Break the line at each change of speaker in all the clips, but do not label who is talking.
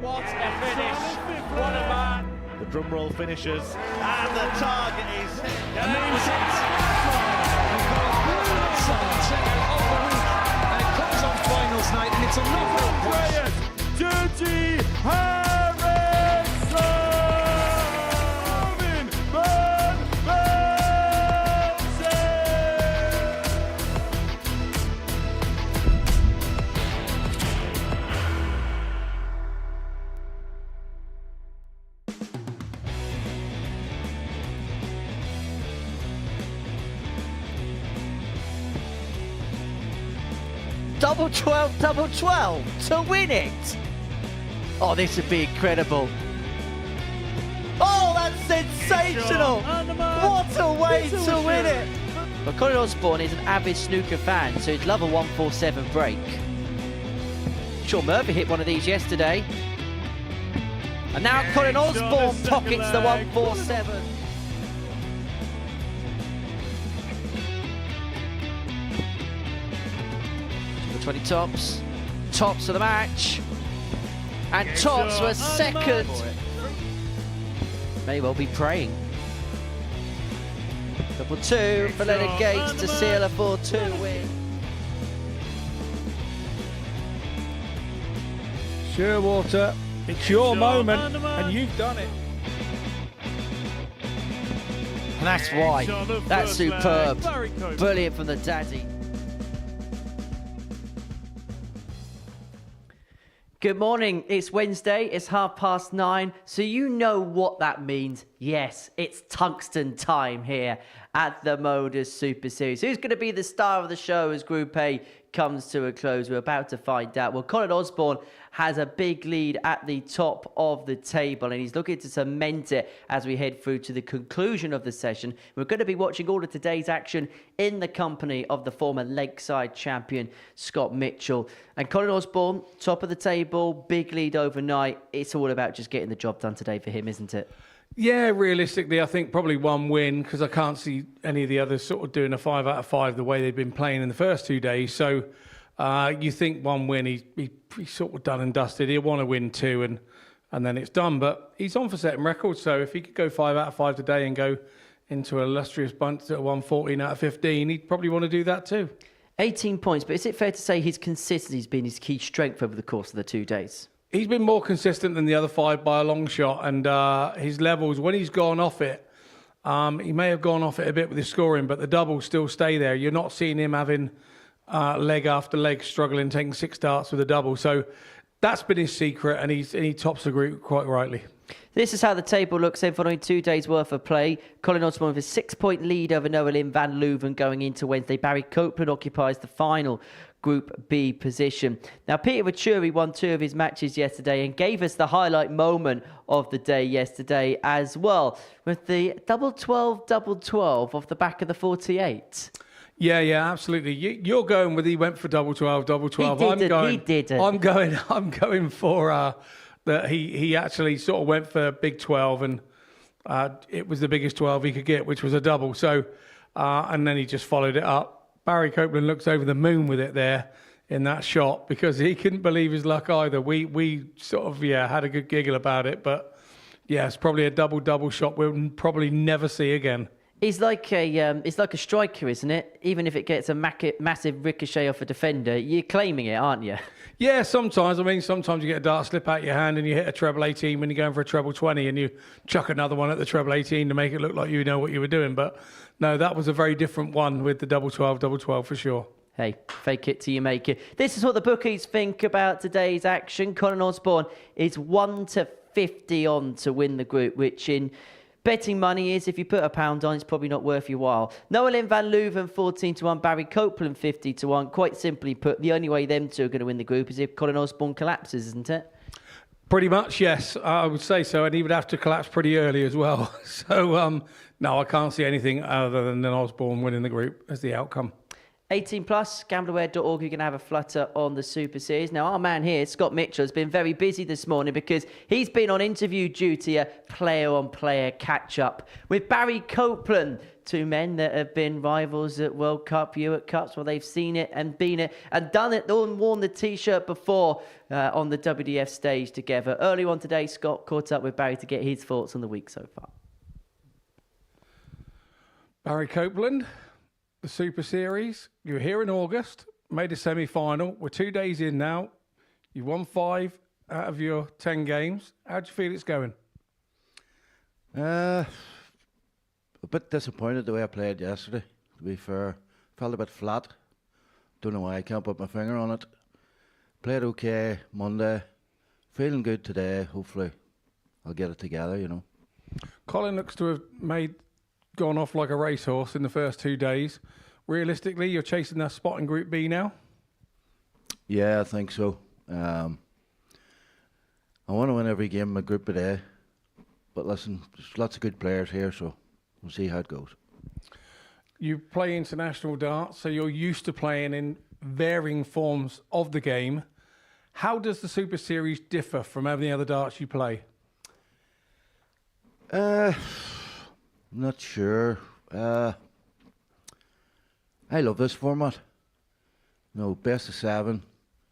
What a finish. What a man. The drum roll finishes. And the target is hit. And that was it.
And it comes on finals night, and it's a knockout.
Dirty Harrison! Moving Van Velzen!
Double 12 to win it. Oh, this would be incredible. Oh, that's sensational. What a way to win it. But Colin Osborne is an avid snooker fan, so he'd love a 147 break. Sure, Murphy hit one of these yesterday. And now Colin Osborne pockets the 147. The 20 tops. Tops of the match. And tops were second. May well be praying. Double 2 for Leonard Gates to seal a 4-2 win.
Scheurwater, it's your moment, and you've done it.
And that's why. That's superb. Brilliant from the daddy. Good morning, it's Wednesday, it's 9:30, so you know what that means. Yes, it's tungsten time here at the MODUS Super Series. Who's going to be the star of the show as Group A comes to a close? We're about to find out. Well, Colin Osborne has a big lead at the top of the table, and he's looking to cement it as we head through to the conclusion of the session. We're going to be watching all of today's action in the company of the former Lakeside champion, Scott Mitchell. And Colin Osborne, top of the table, big lead overnight. It's all about just getting the job done today for him, isn't it?
Yeah, realistically, I think probably one win, because I can't see any of the others sort of doing a 5 out of 5 the way they've been playing in the first 2 days. So you think one win, he's sort of done and dusted. He'll want to win 2 and then it's done. But he's on for setting records. So if he could go 5 out of 5 today and go into an illustrious bunch at 114 out of 15, he'd probably want to do that too.
18 points, but is it fair to say his consistency has been his key strength over the course of the 2 days?
He's been more consistent than the other 5 by a long shot, and his levels, when he's gone off it, he may have gone off it a bit with his scoring, but the doubles still stay there. You're not seeing him having leg after leg struggling, taking 6 darts with a double. So that's been his secret, and he tops the group quite rightly.
This is how the table looks in following 2 days' worth of play. Colin Osborne with a 6-point lead over Leuven van Leuven going into Wednesday. Barry Copeland occupies the final Group B position. Now, Peter Vachiuri won 2 of his matches yesterday and gave us the highlight moment of the day yesterday as well, with the double 12 off the back of the 48.
Yeah, absolutely. You're going with he went for double 12.
He didn't.
I'm going for that he actually sort of went for big 12, and it was the biggest 12 he could get, which was a double. So, and then he just followed it up. Barry Copeland looks over the moon with it there in that shot, because he couldn't believe his luck either. We sort of, had a good giggle about it, but yeah, it's probably a double shot we'll probably never see again.
It's like a striker, isn't it? Even if it gets a massive ricochet off a defender, you're claiming it, aren't you?
Yeah, sometimes. I mean, sometimes you get a dart slip out your hand and you hit a treble 18 when you're going for a treble 20, and you chuck another one at the treble 18 to make it look like you know what you were doing. But no, that was a very different one with the double 12 for sure.
Hey, fake it till you make it. This is what the bookies think about today's action. Colin Osborne is 1-50 on to win the group, which in betting money is, if you put £1 on, it's probably not worth your while. Leuven van Leuven 14-1, Barry Copeland 50-1. Quite simply put, the only way them two are going to win the group is if Colin Osborne collapses, isn't it?
Pretty much, yes, I would say so, and he would have to collapse pretty early as well. So, no, I can't see anything other than Osborne winning the group as the outcome.
18 plus, gamblerware.org, you're going to have a flutter on the Super Series. Now, our man here, Scott Mitchell, has been very busy this morning because he's been on interview duty, a player-on-player catch-up with Barry Copeland, two men that have been rivals at World Cup, Europe Cups. Well, they've seen it and been it and done it, and worn the T-shirt before on the WDF stage together. Early on today, Scott caught up with Barry to get his thoughts on the week so far.
Barry Copeland, the Super Series. You were here in August, made a semi-final. We're 2 days in now. You've won 5 out of your 10 games. How do you feel it's going?
A bit disappointed the way I played yesterday, to be fair. Felt a bit flat. Don't know why, I can't put my finger on it. Played okay Monday. Feeling good today. Hopefully I'll get it together, you know.
Colin looks to have gone off like a racehorse in the first 2 days. Realistically, you're chasing that spot in Group B now?
Yeah, I think so. I want to win every game in my group today. But listen, there's lots of good players here, so we'll see how it goes.
You play international darts, so you're used to playing in varying forms of the game. How does the Super Series differ from any other darts you play?
I'm not sure. I love this format. You know, best of 7.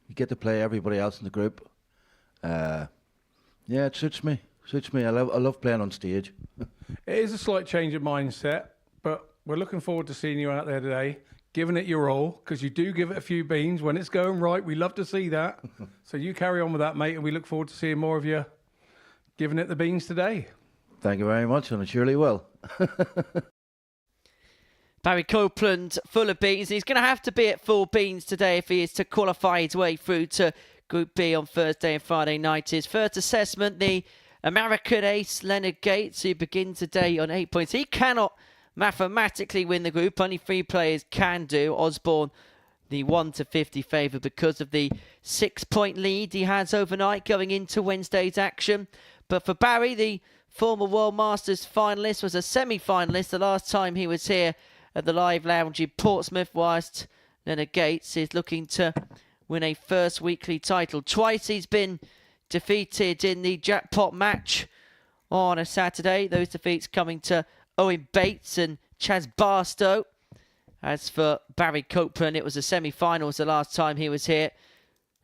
You get to play everybody else in the group. Yeah, it suits me. I love playing on stage.
It is a slight change of mindset, but we're looking forward to seeing you out there today, giving it your all, because you do give it a few beans. When it's going right, we love to see that. So you carry on with that, mate, and we look forward to seeing more of you giving it the beans today.
Thank you very much, and I surely will.
Barry Copeland, full of beans. He's going to have to be at full beans today if he is to qualify his way through to Group B on Thursday and Friday night. His first assessment, the American ace Leonard Gates, who begins today on 8 points. He cannot mathematically win the group. Only 3 players can do. Osborne, the 1-50 favourite because of the 6-point lead he has overnight going into Wednesday's action. But for Barry, the former World Masters finalist, was a semi-finalist the last time he was here at the Live Lounge in Portsmouth, whilst Leonard Gates is looking to win a first weekly title. Twice he's been defeated in the jackpot match on a Saturday. Those defeats coming to Owen Bates and Chaz Barstow. As for Barry Copeland, it was the semi-finals the last time he was here.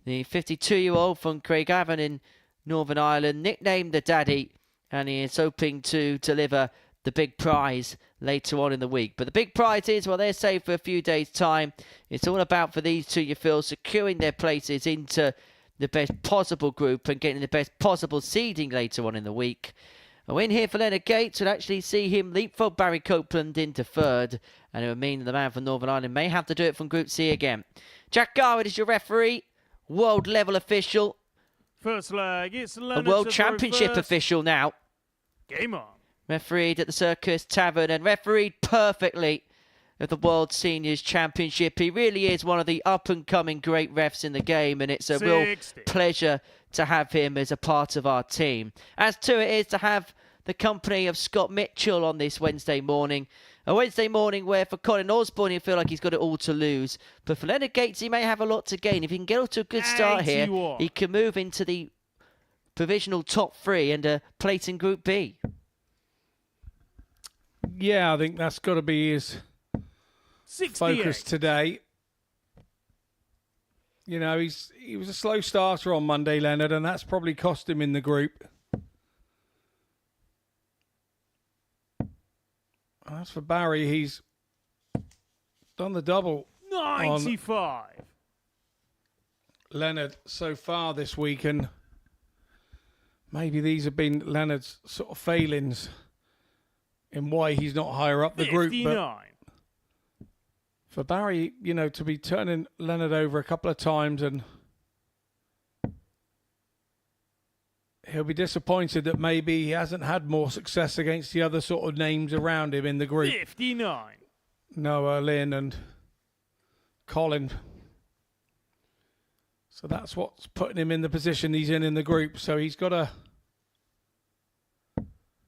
The 52-year-old from Craigavon in Northern Ireland, nicknamed the Daddy, and he is hoping to deliver the big prize later on in the week. But the big prize is, well, they're saved for a few days' time. It's all about, for these two, you feel, securing their places into the best possible group and getting the best possible seeding later on in the week. A win here for Leonard Gates would actually see him leapfrog Barry Copeland into third, and it would mean the man from Northern Ireland may have to do it from Group C again. Jack Garwood is your referee, world level official.
First leg, it's
A
Leonard
world
to
championship
first.
official now.
Game on.
Refereed at the Circus Tavern and refereed perfectly at the World Seniors Championship. He really is one of the up-and-coming great refs in the game, and it's a
60.
real pleasure to have him as a part of our team. As to it is to have the company of Scott Mitchell on this Wednesday morning. A Wednesday morning where for Colin Osborne, you feel like he's got it all to lose. But for Leonard Gates, he may have a lot to gain. If he can get off to a good start here,
81.
he can move into the provisional top 3 and a place in Group B.
Yeah, I think that's got to be his
68.
focus today. You know, he was a slow starter on Monday, Leonard, and that's probably cost him in the group. As for Barry, he's done the double
95.
on Leonard so far this week, and maybe these have been Leonard's sort of failings in why he's not higher up the group.
59.
But for Barry, you know, to be turning Leonard over a couple of times, and he'll be disappointed that maybe he hasn't had more success against the other sort of names around him in the group.
59.
Noah, Lynn and Colin. So that's what's putting him in the position he's in the group. So he's got to,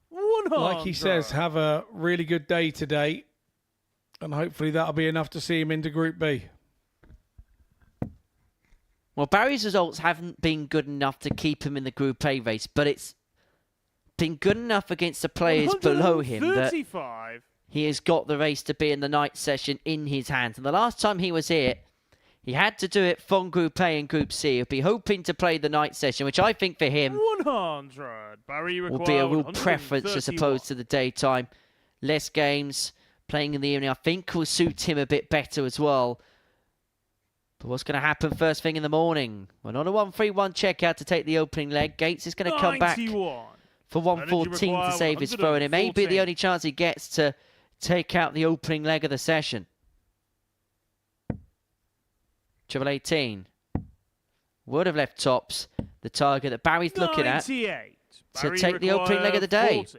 100.
like he says, have a really good day today And hopefully that'll be enough to see him into Group B.
Well, Barry's results haven't been good enough to keep him in the Group A race, but it's been good enough against the players below him that he has got the race to be in the night session in his hands. And the last time he was here, he had to do it from Group A and Group C. He'll be hoping to play the night session, which I think for him
100. Barry
will be a real preference as opposed to the daytime. Less games, playing in the evening, I think will suit him a bit better as well. But what's going to happen first thing in the morning? Well, not a 1-3-1 checkout to take the opening leg. Gates is going to come back for 114 to save his throw, and it may be the only chance he gets to take out the opening leg of the session. Treble 18 would have left tops, the target that Barry's looking at to take the opening leg of the day.
40.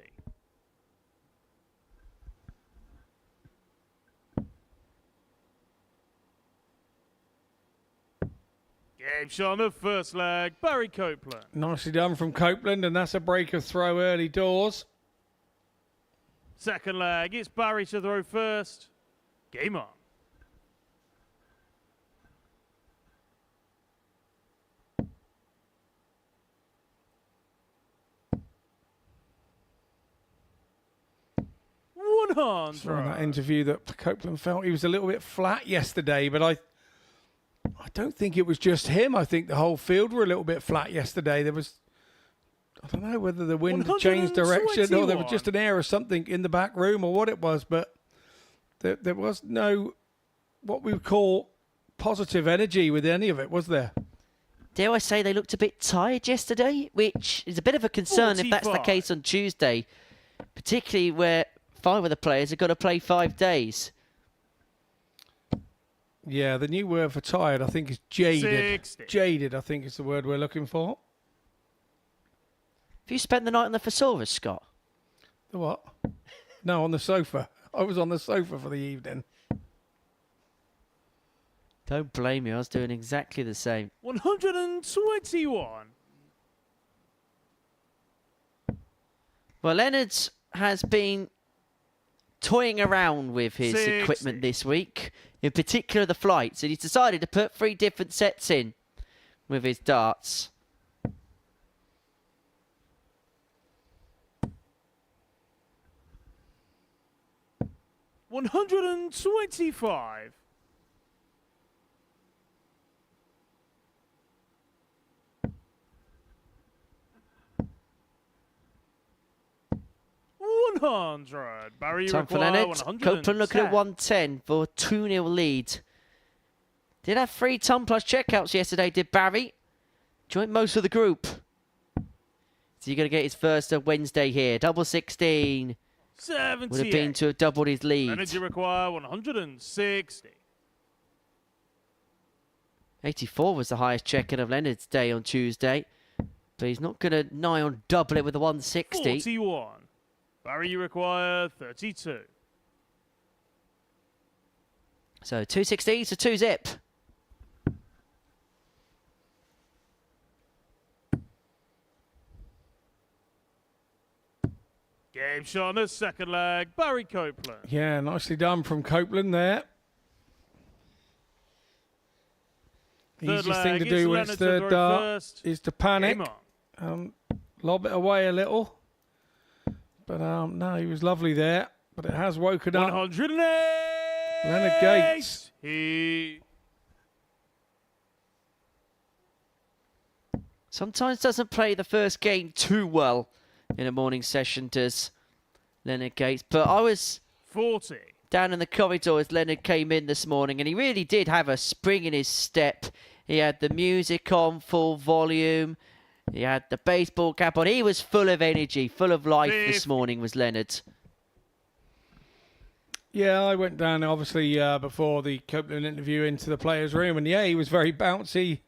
Game shot on the first leg, Barry Copeland.
Nicely done from Copeland, and that's a break of throw early doors.
Second leg, it's Barry to throw first. Game on.
Saw in that interview that Copeland felt he was a little bit flat yesterday, but I don't think it was just him. I think the whole field were a little bit flat yesterday. There was, I don't know whether the wind had changed direction or there was just an air or something in the back room or what it was, but there was no, what we would call positive energy with any of it, was there?
Dare I say they looked a bit tired yesterday, which is a bit of a concern if that's the case on Tuesday, particularly where 5 of the players have got to play 5 days.
Yeah, the new word for tired, I think, is jaded.
60.
Jaded, I think, is the word we're looking for.
Have you spent the night on the thesaurus, Scott?
The what? No, on the sofa. I was on the sofa for the evening.
Don't blame me, I was doing exactly the same.
121.
Well, Leonard's has been toying around with his
60.
equipment this week, in particular the flights, and he's decided to put 3 different sets in with his darts.
$125. Barry
Time for Leonard. Copeland looking at 110 for a 2-0 lead. Did have 3 ton plus checkouts yesterday, did Barry. Joined most of the group. So you're going to get his first Wednesday here. Double 16.
78.
Would have been to have doubled his lead.
Energy require 160.
84 was the highest check-in of Leonard's day on Tuesday. But he's not going to nigh on double it with a 160.
41. Barry, you require 32.
So 260 to 2-zip.
Game shot on the second leg, Barry Copeland.
Yeah, nicely done from Copeland there. Easiest thing to do when it's third dart is to panic, lob it away a little. But no, he was lovely there. But it has woken up
108.
Leonard Gates.
Sometimes doesn't play the first game too well in a morning session, does Leonard Gates. But I was
40.
Down in the corridor as Leonard came in this morning, and he really did have a spring in his step. He had the music on full volume. He had the baseball cap on. He was full of energy, full of life this morning, was Leonard.
Yeah, I went down, obviously, before the Copeland interview into the players' room. And, yeah, he was very bouncy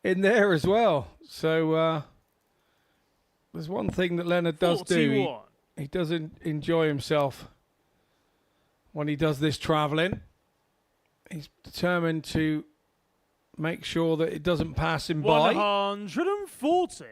in there as well. So there's one thing that Leonard does
41.
do. He does enjoy himself when he does this travelling. He's determined to make sure that it doesn't pass him by.
140.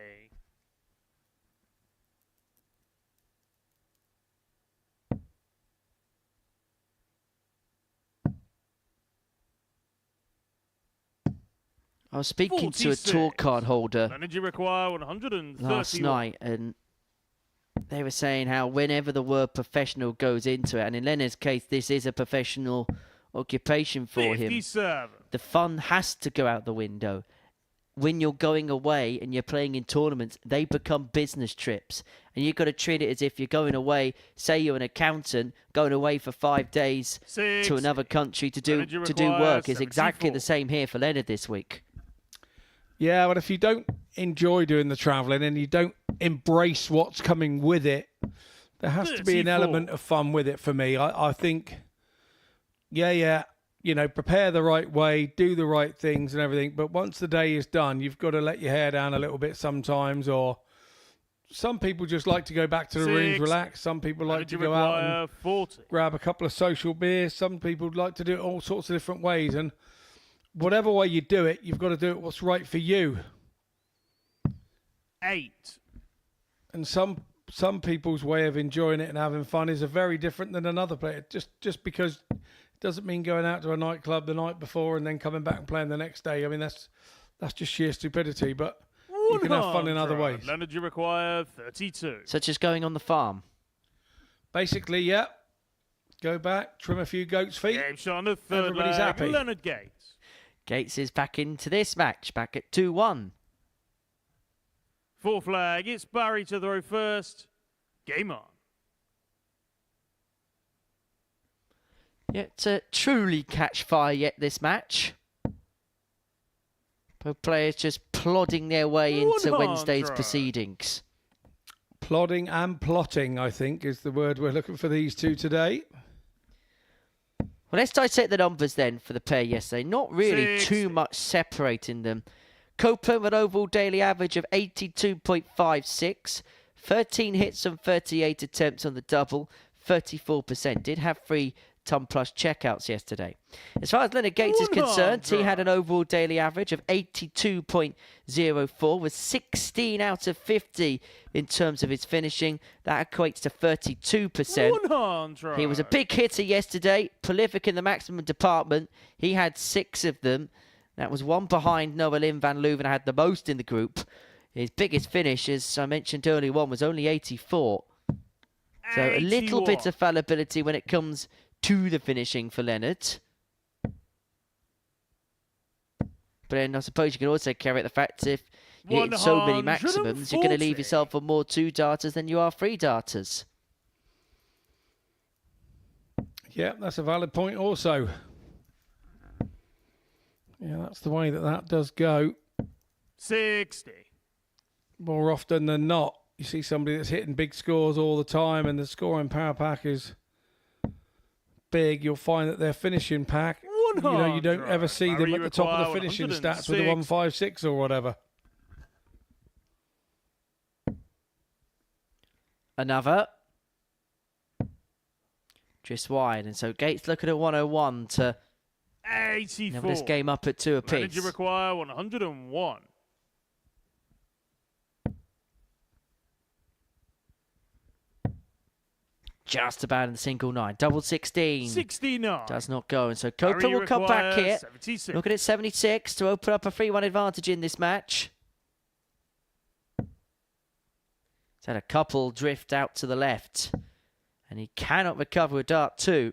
I was speaking to a tour card holder
Energy require 130
last night, and they were saying how whenever the word professional goes into it, and in Leonard's case, this is a professional occupation for him,
57.
the fun has to go out the window. When you're going away and you're playing in tournaments, they become business trips. And you've got to treat it as if you're going away. Say you're an accountant going away for 5 days to another country to do work. It's exactly the same here for Leonard this week.
Yeah, but if you don't enjoy doing the travelling and you don't embrace what's coming with it, there has to be an element of fun with it for me. I think, yeah, you know, prepare the right way, do the right things and everything. But once the day is done, you've got to let your hair down a little bit sometimes. Or some people just like to go back to the rooms, relax. Some people like to go out and
40.
grab a couple of social beers. Some people like to do it all sorts of different ways. And whatever way you do it, you've got to do it what's right for you.
8.
And some people's way of enjoying it and having fun is very different than another player. Just because it doesn't mean going out to a nightclub the night before and then coming back and playing the next day. I mean, that's just sheer stupidity. But you can have fun in other ways.
Energy require 32.
Such as going on the farm.
Basically, yeah. Go back, trim a few goats' feet.
Game shot on the third
Everybody's
leg.
happy.
Leonard Gates.
Gates is back into this match, back at 2-1.
Fourth flag. It's Barry to throw first. Game on.
Yet to truly catch fire yet this match. Both players just plodding their way into Wednesday's proceedings.
Plodding and plotting, I think, is the word we're looking for these two today.
Well, let's dissect the numbers then for the pair yesterday. Not really too much separating them. Copeland with an overall daily average of 82.56. 13 hits and 38 attempts on the double. 34%. Did have 3 ton plus checkouts yesterday. As far as Leonard Gates is concerned, he had an overall daily average of 82.04 with 16 out of 50 in terms of his finishing. That equates to 32%. He was a big hitter yesterday, prolific in the maximum department. He had 6 of them. That was 1 behind Noah Lynn van Leuven, had the most in the group. His biggest finish, as I mentioned earlier on, was only 84. So a little bit of fallibility when it comes to the finishing for Leonard. But then I suppose you can also carry the fact if you hit so many maximums, you're going to leave yourself with more 2-darters than you are 3-darters.
Yeah, that's a valid point also. Yeah, that's the way that does go.
60.
More often than not, you see somebody that's hitting big scores all the time and the scoring power pack is big. You'll find that their finishing pack, you know, you don't ever see them at the top of the finishing stats with the 156 or whatever.
Another. Just wide. And so Gates looking at 101 to
84.
have this game up at 2 apiece.
Energy require 101.
Just about in the single 9. Double 16.
69.
Does not go. And so Copeland will come back here.
76.
Looking at 76 to open up a 3-1 advantage in this match. He's had a couple drift out to the left. And he cannot recover with dart 2.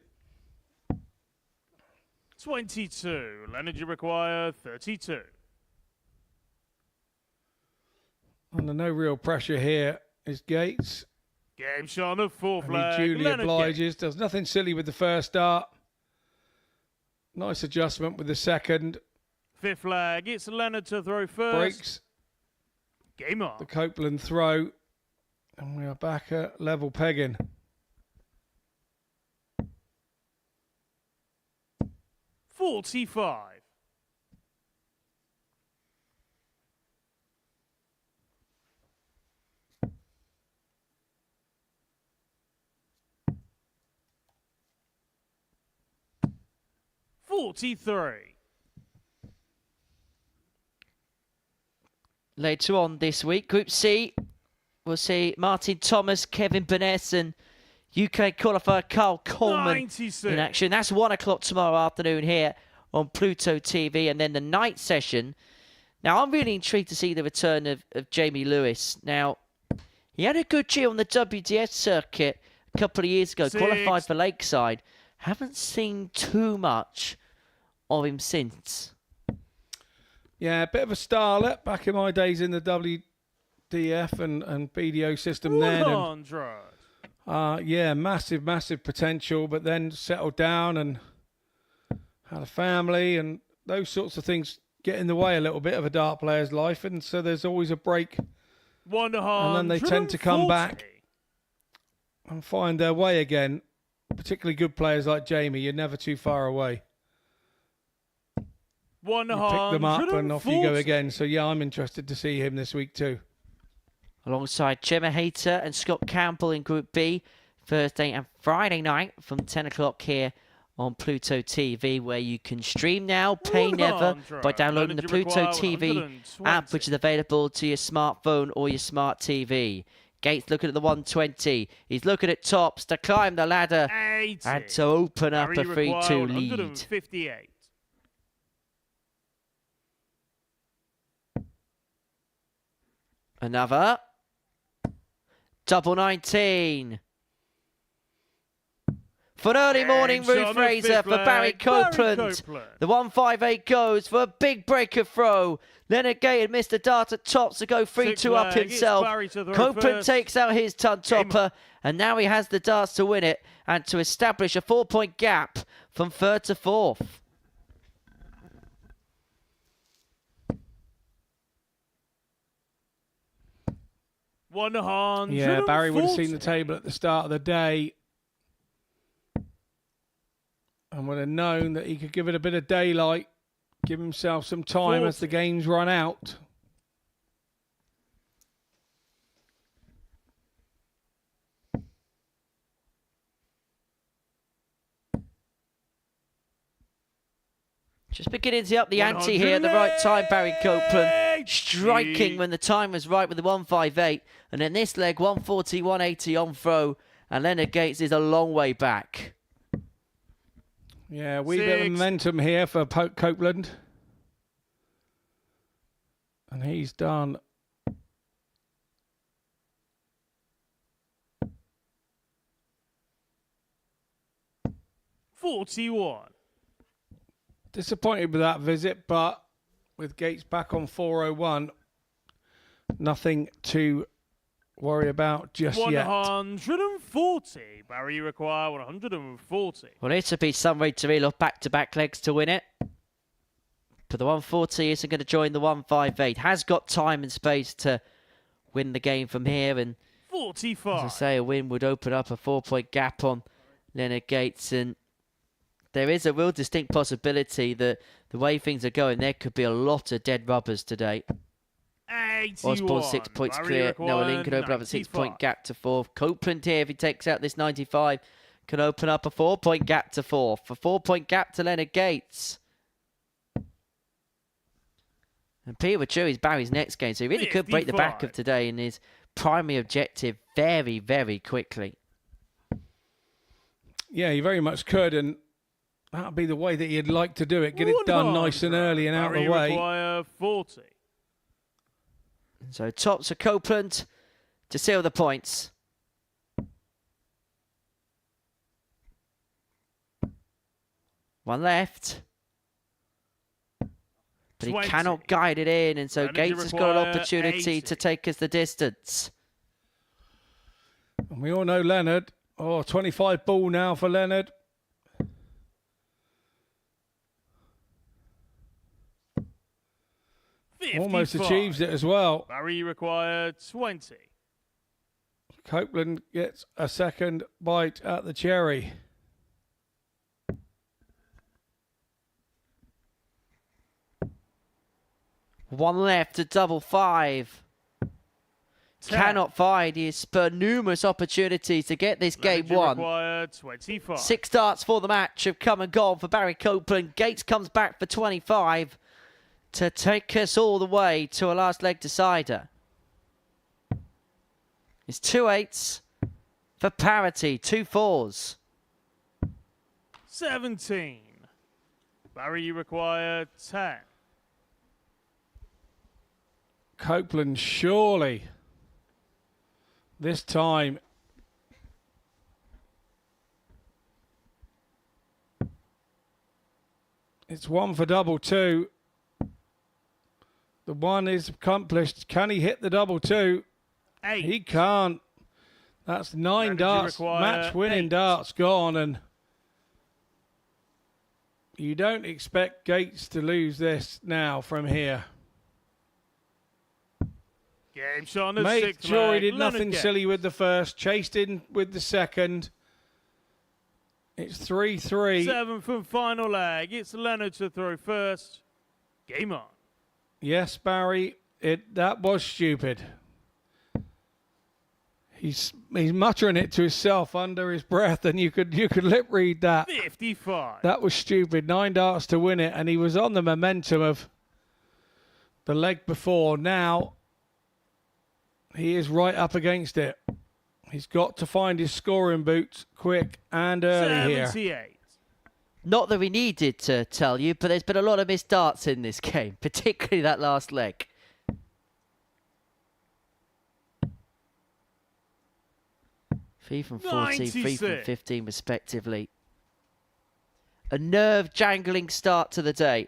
22. Energy require 32.
Under no real pressure here is Gates.
Game shot on the fourth
And
flag.
he duly
Leonard
obliges.
Gates.
Does nothing silly with the first dart. Nice adjustment with the second.
Fifth flag. It's Leonard to throw first.
Breaks
Game on.
the Copeland throw. And we are back at level pegging.
45.
Later on this week, Group C, we'll see Martin Thomas, Kevin Burness and UK qualifier Carl Coleman
96.
in action. That's 1 o'clock tomorrow afternoon here on Pluto TV. And then the night session Now, I'm really intrigued to see the return of Jamie Lewis. Now, he had a good year on the WDS circuit a couple of years ago, qualified for Lakeside. Haven't seen too much of him since.
Yeah, a bit of a starlet back in my days in the WDF and BDO system then. Yeah, massive potential, but then settled down and had a family, and those sorts of things get in the way a little bit of a dart player's life, and so there's always a break. And then they tend to come back and find their way again. Particularly good players like Jamie, you're never too far away. You pick them up and off you go again. So yeah, I'm interested to see him this week too.
Alongside Gemma Hayter and Scott Campbell in Group B, Thursday and Friday night from 10 o'clock here on Pluto TV, where you can stream now, pay never, by downloading the Pluto TV app, which is available to your smartphone or your smart TV. Gates looking at the 120. He's looking at tops to climb the ladder
80.
and to open up a 3-2 lead.
158.
Another. Double 19. For an early morning Ruth Fraser for Barry Copeland. The 158 goes for a big breaker throw. Leonard Gay had missed a dart at tops to go 3-2 up himself. Copeland takes out his ton topper, and now he has the darts to win it and to establish a 4-point gap from third to fourth.
Yeah, Barry would have seen the table at the start of the day and would have known that he could give it a bit of daylight, give himself some time as the games run out.
Just beginning to up the ante here at the right time, Barry Copeland. Striking when the time was right with the 158. And then this leg, 140, 180 on throw. And Leonard Gates is a long way back.
Yeah, wee bit of momentum here for Copeland. And he's done
41.
Disappointed with that visit, but with Gates back on 401, nothing to worry about just yet.
140. Barry, you require 140.
Well, it'll be some way to reel off back-to-back legs to win it. But the 140 isn't going to join the 158. Has got time and space to win the game from here. And
45.
as I say, a win would open up a 4-point gap on Leonard Gates. And there is a real distinct possibility that the way things are going, there could be a lot of dead rubbers today.
81.
Osborne 6 points clear. Noah Lynn can open up a 6-point gap to fourth. Copeland here, if he takes out this 95, can open up a 4-point gap to fourth. A 4-point gap to Leonard Gates. And Peter Vachiuri is Barry's next game, so he really could break the back of today in his primary objective very, very quickly.
Yeah, he very much could, and that would be the way that he'd like to do it. Get it done nice and early and out of the way.
Require 40.
So tops for Copeland to seal the points. One left. But
20.
he cannot guide it in, and so Gates has got an opportunity
80.
to take us the distance.
And we all know Leonard. Oh, 25 ball now for Leonard. Almost achieves it as well.
Barry required 20.
Copeland gets a second bite at the cherry.
One left to double 5.
10.
Cannot find. He has spurred numerous opportunities to get this game won.
Required 25.
6 darts for the match have come and gone for Barry Copeland. Gates comes back for 25 to take us all the way to a last leg decider. It's 2 8s for parity, 2 4s.
17. Barry, you require 10.
Copeland, surely this time it's one for double two. The one is accomplished. Can he hit the double two?
8.
He can't. That's 9 darts, match-winning
8.
darts gone, and you don't expect Gates to lose this now from here.
Game shot on the
Mate,
6th
Vachiuri
leg.
did
Leonard
nothing
Gates.
silly with the first, chased in with the second. It's 3-3.
7th and final leg. It's Leonard to throw first. Game on.
Yes, Barry, that was stupid. He's muttering it to himself under his breath, and you could lip read that.
55.
That was stupid. 9 darts to win it, and he was on the momentum of the leg before. Now he is right up against it. He's got to find his scoring boots quick and early here.
78.
Not that we needed to tell you, but there's been a lot of missed darts in this game, particularly that last leg. Three from 14, 3 from
96.
15 respectively. A nerve-jangling start to the day.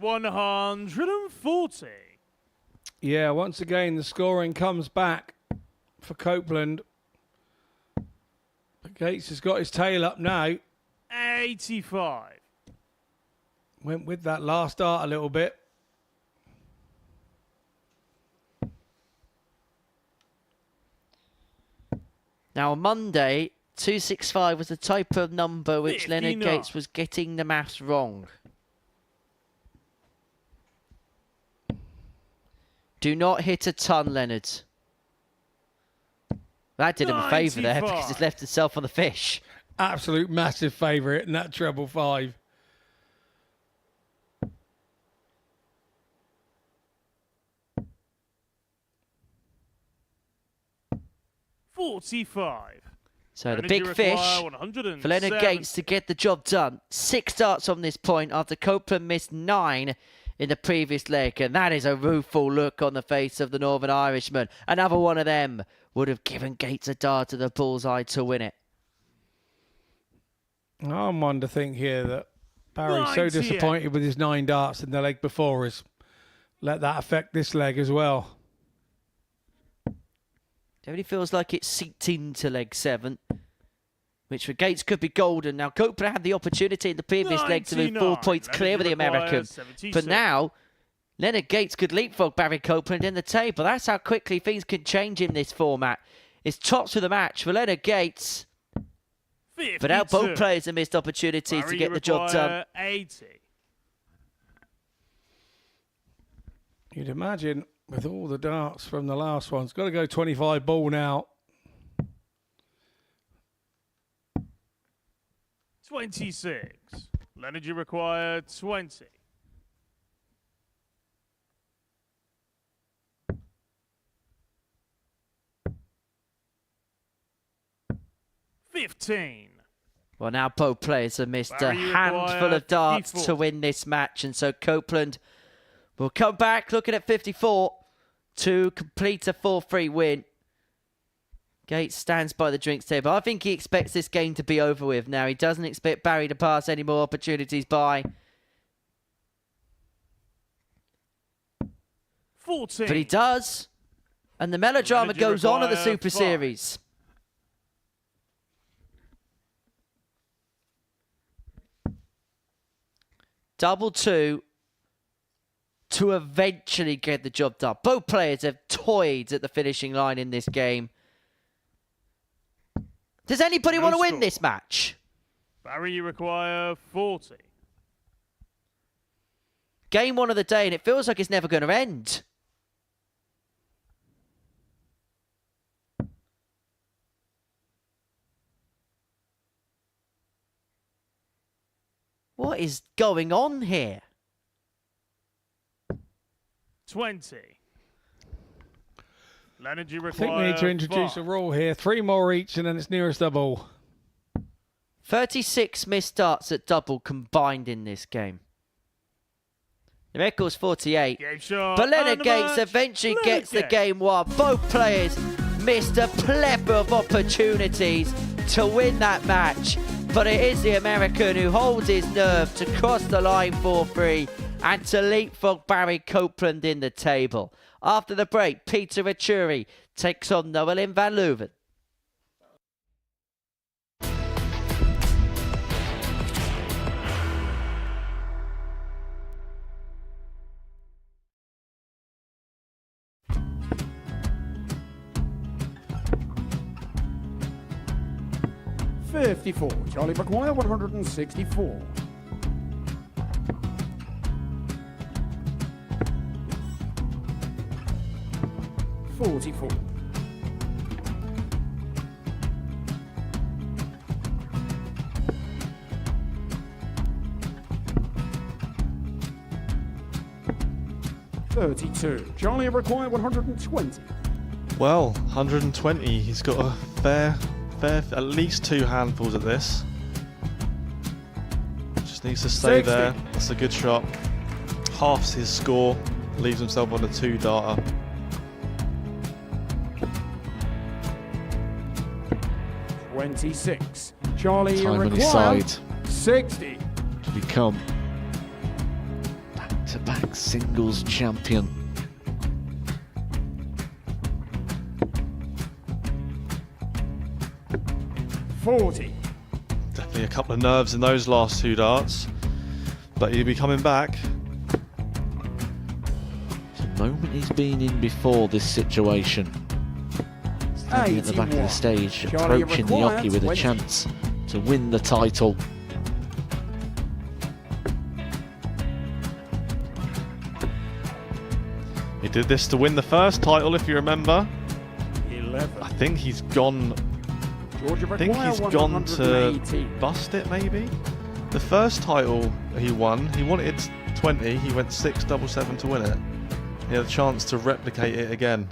$140.
Yeah, once again, the scoring comes back for Copeland. But Gates has got his tail up now.
85.
Went with that last dart a little bit.
Now, on Monday, 265 was the type of number which Leonard
59.
Gates was getting the maths wrong. Do not hit a ton, Leonard. That did him a favour there because
95.
he's left himself on the fish.
Absolute massive favourite in that treble 5.
$45.
So the
Energy
big fish
require 107.
for Leonard Gates to get the job done. 6 darts on this point after Copeland missed 9 in the previous leg. And that is a rueful look on the face of the Northern Irishman. Another one of them would have given Gates a dart to the bullseye to win it.
I'm one to think here that Barry's so
98.
disappointed with his 9 darts in the leg before has let that affect this leg as well.
It really feels like it's seeped into leg 7, which for Gates could be golden. Now, Copeland had the opportunity in the previous leg to move 4
99.
points clear of the
Leonard
American.
requires 76.
But now, Leonard Gates could leapfrog Barry Copeland in the table. That's how quickly things can change in this format. It's tops of the match for Leonard Gates.
52.
But now both players have missed opportunities to
Barry,
get the job done.
80.
You'd imagine with all the darts from the last one, it's got to go 25 ball now.
26. Leonard, you require 20. $15.
Well, now both players have missed a
Barry, you
handful
require
of darts
54.
to win this match. And so Copeland will come back looking at 54 to complete a 4-3 win. Gates stands by the drinks table. I think he expects this game to be over with now. He doesn't expect Barry to pass any more opportunities by.
14.
But he does. And the melodrama
Leonard, you
goes on at the
require
Super
5.
Series. Double 2 to eventually get the job done. Both players have toyed at the finishing line in this game. Does anybody
No
want to win
score.
this match?
Barry, you require 40.
Game 1 of the day, and it feels like it's never going to end. What is going on here?
20. Leonard, you
I
require
think we need to introduce
5.
a rule here. 3 more each and then it's nearest double.
36 missed starts at double combined in this game. The record's 48. But Leonard Gates eventually gets the game won. Both players missed a plethora of opportunities to win that match. But it is the American who holds his nerve to cross the line 4-3 and to leapfrog Barry Copeland in the table. After the break, Peter Vachiuri takes on Leuven van Leuven.
$54. Charlie Maguire, 164. $44. $32. Charlie Maguire, 120.
Well, 120. He's got a fair, at least 2 handfuls of this. Just needs to stay
60.
there. That's a good shot. Halves his score, leaves himself on a 2-darter.
$26. Charlie
Time on his
Maguire,
side
60.
to become back-to-back singles champion.
$40.
Definitely a couple of nerves in those last 2 darts, but he'll be coming back.
It's a moment he's been in before this situation. Standing at the back of the
81.
stage,
Charlie
approaching the
Maguire,
hockey with a
20.
chance to win the title.
He did this to win the first title, if you remember.
11.
I think he's gone.
Georgia
I think
Maguire,
he's gone to
118.
bust it, maybe. The first title he won, he wanted 20. He went 6-7-7 to win it. He had a chance to replicate it again.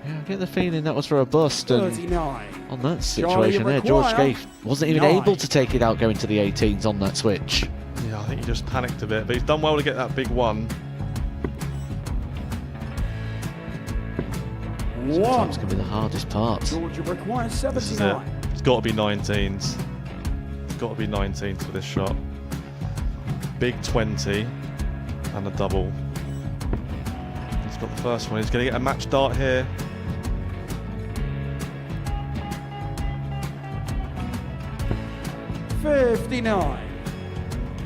Yeah, I get the feeling that was for a bust, and
39.
on that situation there, George
Maguire,
Scaife wasn't even
9.
able to take it out going to the 18s on that switch.
Yeah, I think he just panicked a bit, but he's done well to get that big one.
Sometimes can be the hardest part.
Georgia Maguire,
This is it.
79.
It's got to be 19s. It's got to be 19s for this shot. Big 20 and a double. He's got the first one. He's going to get a match dart here.
$59.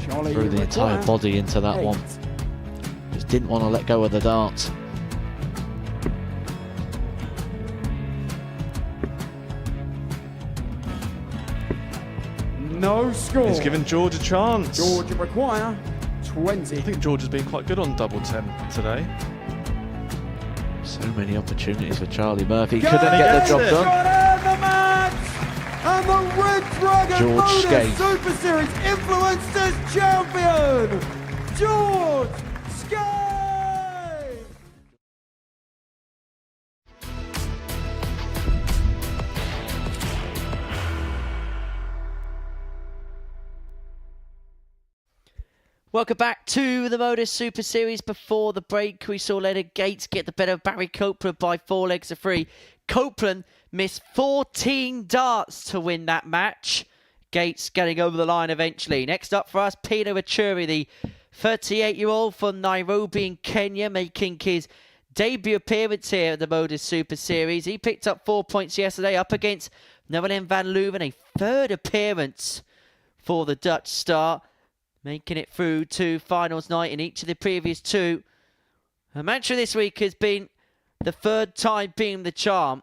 Charlie
Threw the entire
Maguire,
body into that
8.
one. Just didn't want to let go of the dart.
No score.
He's given George a chance.
Georgia Maguire, 20.
I think George has been quite good on double 10 today.
So many opportunities for Charlie Murphy.
Go!
Couldn't get the job
Gets it.
done.
Got out the match! And the Red Dragon
George
MODUS
Scaife.
Super Series Influencers Champion, George Scaife!
Welcome back to the MODUS Super Series. Before the break, we saw Leonard Gates get the better of Barry Copeland by 4 legs to 3. Copeland missed 14 darts to win that match. Gates getting over the line eventually. Next up for us, Peter Vachiuri, the 38-year-old from Nairobi in Kenya, making his debut appearance here at the MODUS Super Series. He picked up 4 points yesterday up against Leuven van Leuven, a 3rd appearance for the Dutch star, making it through to finals night in each of the previous 2. Her mantra this week has been the 3rd time being the charm.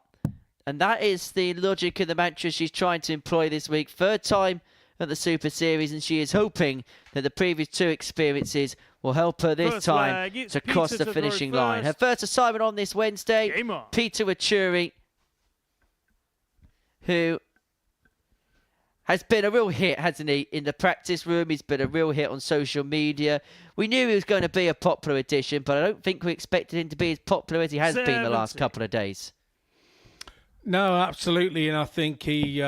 And that is the logic of the mantra she's trying to employ this week. 3rd time at the Super Series, and she is hoping that the previous 2 experiences will help her this
First
time
leg, it's
to cross
Peter
the
to throw
finishing line. Her
first.
first assignment on this Wednesday,
Game on.
Peter Vachiuri, who has been a real hit, hasn't he, in the practice room. He's been a real hit on social media. We knew he was going to be a popular addition, but I don't think we expected him to be as popular as he has been the last
70.
couple of days.
No, absolutely, and I think he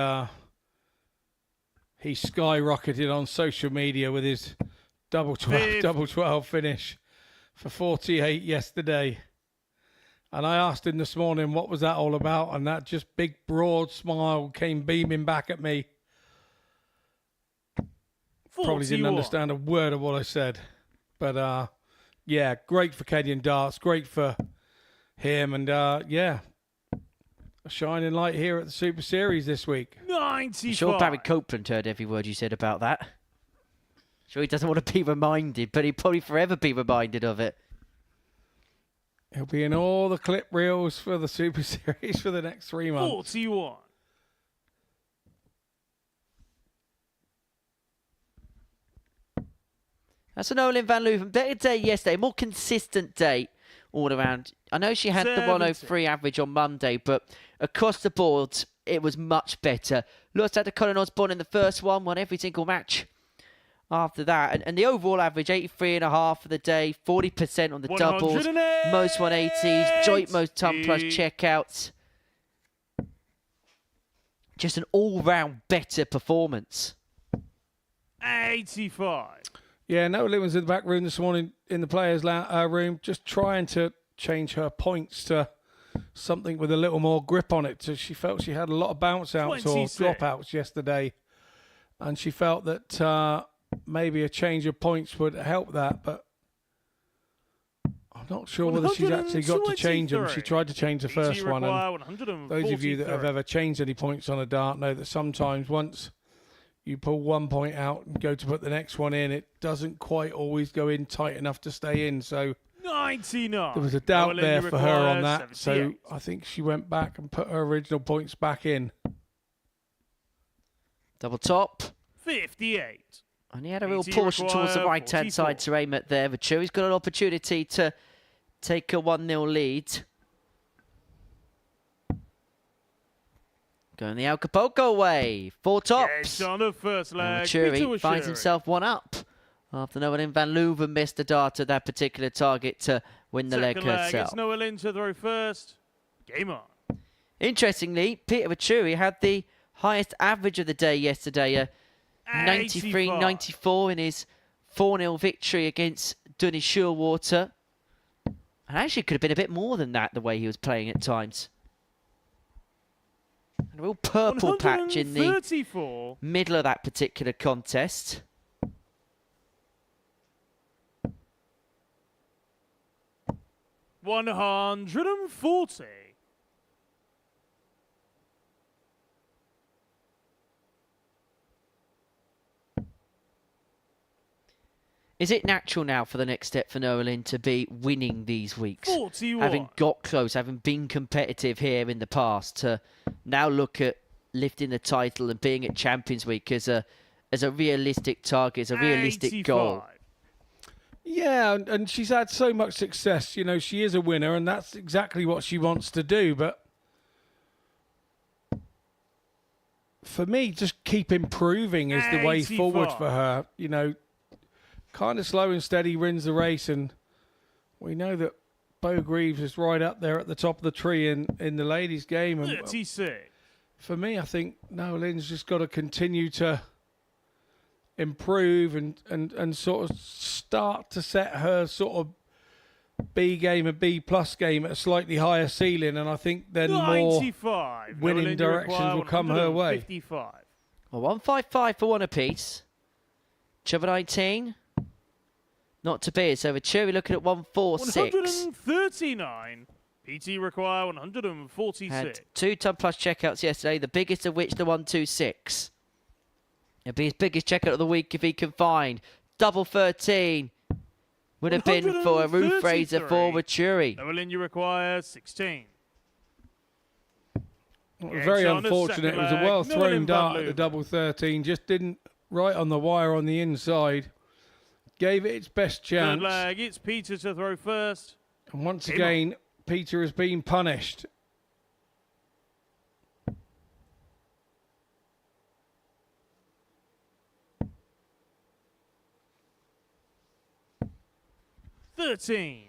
he skyrocketed on social media with his double 12 finish for 48 yesterday. And I asked him this morning, what was that all about? And that just big, broad smile came beaming back at me. Probably didn't understand a word of what I said. But, yeah, great for Kenyan darts. Great for him. And, yeah, a shining light here at the Super Series this week.
95.
I'm sure Barry Copeland heard every word you said about that. Sure he doesn't want to be reminded, but he'll probably forever be reminded of it.
He'll be in all the clip reels for the Super Series for the next 3 months.
41.
That's an Olin van Leuven. Better day yesterday, more consistent day all around. I know she had the 103 average on Monday, but across the board, it was much better. Lost out to Colin Osborne in the first one, won every single match after that. And the overall average, 83.5 for the day, 40% on the doubles, most 180s, joint most ton plus checkouts. Just an all-round better performance.
85.
Yeah, Noah Leuven's in the back room this morning in the players' room, just trying to change her points to something with a little more grip on it. So she felt she had a lot of bounce outs or dropouts yesterday, and she felt that maybe a change of points would help that, but I'm not sure whether she's actually got to change them. She tried to change the first one, and those of you that have ever changed any points on a dart know that sometimes once you pull 1 point out and go to put the next one in, it doesn't quite always go in tight enough to stay in. So
99.
there was a doubt there for her on that. 78. So I think she went back and put her original points back in.
Double top.
58.
And he had a real portion towards the right-hand side to aim at there. Vachiuri's got an opportunity to take a 1-0 lead. Going the Acapulco way. 4 tops.
Yes, on the first leg.
Vachiuri finds himself 1 up after Noah van Leuven missed the dart at that particular target to win the leg herself.
It's Noah Lynn to throw first. Game on.
Interestingly, Peter Vachiuri had the highest average of the day yesterday. 93-94 in his 4-0 victory against Scheurwater. And actually could have been a bit more than that, the way he was playing at times. And a real purple patch in the middle of that particular contest.
$140.
Is it natural now for the next step for Noah Lynn to be winning these weeks?
41.
Having got close, having been competitive here in the past, to now look at lifting the title and being at Champions Week as a realistic target, as a realistic
85.
goal?
Yeah, and she's had so much success. You know, she is a winner, and that's exactly what she wants to do. But for me, just keep improving is the way forward for her. You know, kind of slow and steady wins the race, and we know that Bo Greaves is right up there at the top of the tree in the ladies' game. And
36.
for me, I think Noah Lynn's just got to continue to improve and sort of start to set her sort of B game and B plus game at a slightly higher ceiling, and I think then
95.
more winning directions will come her way.
55.
Well, 155 for one apiece. Trevor 19. Not to be. So Vachiuri looking at 146.
139. PT require 146.
Had 2 ton plus checkouts yesterday, the biggest of which the 126. It'll be his biggest checkout of the week if he can find. Double 13 would have been for a roof raiser for Vachiuri.
Noah Lynn, you require 16.
Very unfortunate. It was a well-thrown dart at the double 13. Just didn't right on the wire on the inside. Gave it its best chance.
Good leg. It's Peter to throw first.
And once again, Peter has been punished.
$13.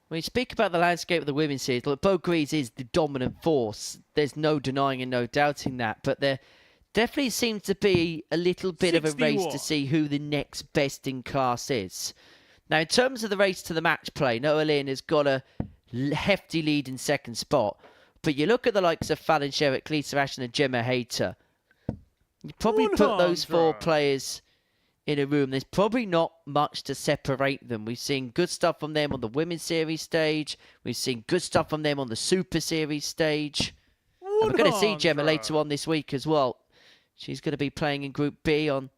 When you speak about the landscape of the women's series, look, Bo Greaves is the dominant force. There's no denying and no doubting that. But there Definitely seems to be a little bit of a race
61.
to see who the next best in class is. Now, in terms of the race to the match play, Noah Lynn has got a hefty lead in second spot. But you look at the likes of Fallon Sherrick, Lisa Ashton and Gemma Hayter. You probably put those 4 players in a room. There's probably not much to separate them. We've seen good stuff from them on the Women's Series stage. We've seen good stuff from them on the Super Series stage. And we're going to see Gemma later on this week as well. She's going to be playing in Group B on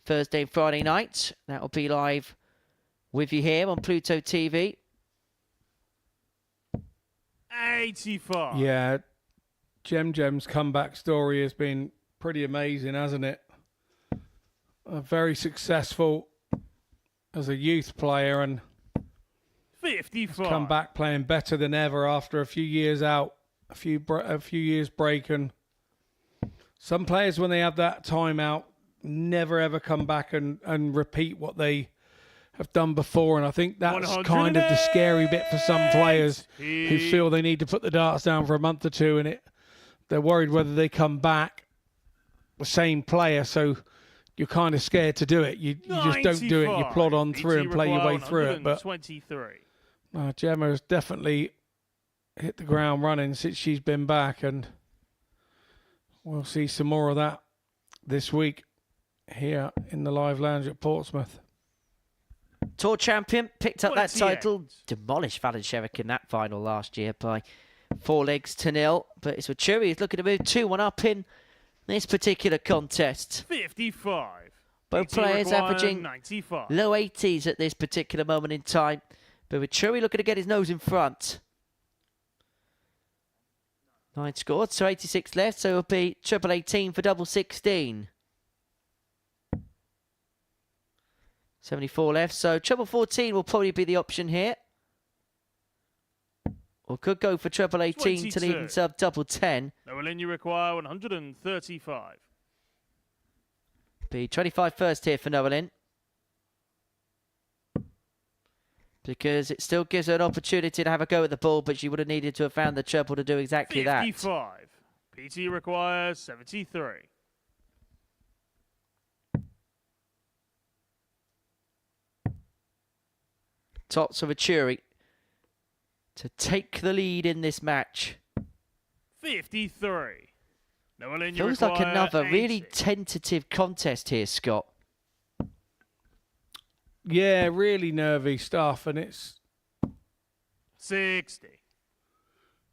Thursday and Friday night. That will be live with you here on Pluto TV.
85.
Yeah, Gem's comeback story has been pretty amazing, hasn't it? Very successful as a youth player and
55.
come back playing better than ever after a few years out, a few years break. And some players, when they have that time out, never ever come back and repeat what they have done before. And I think that's kind of the scary bit for some players who feel they need to put the darts down for a month or two, and they're worried whether they come back the same player. So you're kind of scared to do it. You just don't do it. You plod on through and play your way through it. But Gemma has definitely hit the ground running since she's been back, and we'll see some more of that this week here in the Live Lounge at Portsmouth.
Tour champion, picked up that
28.
title, demolished Fallon Sherrick in that final last year by 4-0. But it's Vachiuri who's looking to move 2-1 up in this particular contest.
55.
Both players averaging
95.
low 80s at this particular moment in time. But Vachiuri looking to get his nose in front. 9 scored, so 86 left, so it'll be triple 18 for double 16. 74 left, so treble 14 will probably be the option here. Or could go for treble 18 to even sub double 10.
Noah Lynn, you require 135.
Be 25 first here for Noah Lynn. Because it still gives her an opportunity to have a go at the ball, but she would have needed to have found the treble to do exactly
55. PT requires 73.
Tots of Vachiuri to take the lead in this match.
53. Noah Lynn, you
Feels like
require
another
80.
really tentative contest here, Scott.
Yeah, really nervy stuff, and it's
60.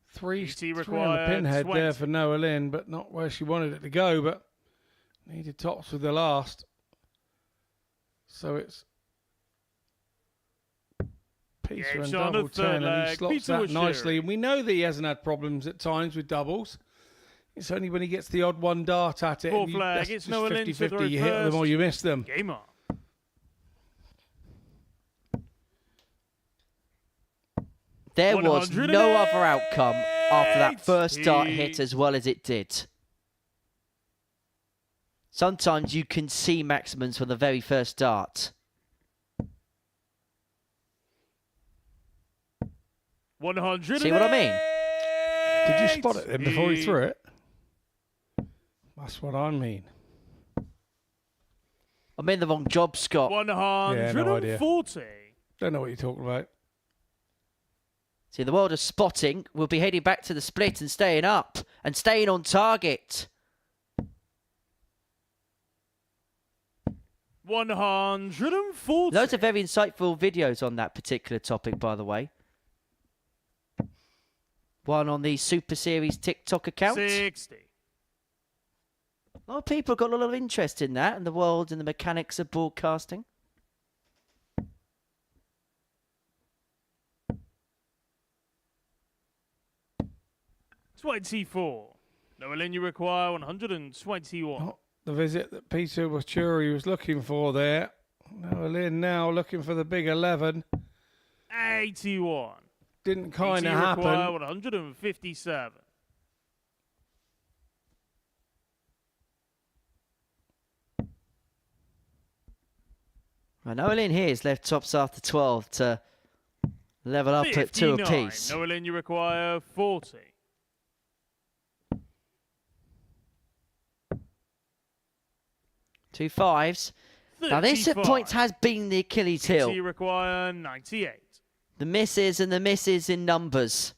three
PT
on the
required
pinhead
20.
there for Noah Lynn, but not where she wanted it to go, but needed tops with the last. So it's Peter and
on the
double
third
10, and he
leg.
slots
Peter
that
was
nicely.
Scheurwater.
And we know that he hasn't had problems at times with doubles. It's only when he gets the odd one dart at it,
Full
and
flag.
that's
It's
just
Noah Lynn to
50-50.
throw
You hit them
first.
or you miss them.
Game on.
There was no other outcome after that first dart hit as well as it did. Sometimes you can see maximums from the very first dart.
100.
See what I mean?
Did you spot it then before he threw it? That's what I mean.
I'm in the wrong job, Scott.
140.
Don't know what you're talking about.
See, the world of spotting will be heading back to the split and staying up and staying on target.
140.
Loads of very insightful videos on that particular topic, by the way. One on the Super Series TikTok account.
60.
A lot of people have got a lot of interest in that and the world and the mechanics of broadcasting.
24. Noah Lynn, you require 121.
Not the visit that Peter Vachiuri was looking for there. Noah Lynn now looking for the big 11.
81.
Didn't kind of
PT require
happen.
157.
Right, Noah Lynn here is left tops after 12 to level up at 2 apiece.
Noah Lynn, you require 40.
2 5s. Now this at points has been the Achilles heel.
You require 98.
The misses and the misses in numbers.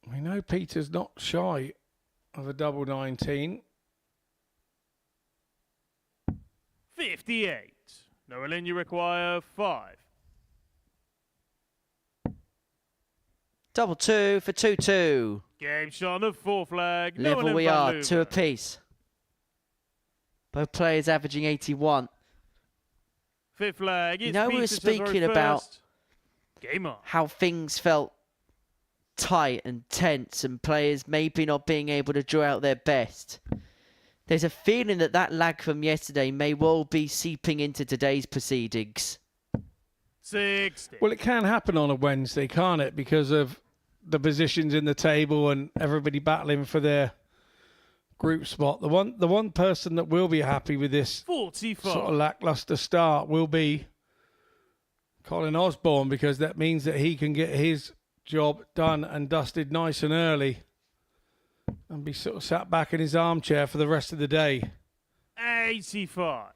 We know Peter's not shy of a double 19.
58. Noelin, you require 5.
Double 2 for 2-2.
Game shot of 4 flag.
Level
Noelin
we
van
are,
Leuven.
2 apiece. Both players averaging 81.
5th flag.
You
It's
know, we were
Peter to throw
speaking about
first. Game on.
how things felt tight and tense and players maybe not being able to draw out their best. There's a feeling that that lag from yesterday may well be seeping into today's proceedings.
60.
Well, it can happen on a Wednesday, can't it? Because of the positions in the table and everybody battling for their group spot. The one person that will be happy with this
45.
sort of lackluster start will be Colin Osborne, because that means that he can get his job done and dusted nice and early and be sort of sat back in his armchair for the rest of the day.
85.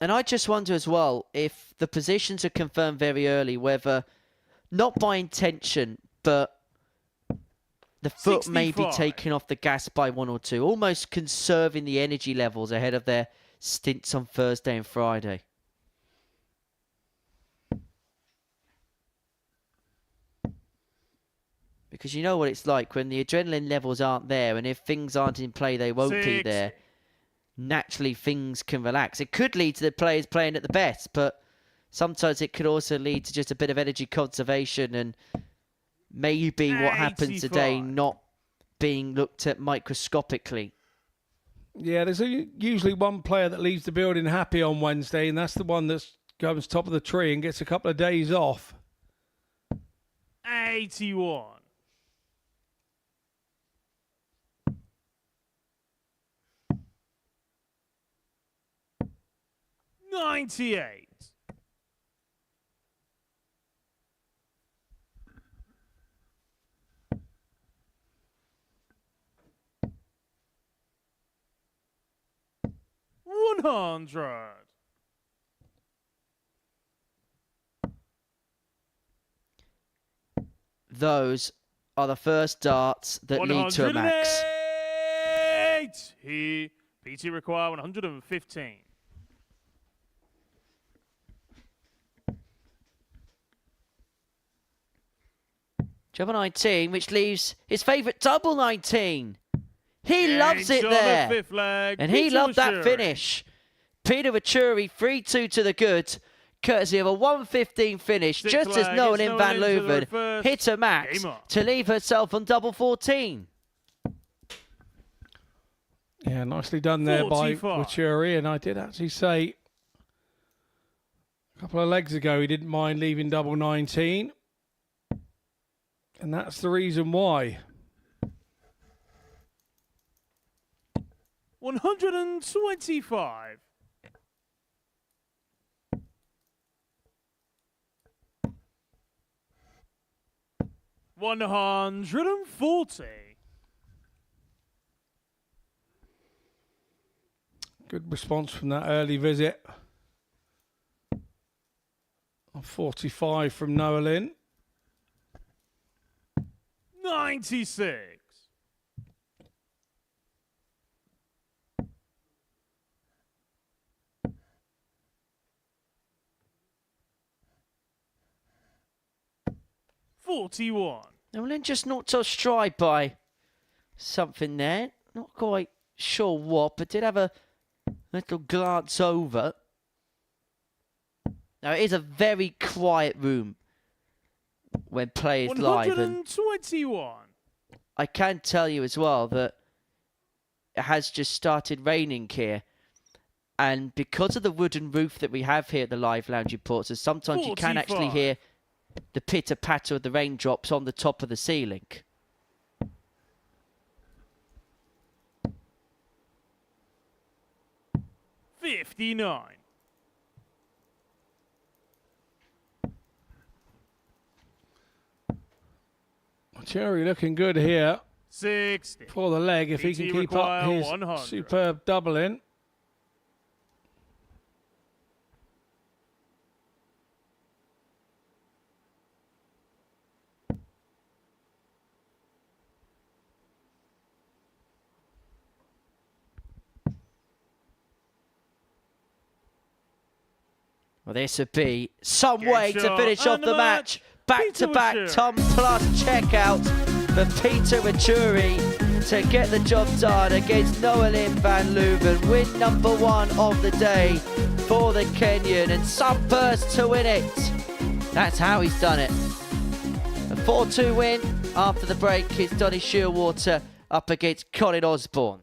And I just wonder as well, if the positions are confirmed very early, whether, not by intention, but the foot may be
65.
taken off the gas by 1 or 2, almost conserving the energy levels ahead of their stints on Thursday and Friday. Because you know what it's like when the adrenaline levels aren't there, and if things aren't in play, they won't be
60.
there. Naturally, things can relax. It could lead to the players playing at the best, but sometimes it could also lead to just a bit of energy conservation and maybe what happens today
85.
not being looked at microscopically.
Yeah, there's usually one player that leaves the building happy on Wednesday, and that's the one that comes top of the tree and gets a couple of days off.
81. 98. 100.
Those are the first darts that lead to a max.
108. PT require 115.
Treble 19, which leaves his favourite double 19. He
Game
loves it
shot of
there.
5th flag.
And he
Peter
loved that
Vachiuri.
finish. Peter Vachiuri, 3-2 to the good, courtesy of a 115 finish,
6th
just as
flag,
Nolan
it's
in Van
Nolan into the
Leuven
reverse.
hit a max
Game on.
to leave herself on double 14.
Yeah, nicely done there by
45.
Vachiuri. And I did actually say a couple of legs ago he didn't mind leaving double 19. And that's the reason why.
125. 140.
Good response from that early visit. 45 from Noelin.
96. 41.
Nolan just knocked off stride by something there. Not quite sure what, but did have a little glance over. Now, it is a very quiet room when play is live. And
121.
I can tell you as well that it has just started raining here. And because of the wooden roof that we have here at the Live Lounge Reports, so sometimes you can actually
45.
hear the pitter-patter of the raindrops on the top of the ceiling.
$59.
Vachiuri looking good here
60.
for the leg if he can
PT
keep up
require
his
100.
superb doubling.
Well, this would be some
Game
way to
shot
finish off
and
the
the
match.
Peter
Back-to-back
Vachiuri.
Tom Plus checkout for Peter Vachiuri to get the job done against Leuven van Leuven. Win number 1 of the day for the Kenyan, and Sunburst to win it. That's how he's done it. A 4-2 win. After the break, it's Donny Scheurwater up against Colin Osborne.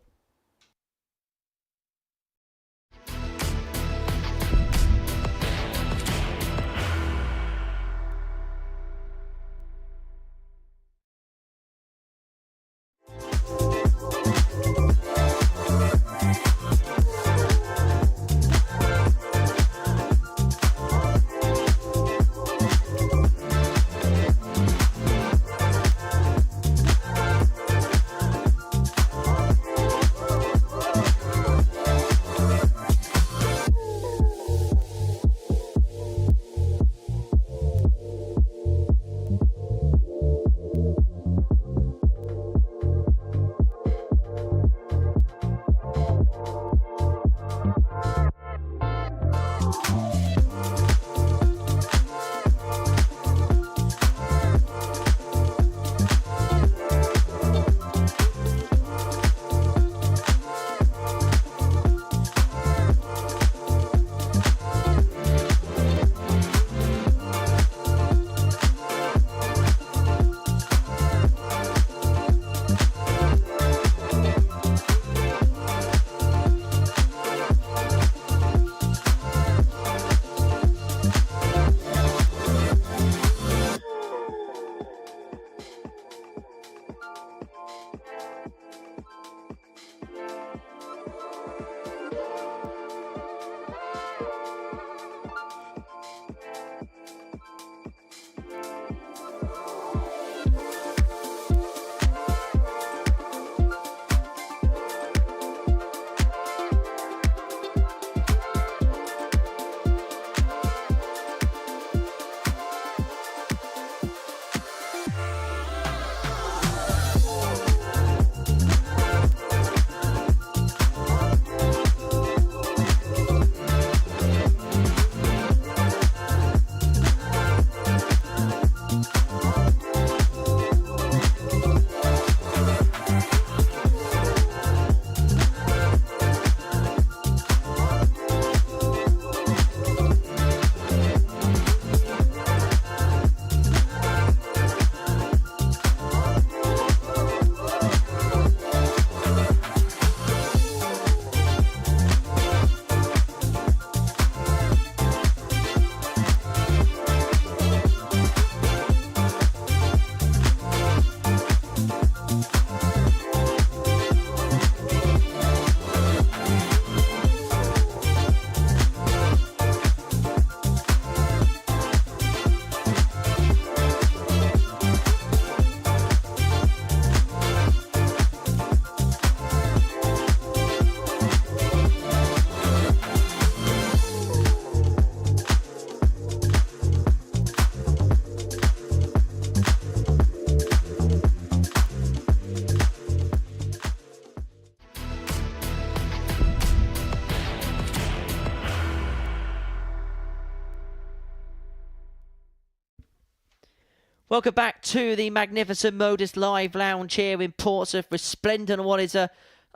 Welcome back to the magnificent Modus Live Lounge here in Portsmouth, resplendent on what is a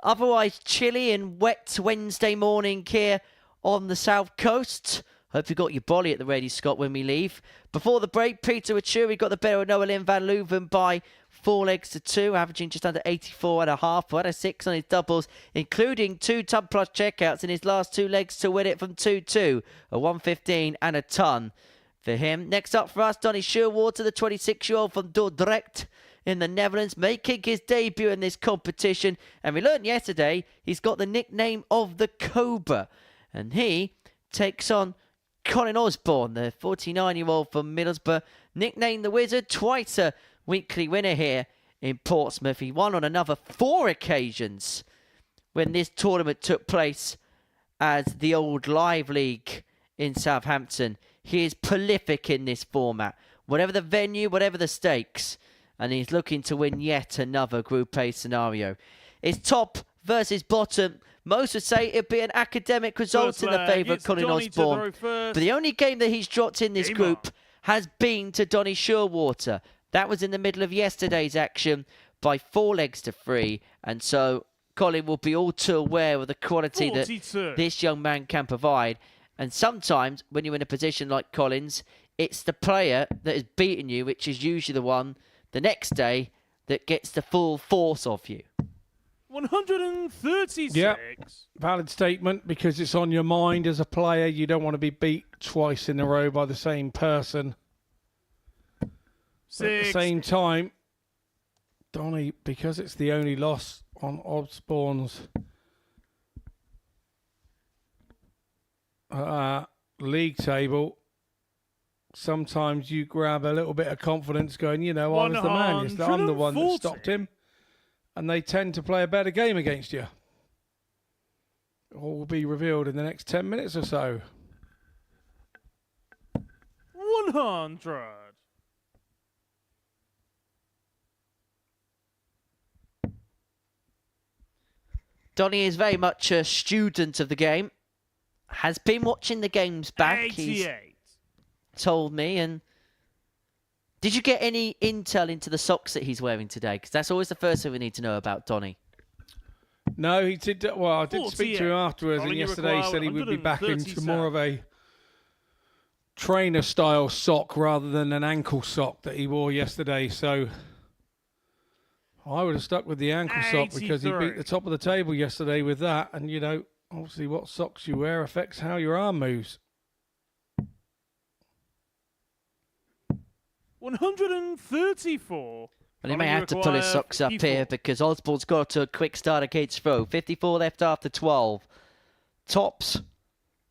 otherwise chilly and wet Wednesday morning here on the south coast. Hope you got your bolly at the ready, Scott, when we leave. Before the break, Peter Vachiuri got the better of Leuven van Leuven by 4 legs to 2, averaging just under 84.5. Had a 6 on his doubles, including 2 ton plus checkouts in his last 2 legs to win it from 2-2, a 115 and a ton for him. Next up for us, Donny Scheurwater, the 26-year-old from Dordrecht in the Netherlands, making his debut in this competition. And we learned yesterday he's got the nickname of the Cobra. And he takes on Colin Osborne, the 49-year-old from Middlesbrough, nicknamed the Wizard, twice a weekly winner here in Portsmouth. He won on another 4 occasions when this tournament took place as the old Live League in Southampton. He is prolific in this format. Whatever the venue, whatever the stakes. And he's looking to win yet another Group A scenario. It's top versus bottom. Most would say it'd be an academic result in the favour of Colin Osborne. But the only game that he's dropped in this group has been to Donny Scheurwater. That was in the middle of yesterday's action by 4 legs to 3. And so Colin will be all too aware of the quality that this young man can provide. And sometimes, when you're in a position like Colin's, it's the player that has beaten you, which is usually the one the next day that gets the full force of you.
136.
Yeah, valid statement, because it's on your mind as a player. You don't want to be beat twice in a row by the same person. At the same time, Donny, because it's the only loss on Osborne's league table, sometimes you grab a little bit of confidence going, you know, I was the man yesterday. I'm the one that stopped him. And they tend to play a better game against you. All will be revealed in the next 10 minutes or so.
100.
Donny is very much a student of the game. Has been watching the games back.
88.
He's told me. And did you get any intel into the socks that he's wearing today? Because that's always the first thing we need to know about Donny.
No, he did. Well, I did speak to him afterwards, and yesterday he said he would be back into more of a trainer-style sock rather than an ankle sock that he wore yesterday. So I would have stuck with the ankle sock because he beat the top of the table yesterday with that. And, you know, obviously what socks you wear affects how your arm moves.
134.
Well, he may have to pull his socks up here because Osborne's got to a quick start against Throw. 54 left after 12. Tops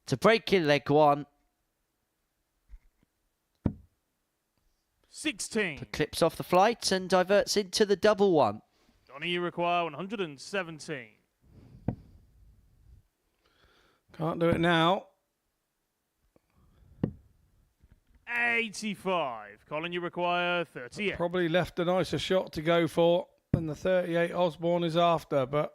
to break in leg 1.
16.
Clips off the flight and diverts into the double 1.
Donny, you require 117.
Can't do it now.
85. Colin, you require 38.
Probably left a nicer shot to go for than the 38 Osborne is after, but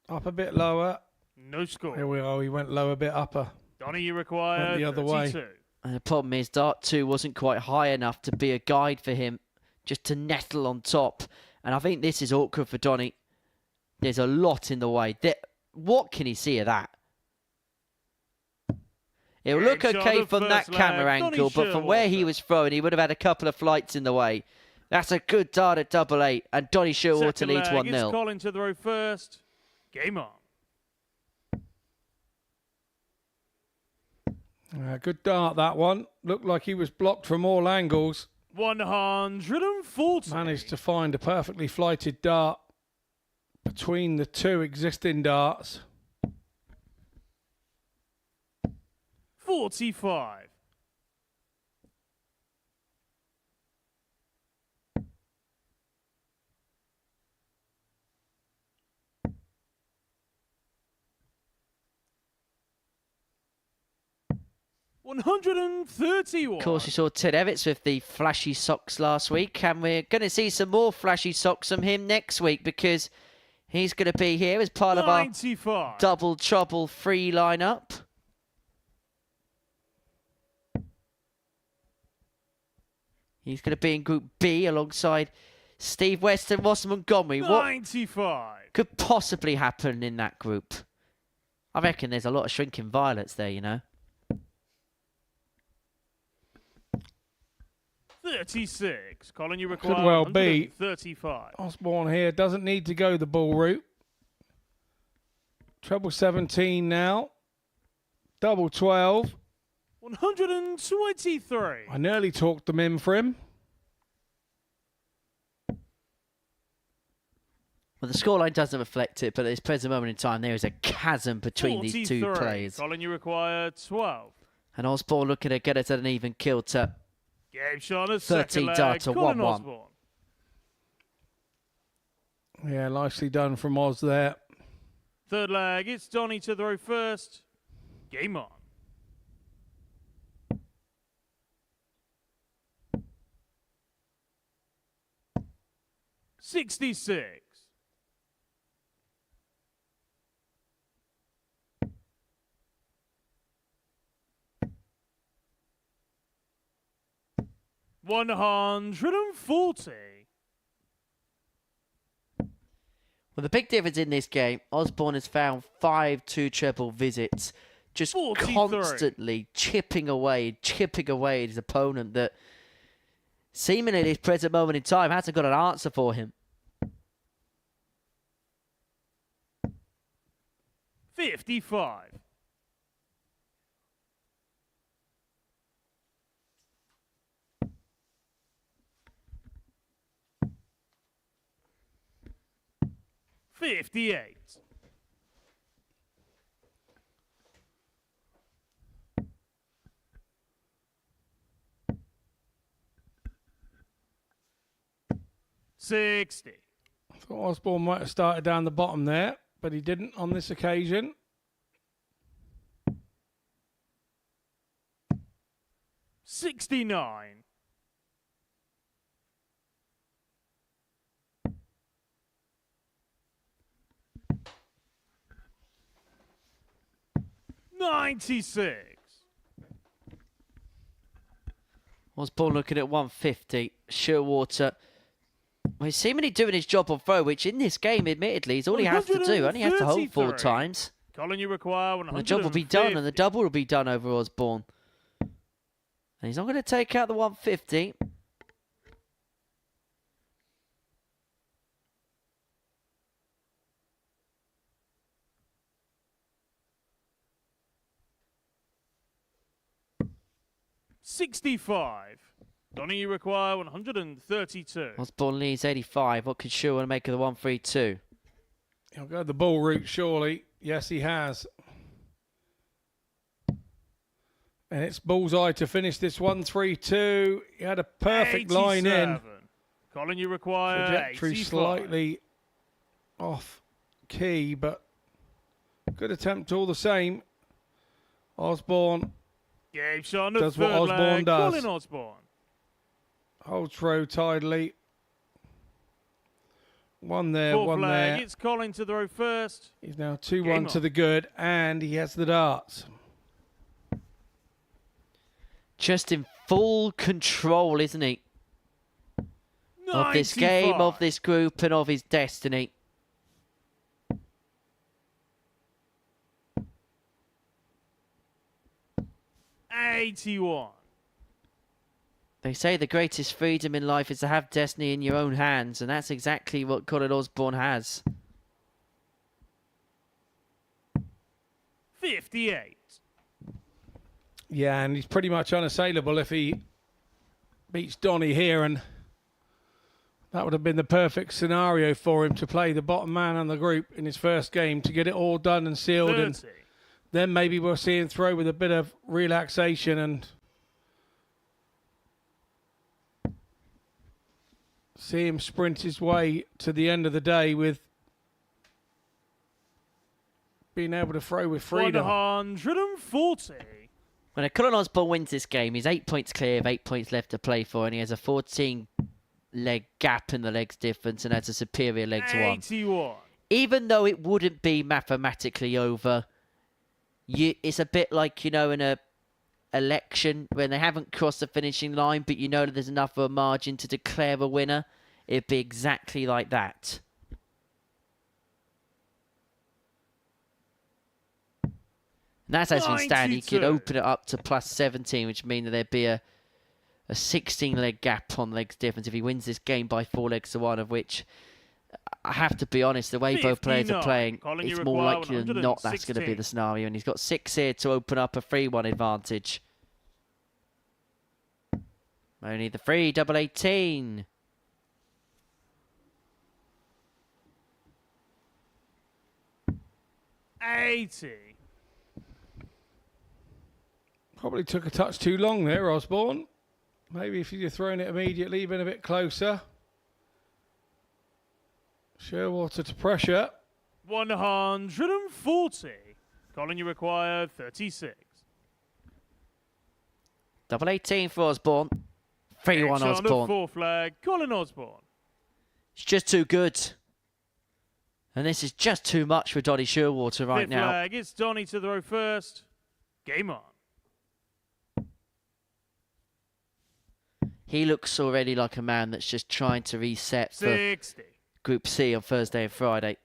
up a bit lower.
No score.
Here we are. He went low a bit upper.
Donny, you require
went the other
32.
way.
And the problem is Dart 2 wasn't quite high enough to be a guide for him, just to nettle on top. And I think this is awkward for Donny. There's a lot in the way. What can he see of that? It'll look okay from that camera angle, but from where he was throwing, he would have had a couple of flights in the way. That's a good dart at 8-8, and Donny Scheurwater leads 1-0.
It's Colin to throw first. Game on.
Good dart, that one. Looked like he was blocked from all angles.
140.
Managed to find a perfectly flighted dart between the 2 existing darts.
45. 131.
Of course, you saw Ted Evans with the flashy socks last week, and we're going to see some more flashy socks from him next week because he's going to be here as part
95.
of our double trouble free lineup. He's going to be in Group B alongside Steve West and Ross Montgomery.
95.
What could possibly happen in that group? I reckon there's a lot of shrinking violets there, you know.
36. Colin, you require
Could well be.
35.
Osborne here doesn't need to go the ball route. Treble 17 now. Double 12.
123.
I nearly talked them in for him.
Well, the scoreline doesn't reflect it, but at this present moment in time, there is a chasm between
43.
these two players.
Colin, you require 12.
And Osborne looking to get it at an even kilter.
Game shot on
13
second
dart
leg.
to
Colin
1-1.
Osborne.
Yeah, nicely done from Oz there.
Third leg, it's Donny to throw first. Game on. $66. $140.
Well, the big difference in this game, Osborne has found 5 2-treble visits, just
43.
constantly chipping away at his opponent that seemingly at this present moment in time hasn't got an answer for him.
55. $58. $60.
I thought Osborne might have started down the bottom there, but he didn't on this occasion.
$69. $96.
Osborne looking at 150. Scheurwater, well, he's seemingly doing his job on throw, which in this game, admittedly, is all he has to do. Only has to hold 4
133.
times.
Colin, you require 150.
And the job will be done, and the double will be done over Osborne. And he's not going to take out the 150.
$65. Donny, you require 132.
Osborne leads 85. What could Scheurwater make of the 132?
He'll go the ball route, surely. Yes, he has. And it's bullseye to finish this 1-3-2. He had a perfect line in.
87. Colin, you require
Trajectory
85.
slightly off key, but good attempt all the same. Osborne
Game shot on the
does what
third
Osborne
leg.
does.
Colin Osborne.
holds throw tidily. One there,
Fourth
one
leg,
there.
it's Colin to throw first.
He's now 2-1
Game
to
on.
the good, and he has the darts.
Just in full control, isn't he? Of this game,
95.
of this group, and of his destiny.
$81.
They say the greatest freedom in life is to have destiny in your own hands, and that's exactly what Colin Osborne has.
58.
Yeah, and he's pretty much unassailable if he beats Donny here, and that would have been the perfect scenario for him to play the bottom man on the group in his first game to get it all done and sealed.
30.
And then maybe we'll see him throw with a bit of relaxation and see him sprint his way to the end of the day with being able to throw with freedom.
140.
When a Colin Osborne wins this game, he's 8 points clear, 8 points left to play for, and he has a 14-leg gap in the legs difference and has a superior legs one.
81.
Even though it wouldn't be mathematically over, it's a bit like, you know, in a election when they haven't crossed the finishing line, but you know that there's enough of a margin to declare a winner. It'd be exactly like that. And that's as we stand. He could
92.
open it up to plus 17, which means that there'd be a 16-leg gap on legs difference if he wins this game by 4 legs to 1, of which, I have to be honest, the way both players are
59.
playing,
Colin,
it's
you
more
require
likely than not that's going to be
116.
the scenario. And he's got 6 here to open up a 3-1 advantage. Only the 3, double 18.
$80.
Probably took a touch too long there, Osborne. Maybe if you're throwing it immediately, been a bit closer. Scheurwater to pressure.
140. Colin, you require 36.
Double 18 for Osborne. 3-1
Action on the
Osborne.
4 flag, Colin Osborne.
It's just too good. And this is just too much for Donny Scheurwater right
5th
now.
flag, it's Donny to throw first. Game on.
He looks already like a man that's just trying to reset for
60.
Group C on Thursday and Friday.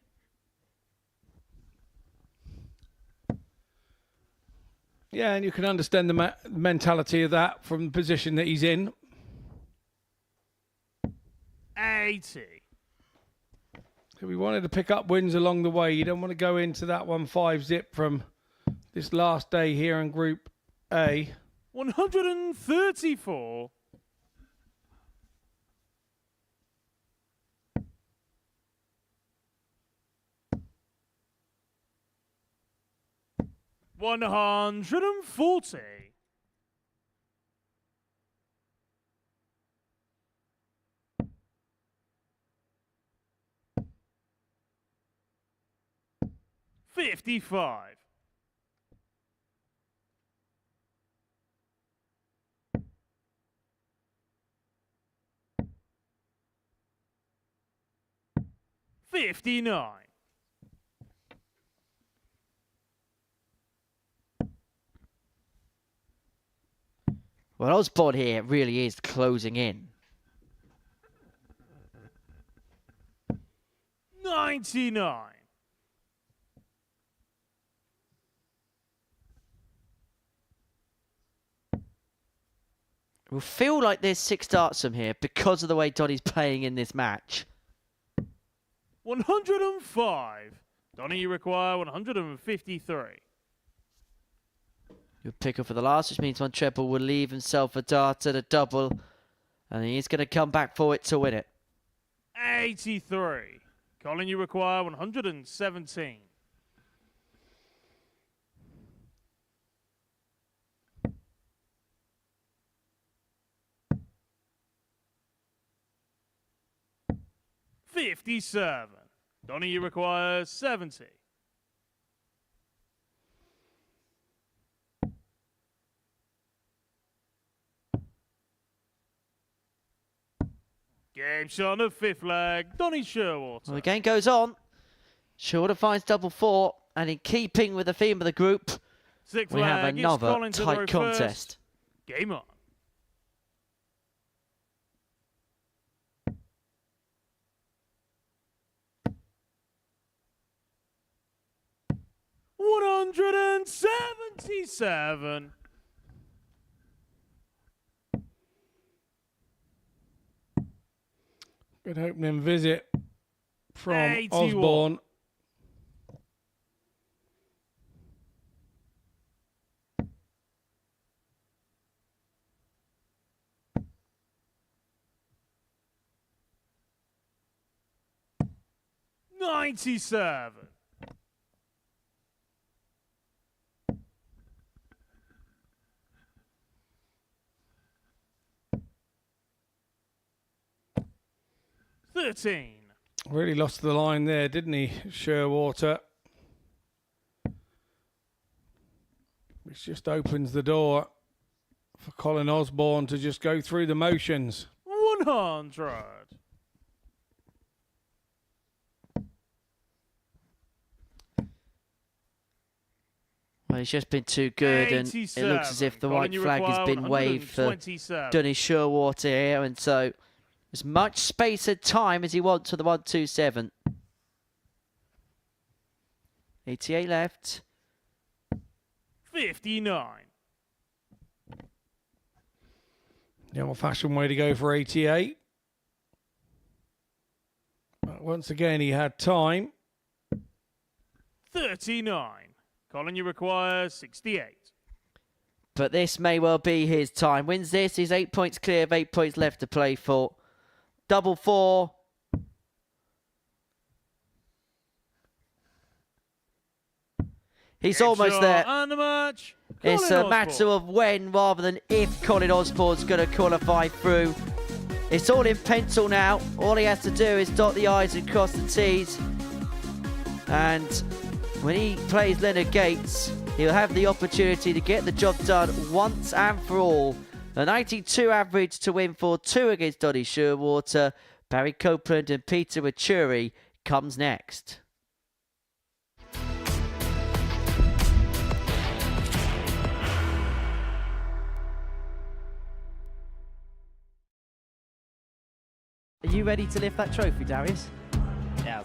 Yeah, and you can understand the mentality of that from the position that he's in.
80.
So we wanted to pick up wins along the way. You don't want to go into that 1-5 zip from this last day here in Group A.
134. $140. $55. $59.
Well, Osborne here really is closing in.
99.
We'll feel like there's 6 darts from here because of the way Donny's playing in this match.
105. Donny, you require 153.
You'll pick up for the last, which means one treble will leave himself a dart at a double. And he's going to come back for it to win it.
83. Colin, you require 117. $57. Donny, you require 70. Game shot on the 5th leg, Donny Scheurwater.
Well, the game goes on. Scheurwater finds double 4. And in keeping with the theme of the group,
6th
we have
flag, it's
another
Colin to throw
tight contest.
first. Game on. $177.
Good opening visit from
81.
Osborne.
$97. $13.
Really lost the line there, didn't he, Scheurwater? Which just opens the door for Colin Osborne to just go through the motions.
100.
Well, he's just been too good, and it looks as if the
Colin,
white
you
flag has
require
been waved for
127.
Donny Scheurwater here, and so as much space and time as he wants for the 127. 88 left.
59.
The old-fashioned way to go for 88. But once again, he had time.
39. Colin, you require 68.
But this may well be his time. Wins this, he's 8 points clear of 8 points left to play for. Double 4. He's
Game
almost
shot
there.
on the match.
It's a matter of when rather than if Colin Osborne's going to qualify through. It's all in pencil now. All he has to do is dot the I's and cross the T's. And when he plays Leonard Gates, he'll have the opportunity to get the job done once and for all. A 92 average to win 4-2 against Donny Scheurwater. Barry Copeland and Peter Vachiuri comes next. Are you ready to lift that trophy, Darius?
Yes.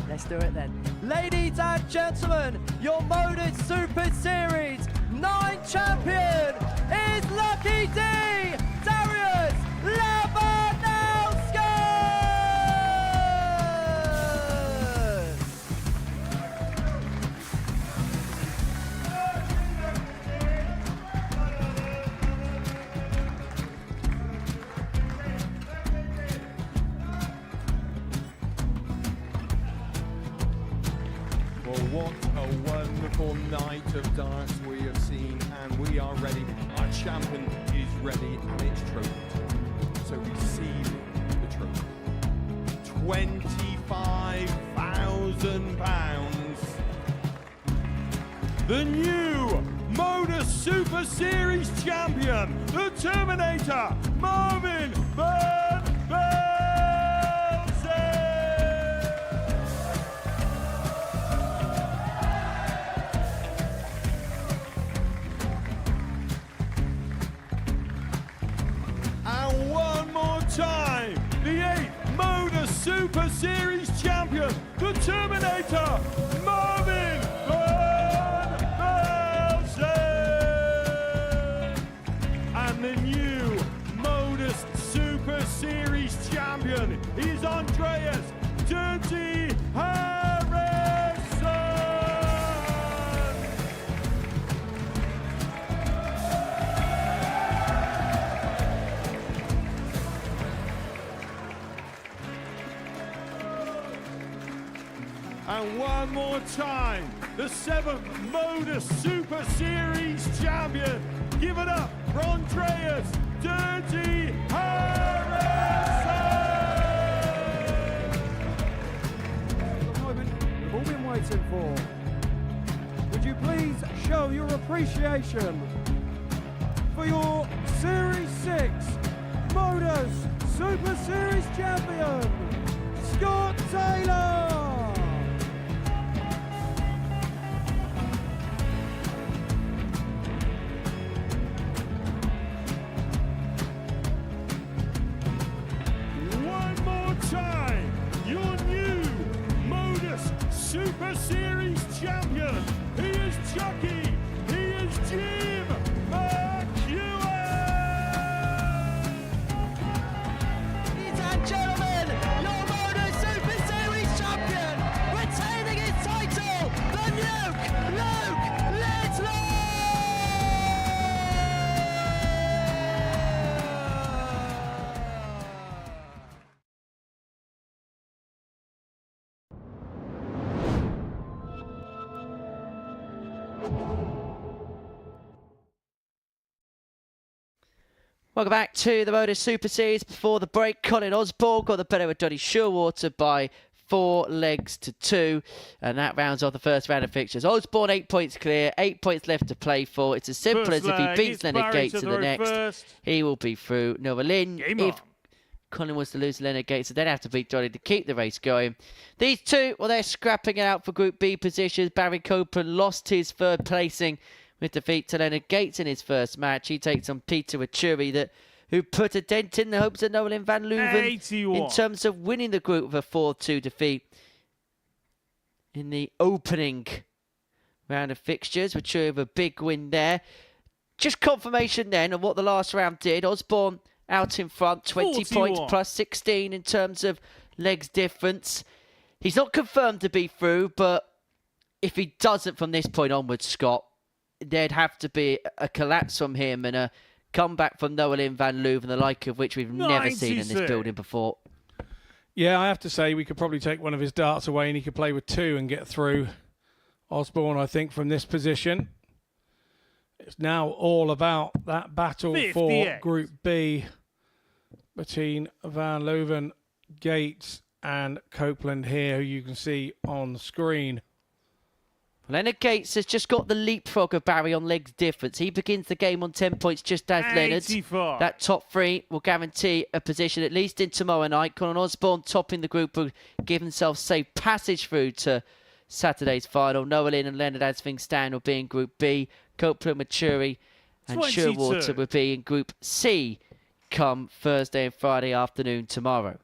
Let's do it then. Ladies and gentlemen, your MODUS Super Series 9 champion is Lucky D, Darius Leuven-Elsken!
Well, what a wonderful night of darts we have seen, and we are ready. Our champion is ready, and it's trophy time. So receive the trophy. £25,000. The new MODUS Super Series champion, the Terminator, Marvin Van Velzen. And one more time, the 8th MODUS Super Series champion, the Terminator, Marvin Van Velzen. And the new MODUS Super Series champion is Andreas Dirty Harrison. And one more time, the 7th MODUS Super Series champion. Give it up for Andreas Dirty Harrison!
The moment we've all been waiting for. Would you please show your appreciation for your Series 6 MODUS Super Series champion, Scott Taylor!
One more time, your new MODUS Super Series champion. He is Chucky. He is Jim Vachiuri.
Ladies and gentlemen, your MODUS Super Series champion, retaining his title, the Nuke, Luke Littler! Welcome back to the MODUS Super Series. Before the break, Colin Osborne got the better of Donny Scheurwater by 4-2, and that rounds off the first round of fixtures. Osborne 8 points clear, 8 points left to play for. It's as simple as if he beats Leonard Gates in the next, he will be through. Noah Lynn, if Colin was to lose Leonard Gates, they'd have to beat Johnny to keep the race going. These two, well, they're scrapping it out for Group B positions. Barry Copeland lost his third placing with defeat to Leonard Gates in his first match. He takes on Peter Vachiuri, who put a dent in the hopes of Nolan van Leuven in terms of winning the group with a 4-2 defeat in the opening round of fixtures. Vachiuri with a big win there. Just confirmation then of what the last round did. Osborne out in front, 20 points plus 16 in terms of legs difference. He's not confirmed to be through, but if he doesn't from this point onwards, Scott, there'd have to be a collapse from him and a comeback from Nolan van Leuven, the like of which we've never seen in this building before.
Yeah, I have to say we could probably take one of his darts away and he could play with 2 and get through Osborne, I think, from this position. It's now all about that battle for
58.
Group B between Van Leuven, Gates and Copeland here, who you can see on the screen.
Leonard Gates has just got the leapfrog of Barry on legs difference. He begins the game on 10 points just as Leonard.
85.
That top three will guarantee a position at least in tomorrow night. Colin Osborne topping the group will give himself safe passage through to Saturday's final. Noah Lynn and Leonard Tungsten will be in Group B. Copeland, Vachiuri and
22.
Scheurwater will be in Group C come Thursday and Friday afternoon tomorrow.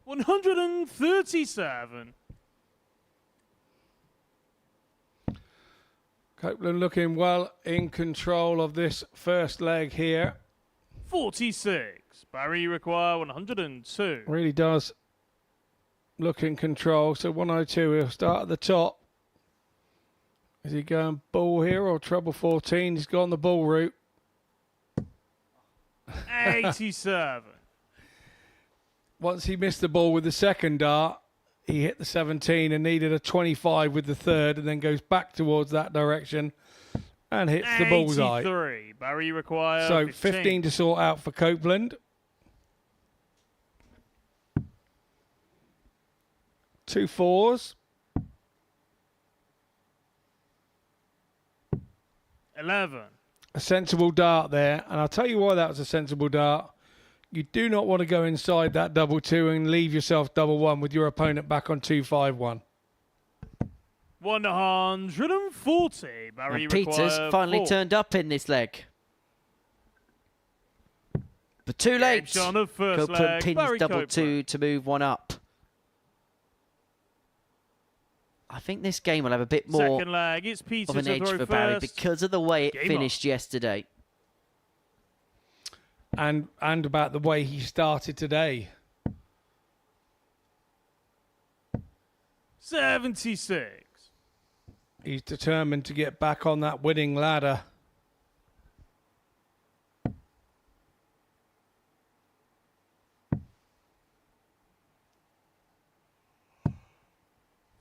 $137.
Copeland looking well in control of this first leg here.
46. Barry require 102.
Really does look in control. So 102, he'll start at the top. Is he going ball here or treble 14? He's gone the ball route.
87.
Once he missed the ball with the second dart, he hit the 17 and needed a 25 with the third, and then goes back towards that direction and hits the bullseye.
83. Barry require
So
15.
15 to sort out for Copeland. 2 4s.
11.
A sensible dart there, and I'll tell you why that was a sensible dart. You do not want to go inside that double 2 and leave yourself double 1 with your opponent back on 2-5-1.
140. Barry
And Peters
require
finally
4.
turned up in this leg. But too late.
Shot of first
Copeland
leg.
pins
Barry
double
Copeland.
2 to move one up. I think this game will have a bit more
Second leg. It's Peters
of an
to
edge
throw
for
first.
Barry because of the way it
Game
finished yesterday.
And about the way he started today.
76.
He's determined to get back on that winning ladder.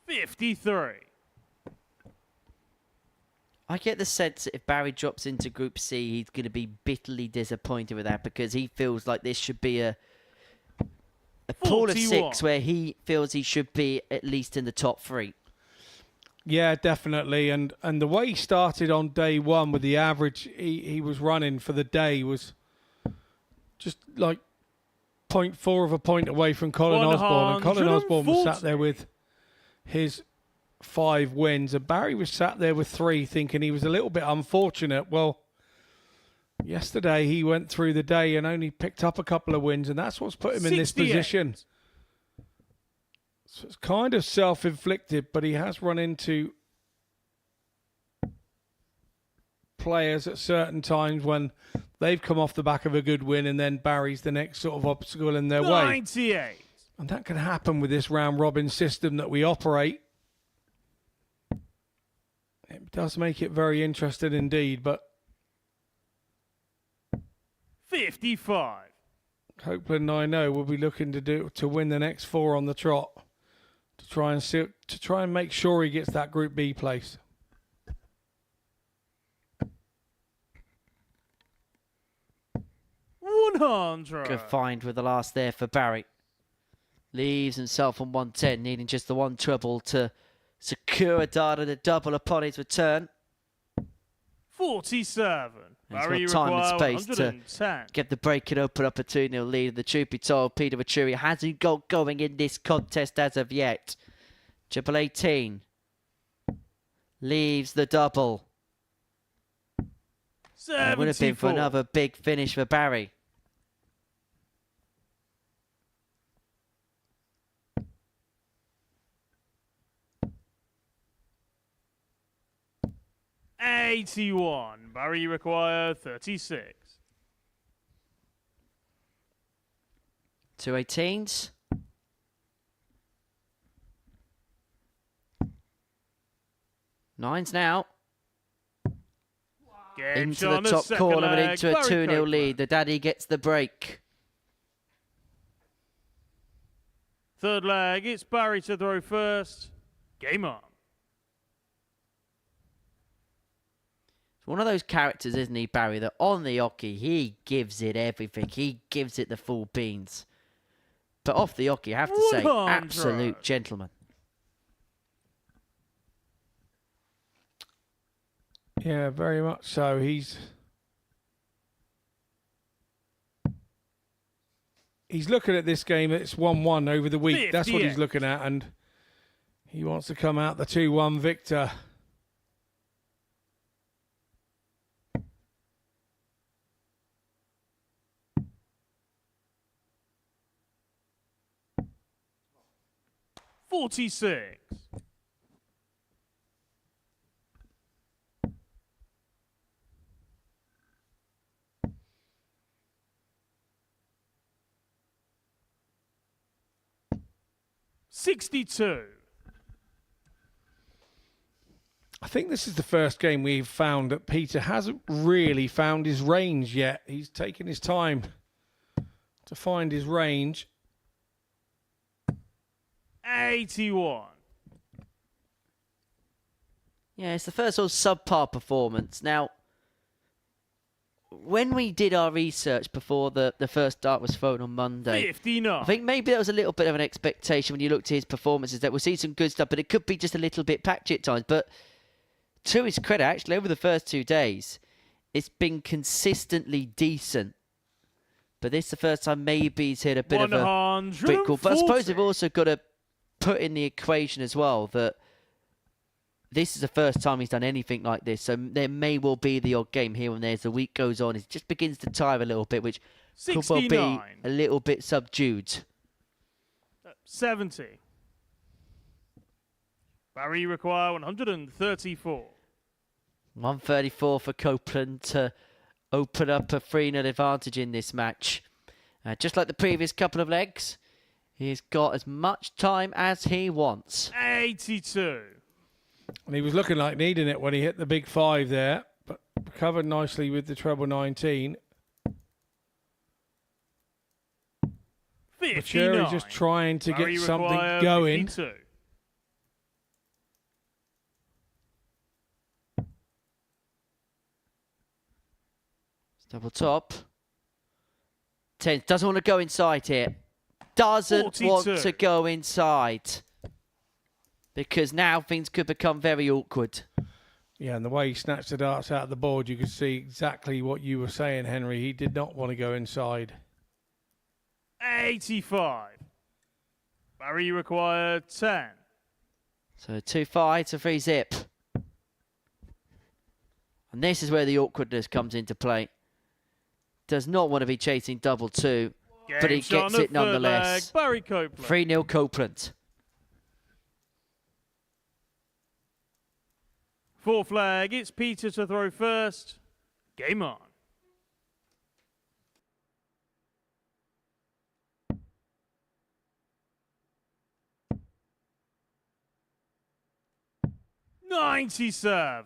$53.
I get the sense that if Barry drops into Group C, he's going to be bitterly disappointed with that because he feels like this should be a pool of
41.
6 where he feels he should be at least in the top 3.
Yeah, definitely. And the way he started on day 1 with the average he was running for the day was just like 0.4 of a point away from Colin Osborne. And Colin Osborne was sat there with his 5 wins, and Barry was sat there with 3 thinking he was a little bit unfortunate. Well, yesterday he went through the day and only picked up a couple of wins, and that's what's put him in this
68.
position. So it's kind of self-inflicted, but he has run into players at certain times when they've come off the back of a good win, and then Barry's the next sort of obstacle in their way.
98.
And that can happen with this round-robin system that we operate. It does make it very interesting indeed, but
55.
Copeland, I know, will be looking to win the next 4 on the trot to try and make sure he gets that Group B place.
Good find with the last there for Barry. Leaves himself on 110, needing just the 1 treble to secure a dart and a double upon his return.
47.
And
Barry
he's got time and
require
space to
110.
get the break and open up a 2-0 lead. The truth be told, Peter Vachiuri hasn't got going in this contest as of yet. Triple 18 leaves the double. It would have been for
74.
another big finish for Barry.
$81. Barry require 36.
2 18s. Nines now.
Game
Into
shot
the
on
top
second
corner and
leg.
into a
Barry
2-0
Copeland.
lead. The daddy gets the break.
Third leg, it's Barry to throw first. Game on.
It's one of those characters, isn't he, Barry, that on the hockey, he gives it everything. He gives it the full beans. But off the hockey, I have to say,
100.
absolute gentleman.
Yeah, very much so. He's looking at this game. It's 1-1 over the week. That's what he's
58.
looking at, and he wants to come out the 2-1 victor.
$46. $62.
I think this is the first game we've found that Peter hasn't really found his range yet. He's taken his time to find his range.
81.
Yeah, it's the first sort of subpar performance. Now, when we did our research before the first dart was thrown on Monday,
59.
I think maybe there was a little bit of an expectation when you looked at his performances that we'll see some good stuff, but it could be just a little bit patchy at times. But to his credit, actually, over the first 2 days, it's been consistently decent. But this is the first time maybe he's hit a bit of a brick wall. But I suppose we've also got to put in the equation as well that this is the first time he's done anything like this. So there may well be the odd game here and there as the week goes on. It just begins to tire a little bit, which could well be
69.
a little bit subdued.
70. Barry require 134.
134 for Copeland to open up a 3-0 advantage in this match. Just like the previous couple of legs, he's got as much time as he wants.
82.
And he was looking like needing it when he hit the big 5 there, but recovered nicely with the treble 19.
59.
Vachiuri just trying to
Barry
get something
require
going.
52.
Double top. 10 doesn't want to go inside here. Doesn't
42.
want to go inside. Because now things could become very awkward.
Yeah, and the way he snatched the darts out of the board, you could see exactly what you were saying, Henry. He did not want to go inside.
85. Barry required 10.
So 2-5 to 3-zip. And this is where the awkwardness comes into play. Does not want to be chasing double 2, but he gets it nonetheless.
Barry Copeland.
3-0 Copeland.
Fourth leg, it's Peter to throw first. Game on. $97.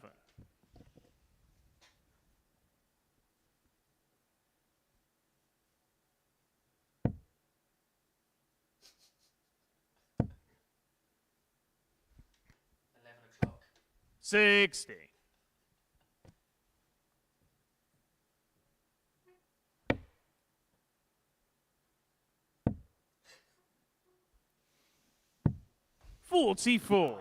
$60. $44.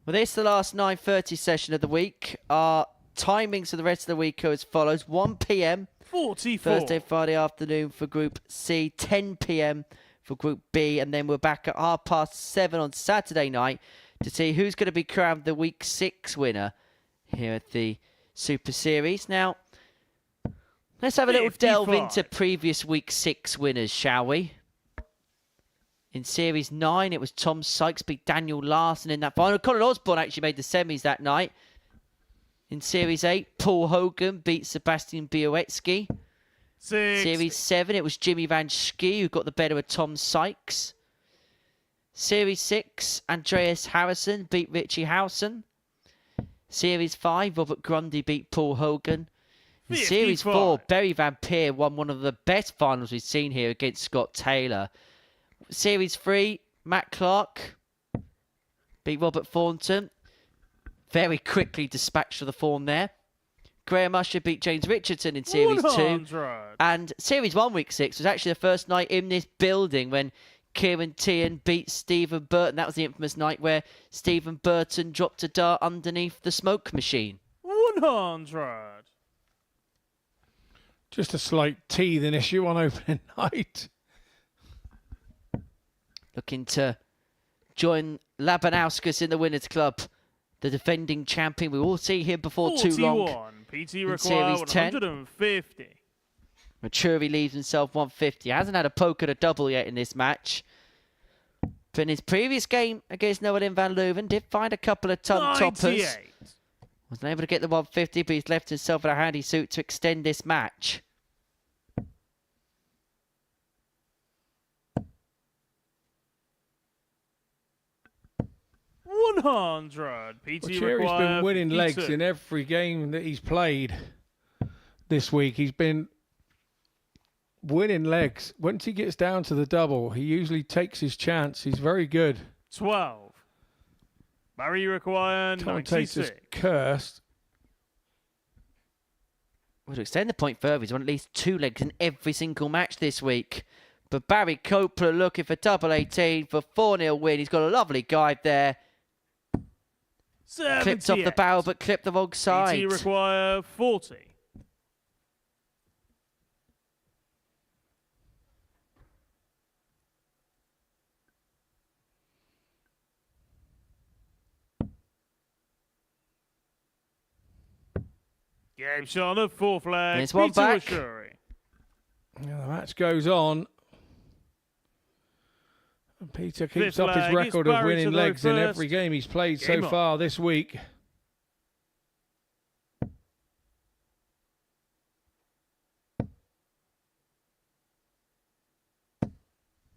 Well, this is the last 9:30 session of the week. Our timings for the rest of the week are as follows. 1 p.m.
44.
Thursday, Friday afternoon for Group C, 10 p.m. for Group B, and then we're back at 7:30 on Saturday night to see who's going to be crowned the Week 6 winner here at the Super Series. Now, let's have a little delve
55.
into previous Week 6 winners, shall we? In Series 9, it was Tom Sykes beat Daniel Larson in that final. Colin Osborne actually made the semis that night. In Series 8, Paul Hogan beat Sebastian Białecki. Series 7, it was Jimmy Van Schie who got the better of Tom Sykes. Series 6, Andreas Harrison beat Richie Howson. Series 5, Robert Grundy beat Paul Hogan. In
55.
Series 4, Berry Van Peer won one of the best finals we've seen here against Scott Taylor. Series 3, Matt Clark beat Robert Thornton. Very quickly dispatched for the form there. Graham Usher beat James Richardson in Series 2.
100.
And Series 1, Week 6 was actually the first night in this building when Kieran Tian beat Stephen Burton. That was the infamous night where Stephen Burton dropped a dart underneath the smoke machine.
100.
Just a slight teething issue on opening night.
Looking to join Labanauskas in the Winners' Club, the defending champion. We will see him before too long.
41. PT
in
require
Series 10.
150.
Vachiuri leaves himself 150. Hasn't had a poke at a double yet in this match. But in his previous game against Noah Van Leuven, did find a couple of ton toppers.
98.
Wasn't able to get the 150, but he's left himself in a handy suit to extend this match.
Vachiuri's been winning legs in every game that he's played this week. He's been winning legs. Once he gets down to the double, he usually takes his chance. He's very good.
12. Barry require 96.
Cursed.
Well, to extend the point further, he's won at least 2 legs in every single match this week. But Barry Copeland looking for double 18 for 4-0 win. He's got a lovely guide there.
78.
Clipped off the barrel, but clipped the wrong side.
PT require 40. Game shot on the 4th flag.
There's one
Peter
back.
Vachiuri.
Yeah, the match goes on. And Peter keeps
Fifth
up his
leg,
record
it's
of
Barry
winning
to go
legs in
first.
every game he's played
Game
so
on.
far this week.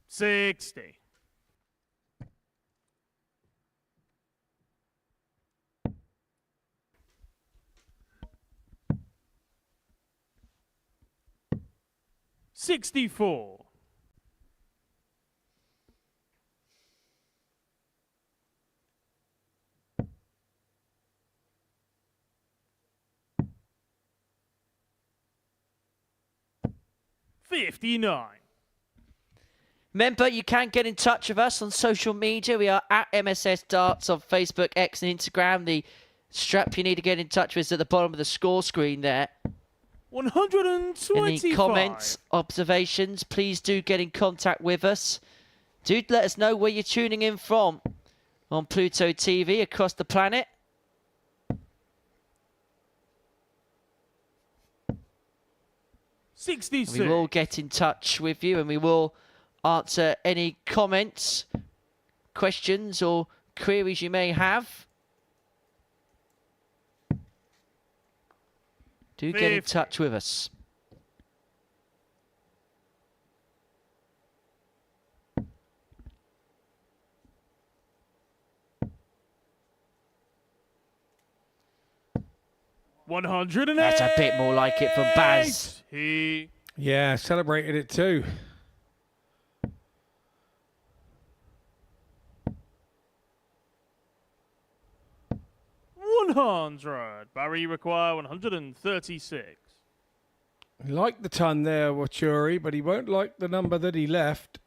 $60. $64. $59.
Remember, you can get in touch with us on social media. We are at MSS Darts on Facebook, X and Instagram. The strap you need to get in touch with is at the bottom of the score screen there.
125.
Any comments, observations, please do get in contact with us. Do let us know where you're tuning in from on Pluto TV across the planet.
$66.
We will get in touch with you and we will answer any comments, questions or queries you may have. Do get in
50.
touch with us.
$108.
That's a bit more like it from Baz.
He
Yeah, celebrated it too.
$100. Barry require 136.
He liked the ton there, Vachiuri, but he won't like the number that he left.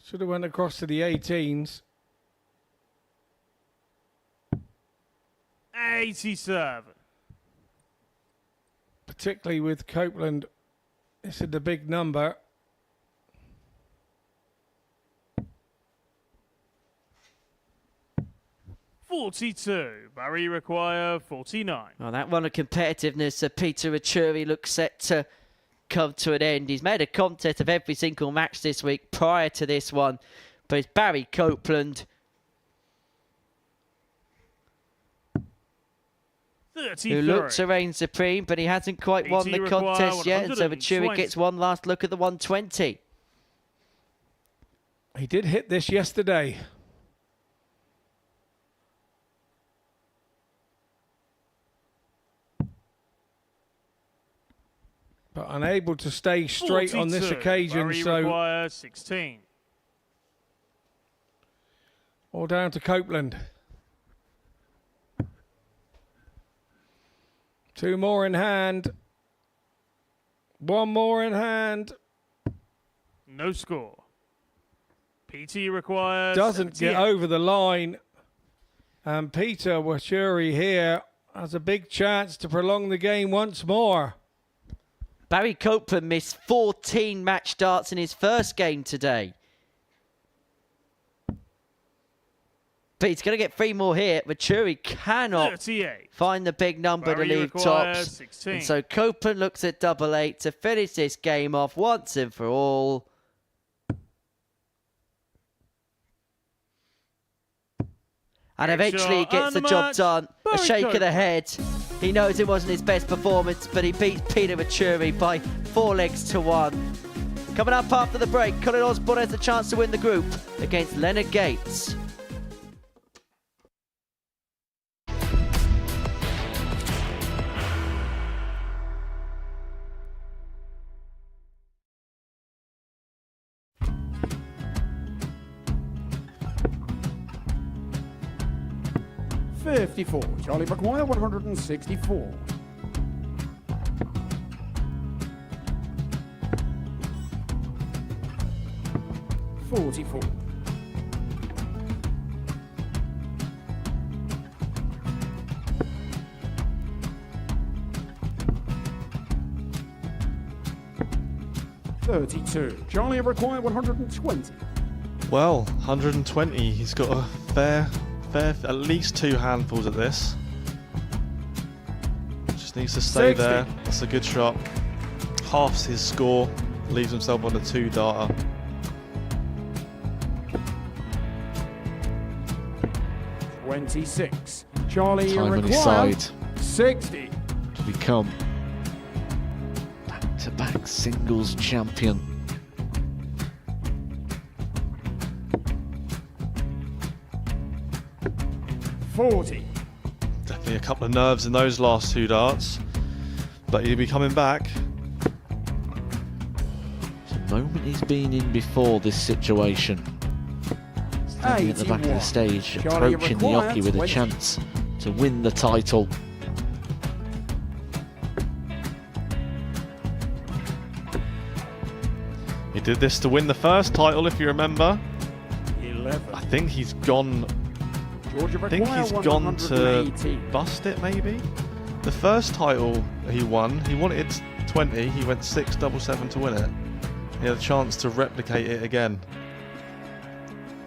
Should have went across to the 18s.
87.
Particularly with Copeland. This is the big number.
$42. Barry require 49.
Well, that run of competitiveness, Peter Vachiuri looks set to come to an end. He's made a contest of every single match this week prior to this one. But it's Barry Copeland.
33.
Who looks to reign supreme, but he hasn't quite won the
require
contest yet. And so Vachiuri
120.
gets one last look at the 120.
He did hit this yesterday. unable to stay straight on this
42.
occasion.
Vachiuri
So
requires 16.
all down to Copeland. 2 more in hand. 1 more in hand.
No score. PT requires
Doesn't
78.
get over the line. And Peter Vachiuri here has a big chance to prolong the game once more.
Barry Copeland missed 14 match starts in his first game today. But he's going to get 3 more here. Vachiuri cannot
38.
find the big number
Barry
to leave
requires
tops.
16.
And so Copeland looks at double 8 to finish this game off once and for all. And eventually he gets the job done. A shake of the head. He knows it wasn't his best performance, but he beats Peter Vachiuri by 4 legs to 1. Coming up after the break, Colin Osborne has the chance to win the group against Leonard Gates.
Charlie McGuire, 164. 44. 32. Charlie required 120.
Well, 120. He's got a fair, at least 2 handfuls at this. Just needs to stay
60.
there. That's a good shot. Halves his score. Leaves himself on a 2-darter.
$26. Charlie
Time on his
required
side
60.
to become back-to-back singles champion.
$40.
Definitely a couple of nerves in those last 2 darts. But he'll be coming back.
The moment he's been in before this situation. Standing at the back of the
81.
stage,
Charlie
approaching the
required
Oki with a
20.
chance to win the title.
He did this to win the first title, if you remember.
11.
I think he's gone.
Georgia
I think
required
he's gone to
118.
bust it, maybe. The first title he wanted 20. He went 6-7-7 to win it. He had a chance to replicate it again.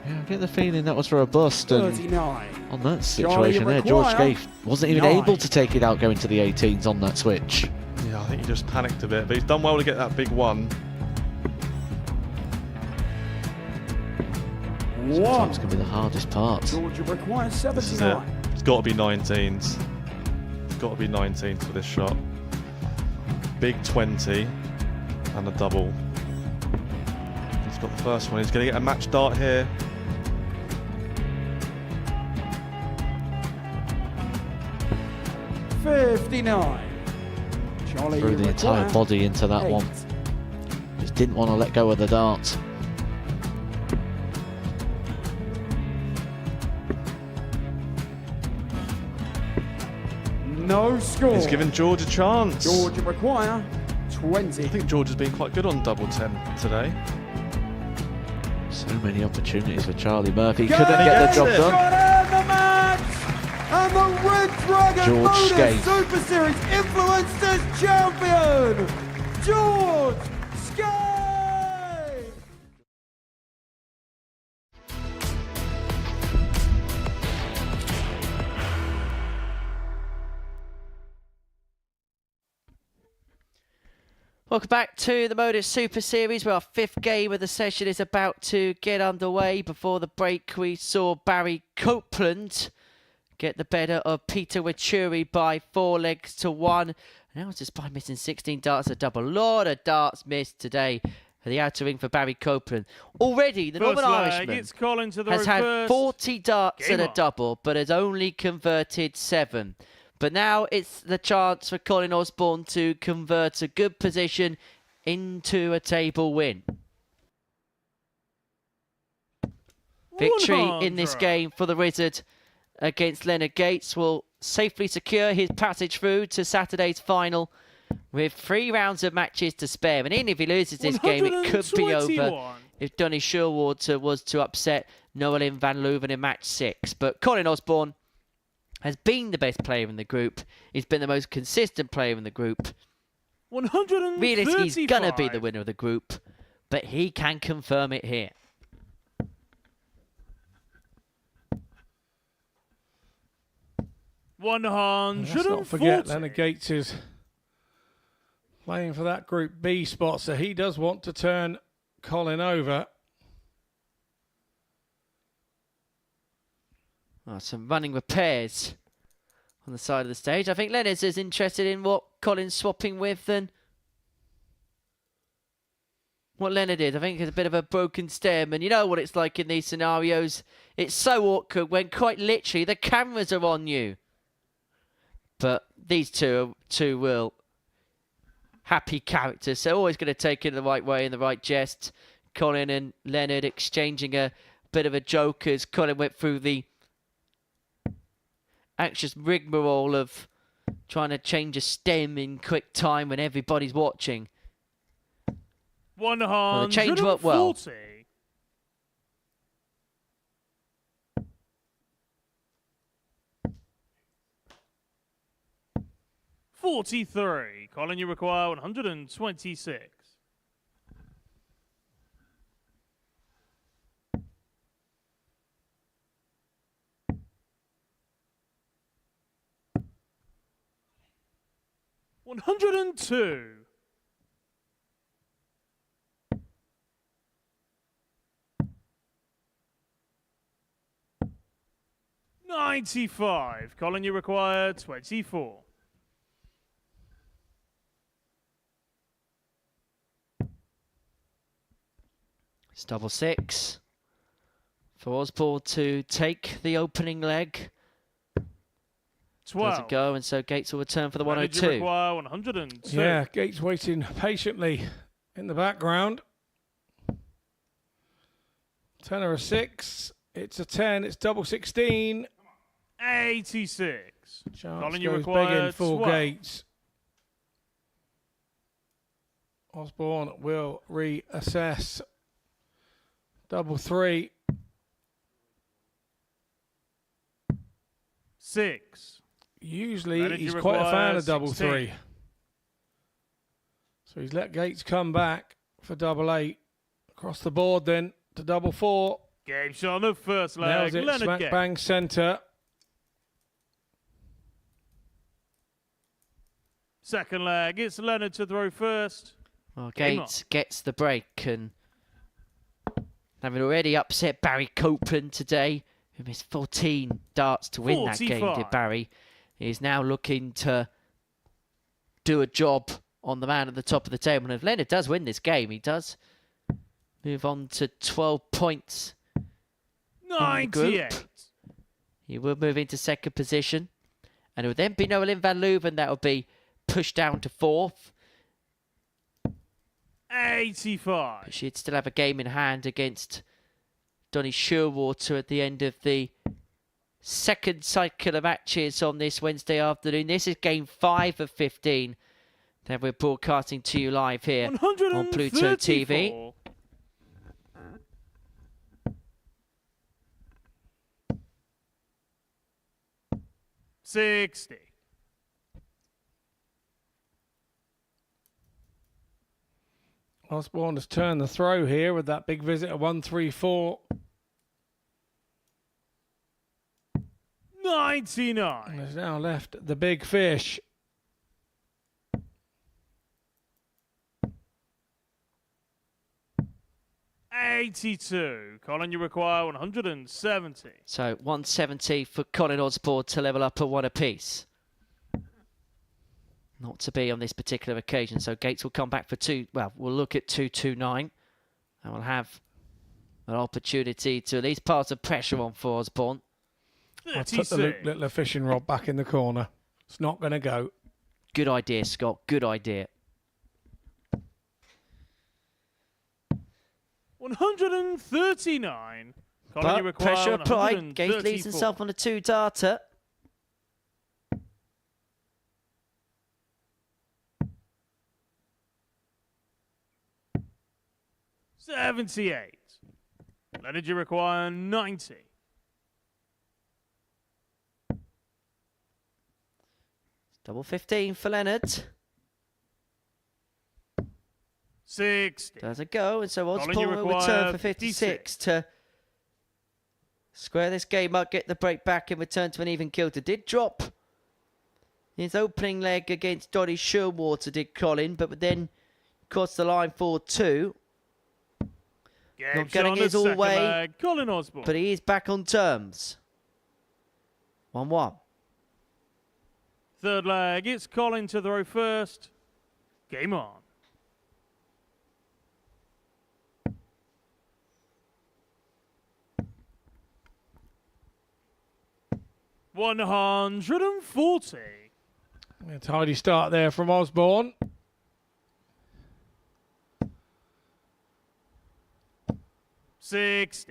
Yeah, I get the feeling that was for a bust, and
39.
on that situation there, George
require
Scaife wasn't even
9.
able to take it out going to the 18s on that switch.
Yeah, I think he just panicked a bit, but he's done well to get that big one.
Sometimes can be the hardest part.
Georgia requires
This is it.
79.
It's got to be 19s. It's got to be 19s for this shot. Big 20 and a double. He's got the first one. He's going to get a match dart here.
$59. Charlie
Threw the entire
required
body into that
8.
one. Just didn't want to let go of the dart.
No score.
He's given George a chance.
Georgia require 20.
I think George has been quite good on double 10 today.
So many opportunities for Charlie Murphy.
Go
Couldn't get the
gets
job
it.
done.
Got in the match! And the Red Dragon
George
MODUS
Scaife.
Super Series Influencers Champion, George Scaife!
Welcome back to the MODUS Super Series, where our 5th game of the session is about to get underway. Before the break, we saw Barry Copeland get the better of Peter Vachiuri by 4 legs to 1. Now, despite missing 16 darts, a double. Lot of darts missed today for the outer ring for Barry Copeland. Already, the Northern Irishman
It's Colin to the
has had
reverse.
40 darts
Game
and a
on.
double, but has only converted 7. But now it's the chance for Colin Osborne to convert a good position into a table win. Victory in this game for the Wizard against Leonard Gates will safely secure his passage through to Saturday's final with 3 rounds of matches to spare. And even if he loses this game, it could be over if Donny Scheurwater was to upset Noelin van Leuven in match 6. But Colin Osborne has been the best player in the group. He's been the most consistent player in the group. Realistically, he's going to be the winner of the group, but he can confirm it here.
Let's not forget, Leonard Gates is playing for that Group B spot, so he does want to turn Colin over.
Oh, some running repairs on the side of the stage. I think Leonard's as interested in what Colin's swapping with than what Leonard did. I think it's a bit of a broken stem, and you know what it's like in these scenarios. It's so awkward when quite literally the cameras are on you. But these two will happy characters, so always going to take it the right way in the right jest. Colin and Leonard exchanging a bit of a joke as Colin went through the anxious rigmarole of trying to change a stem in quick time when everybody's watching.
140.
Well, the change worked well.
43. Colin, you require 126. $102. 95. Colin, you require 24.
It's double 6 for Osborne to take the opening leg.
12.
Does it go, and so Gates will return for the 102.
You require 102.
Yeah, Gates waiting patiently in the background. 10 or a 6. It's a 10. It's double 16.
86.
Chance
Colin, you
goes
require
begging for
12.
Gates. Osborne will reassess. Double 3.
6.
Usually he's quite a fan of double
16.
3. So he's let Gates come back for double 8. Across the board then to double 4.
Game shot on the first leg.
Nails it,
Leonard
smack
Gates.
bang centre.
Second leg. It's Leonard to throw first.
Well, Gates gets the break, and having already upset Barry Copeland today, who missed 14 darts to win that game, did Barry. He's now looking to do a job on the man at the top of the table. And if Leonard does win this game, he does move on to 12 points.
98.
He will move into second position. And it would then be Noelin van Leuven that will be pushed down to 4th.
85.
But she'd still have a game in hand against Donny Scheurwater at the end of the second cycle of matches on this Wednesday afternoon. This is game 5 of 15 that we're broadcasting to you live here on Pluto TV.
60.
Osborne has turned the throw here with that big visit of 134.
99.
And has now left the big fish.
$82. Colin, you require 170.
So 170 for Colin Osborne to level up at 1 apiece. Not to be on this particular occasion. So Gates will come back for 2. Well, we'll look at 229. And we'll have an opportunity to at least pass the pressure on for Osborne.
I took the Luke Littler fishing rod back in the corner. It's not going to go.
Good idea, Scott. Good idea.
139. Colin, you
But
require
pressure applied. Gates
134.
leaves himself on a 2-darter.
$78. Leonard, you require 90.
Double 15 for Leonard.
60.
Does it go? And so Osborne will
require
return for 56 to square this game up, get the break back and return to an even kilter. Did drop his opening leg against Donny Scheurwater, did Colin, but then crossed the line for 2. Not getting his all way,
Colin Osborne.
but he is back on terms. 1-1.
Third leg, it's Colin to throw first. Game on. $140.
A tidy start there from Osborne.
$60.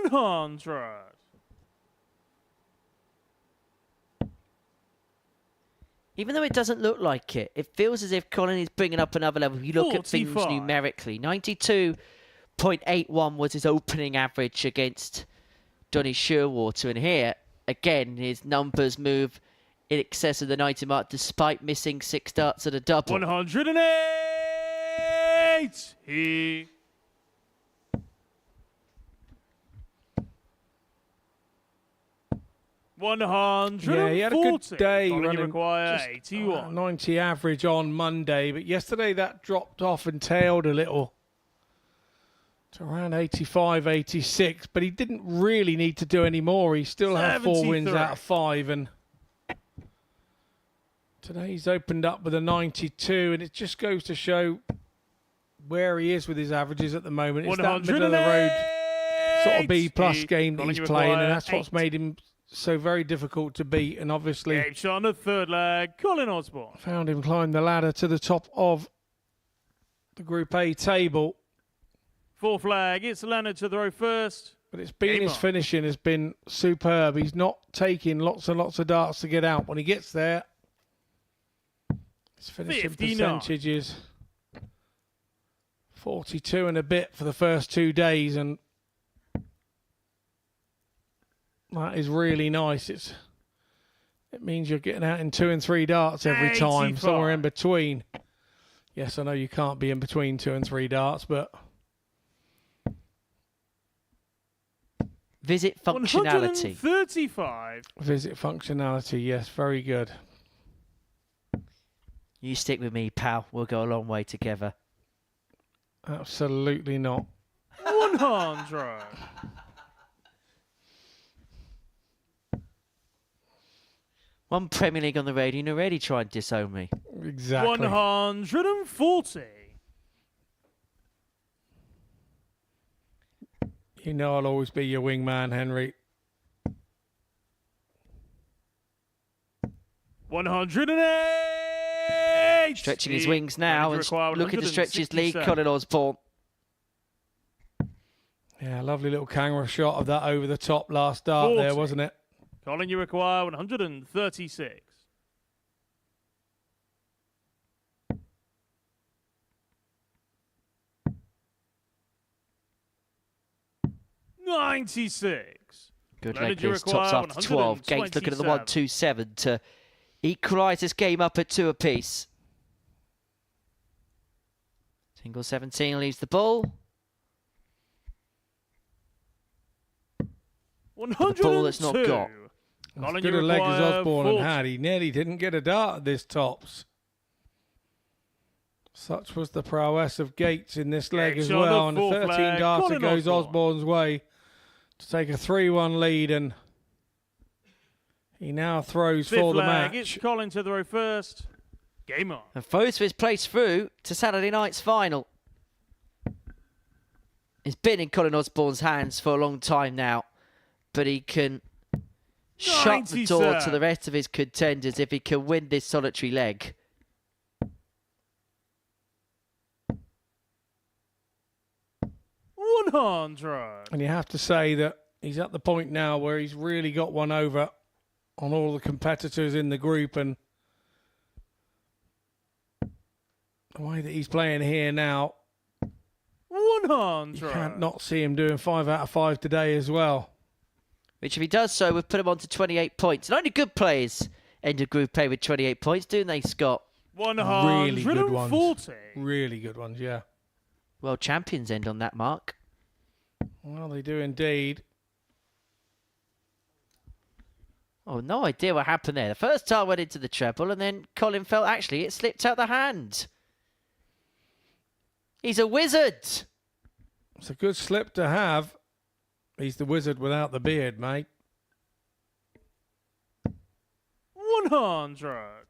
$100.
Even though it doesn't look like it, it feels as if Colin is bringing up another level. If you look at things
45.
numerically, 92.81 was his opening average against Donny Scheurwater. And here, again, his numbers move in excess of the 90 mark despite missing 6 darts at a double.
108. He.
Yeah, he had a good day
Colin, you
running
require
just,
81.
90 average on Monday, but yesterday that dropped off and tailed a little to around 85, 86, but he didn't really need to do any more. He still had 4 wins
73.
out of 5, and today he's opened up with a 92, and it just goes to show where he is with his averages at the moment. It's that middle of the road sort of B-plus game that
Colin,
he's
you
playing, and
require
that's what's
8.
made him so very difficult to beat, and obviously
Game shot on the third leg. Colin Osborne.
found him climb the ladder to the top of the Group A table.
Fourth leg. It's Leonard to throw first.
But it's been
Game
his
on.
finishing has been superb. He's not taking lots and lots of darts to get out. When he gets there, his finishing
59.
percentage is 42 and a bit for the first 2 days, and that is really nice. It means you're getting out in 2 and 3 darts every time,
85.
somewhere in between. Yes, I know you can't be in between 2 and 3 darts, but
Visit functionality.
135.
visit functionality. Yes, very good.
You stick with me, pal. We'll go a long way together.
Absolutely not.
100.
One Premier League on the radio and already try and disown me.
Exactly.
140.
You know I'll always be your wingman, Henry.
108.
Stretching his wings now and looking to stretch his lead,
167.
Colin Osborne.
Yeah, lovely little camera shot of that over the top last dart
40.
there, wasn't it?
Colin, you require 136. $96.
Good
Leonard,
leg
you
this,
require
tops after 12. Gates looking at the 127 to equalise this game up at 2 apiece. Single 17 leaves the ball. The ball that's not got.
As
Colin,
good
you
a leg as
require
Osborne
40.
had. He nearly didn't get a dart at this tops. Such was the prowess of Gates in this leg
Gates
as
on the
well. And the
fourth
13
flag,
darter
Colin
goes
Osborne.
Osborne's way to take a 3-1 lead, and he now throws
Fifth
for the
leg,
match.
it's Colin to throw first. Game on.
And both of his place through to Saturday night's final. It's been in Colin Osborne's hands for a long time now, but he can shut the door to the rest of his contenders if he can win this solitary leg.
And you have to say that he's at the point now where he's really got one over on all the competitors in the group, and the way that he's playing here now,
100.
you can't not see him doing 5 out of 5 today as well.
Which, if he does so, would put him on to 28 points. And only good players end a Group A with 28 points, don't they, Scott?
140.
Really good ones. Really good ones, yeah.
World champions end on that mark.
Well, they do indeed.
Oh, no idea what happened there. The first tile went into the treble, and then Colin felt actually it slipped out the hand. He's a wizard.
It's a good slip to have. He's the wizard without the beard, mate.
100.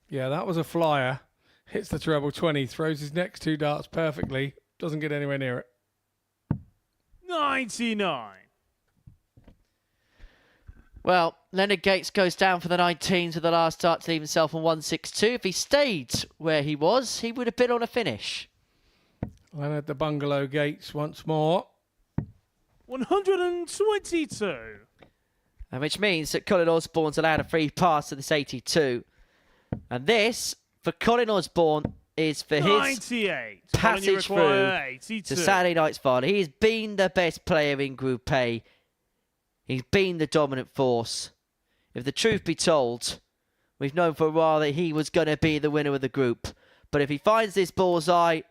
Yeah, that was a flyer. Hits the treble 20, throws his next 2 darts perfectly. Doesn't get anywhere near it.
99.
Well, Leonard Gates goes down for the 19s with the last dart to leave himself on 162. If he stayed where he was, he would have been on a finish.
Leonard the Bungalow Gates once more.
122.
And which means that Colin Osborne's allowed a free pass to this 82. And this, for Colin Osborne, is for his
98.
passage through
82.
to Saturday night's final. He has been the best player in Group A. He's been the dominant force. If the truth be told, we've known for a while that he was going to be the winner of the group. But if he finds this bullseye,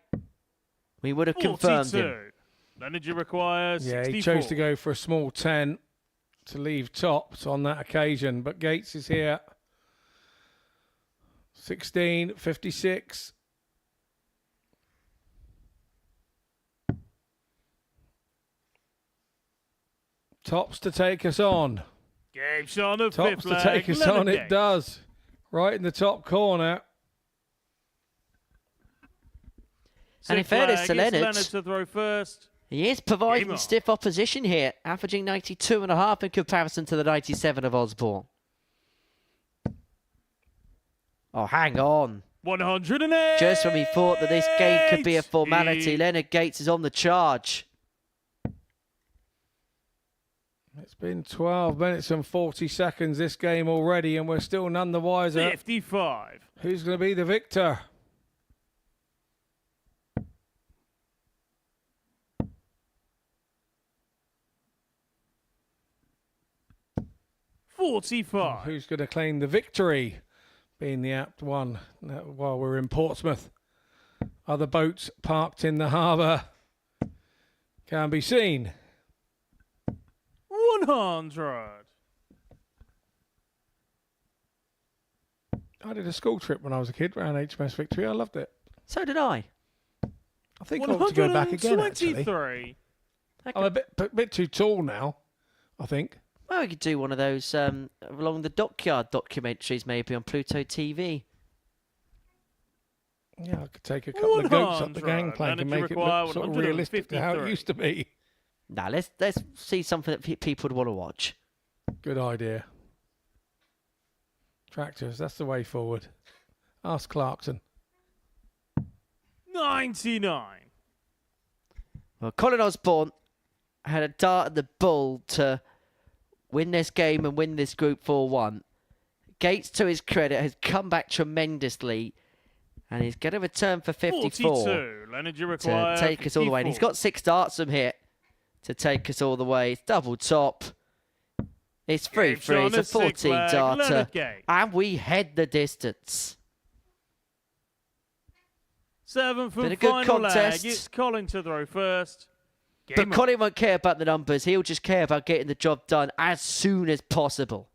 we would have confirmed him.
Leonard, you require 64.
Yeah, he chose to go for a small 10 to leave tops on that occasion. But Gates is here. 16, 56. Tops to take us on.
Gates on the
Tops
fifth
to take
leg.
us on,
Leonard
it does. Right in the top corner.
And in fairness to Leonard,
to throw first.
he is providing stiff opposition here, averaging 92.5 in comparison to the 97 of Osborne. Oh, hang on.
108.
Just when we thought that this game could be a formality, Leonard Gates is on the charge.
It's been 12 minutes and 40 seconds this game already, and we're still none the wiser.
55.
Who's going to be the victor? Who's going to claim the victory? Being the apt one while we're in Portsmouth. Other boats parked in the harbour can be seen.
100.
I did a school trip when I was a kid around HMS Victory. I loved it.
So did I.
I think I ought to go back again, actually.
123.
I'm a bit too tall now, I think.
Well, we could do one of those along the dockyard documentaries, maybe on Pluto TV.
Yeah, I could take a couple of goats up the gangplank and make it look sort of realistic to how it used to be.
Now, let's see something that people would want to watch.
Good idea. Tractors, that's the way forward. Ask Clarkson.
99.
Well, Colin Osborne had a dart at the bull to win this game and win this group 4-1. Gates, to his credit, has come back tremendously, and he's going to return for 54
to
take us all the way. And he's got 6 darts from here to take us all the way. It's double top. It's 3-3. It's a 14 darter, and we head the distance.
7th
Been a
and
good
final
contest.
leg. It's Colin to throw first.
But Colin won't care about the numbers. He'll just care about getting the job done as soon as possible.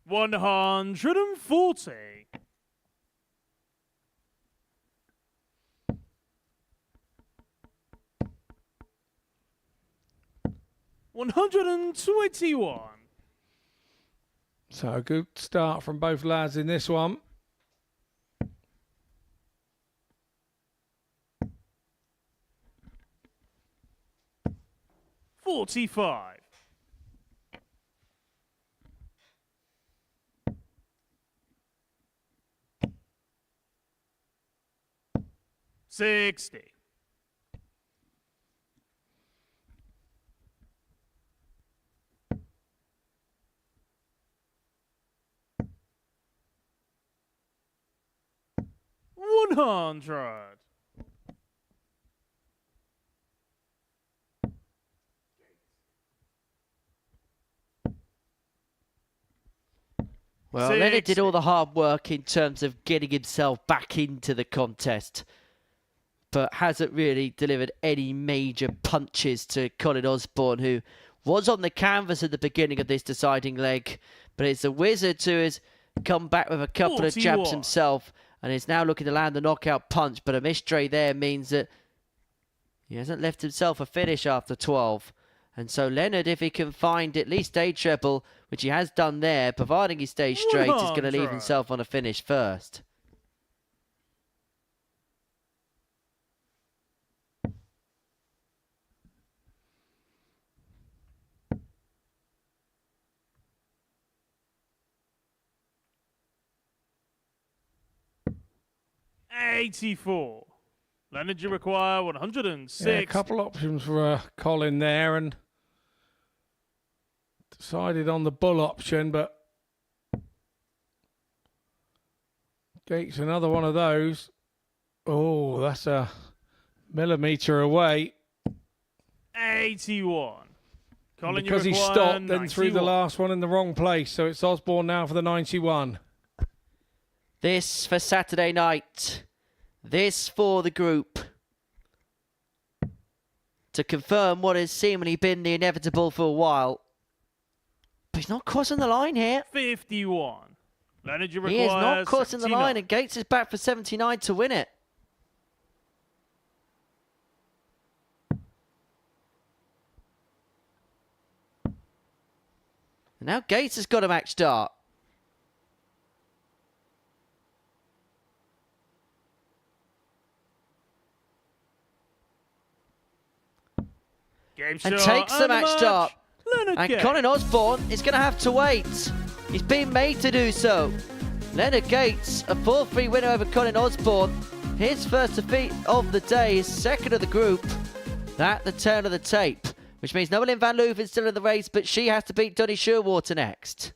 $140. 121.
So a good start from both lads in this one.
$45. 60. $100.
Well, Leonard did
60.
all the hard work in terms of getting himself back into the contest, but hasn't really delivered any major punches to Colin Osborne, who was on the canvas at the beginning of this deciding leg, but it's a Wizard who has come back with a couple of jabs
41.
himself and is now looking to land the knockout punch, but a missed stray there means that he hasn't left himself a finish after 12. And so Leonard, if he can find at least a treble, which he has done there, providing he stays straight, is going to leave
100.
himself on a finish first.
$84. Leonard, you require 106.
Yeah, a couple options for Colin there, and decided on the bull option, but Gates another one of those. Oh, that's a millimetre away.
81. Colin,
Because
you
he
require
stopped, then threw the
91.
last one in the wrong place. So it's Osborne now for the 91.
This for Saturday night. This for the group. To confirm what has seemingly been the inevitable for a while. But he's not crossing the line here.
51. Leonard, you require
He is not crossing the
79.
line, and Gates is back for 79 to win it. And now Gates has got a match start.
Game
And
shot
takes the match start.
Leonard
And
Gates.
Colin Osborne is going to have to wait. He's been made to do so. Leonard Gates, a 4-3 winner over Colin Osborne. His first defeat of the day, his second of the group. At the turn of the tape, which means Noelin van Leuven still in the race, but she has to beat Donny Scheurwater next.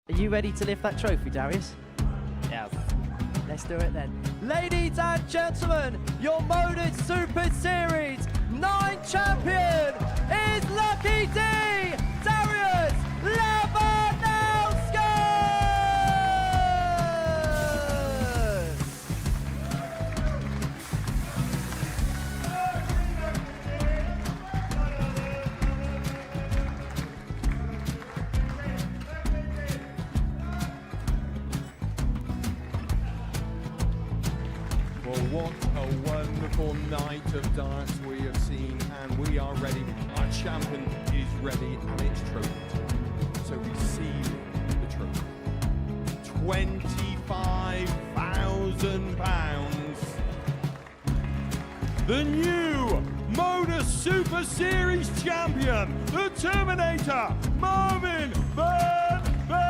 Are you ready to lift that trophy, Darius?
Yes.
Let's do it then. Ladies and gentlemen, your MODUS Super Series 9 champion is Lucky D, Darius Lewandowski!
Well, what a wonderful night of darts we have seen, and we are ready. Our champion is ready, and it's trophy time. So receiving the trophy. £25,000. The new MODUS Super Series champion, the Terminator, Marvin Van Velzen.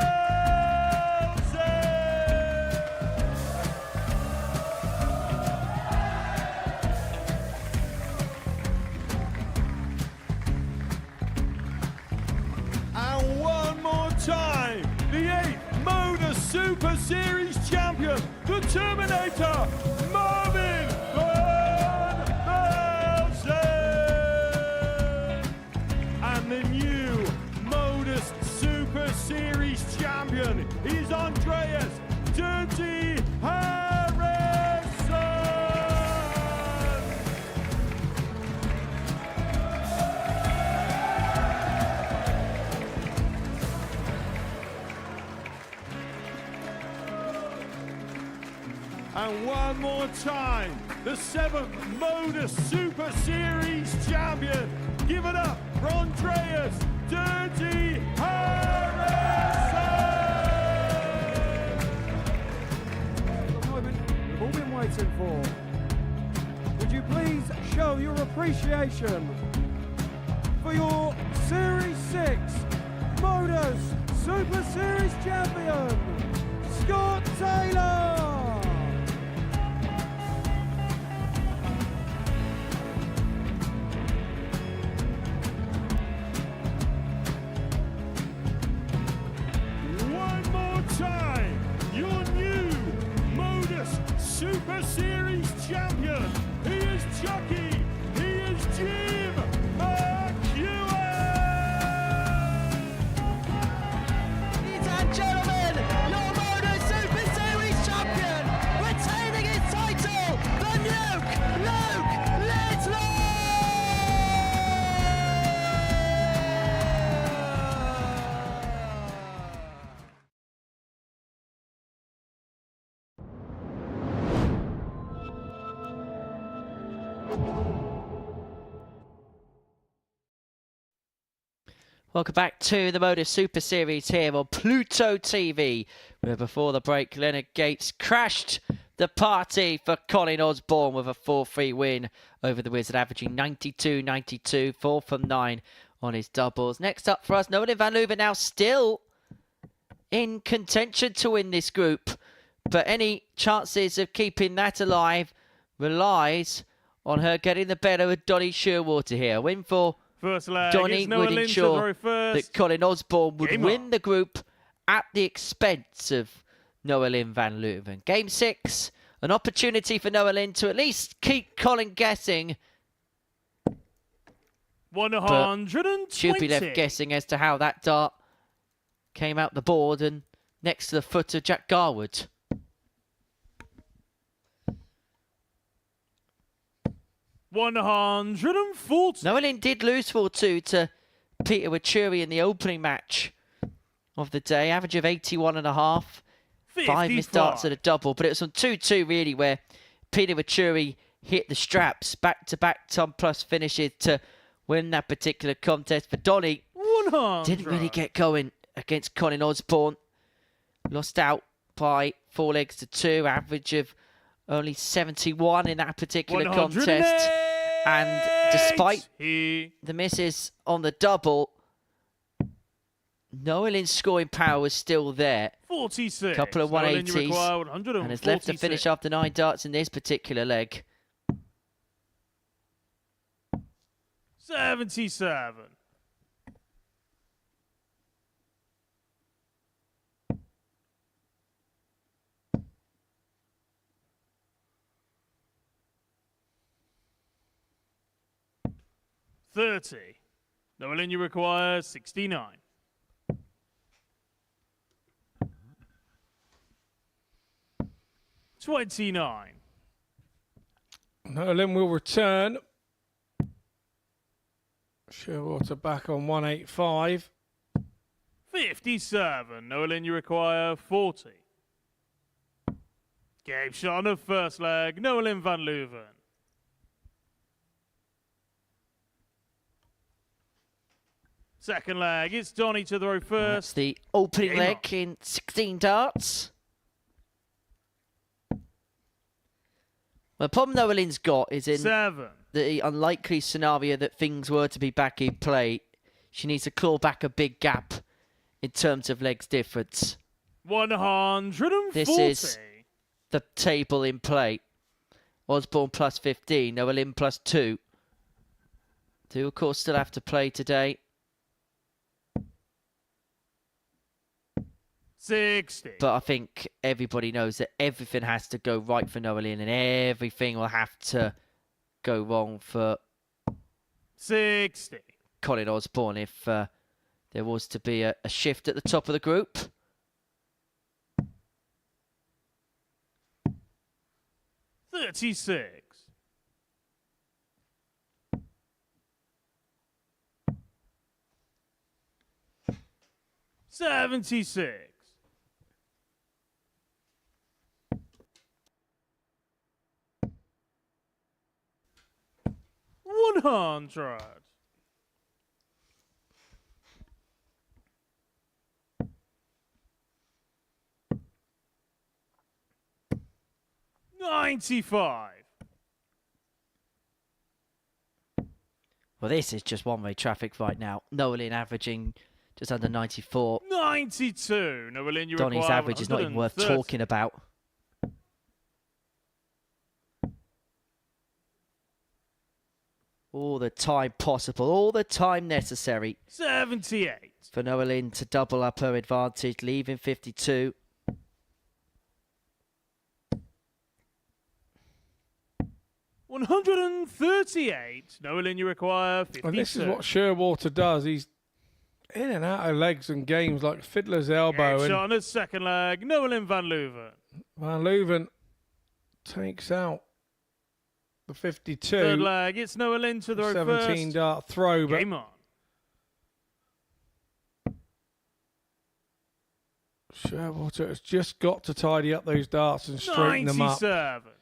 And one more time, the 8th MODUS Super Series champion, the Terminator, Marvin Van Velzen. And the new MODUS Super Series champion is Andreas Dirty Harrison.
And one more time, the 7th MODUS Super Series champion. Give it up for Andreas Dirty Harrison!
The moment we've all been waiting for. Would you please show your appreciation for your Series 6 MODUS Super Series champion, Scott Taylor!
One more time, your new MODUS Super Series champion. He is Chucky. He is Jim Vachiuri.
Ladies and gentlemen, your MODUS Super Series champion, retaining his title, the Nuke, Luke Littler! Welcome back to the MODUS Super Series here on Pluto TV, where before the break, Leonard Gates crashed the party for Colin Osborne with a 4-3 win over the Wizard, averaging 92-92, 4 from 9 on his doubles. Next up for us, Nolan van Leuven now still in contention to win this group, but any chances of keeping that alive relies on her getting the better of Donny Scheurwater here. A win for
First leg
Donny
is Noah
would
Lynch
ensure
first.
that Colin Osborne would
Game
win
on.
the group at the expense of Noah Lynn van Leuven. Game 6, an opportunity for Noah Lynn to at least keep Colin guessing.
120.
She'll be left guessing as to how that dart came out the board and next to the foot of Jack Garwood.
$140.
Noah Lynn did lose 4-2 to Peter Vachiuri in the opening match of the day. Average of 81.5. 5 missed darts at a double, but it was on 2-2 really where Peter Vachiuri hit the straps. Back-to-back Tom Plus finishes to win that particular contest. For Donny,
100.
didn't really get going against Colin Osborne. Lost out by 4 legs to 2. Average of only 71 in that particular contest. And despite the misses on the double, Noah Lynn's scoring power was still there.
46.
Couple of 180s. And has left to
146.
finish after 9 darts in this particular leg.
77. $30. Noah Lynn, you require 69. $29.
Nolan will return. Scheurwater back on 185.
57. Noah Lynn, you require 40. Game shot on the first leg. Noah Lynn van Leuven. Second leg, it's Donny to throw
That's
first.
the opening
Game
leg
on.
in 16 darts. The problem Noah Lynn's got is in
7.
the unlikely scenario that things were to be back in play, she needs to claw back a big gap in terms of legs difference.
140.
This is the table in play. Osborne plus 15, Noah Lynn plus 2. Do, of course, still have to play today.
60.
But I think everybody knows that everything has to go right for Noah Lynn and everything will have to go wrong for
60.
Colin Osborne if there was to be a shift at the top of the group.
36. $76. 100. $95.
Well, this is just one-way traffic right now. Nolan averaging just under 94.
92. Nolan, you
Donny's
require
average is not even worth
130.
talking about. All the time possible, all the time necessary
78.
for Nolan to double up her advantage, leaving 52.
$138. Nolan, you require 52.
And this is what Scheurwater does. He's in and out of legs and games like fiddler's elbow.
Game
And
shot on the second leg. Nolan van Leuven.
Van Leuven takes out the 52.
Third leg. It's Nolan to the
17
first.
dart throw. But
Game on.
Scheurwater has just got to tidy up those darts and straighten them up.
97.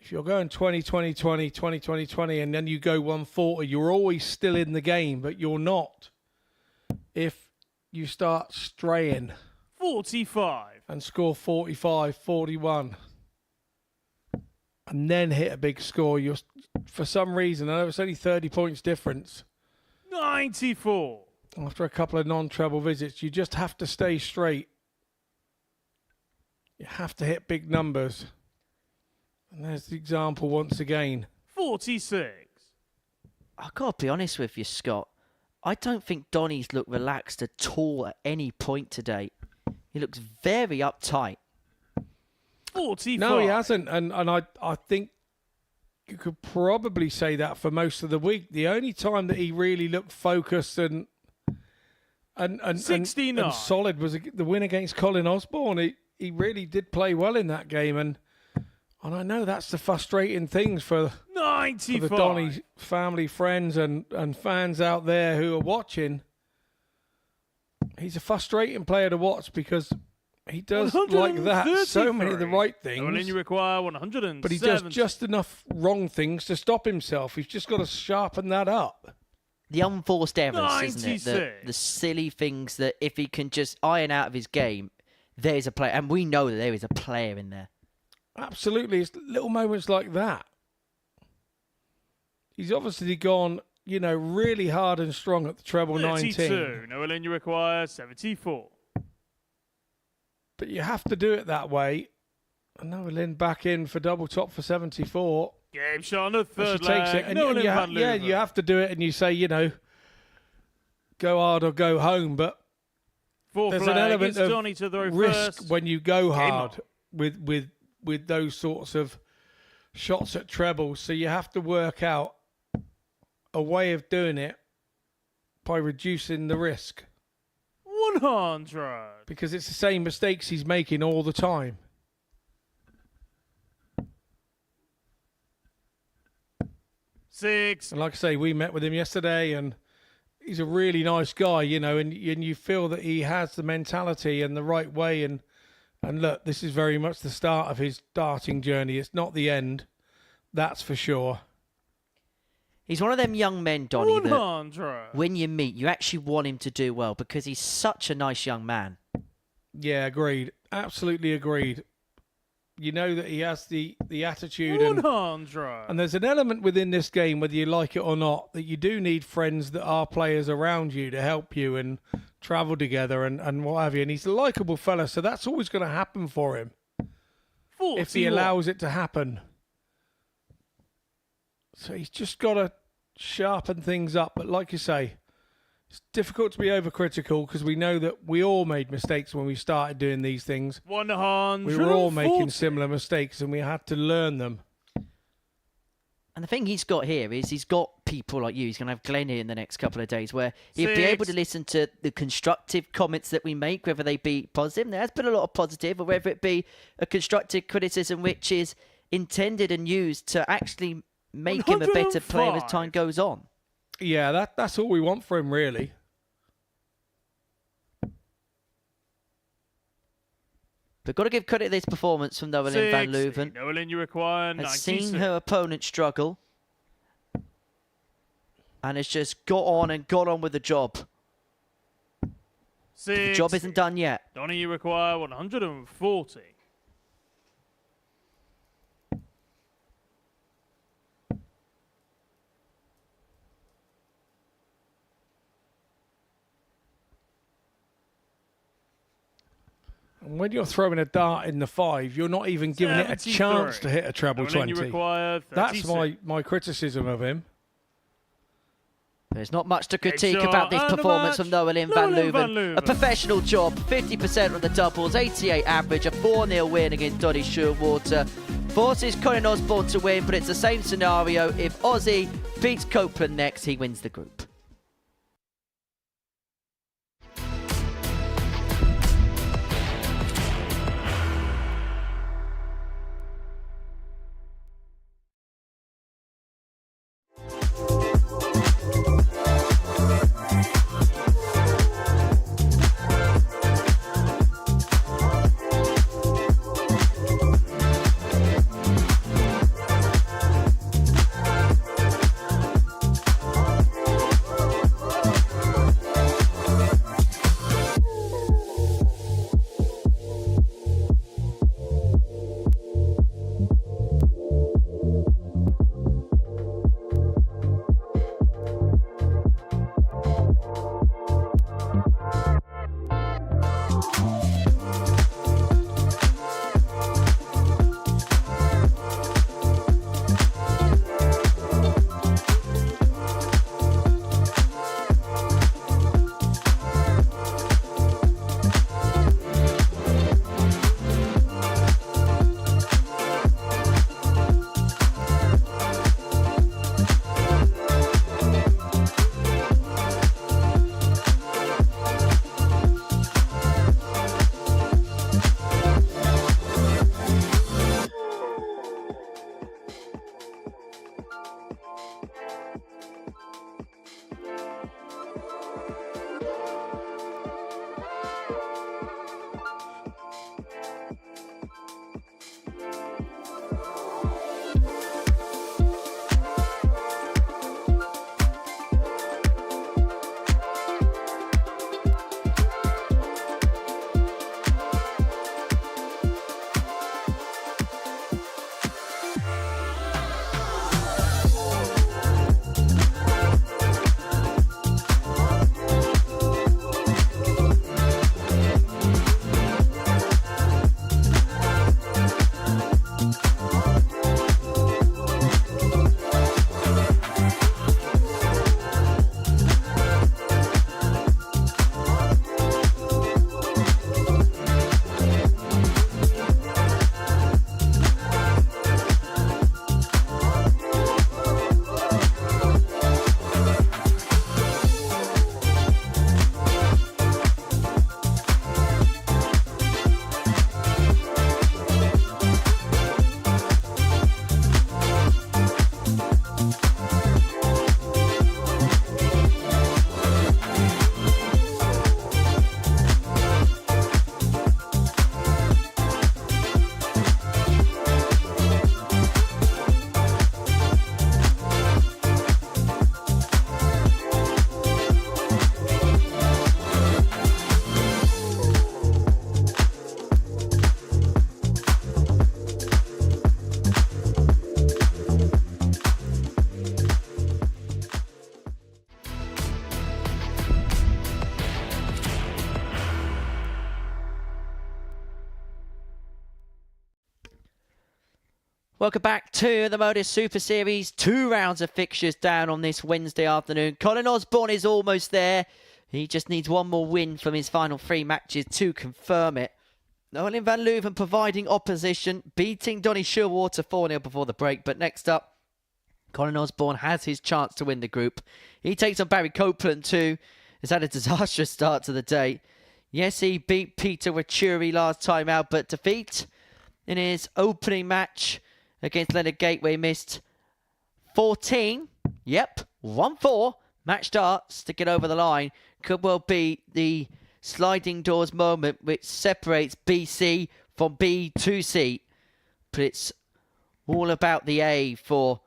If you're going 20, 20, 20, 20, 20, 20, and then you go 140, you're always still in the game, but you're not if you start straying
45.
and score 45, 41, and then hit a big score. You're, for some reason, I know it's only 30 points difference.
94.
After a couple of non-treble visits, you just have to stay straight. You have to hit big numbers. And there's the example once again.
46.
I've got to be honest with you, Scott. I don't think Donny's looked relaxed at all at any point today. He looks very uptight.
45.
No, he hasn't. And I think you could probably say that for most of the week. The only time that he really looked focused and
69.
solid was the win against Colin Osborne. He really did play well in that game. And I know that's the frustrating things for
95.
the Donny family, friends, and fans out there who are watching. He's a frustrating player to watch because he does like that so many of the right
Nolan,
things,
you require 107.
but he does just enough wrong things to stop himself. He's just got to sharpen that up.
The unforced errors, isn't it?
96.
The silly things that if he can just iron out of his game, there's a player. And we know that there is a player in there.
Absolutely. It's little moments like that. He's obviously gone, really hard and strong at the treble
32.
19.
Nolan, you require 74.
But you have to do it that way. And now Lynn back in for double top for 74.
Game shot on the
And
third
she takes
leg.
it. And,
Nolan
and
van Leuven.
you have to do it. And you say, go hard or go home. But
Fourth
there's
leg.
an element
It's
of
Donny to the
risk
first.
when you go
Game
hard with those sorts of shots at treble. So you have to work out a way of doing it by reducing the risk.
100.
Because it's the same mistakes he's making all the time.
Six.
And like I say, we met with him yesterday and he's a really nice guy, and you feel that he has the mentality and the right way. And look, this is very much the start of his darting journey. It's not the end, that's for sure.
He's one of them young men, Donny,
100.
that when you meet, you actually want him to do well because he's such a nice young man.
Yeah, agreed. Absolutely agreed. You know that he has the attitude.
100.
And there's an element within this game, whether you like it or not, that you do need friends that are players around you to help you and travel together and what have you. And he's a likeable fella, so that's always going to happen for him
41.
if he allows it to happen. So he's just got to sharpen things up. But like you say, it's difficult to be overcritical because we know that we all made mistakes when we started doing these things.
100.
We were all making similar mistakes and we had to learn them.
And the thing he's got here is he's got people like you. He's going to have Glenn here in the next couple of days where he'll be able to listen to the constructive comments that we make, whether they be positive. And there has been a lot of positive, or whether it be a constructive criticism which is intended and used to actually make him a better player as
105.
time goes on.
Yeah, that's all we want for him, really.
But got to give credit to this performance from Nolan van
60.
Leuven.
Nolan, you require
Has
96.
seen her opponent struggle and has just got on with the job. The job isn't done yet.
Donny, you require 140.
And when you're throwing a dart in the 5, you're not even giving it a
73.
chance to hit a treble
Donny,
20.
you require 36.
That's my criticism of him.
There's not much to critique
shot
about this
and a
performance from
match.
Leuven van
Leuven van
Leuven.
Leuven.
A professional job, 50% on the doubles, 88 average, a 4-0 win against Donny Scheurwater. Forces Colin Osborne to win, but it's the same scenario. If Aussie beats Copeland next, he wins the group. Welcome back to the MODUS Super Series. 2 rounds of fixtures down on this Wednesday afternoon. Colin Osborne is almost there. He just needs one more win from his final 3 matches to confirm it. Leuven van Leuven providing opposition, beating Donny Scheurwater 4-0 before the break. But next up, Colin Osborne has his chance to win the group. He takes on Barry Copeland too. He's had a disastrous start to the day. Yes, he beat Peter Vachiuri last time out, but defeat in his opening match against Leonard Gateway, missed 14. Yep, 1-4. Match darts to get over the line. Could well be the sliding doors moment which separates BC from B2C. But it's all about the A for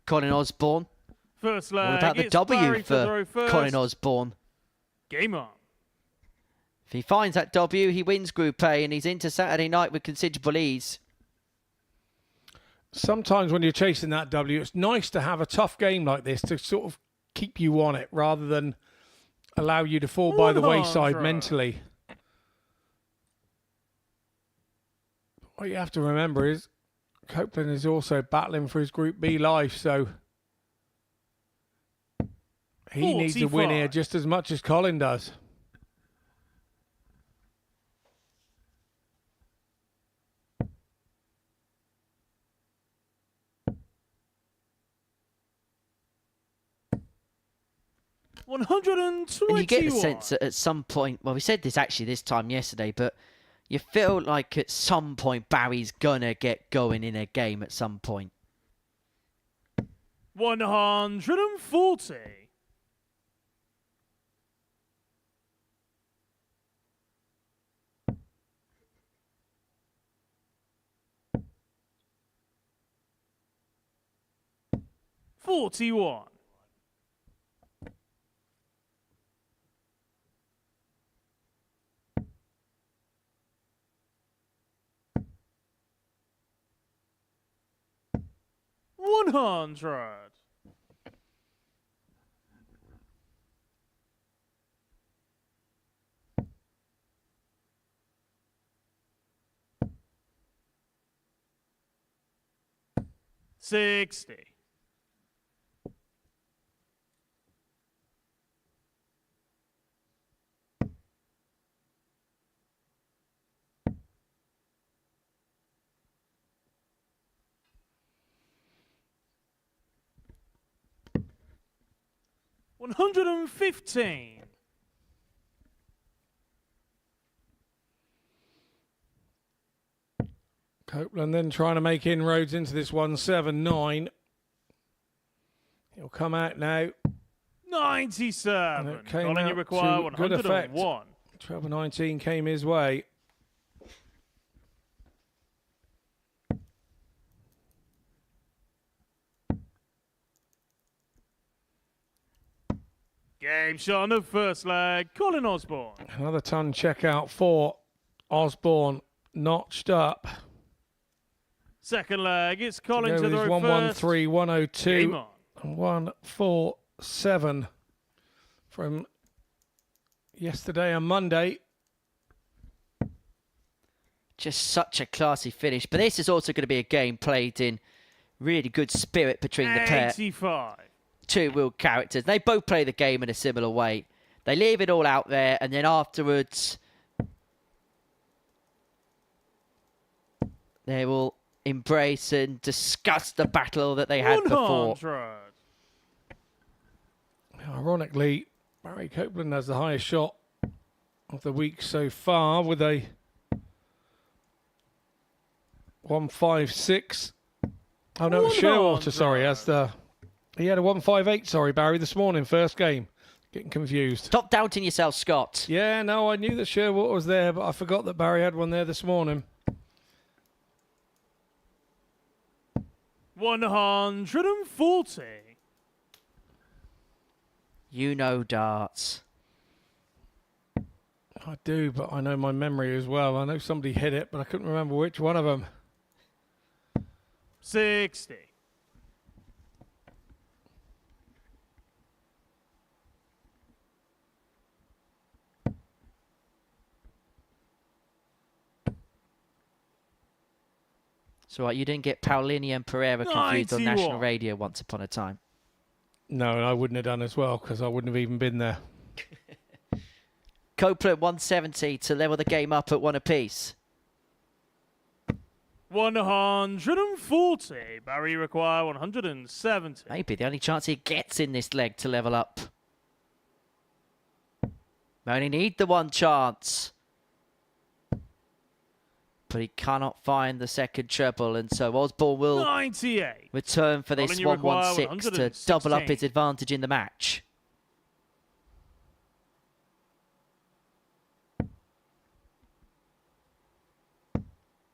Colin Osborne.
First leg.
What about the
it's
W
Barry to
for
throw first.
Colin Osborne?
Game on.
If he finds that W, he wins Group A and he's into Saturday night with considerable ease.
Sometimes when you're chasing that W, it's nice to have a tough game like this to sort of keep you on it rather than allow you to fall by the wayside mentally. What you have to remember is Copeland is also battling for his Group B life, so he needs a win here just as much as Colin does.
And
you get the sense that at some point, well, we said this actually this time yesterday, but you feel like at some point Barry's gonna get going in a game at some point.
140. $41. 100. $60. 115.
Copeland then trying to make inroads into this 179. He'll come out now.
97.
Came
Colin, you
out
require
to good effect.
101.
Treble 19 came his way.
Game shot on the first leg. Colin Osborne.
Another ton check out for Osborne, notched up.
Second leg, it's Colin to the first.
113, 102,
Game on.
and 147 from yesterday and Monday.
Just such a classy finish. But this is also going to be a game played in really good spirit between the pair.
85.
Two real characters. They both play the game in a similar way. They leave it all out there, and then afterwards they will embrace and discuss the battle that they had before.
100.
Ironically, Barry Copeland has the highest shot of the week so far with a 156. Oh no, Scheurwater, sorry, he had a 158, sorry, Barry, this morning, first game. Getting confused.
Stop doubting yourself, Scott.
Yeah, no, I knew that Scheurwater was there, but I forgot that Barry had one there this morning.
140.
You know darts.
I do, but I know my memory as well. I know somebody hit it, but I couldn't remember which one of them.
60.
So you didn't get Paulini and Pereira confused on
91.
national radio once upon a time.
No, and I wouldn't have done as well because I wouldn't have even been there.
Copeland 170 to level the game up at one apiece.
140. Barry require 170.
Maybe the only chance he gets in this leg to level up. They only need the one chance. But he cannot find the second treble, and so Osborne will
98.
return for this
Colin, you require
116 to double up his advantage in the match.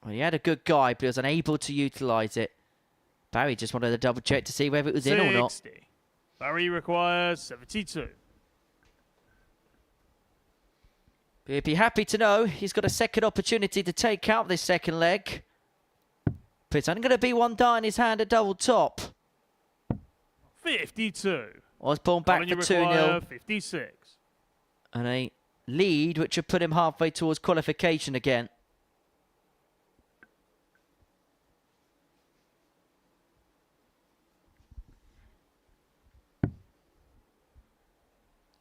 Well, he had a good guide, but he was unable to utilise it. Barry just wanted to double check to see whether it was in or not.
60. Barry requires 72.
He'd be happy to know he's got a second opportunity to take out this second leg. But it's only going to be one dart in his hand, a double top.
52.
Osborne back
Colin,
for
you
2-0.
require 56.
And a lead which would put him halfway towards qualification again.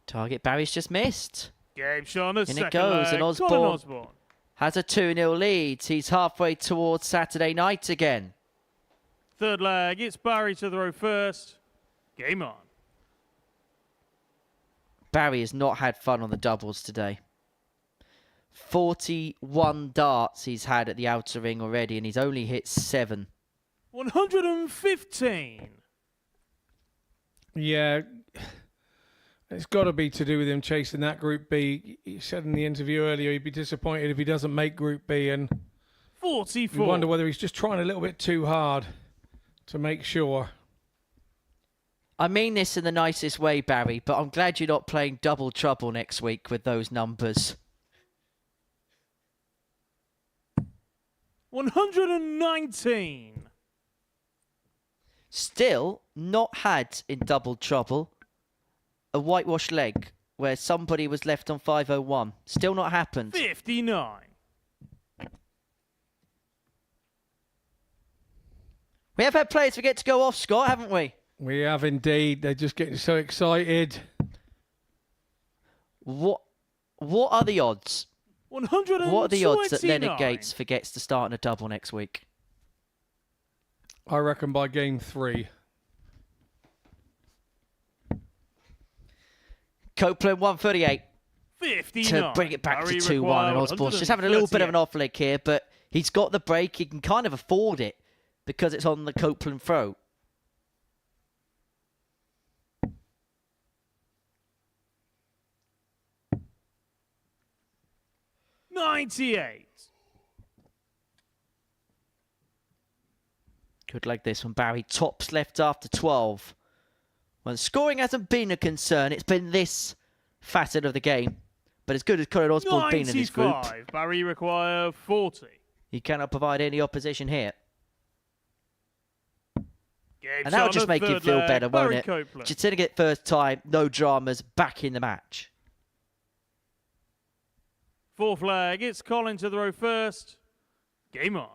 Target Barry's just missed.
Game shot on the
In
second
it goes,
leg.
and
Colin
Osborne has a 2-0 lead. He's halfway towards Saturday night again.
Third leg, it's Barry to throw first. Game on.
Barry has not had fun on the doubles today. 41 darts he's had at the outer ring already, and he's only hit 7.
115.
Yeah, it's got to be to do with him chasing that Group B. He said in the interview earlier he'd be disappointed if he doesn't make Group B, and
44.
we wonder whether he's just trying a little bit too hard to make sure.
I mean this in the nicest way, Barry, but I'm glad you're not playing double trouble next week with those numbers.
119.
Still not had in double trouble a whitewash leg where somebody was left on 501. Still not happened.
59.
We have had players forget to go off, Scott, haven't we?
We have indeed. They're just getting so excited.
What are the odds?
129.
What are the odds that Leonard Gates forgets to start in a double next week?
I reckon by game 3.
Copeland 138
59.
to bring it back
Barry
to 2-1, and Osborne's just having a little bit of an off leg here, but he's got the break. He can kind of afford it because it's on the Copeland throw.
$98.
Good leg this from Barry. Tops left after 12. When scoring hasn't been a concern, it's been this facet of the game. But as good as Colin Osborne's been in this group,
95. Barry require 40.
he cannot provide any opposition here.
Game
And that'll
shot
just
on the
make him
third
feel
leg,
better, won't
Barry
it?
Copeland.
Just hitting it first time, no dramas, back in the match.
Fourth leg, it's Colin to throw first. Game on.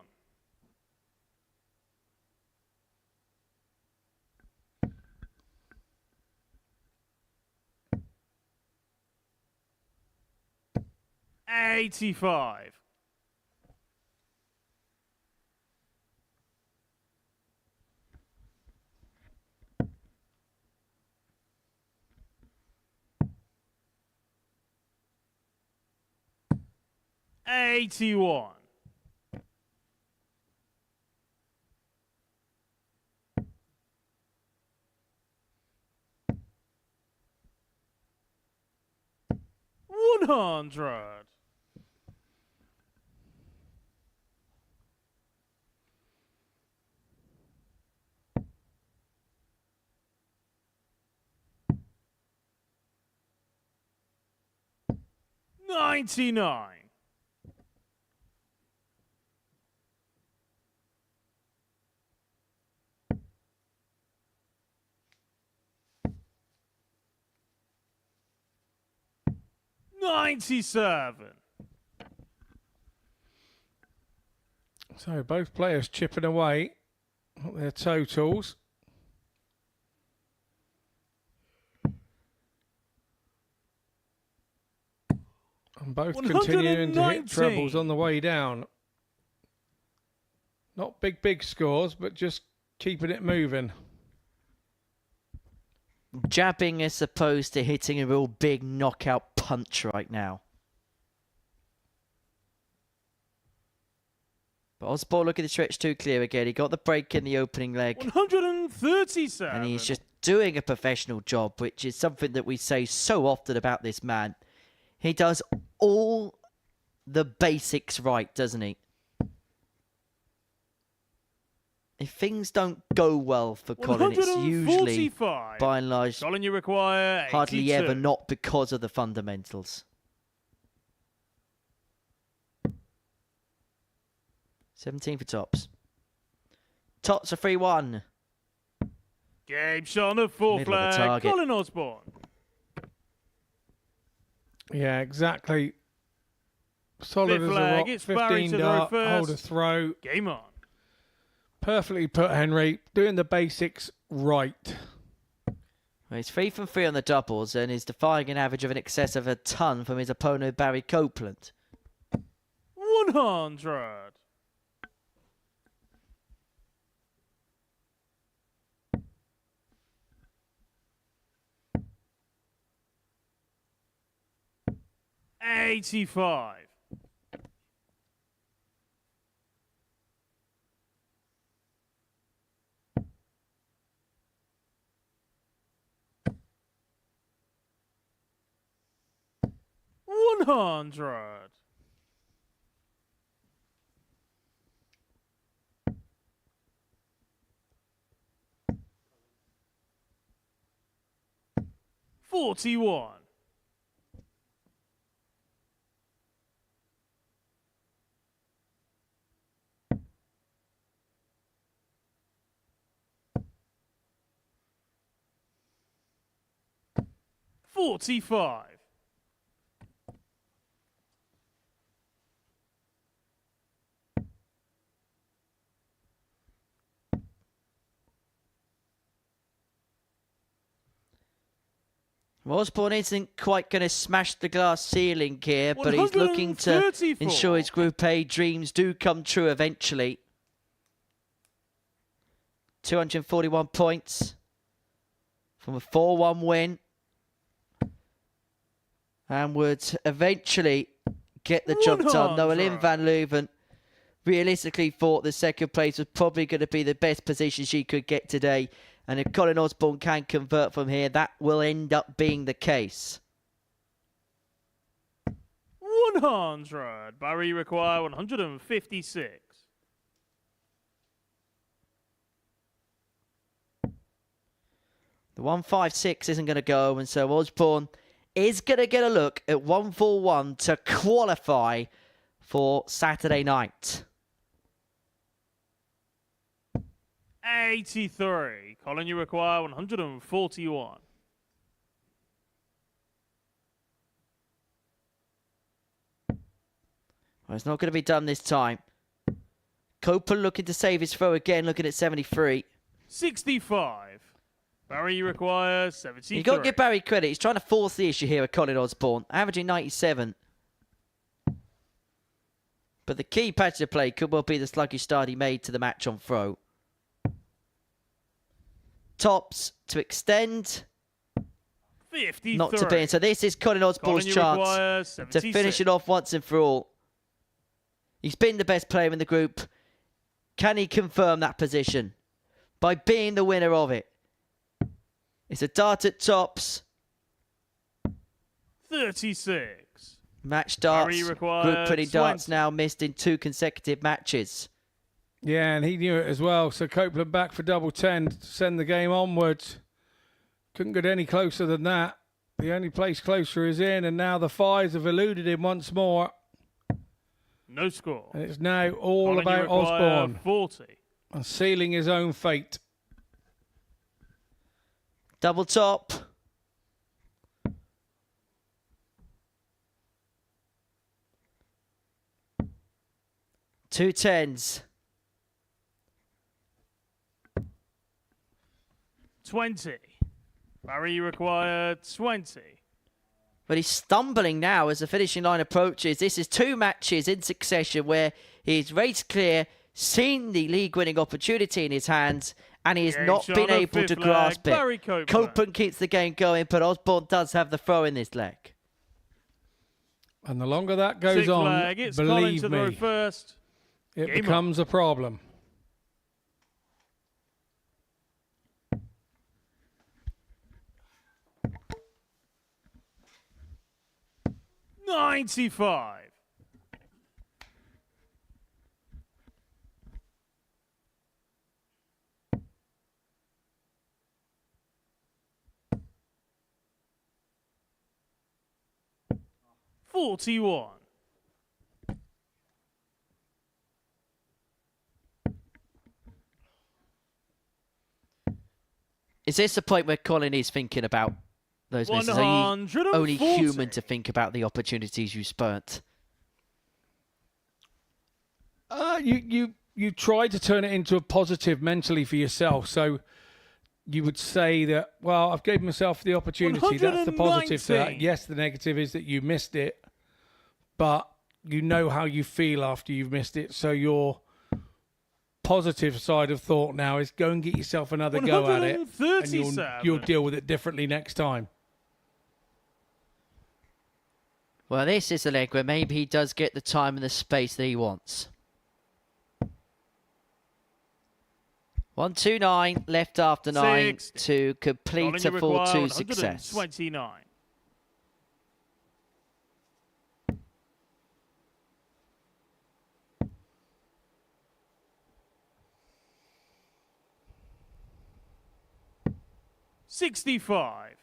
$85. $81. $100. $99. $97.
So both players chipping away at their totals. And both continuing to hit trebles on the way down. Not big scores, but just keeping it moving.
Jabbing as opposed to hitting a real big knockout punch right now. But Osborne looking to stretch too clear again. He got the break in the opening leg.
137.
And he's just doing a professional job, which is something that we say so often about this man. He does all the basics right, doesn't he? if things don't go well for Colin, it's usually,
145.
by and large,
Colin, you require 82.
hardly ever not because of the fundamentals. 17 for tops. Tots are 3-1.
Game shot on the fourth
Middle of the
flag.
target.
Colin Osborne.
Yeah, exactly. Solid
Fifth
as a
flag,
rock.
it's Barry
15
to the
dart,
first.
hold a throw.
Game on.
Perfectly put, Henry. Doing the basics right.
Well, he's 3 from 3 on the doubles and is defying an average of in excess of a ton from his opponent, Barry Copeland.
100. $85. $100. $41. $45.
Osborne isn't quite going to smash the glass ceiling here, but he's looking to
134.
ensure his Group A dreams do come true eventually. 241 points from a 4-1 win. And would eventually get the job done. Though
100.
Lynn van Leuven realistically thought the second place was probably going to be the best position she could get today. And if Colin Osborne can convert from here, that will end up being the case.
100. Barry require 156.
The 156 isn't going to go, and so Osborne is going to get a look at 141 to qualify for Saturday night.
83. Colin, you require 141.
Well, it's not going to be done this time. Copeland looking to save his throw again, looking at 73.
65. Barry, you require 73.
You've got to give Barry credit. He's trying to force the issue here with Colin Osborne, averaging 97. But the key patch of play could well be the sluggish start he made to the match on throw. Tops to extend.
53.
Not to be. And so this is Colin Osborne's chance to finish it off once and for all. He's been the best player in the group. Can he confirm that position by being the winner of it? It's a dart at tops.
36.
Match darts.
Barry requires
Group pretty darts
20.
now missed in 2 consecutive matches.
Yeah, and he knew it as well. So Copeland back for double 10 to send the game onwards. Couldn't get any closer than that. The only place closer is in, and now the fives have eluded him once more.
No score.
And it's now all
Colin, you
about
require
Osborne
40.
and sealing his own fate.
Double top. Two tens.
20. Barry, you require 20.
But he's stumbling now as the finishing line approaches. This is 2 matches in succession where he's raced clear, seen the league-winning opportunity in his hands, and he has
Game
not
shot
been
on the
able to
fifth leg.
grasp
Barry
it.
Copeland.
Copeland keeps the game going, but Osborne does have the throw in this leg.
And the longer that goes
Sixth
on,
flag. It's Colin
believe
to throw
me,
first.
it
Game
becomes a problem.
$95. 41.
Is this the point where Colin is thinking about those misses? Are you only human to think about the opportunities you spurnt?
You try to turn it into a positive mentally for yourself. So you would say that, well, I've given myself the opportunity. That's the positive to that. Yes, the negative is that you missed it, but you know how you feel after you've missed it. So your positive side of thought now is go and get yourself another go at it, and you'll deal with it differently next time.
Well, this is the leg where maybe he does get the time and the space that he wants. 129 left after 9 to complete a 4-2 success.
29. $65.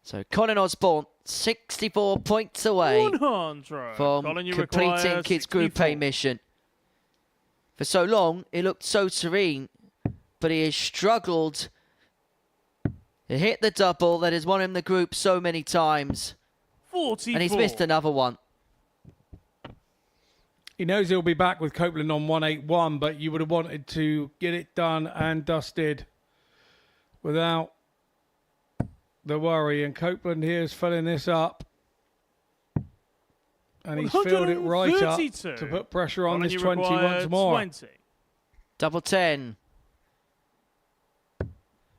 So Colin Osborne, 64 points away
100.
from completing Kids Group A mission. For so long, it looked so serene, but he has struggled to hit the double that has won him the group so many times.
44.
And he's missed another one.
He knows he'll be back with Copeland on 181, but you would have wanted to get it done and dusted without the worry. And Copeland here is filling this up. And he's filled it right up to put pressure on this 20 once more.
20.
Double 10.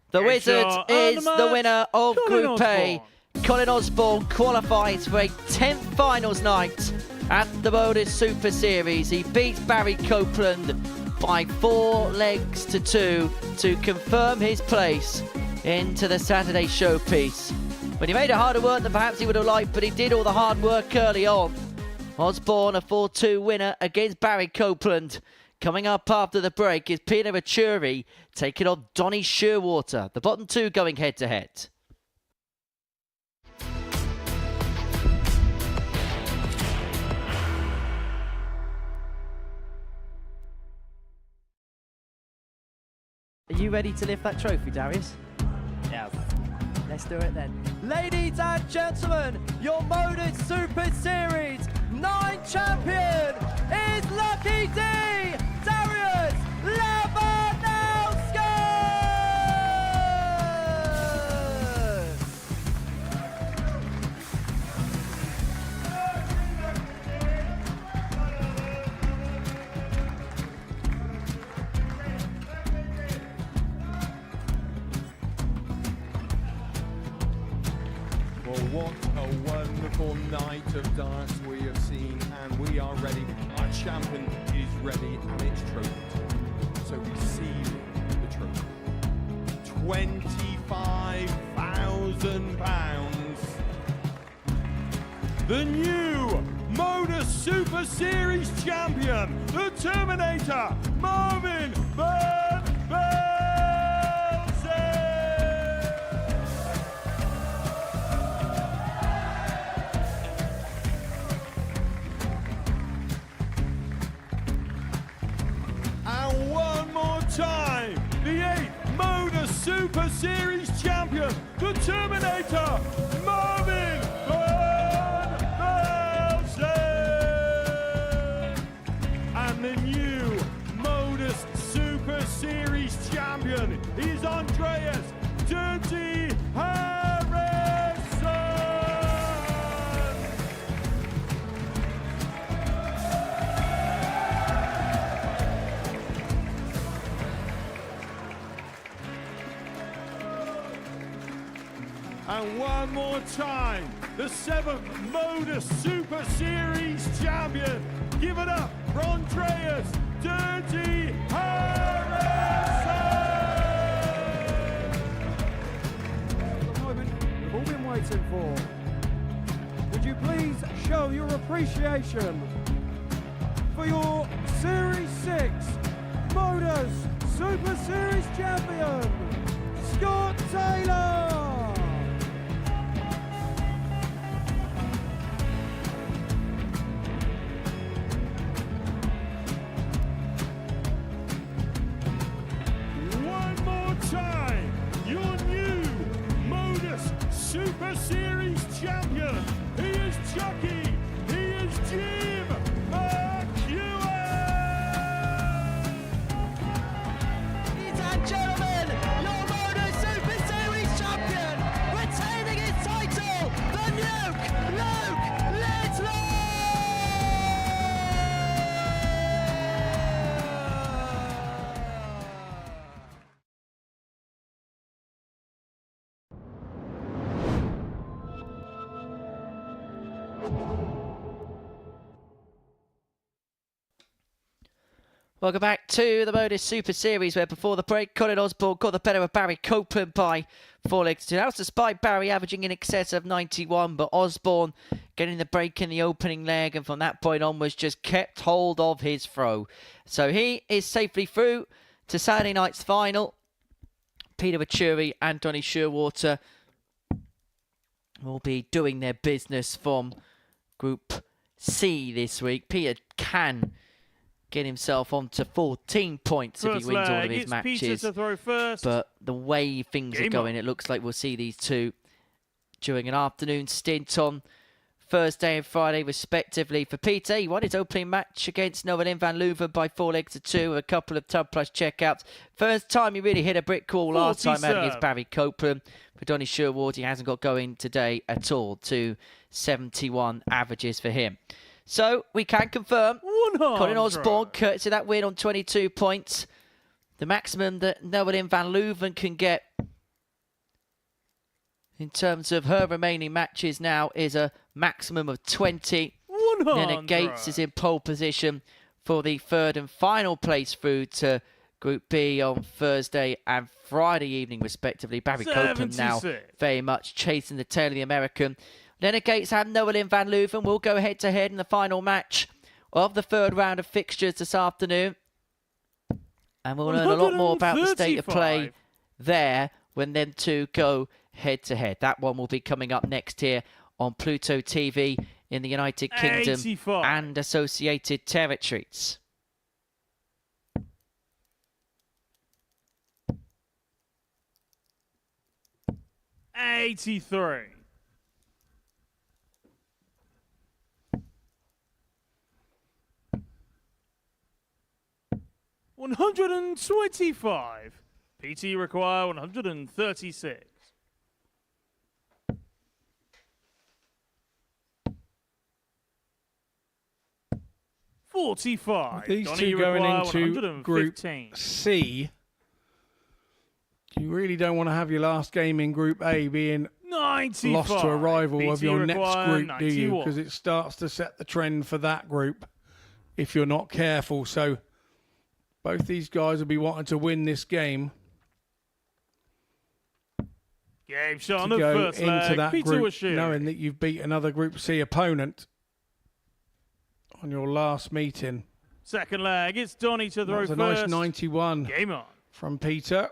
The Wizard is the winner of Group A. Colin Osborne qualifies for a 10th finals night at the MODUS Super Series. He beats Barry Copeland by 4 legs to 2 to confirm his place into the Saturday showpiece. When he made it harder work than perhaps he would have liked, but he did all the hard work early on. Osborne, a 4-2 winner against Barry Copeland. Coming up after the break is Peter Vachiuri taking on Donny Scheurwater. The bottom 2 going head-to-head. Are you ready to lift that trophy, Darius?
Yes.
Let's do it then. Ladies and gentlemen, your MODUS Super Series 9 champion is Lucky D, Darius Leuven.
Well, what a wonderful night of darts we have seen, and we are ready. Our champion is ready, and it's trophy. So receive the trophy. £25,000. The new MODUS Super Series champion, the Terminator, Marvin Van Velzen. And one more time, the 8th MODUS Super Series champion, the Terminator, Marvin Van Velzen. And the new MODUS Super Series champion is Andreas Dirty Harrison. And one more time, the 7th MODUS Super Series champion. Give it up for Andreas Dirty Harrison.
The moment we've all been waiting for. Would you please show your appreciation for your Series 6 MODUS Super Series champion, Scott Taylor.
One more time, your new MODUS Super Series champion. He is Chucky. He is Jim Vachiuri.
Ladies and gentlemen, your MODUS Super Series champion, retaining his title, the Nuke, Luke Littler! Welcome back to the MODUS Super Series, where before the break, Colin Osborne got the better of Barry Copeland by 4 legs to 2. That was despite Barry averaging in excess of 91, but Osborne getting the break in the opening leg, and from that point onwards just kept hold of his throw. So he is safely through to Saturday night's final. Peter Vachiuri and Donny Scheurwater will be doing their business from Group C this week. Peter can get himself onto 14 points if he wins all of his matches.
Peter to throw first.
But the way things are going, it looks like we'll see these two during an afternoon stint on Thursday and Friday, respectively. For Peter, he won his opening match against Leuven van Leuven by 4 legs to 2, a couple of tub plus checkouts. First time he really hit a brick wall last time out against Barry Copeland. For Donny Scheurwater, he hasn't got going today at all. 271 averages for him. So we can confirm Colin Osborne, courtesy of that win on 22 points. The maximum that Leuven van Leuven can get in terms of her remaining matches now is a maximum of 20. Nina Gates is in pole position for the third and final place through to Group B on Thursday and Friday evening, respectively. Barry Copeland now very much chasing the tail of the American. Nina Gates and Leuven van Leuven will go head-to-head in the final match of the third round of fixtures this afternoon. And we'll learn a lot more about the state of play there when them two go head-to-head. That one will be coming up next here on Pluto TV in the United Kingdom
85.
and associated territories.
$83. 125. PT require 136. $45.
These
Donny
two going
require
into Group
115.
C. You really don't want to have your last game in Group A being
95.
lost to a rival of
PT
your next
require
group, do you?
91.
Because it starts to set the trend for that group if you're not careful. So both these guys will be wanting to win this game
Game shot on
to
the
go
first
into
leg.
that
Peter
group
Vachiuri.
knowing that you've beat another Group C opponent on your last meeting.
Second leg, it's Donny to
That
throw
was a
first.
nice 91
Game on.
from Peter.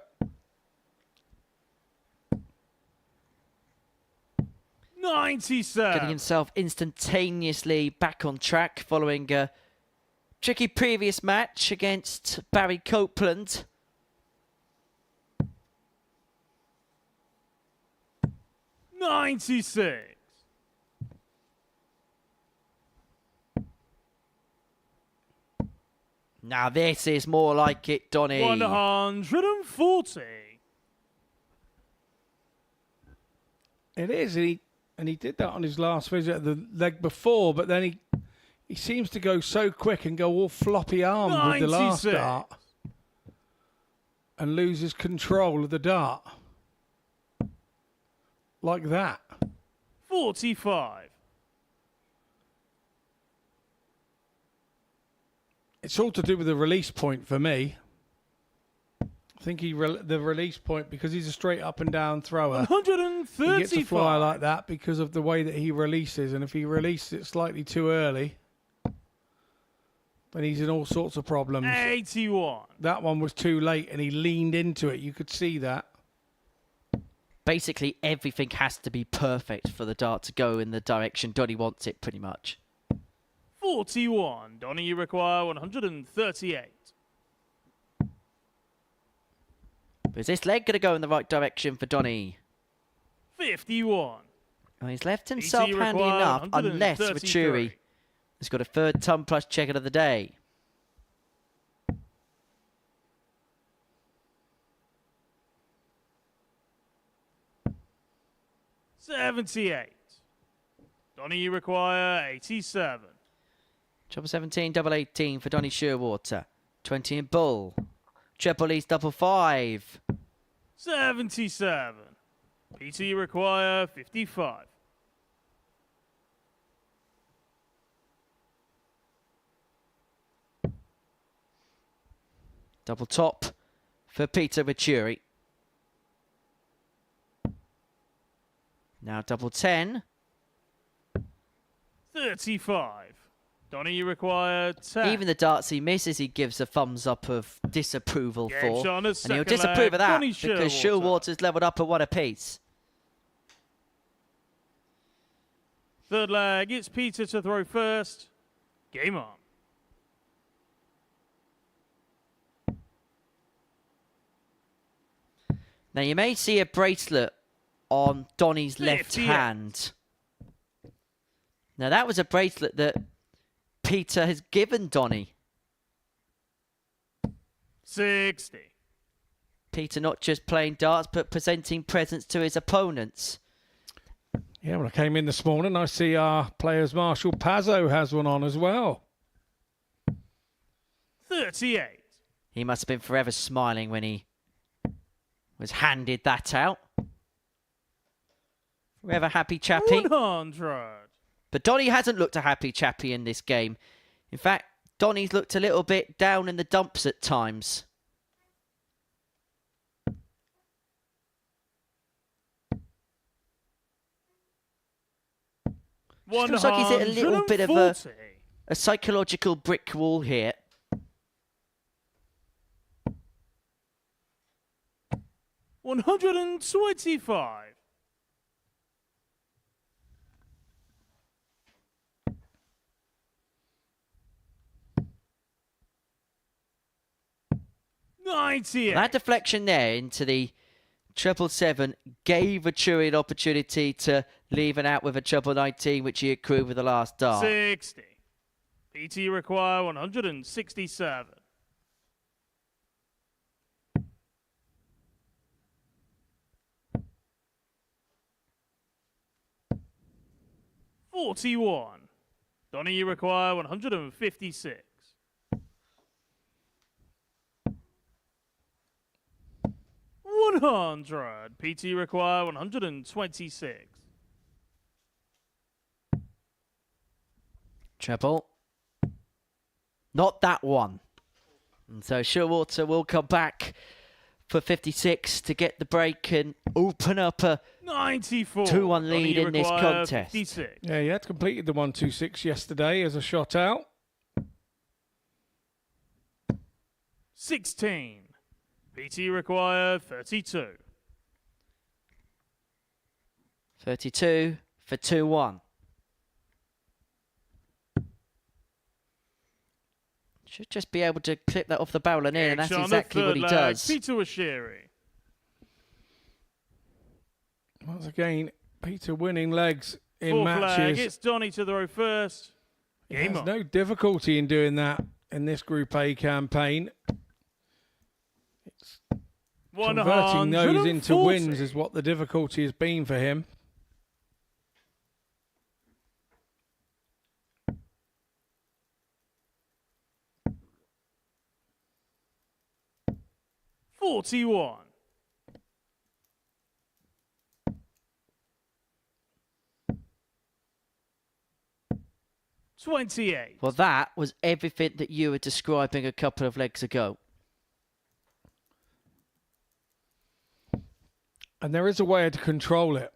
97.
Getting himself instantaneously back on track following a tricky previous match against Barry Copeland.
96.
Now this is more like it, Donny.
140.
It is, and he did that on his last visit, the leg before, but then he seems to go so quick and go all floppy armed with the last
96.
dart and loses control of the dart. Like that.
45.
It's all to do with the release point for me. I think the release point, because he's a straight up and down thrower.
135.
He gets to fly like that because of the way that he releases, and if he releases it slightly too early, And he's in all sorts of problems.
81.
That one was too late and he leaned into it. You could see that.
Basically, everything has to be perfect for the dart to go in the direction Donny wants it, pretty much.
41. Donny, you require 138.
But is this leg going to go in the right direction for Donny?
51.
Well, he's left himself
BT
handy
require
enough, unless
133.
Vachiuri has got a third ton plus checker of the day.
$78. Donny, you require 87.
Treble 17, double 18 for Donny Scheurwater. 20 in bull. Triple East, double 5.
77. PT, you require 55.
Double top for Peter Vachiuri. Now double 10.
35. Donny, you require 10.
Even the darts he misses, he gives a thumbs up of disapproval
Game
for.
shot on his
And he'll
second
disapprove
leg,
of that
Donny
because
Scheurwater.
Scheurwater's levelled up at 1 apiece.
Third leg, it's Peter to throw first. Game on.
Now you may see a bracelet on Donny's left
58.
hand. Now that was a bracelet that Peter has given Donny.
60.
Peter not just playing darts, but presenting presents to his opponents.
Yeah, when I came in this morning, I see our players Marshall Pazzo has one on as well.
38.
He must have been forever smiling when he was handed that out. Forever happy chappy.
100.
But Donny hasn't looked a happy chappy in this game. In fact, Donny's looked a little bit down in the dumps at times. Looks like he's hit a little bit of a psychological brick wall here.
$125. $98.
That deflection there into the 777 gave Vachiuri an opportunity to leave it out with a 19, which he accrued with the last dart.
60. PT require 167. $41. Donny, you require 156. $100. PT require 126.
Treble. Not that one. And so Scheurwater will come back for 56 to get the break and open up a
94.
2-1 lead
Donny,
in this
require
contest.
56.
Yeah, he had completed the 126 yesterday as a shot out.
16. PT require 32.
32 for 2-1. Should just be able to clip that off the barrel and in, and that's
Action on
exactly
the
what he
third leg,
does.
Peter Vachiuri.
Once again, Peter winning legs in
Fourth
matches.
leg, it's Donny to throw first. Game
There's
on.
no difficulty in doing that in this Group A campaign. It's converting those into
140.
wins is what the difficulty has been for him.
$41. $28.
Well, that was everything that you were describing a couple of legs ago.
And there is a way to control it.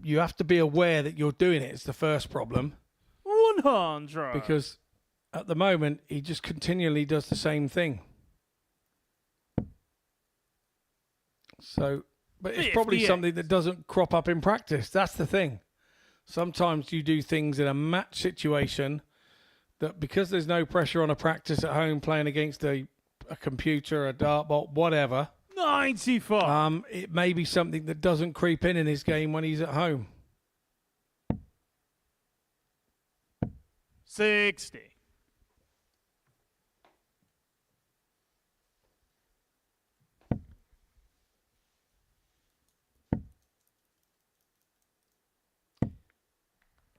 You have to be aware that you're doing it. It's the first problem.
100.
Because at the moment, he just continually does the same thing. So, but it's probably
58.
something that doesn't crop up in practice. That's the thing. Sometimes you do things in a match situation that, because there's no pressure on a practice at home playing against a computer, a dartboard, whatever,
95.
it may be something that doesn't creep in his game when he's at home.
60.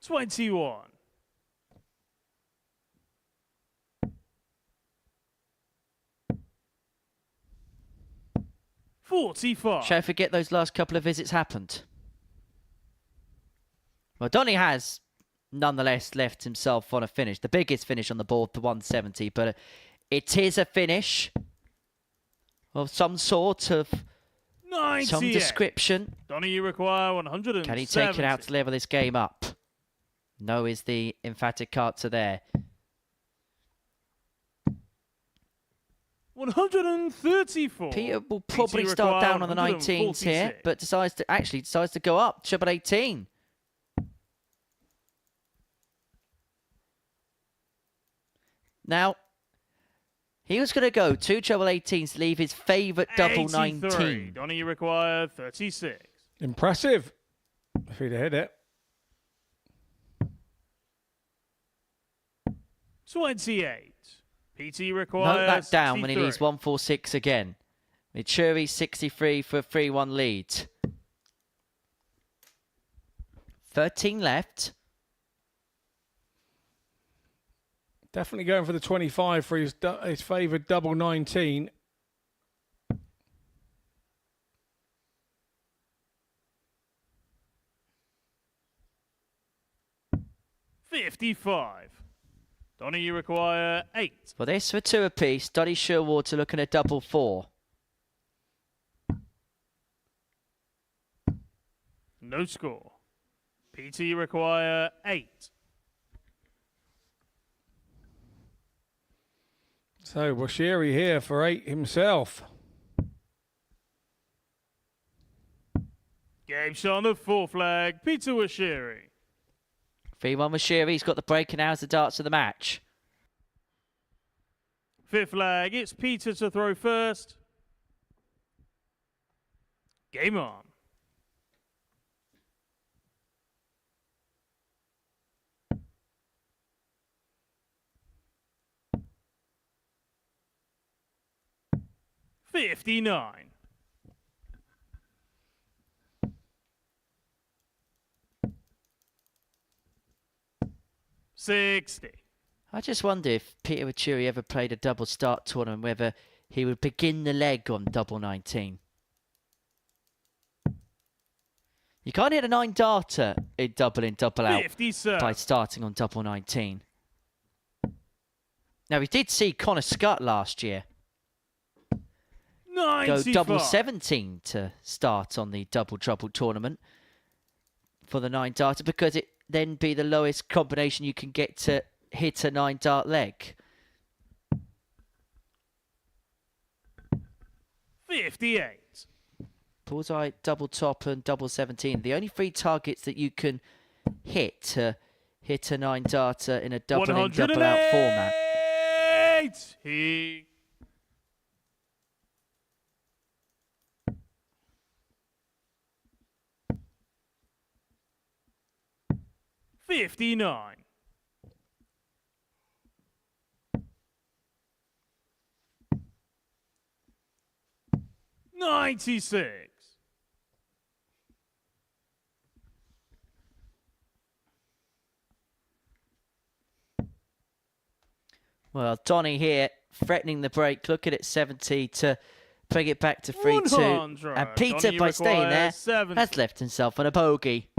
$21. 45.
Shall I forget those last couple of visits happened? Well, Donny has nonetheless left himself on a finish. The biggest finish on the board, the 170, but it is a finish of some sort of
98.
some description.
Donny, you require 170.
Can he take it out to level this game up? No is the emphatic answer there.
134.
Peter will probably start down on the 19s here, but decides to go up. Treble 18. Now, he was going to go 2 treble 18s to leave his favourite double 19.
Donny, you require 36.
Impressive. If he'd have hit it.
28. PT requires
Note that down
63.
when he leaves 146 again. Vachiuri 63 for a 3-1 lead. 13 left.
Definitely going for the 25 for his favoured double 19.
$55. Donny, you require 8.
For this, for 2 apiece, Donny Scheurwater looking at double 4.
No score. PT require 8.
So Vachiuri here for 8 himself.
Game shot on the 4 flag. Peter Vachiuri.
3-1 Vachiuri. He's got the break and now has the darts of the match.
5th flag. It's Peter to throw first. Game on. $59. 60.
I just wonder if Peter Vachiuri ever played a double start tournament, whether he would begin the leg on double 19. You can't hit a 9 darter in double out
50, sir.
by starting on double 19. Now, we did see Connor Scott last year go
95.
double 17 to start on the double trouble tournament for the 9 darter, because it then be the lowest combination you can get to hit a 9 dart leg.
58.
Bullseye, double top and double 17. The only 3 targets that you can hit to hit a 9 darter in a double in, double out format.
He 59. 96.
Well, Donny here threatening the break, looking at 70 to bring it back to 3-2. And Peter,
Donny
by staying there,
70.
has left himself on a bogey.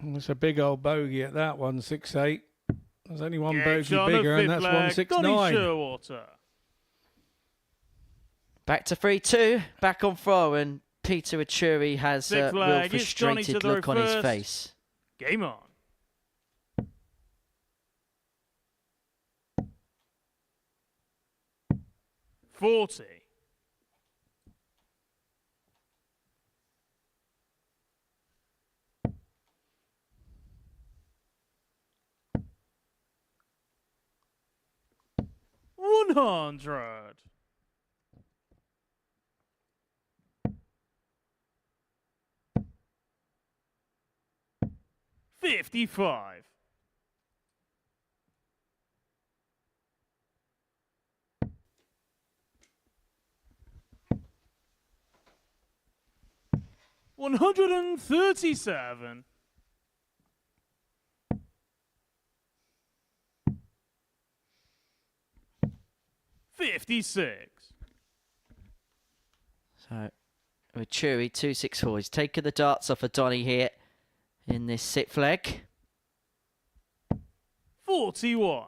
It's a big old bogey at that 168. There's only one
Game
bogey
shot on the
bigger, and
5th
that's
flag.
169.
Donny Scheurwater.
Back to 3-2, back on 4, and Peter Vachiuri has a
6th
real
flag. It's Donny to
frustrated
throw
look on his
first.
face.
Game on. 40. $100. 55. 137. 56.
So, Vachiuri, 264. He's taken the darts off of Donny here in this 6th leg.
41.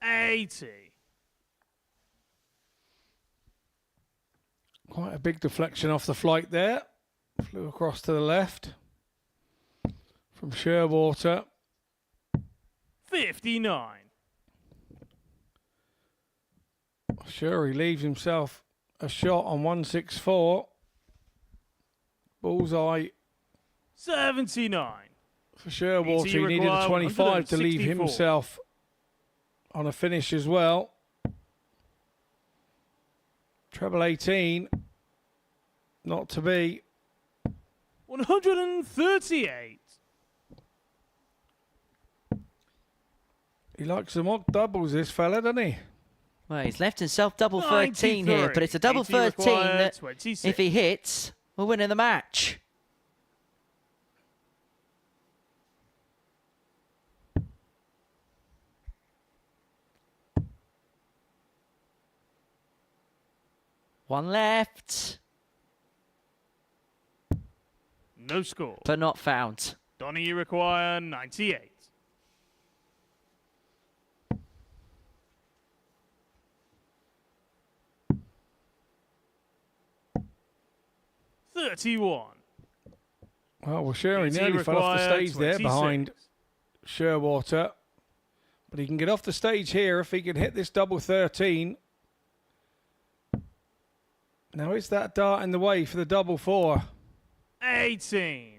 80.
Quite a big deflection off the flight there. Flew across to the left from Scheurwater.
59.
Sure, he leaves himself a shot on 164. Bullseye
79.
for Scheurwater. He needed a 25 to leave himself on a finish as well. Treble 18. Not to be.
138.
He likes the mock doubles, this fella, doesn't he?
Well, he's left himself double 13 here,
93.
but it's a double
80
13
required,
that
26.
if he hits, we're winning the match. One left,
No score.
but not found.
Donny, you require 98. 31.
Well, Sherry
BT
nearly fell off the
required
stage there
26.
behind Scheurwater. But he can get off the stage here if he can hit this double 13. Now is that dart in the way for the double 4?
18.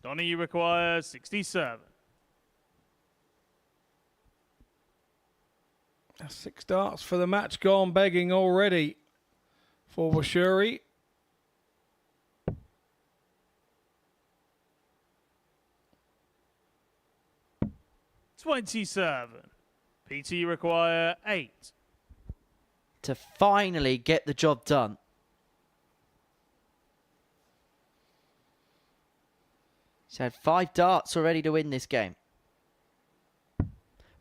Donny, you require 67.
That's 6 darts for the match gone begging already for Vachiuri.
$27. PT require 8.
To finally get the job done. He's had 5 darts already to win this game.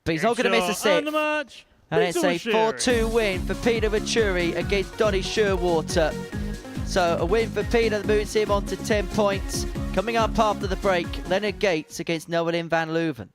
But he's not going to miss a 6.
And the match.
And it's a
Vachiuri.
4-2 win for Peter Vachiuri against Donny Scheurwater. So a win for Peter that moves him on to 10 points. Coming up after the break, Leonard Gates against Noelin van Leuven.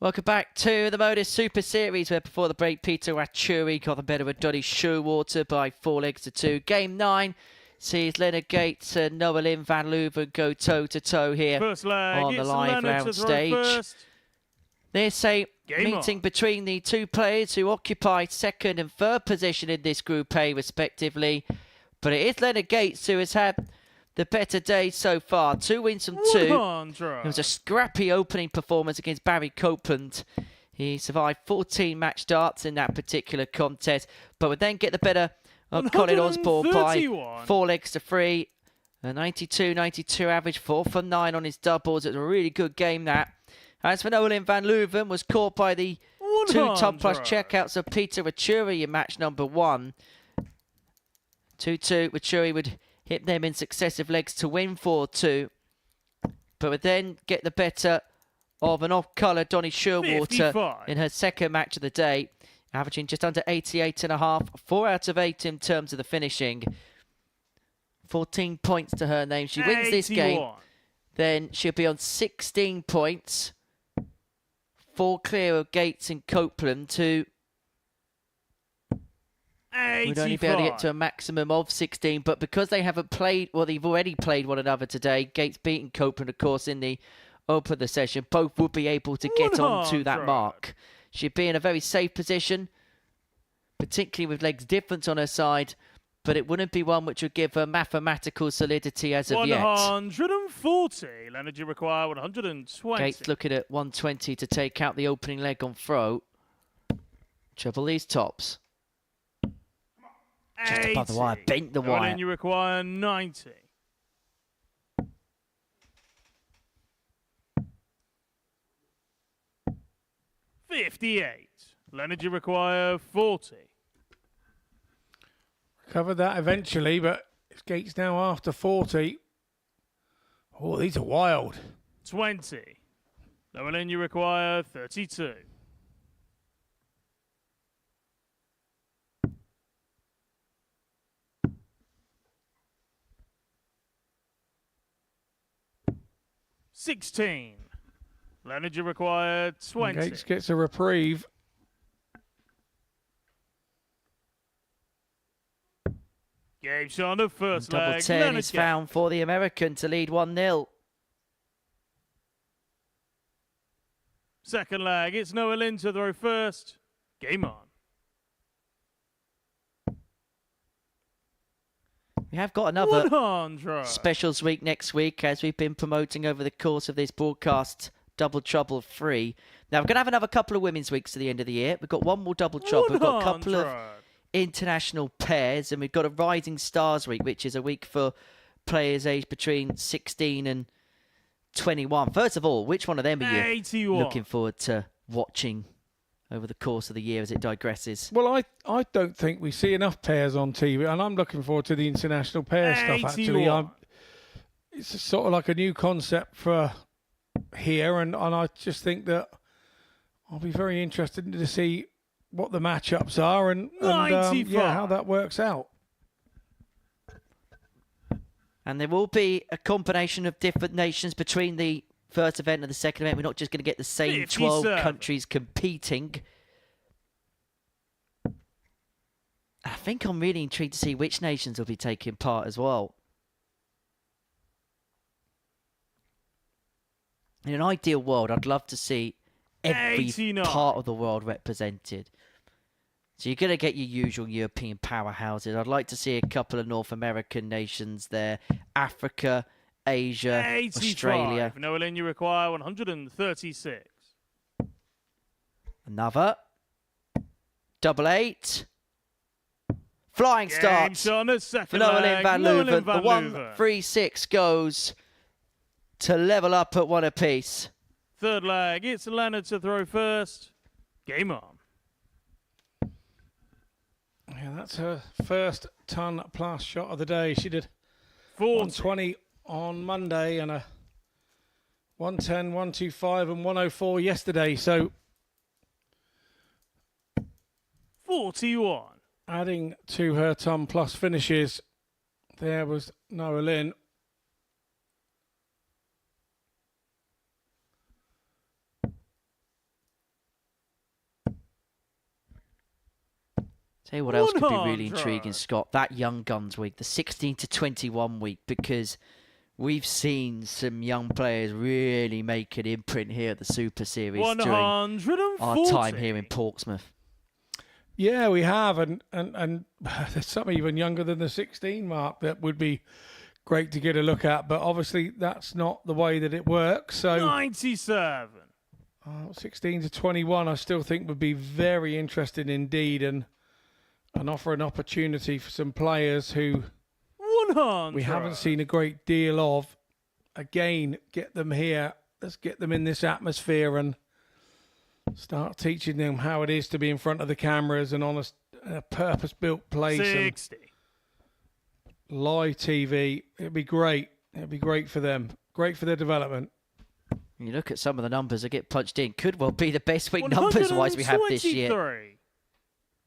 Welcome back to the MODUS Super Series, where before the break, Peter Vachiuri got the better of Donny Scheurwater by 4 legs to 2. Game 9 sees Leonard Gates and Noah Lynn van Leuven go toe-to-toe here
First leg,
on the
it's
live
Leonard to
round
throw
stage.
first.
There's a
Game
meeting
on.
between the two players who occupy second and third position in this Group A, respectively. But it is Leonard Gates who has had the better day so far. 2 wins from 2.
100.
It was a scrappy opening performance against Barry Copeland. He survived 14 match starts in that particular contest, but would then get the better of Colin Osborne by
131.
4 legs to 3. A 92-92 average, 4 for 9 on his doubles. It was a really good game, that. As for Noah Lynn van Leuven, was caught by the 2 top plus
100.
checkouts of Peter Vachiuri in match number 1. 2-2, Vachiuri would hit them in successive legs to win 4-2, but would then get the better of an off-colour Donny Scheurwater
55.
in her second match of the day, averaging just under 88.5, 4 out of 8 in terms of the finishing. 14 points to her name. She wins this game,
81.
then she'll be on 16 points, 4 clear of Gates and Copeland, who would only be able to get to a maximum of 16, but because they haven't played, well, they've already played one another today, Gates beating Copeland, of course, in the open of the session, both would be able to get on to that
100.
mark. She'd be in a very safe position, particularly with legs different on her side, but it wouldn't be one which would give her mathematical solidity as of yet.
140. Leonard, you require 120.
Gates looking at 120 to take out the opening leg on throw. Treble these tops. Just above the wire,
80.
bent the
Noah
wire.
Lynn, you require 90. $58. Leonard, you require 40.
Covered that eventually, but it's Gates now after 40. Oh, these are wild.
20. Noah Lynn, you require 32. $16. Leonard, you require 20.
Gates gets a reprieve.
Game shot of first
Double
leg.
10
Leonard
is
Gates.
found for the American to lead 1-0.
Second leg, it's Noah Lynn to throw first. Game on.
We have got another
100.
specials week next week, as we've been promoting over the course of this broadcast, Double Trouble 3. Now, we're going to have another couple of women's weeks to the end of the year. We've got one more Double Trouble. We've got a couple of
100.
international pairs, and we've got a Rising Stars week, which is a week for players aged between 16 and 21. First of all, which one of them are you
81.
looking forward to watching over the course of the year as it digresses?
Well, I don't think we see enough pairs on TV, and I'm looking forward to the international pair stuff, actually.
81.
It's sort of like a new concept for here, and I just think that I'll be very interested to see what the matchups are and yeah, how that works out.
And there will be a combination of different nations between the first event and the second event. We're not just going to get the same 12
57.
countries competing. I think I'm really intrigued to see which nations will be taking part as well. In an ideal world, I'd love to see every
89.
part of the world represented. So you're going to get your usual European powerhouses. I'd like to see a couple of North American nations there. Africa, Asia,
85.
Australia.
Noah Lynn, you require 136.
Another. Double 8. Flying
Game
start
shot on the
for
second
Noah
leg.
Lynn van
Noah Lynn
Leuven.
van
The
Leuven.
1-3-6 goes to level up at 1 apiece.
Third leg, it's Leonard to throw first. Game on.
Yeah, that's her first ton plus shot of the day. She did
40.
120 on Monday and a 110, 125 and 104 yesterday. So
41.
adding to her ton plus finishes, there was Noah Lynn.
Tell you what else could be really
100.
intriguing, Scott. That Young Guns week, the 16 to 21 week, because we've seen some young players really make an imprint here at the Super Series during our time here in Portsmouth.
Yeah, we have, and there's some even younger than the 16 mark that would be great to get a look at, but obviously that's not the way that it works. So
97.
16 to 21, I still think would be very interesting indeed, and offer an opportunity for some players who
100.
we haven't seen a great deal of. Again, get them here. Let's get them in this atmosphere and start teaching them how it is to be in front of the cameras and on a purpose-built place.
60.
And live TV. It'd be great. It'd be great for them. Great for their development.
You look at some of the numbers that get punched in. Could well be the best week numbers-wise we have this year.
123.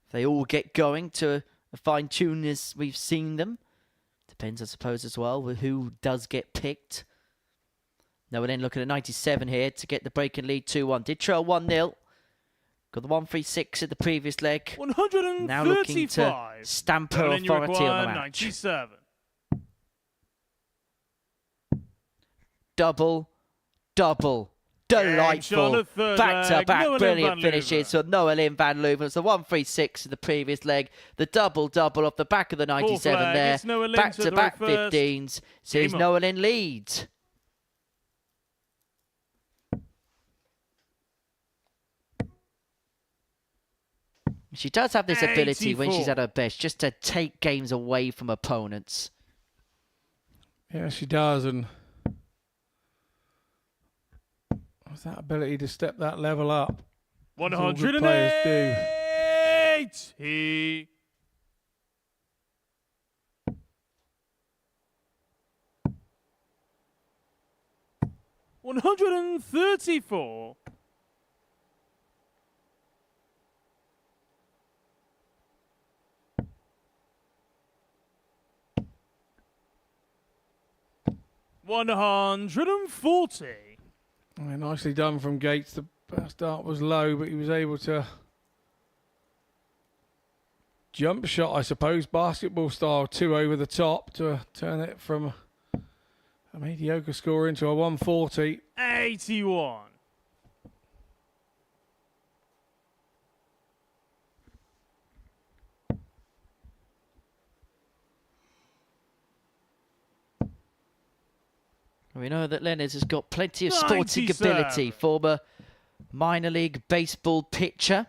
If they all get going to a fine-tune as we've seen them. Depends, I suppose, as well, with who does get picked. Now we're then looking at 97 here to get the break and lead 2-1. Did trail 1-0. Got the 1-3-6 at the previous leg.
135.
Now looking to stamp her authority on the match.
97.
Double. Delightful. Back-to-back brilliant finishes. So Leuven Van Leuven. It's the 1-3-6 of the previous leg. The double off the back of the 97 there. Back-to-back 15s. Sees Leuven leads. She does have this ability when she's at her best, just to take games away from opponents.
Yeah, she does, and with that ability to step that level up.
108.
Players
do. 134. 140.
Nicely done from Gates. The start was low, but he was able to jump shot, I suppose, basketball style, 2 over the top to turn it from a mediocre score into a 140.
81.
We know that Leonard has got plenty of sporting ability. Former minor league baseball pitcher.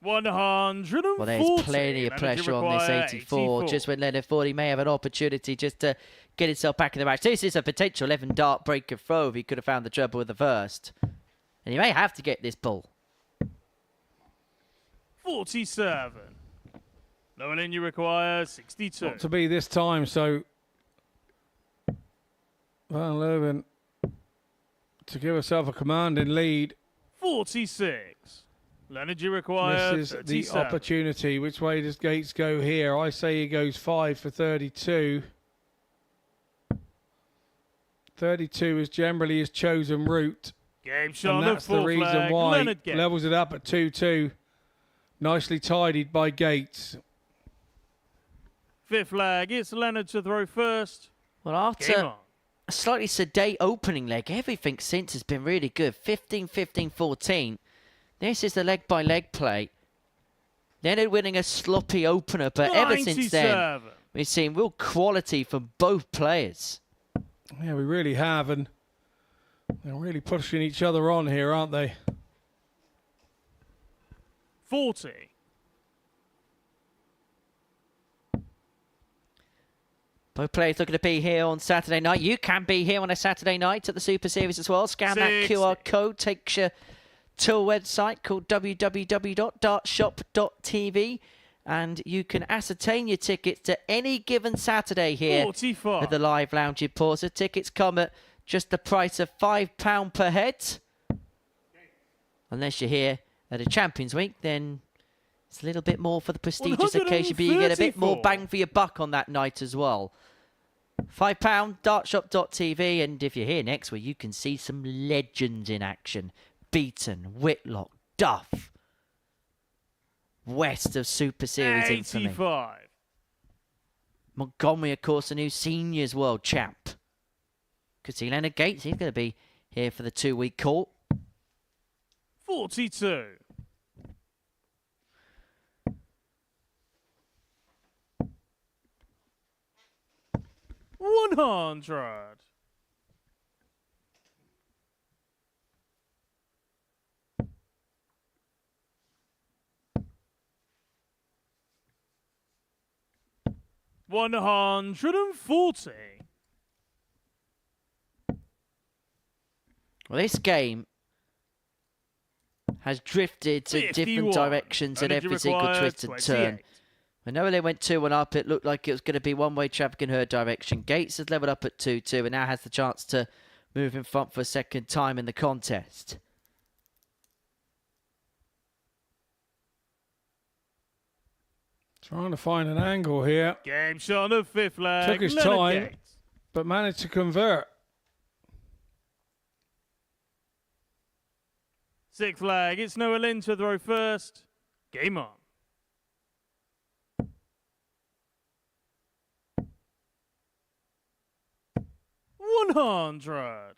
Well, there's plenty of pressure on this 84. Just when Leonard thought he may have an opportunity just to get himself back in the match. This is a potential 11-dart breaker throw if he could have found the trouble with the first. And he may have to get this ball.
47. Leuven, you require 62.
Not to be this time, so Van Leuven to give herself a commanding lead.
46. Leonard, you require
This is
37.
the opportunity. Which way does Gates go here? I say he goes 5 for 32. 32 is generally his chosen route.
Game shot,
and that's the reason why he levels it up at 2-2. Nicely tidied by Gates.
Fifth leg, it's Leonard to throw first.
Well, after a slightly sedate opening leg, everything since has been really good. 15-15-14. This is the leg-by-leg play. Leonard winning a sloppy opener, but ever since then, we've seen real quality from both players.
Yeah, we really have, and they're really pushing each other on here, aren't they?
40.
Both players looking to be here on Saturday night. You can be here on a Saturday night at the Super Series as well. Scan that QR code, takes you to a website called www.dartshop.tv, and you can ascertain your tickets to any given Saturday here
45.
at the Live Lounge in Portsmouth. Tickets come at just the price of £5 per head. Unless you're here at a Champions Week, then it's a little bit more for the prestigious occasion, but you get a bit more bang for your buck on that night as well. £5, dartshop.tv, and if you're here next week, you can see some legends in action. Beaton, Whitlock, Duff. West of Super Series infamy.
85.
Montgomery, of course, a new seniors world champ. Could see Leonard Gates. He's going to be here for the 2-week call.
42. $100. $140.
Well, this game has drifted to
51.
different directions at
Energy
every single
required,
twist and turn.
28.
When Noah went 2-1 up, it looked like it was going to be one-way traffic in her direction. Gates has leveled up at 2-2 and now has the chance to move in front for a second time in the contest.
Trying to find an angle here.
Game shot on the 5th leg.
Took his
Leonard
time,
Gates.
but managed to convert.
6th leg. It's Noah Lynn to throw first. Game on. $100.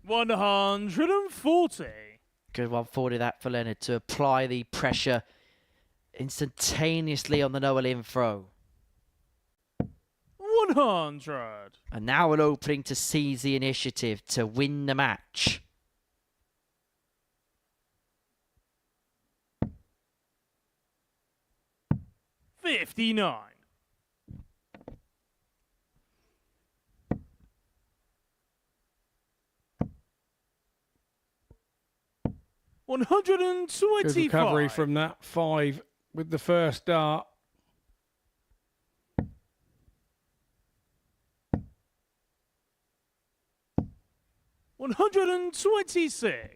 $140.
Good 140 that for Leonard to apply the pressure instantaneously on the Noah Lynn throw.
100.
And now an opening to seize the initiative to win the match.
$59. $125.
Good recovery from that 5 with the first dart.
$126.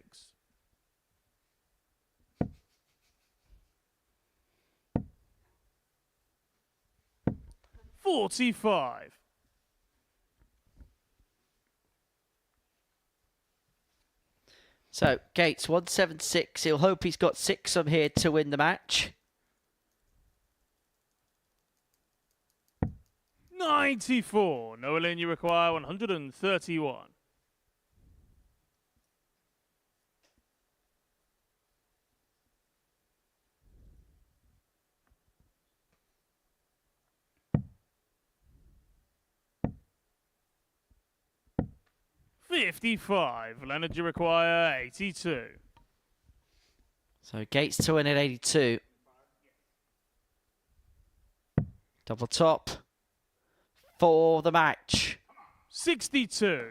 $45.
So, Gates, 176. He'll hope he's got 6 from here to win the match.
94. Noah Lynn, you require 131. $55. Leonard, you require 82.
So Gates to win at 82. Double top for the match.
62.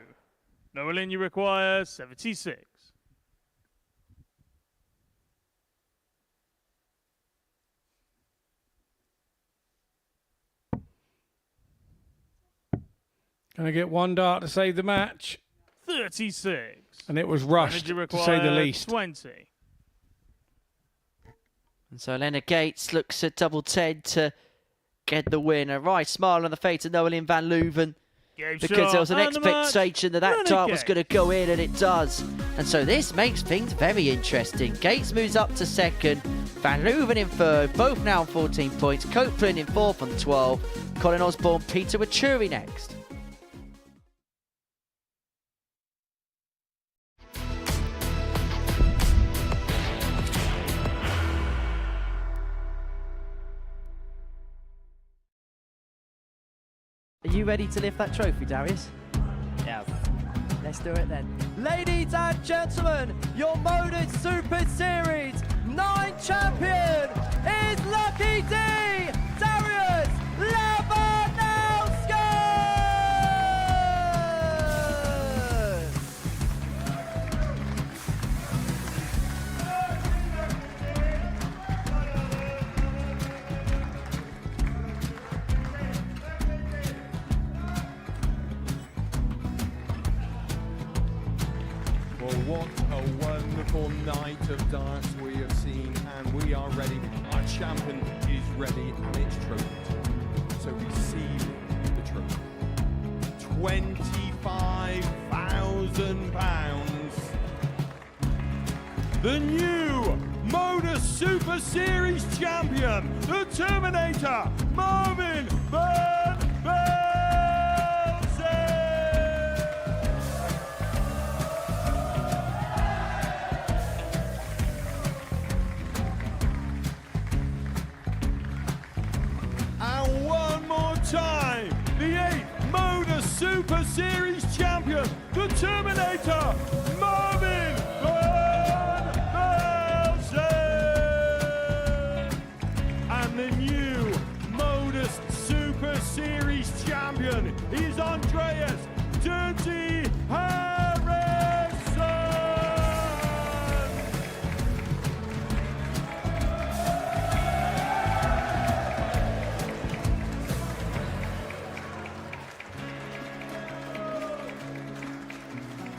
Noah Lynn, you require 76.
Going to get 1 dart to save the match.
36.
And it was rushed,
Leonard, you
to say the
require
least.
20.
And so Leonard Gates looks at double 10 to get the win. A wry smile on the face of Noah Lynn van Leuven.
Game
Because
shot
there was an
and the match.
expectation that
Leonard
dart was
Gates.
going to go in, and it does. And so this makes things very interesting. Gates moves up to second. Van Leuven in third, both now on 14 points. Copeland in fourth on 12. Colin Osborne, Peter Vachiuri next. Are you ready to lift that trophy, Darius? Yes. Let's do it then. Ladies and gentlemen, your MODUS Super Series 9 champion is Lucky D, Darius Labanowski!
Well, what a wonderful night of darts we have seen, and we are ready. Our champion is ready, and it's trophy time. So receive the trophy. £25,000. The new MODUS Super Series champion, the Terminator, Marvin Van Velzen. And one more time, the 8th MODUS Super Series champion, the Terminator, Marvin Van Velzen. And the new MODUS Super Series champion is Andreas Dirty Harrison.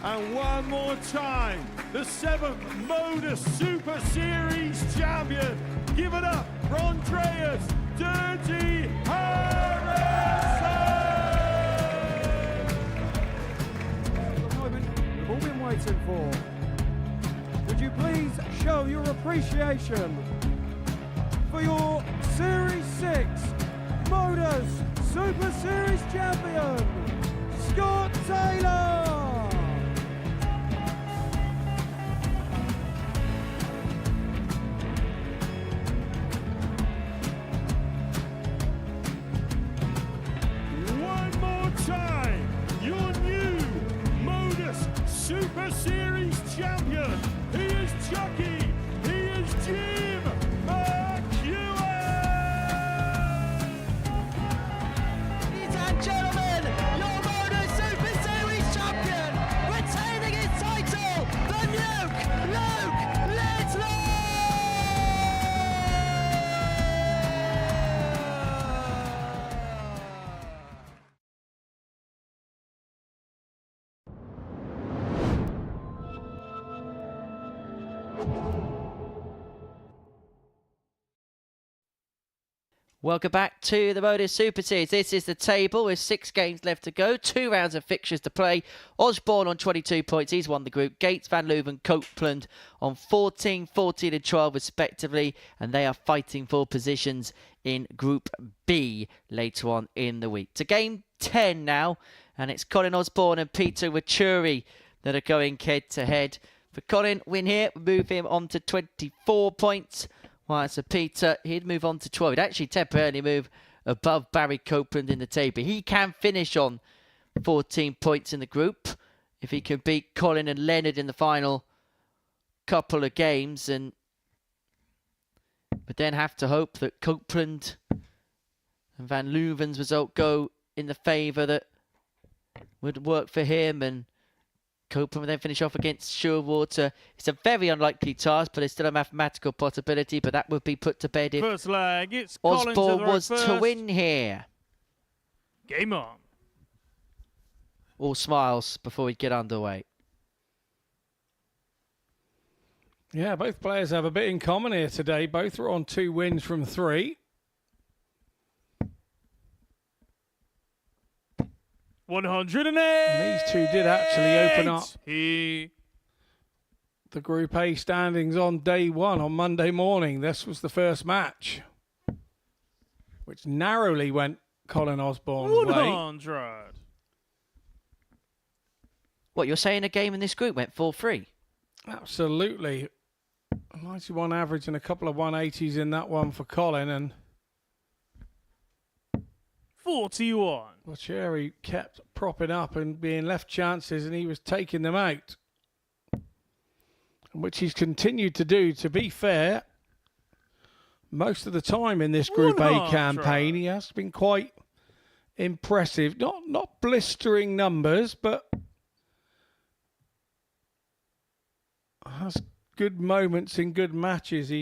And one more time, the 7th MODUS Super Series champion. Give it up for Andreas Dirty Harrison.
The moment we've all been waiting for. Would you please show your appreciation for your Series 6 MODUS Super Series champion, Scott Taylor.
One more time, your new MODUS Super Series champion. He is Chucky. He is Jim Vachiuri.
Ladies and gentlemen, your MODUS Super Series champion, retaining his title, the Nuke, Luke Littler! Welcome back to the MODUS Super Series. This is the table with 6 games left to go, 2 rounds of fixtures to play. Osborne on 22 points, he's won the group. Gates, Van Leuven, Copeland on 14, 14 and 12 respectively, and they are fighting for positions in Group B later on in the week. To game 10 now, and it's Colin Osborne and Peter Vachiuri that are going head to head. For Colin, win here, move him on to 24 points. While for Peter, he'd move on to 12. He'd actually temporarily move above Barry Copeland in the table. He can finish on 14 points in the group if he can beat Colin and Leonard in the final couple of games, but then have to hope that Copeland and Van Leuven's result go in the favour that would work for him, and Copeland will then finish off against Scheurwater. It's a very unlikely task, but it's still a mathematical possibility, but that would be put to bed if
First leg, it's Colin
Osborne
to the
was
first.
to win here.
Game on.
All smiles before we get underway.
Yeah, both players have a bit in common here today. Both are on 2 wins from 3.
108.
And these two did actually open up
He
the Group A standings on day 1 on Monday morning. This was the first match, which narrowly went Colin Osborne's way.
100.
What, you're saying a game in this group went 4-3?
Absolutely. 91 average and a couple of 180s in that one for Colin, and
41.
Vachiuri kept propping up and being left chances, and he was taking them out, which he's continued to do. To be fair, most of the time in this Group A campaign, he has been quite impressive. Not blistering numbers, but has good moments in good matches.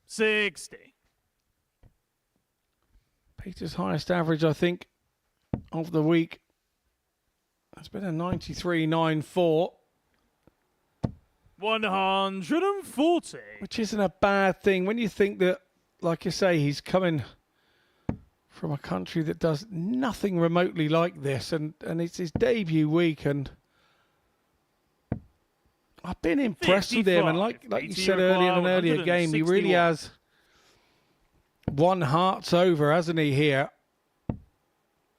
60.
Peter's highest average, I think, of the week has been a 93.94.
140.
Which isn't a bad thing when you think that, like you say, he's coming from a country that does nothing remotely like this, and it's his debut week, and I've been impressed with him, and like you said earlier in an earlier game, he really has won hearts over, hasn't he, here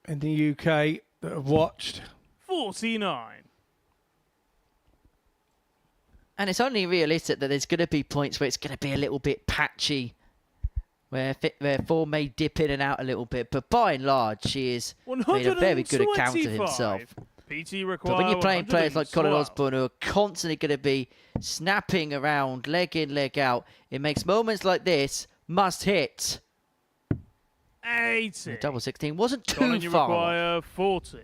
in the UK that have watched.
49.
And it's only realistic that there's going to be points where it's going to be a little bit patchy, where form may dip in and out a little bit. But by and large, he has made a very good account of himself. But when you're playing players like Colin Osborne, who are constantly going to be snapping around, leg in, leg out, it makes moments like this must hit.
80.
The double 16 wasn't too
Colin, you
far.
require 40.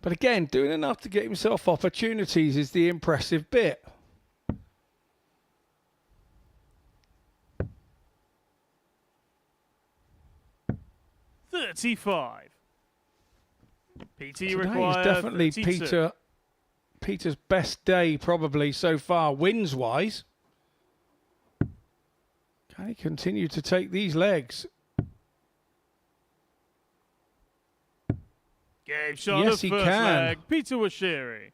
But again, doing enough to get himself opportunities is the impressive bit.
$35. PT
Today
requires
is definitely
32.
Peter's best day probably so far, wins-wise. Can he continue to take these legs?
Game shot
Yes,
of
he
first
can.
leg. Peter Vachiuri.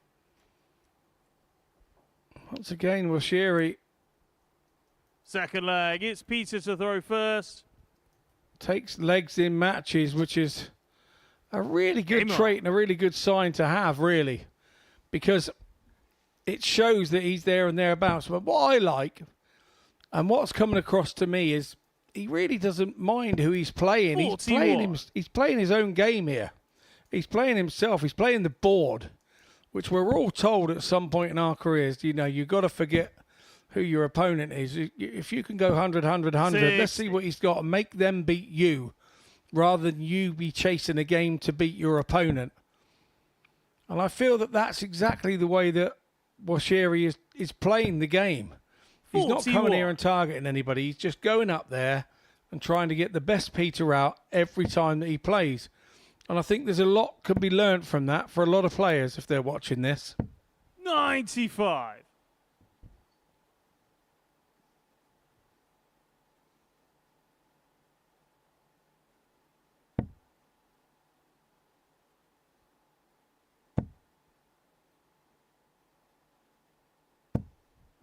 Once again, Vachiuri
Second leg. It's Peter to throw first.
takes legs in matches, which is a really good trait and a really good sign to have, really, because it shows that he's there and thereabouts. But what I like and what's coming across to me is he really doesn't mind who he's playing. He's playing his own game here. He's playing himself. He's playing the board, which we're all told at some point in our careers, you know, you've got to forget who your opponent is. If you can go 100, 100, 100, let's see what he's got and make them beat you rather than you be chasing a game to beat your opponent. And I feel that that's exactly the way that Vachiuri is playing the game. He's not coming here and targeting anybody. He's just going up there and trying to get the best Peter out every time that he plays. And I think there's a lot could be learned from that for a lot of players if they're watching this.
95.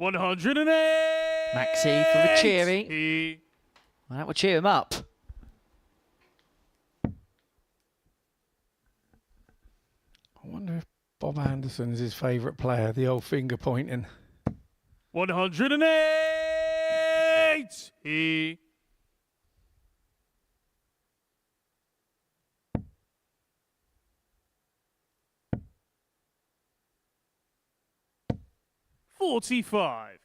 $108.
Maxi for Vachiuri. Well, that will cheer him up.
I wonder if Bob Anderson's his favourite player, the old finger pointing.
108. $45.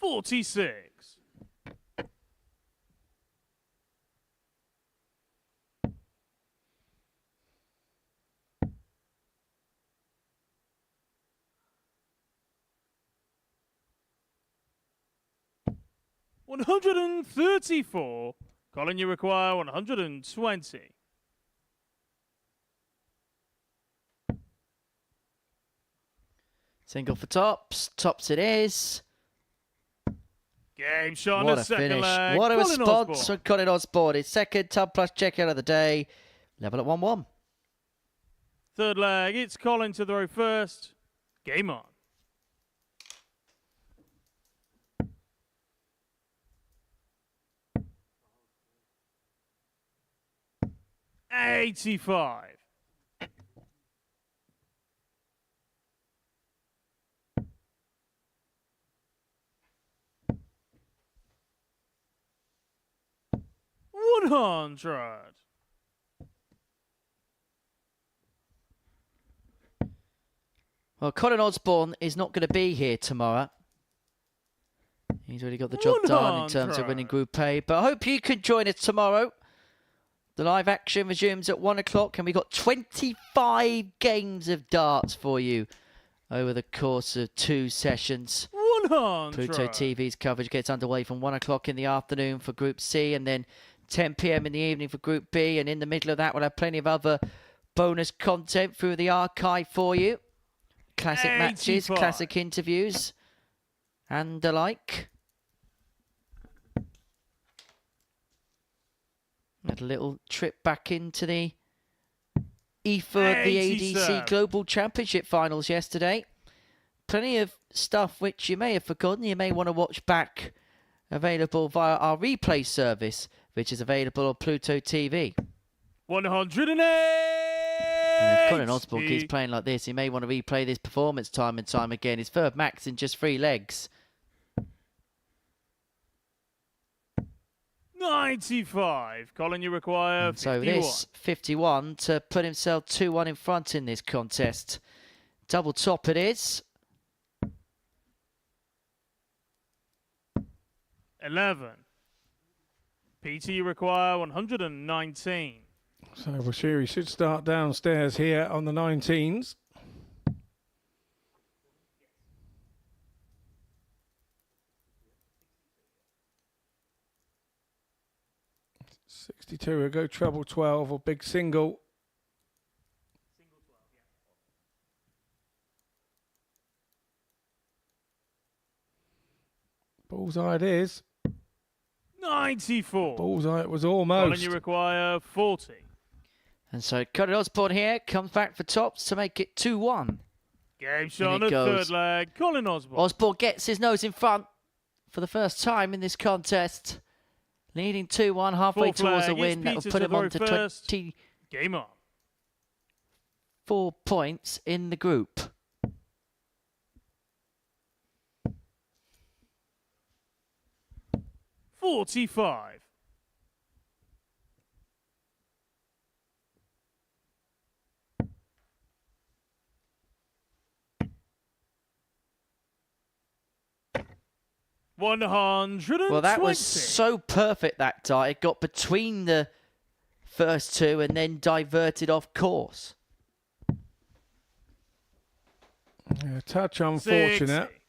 $46. $134. Colin, you require 120.
Single for tops. Tops it is.
Game shot on
What
the
a
second
finish.
leg.
What a
Colin
response
Osborne.
from Colin Osborne. His second tub plus checkout of the day. Level at 1-1.
Third leg. It's Colin to throw first. Game on. $85. $100.
Well, Colin Osborne is not going to be here tomorrow. He's already got the job done in terms of winning Group A. But I hope you can join us tomorrow. The live action resumes at 1 o'clock, and we've got 25 games of darts for you over the course of 2 sessions.
100.
Pluto TV's coverage gets underway from 1 o'clock in the afternoon for Group C, and then 10 p.m. in the evening for Group B. And in the middle of that, we'll have plenty of other bonus content through the archive for you. Classic matches,
85.
classic interviews, and the like. Had a little trip back into the EFA of the
87.
ADC Global Championship Finals yesterday. Plenty of stuff which you may have forgotten, you may want to watch back, available via our replay service, which is available on Pluto TV.
108.
And if Colin Osborne keeps playing like this, he may want to replay this performance time and time again. His third max in just 3 legs.
95. Colin, you require
And so
51.
this 51 to put himself 2-1 in front in this contest. Double top it is.
11. PT, you require 119.
So Vachiuri should start downstairs here on the 19s. $62 will go treble 12 or big single. Bullseye it is.
94.
Bullseye it was
Colin,
almost.
you require 40.
And so Colin Osborne here comes back for tops to make it 2-1.
Game shot on
it
the
goes.
third leg. Colin Osborne.
Osborne gets his nose in front for the first time in this contest. Leading 2-1 halfway
Full
towards a
flag.
win.
It's
That will
Peter
put
to
him
throw
on to
first.
24
Game on.
points in the group.
$45. $120.
Well, that was so perfect, that dart. It got between the first two and then diverted off course.
Yeah, touch unfortunate.
60.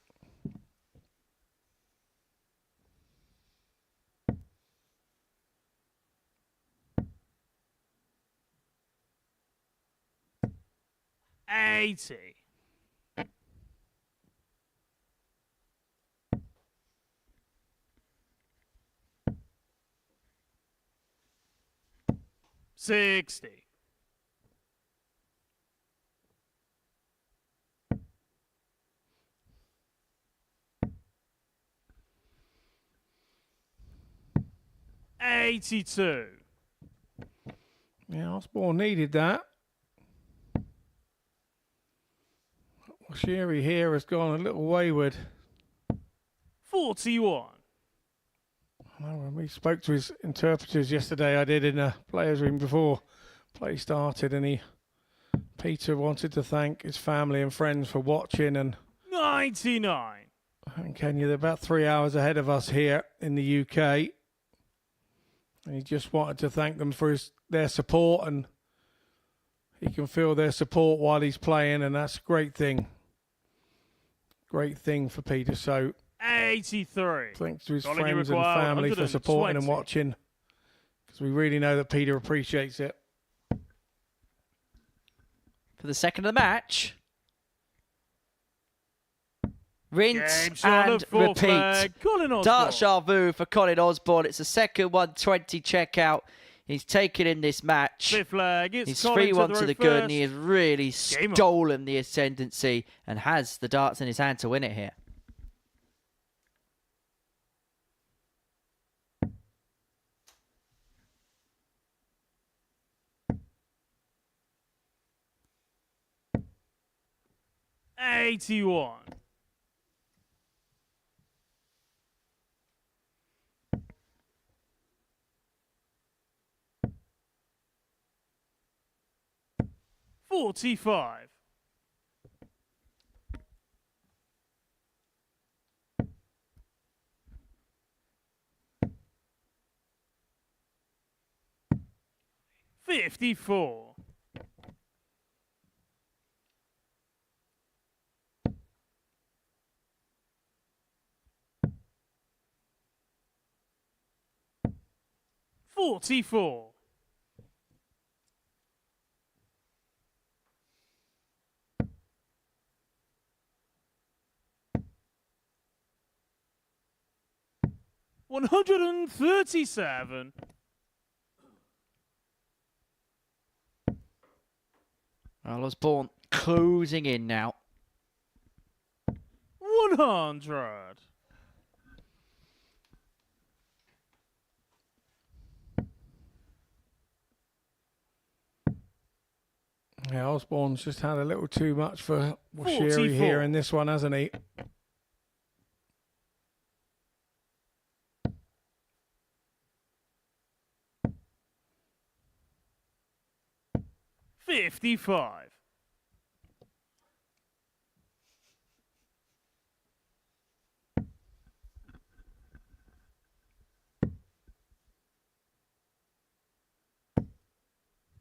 $80. $60. $82.
Yeah, Osborne needed that. Vachiuri here has gone a little wayward.
41.
Well, when we spoke to his interpreters yesterday, I did in a players' room before play started, and Peter wanted to thank his family and friends for watching, and
99.
Kenya, they're about 3 hours ahead of us here in the UK, and he just wanted to thank them for their support, and he can feel their support while he's playing, and that's a great thing. Great thing for Peter. So
83.
thanks to his
Colin, you
friends and
require
family for supporting and
120.
watching, because we really know that Peter appreciates it.
For the second of the match. Rinse
Game shot
and
of full
repeat.
flag. Colin Osborne.
Dart Charvu for Colin Osborne. It's the second 120 checkout he's taken in this match.
Fifth flag. It's
He's
Colin
3-1
to
to
the
the
row
good, and he
first.
has really
Game on.
stolen the ascendancy and has the darts in his hand to win it here.
$81. $45. $54. $44. 137.
Well, Osborne closing in now.
100.
Yeah, Osborne's just had a little too much for Vachiuri here in this one, hasn't he?
$55.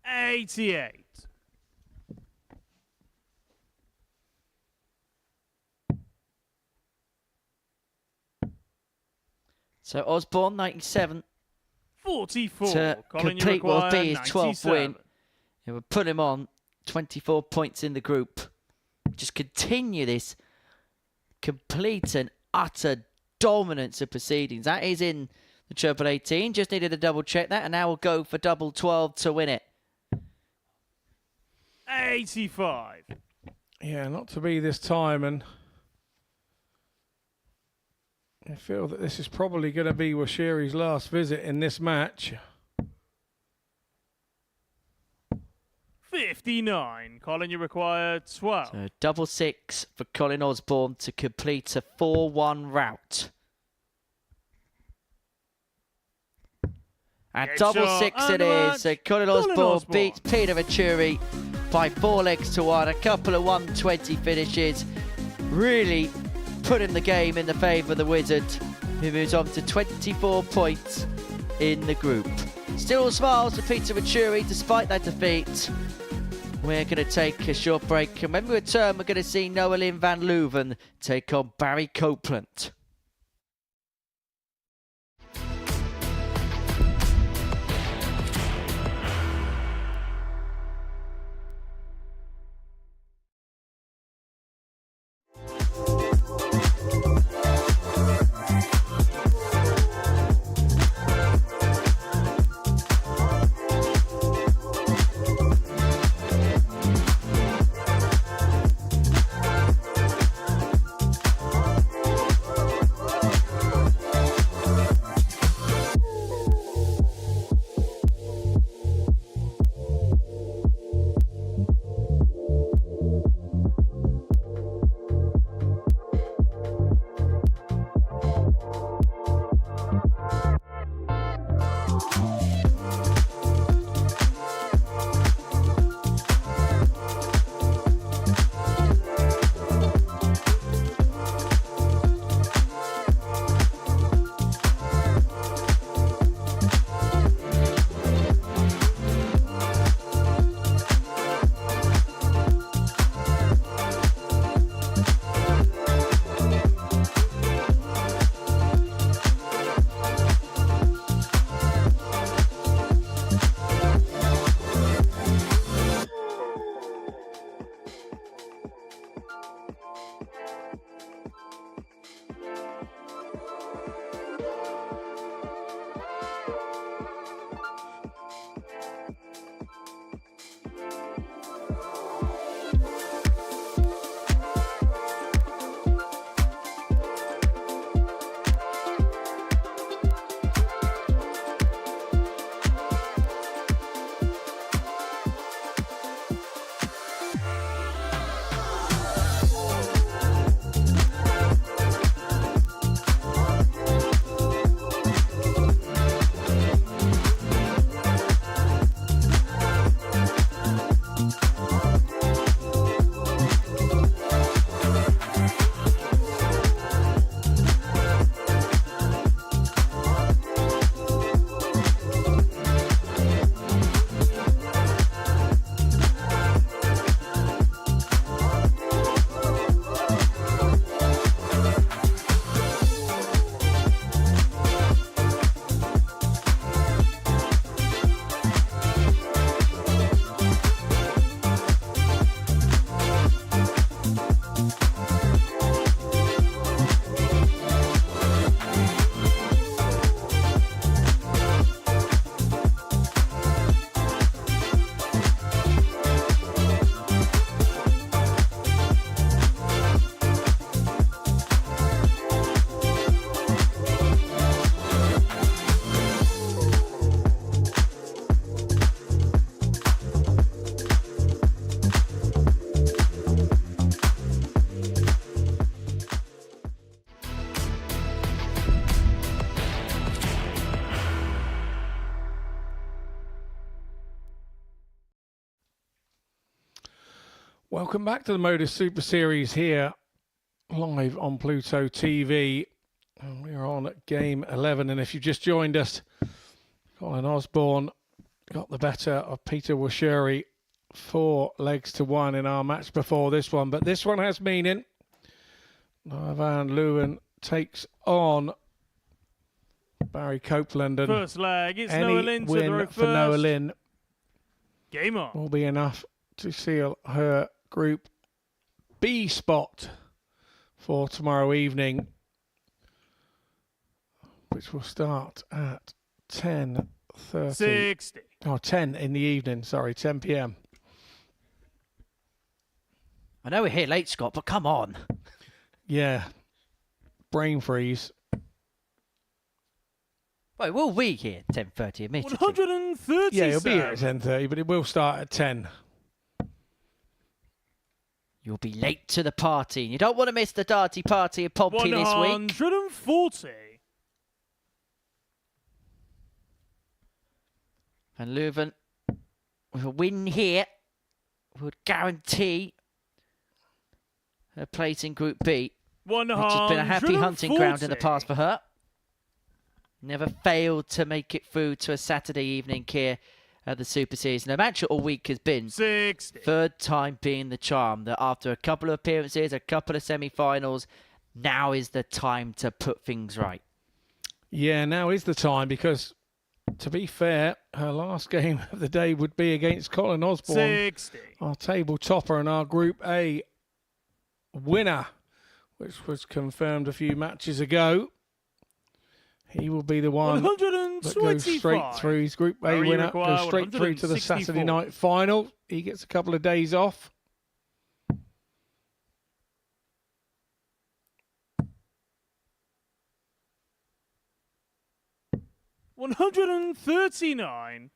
$88.
So Osborne, 97.
44.
To
Colin, you
complete what will
require
be his 12th win.
97.
It will put him on 24 points in the group. Just continue this complete and utter dominance of proceedings. That is in the Triple 18. Just needed to double check that, and now we'll go for double 12 to win it.
85.
Yeah, not to be this time, and I feel that this is probably going to be Vachiuri's last visit in this match.
59. Colin, you require 12.
So double 6 for Colin Osborne to complete a 4-1 route. And
Get
double
your
6 it
undermatch.
is. So Colin Osborne beats Peter Vachiuri by 4 legs to 1. A couple of 120 finishes. Really putting the game in the favour of the Wizard, who moves on to 24 points in the group. Still smiles for Peter Vachiuri despite that defeat. We're going to take a short break, and when we return, we're going to see Noelin van Leuven take on Barry Copeland.
Welcome back to the MODUS Super Series here, live on Pluto TV. And we're on game 11, and if you've just joined us, Colin Osborne got the better of Peter Vachiuri 4 legs to 1 in our match before this one, but this one has meaning. Leuven takes on Barry Copeland, and
First leg, it's
any
Leuven to
win
throw
for
first.
Leuven
Game on.
will be enough to seal her Group B spot for tomorrow evening, which will start at 10:30.
60.
Oh, 10 in the evening, sorry, 10 p.m.
I know we're here late, Scott, but come on.
Yeah, brain freeze.
Wait, will we here 10:30? Admittedly.
130.
Yeah, it'll be here at 10:30, but it will start at 10.
You'll be late to the party. You don't want to miss the Darty party at Pompey this week.
140.
And Leuven, with a win here, would guarantee her place in Group B, which has been a happy hunting ground in the past for her. Never failed to make it through to a Saturday evening here at the Super Series. And the match all week has been
60.
third time being the charm, that after a couple of appearances, a couple of semi-finals, now is the time to put things right.
Yeah, now is the time, because, to be fair, her last game of the day would be against Colin Osborne,
60.
our table topper and our Group A winner, which was confirmed a few matches ago. He will be the one that goes straight through. His Group A winner goes straight through to the Saturday night final. He gets a couple of days off.
$139.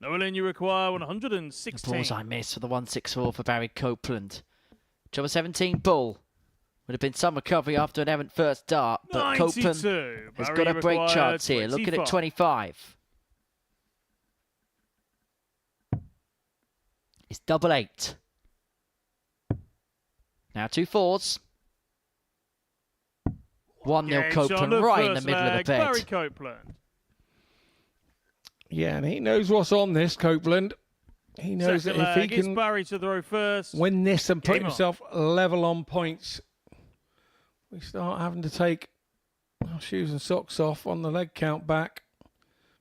Leuven, you require 116.
The bullseye miss for the 164 for Barry Copeland. Number 17, Bull. Would have been some recovery after an errant first dart, but
92.
Copeland has
Barry
got a break
required
chance here. Looking at 25. It's double 8. Now 2 4s. 1-0 Copeland right in the middle of the bed.
Barry Copeland.
Yeah, and he knows what's on this, Copeland. He knows
Second
that if he
leg, it's
can
Barry to throw first.
win this and put
Game on.
himself level on points, we start having to take our shoes and socks off on the leg count back,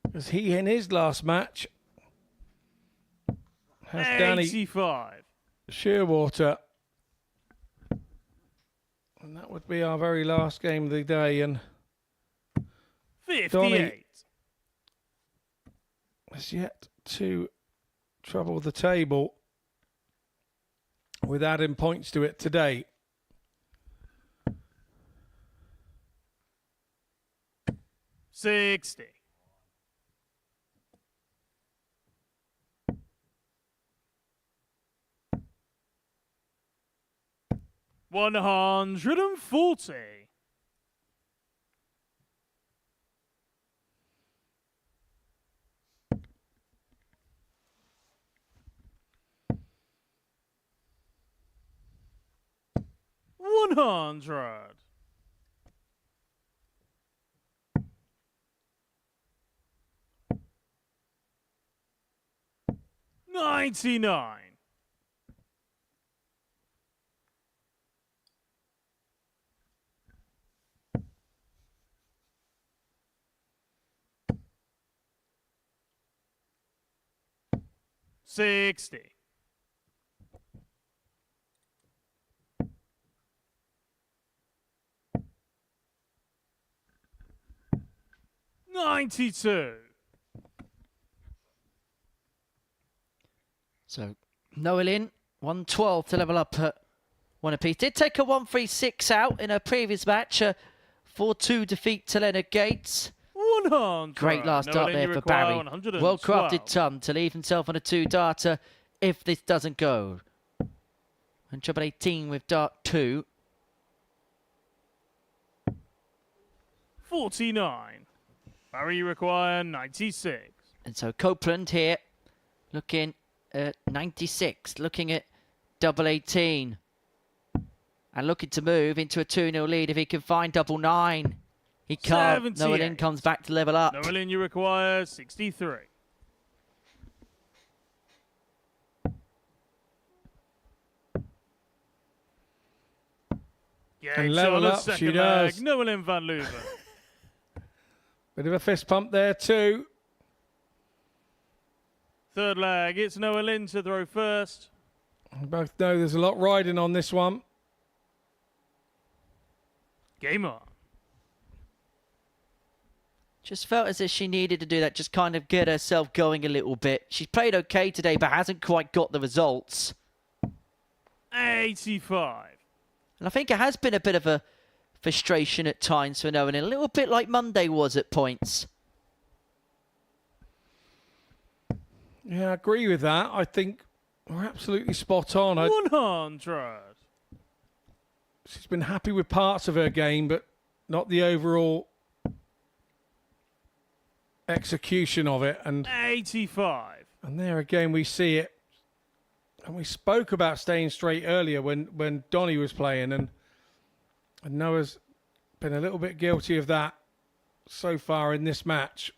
because he, in his last match, has Danny
85.
Scheurwater, and that would be our very last game of the day. And
58.
has yet to trouble the table with adding points to it today.
$60. $140. $100. $99. $60. $92.
So, Noel in, 112 to level up at one apiece. Did take a 136 out in her previous match, a 4-2 defeat to Leonard Gates.
100.
Great last
Noel
dart
in,
there
you
for
require
Barry.
112.
Well crafted ton to leave himself on a 2-darter if this doesn't go. And trouble 18 with dart 2.
49. Barry, you require 96.
And so Copeland here looking at 96, looking at double 18. And looking to move into a 2-0 lead if he can find double 9. He can't.
78.
Leuven comes back to level up.
Leuven, you require 63.
And level up, she does.
Leuven van Leuven.
Bit of a fist pump there too.
Third leg, it's Leuven to throw first.
We both know there's a lot riding on this one.
Game on.
Just felt as if she needed to do that, just kind of get herself going a little bit. She's played okay today, but hasn't quite got the results.
85.
And I think it has been a bit of a frustration at times for Leuven, a little bit like Monday was at points.
Yeah, I agree with that. I think we're absolutely spot on.
100.
She's been happy with parts of her game, but not the overall execution of it. And
85.
And there again, we see it. And we spoke about staying straight earlier when Donny was playing, and Noah's been a little bit guilty of that so far in this match.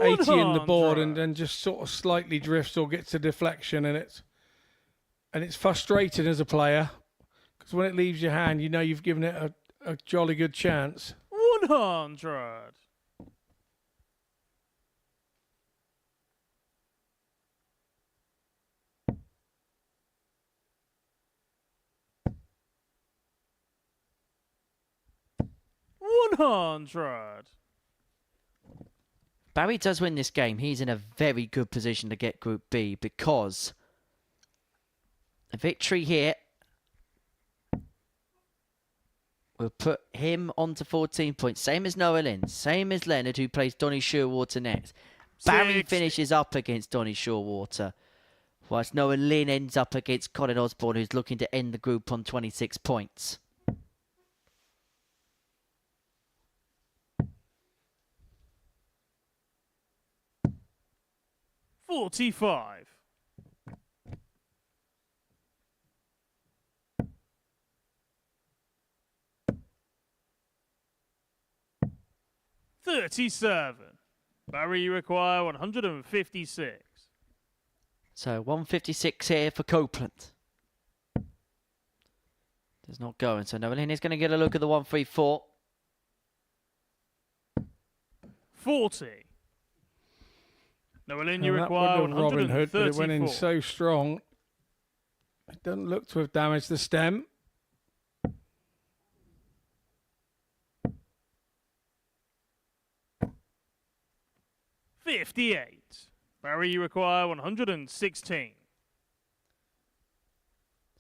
80 in the board, and then just sort of slightly drifts or gets a deflection, and it's frustrating as a player, because when it leaves your hand, you know you've given it a jolly good chance.
100.
Barry does win this game. He's in a very good position to get Group B, because a victory here will put him on to 14 points. Same as Noah Lynn, same as Leonard, who plays Donny Scheurwater next. Barry
60.
finishes up against Donny Scheurwater, whilst Noah Lynn ends up against Colin Osborne, who's looking to end the group on 26 points.
$45. 37. Barry, you require 156.
So 156 here for Copeland. Does not go, and so Noelin is going to get a look at the 134.
40. Noelin, you
That
require
would have Robin Hood, but it
134.
went in so strong. It doesn't look to have damaged the stem.
$58. Barry, you require 116.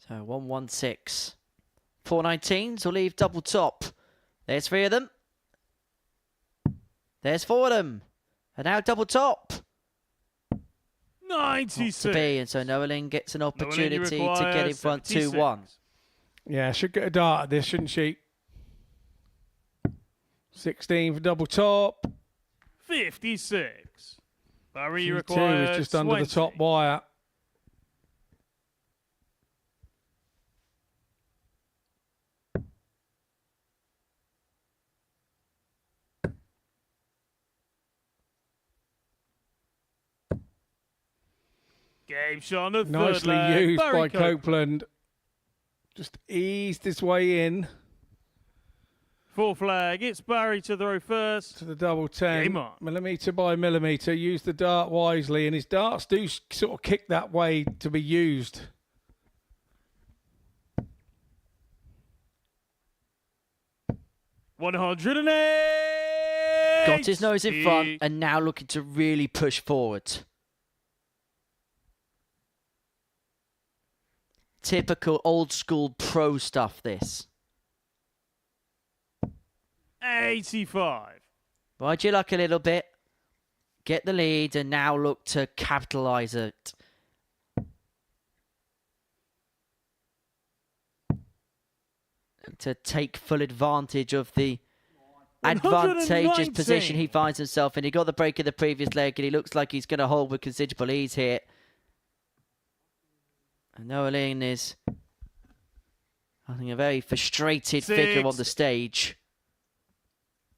So 116. 419s will leave double top. There's 3 of them. There's 4 of them. And now double top.
96.
Not to be, and so Noelin gets an opportunity to get in front 2-1.
Yeah, should get a dart at this, shouldn't she? 16 for double top.
56. Barry, you
Q2
require
is just under the
20.
top wire.
Game shot on the third
Nicely
leg.
used
Barry
by Copeland. Just eased his way in
Full flag. It's Barry to throw first.
to the double 10.
Game on.
Millimetre by millimetre. Use the dart wisely, and his darts do sort of kick that way to be used.
$108.
Got his nose in front and now looking to really push forward. Typical old school pro stuff, this.
85.
Ride your luck a little bit. Get the lead and now look to capitalise it. To take full advantage of the advantageous position he finds himself in. He got the break in the previous leg and he looks like he's going to hold with considerable ease here. And Noah Lynn is, I think, a very frustrated figure on the stage.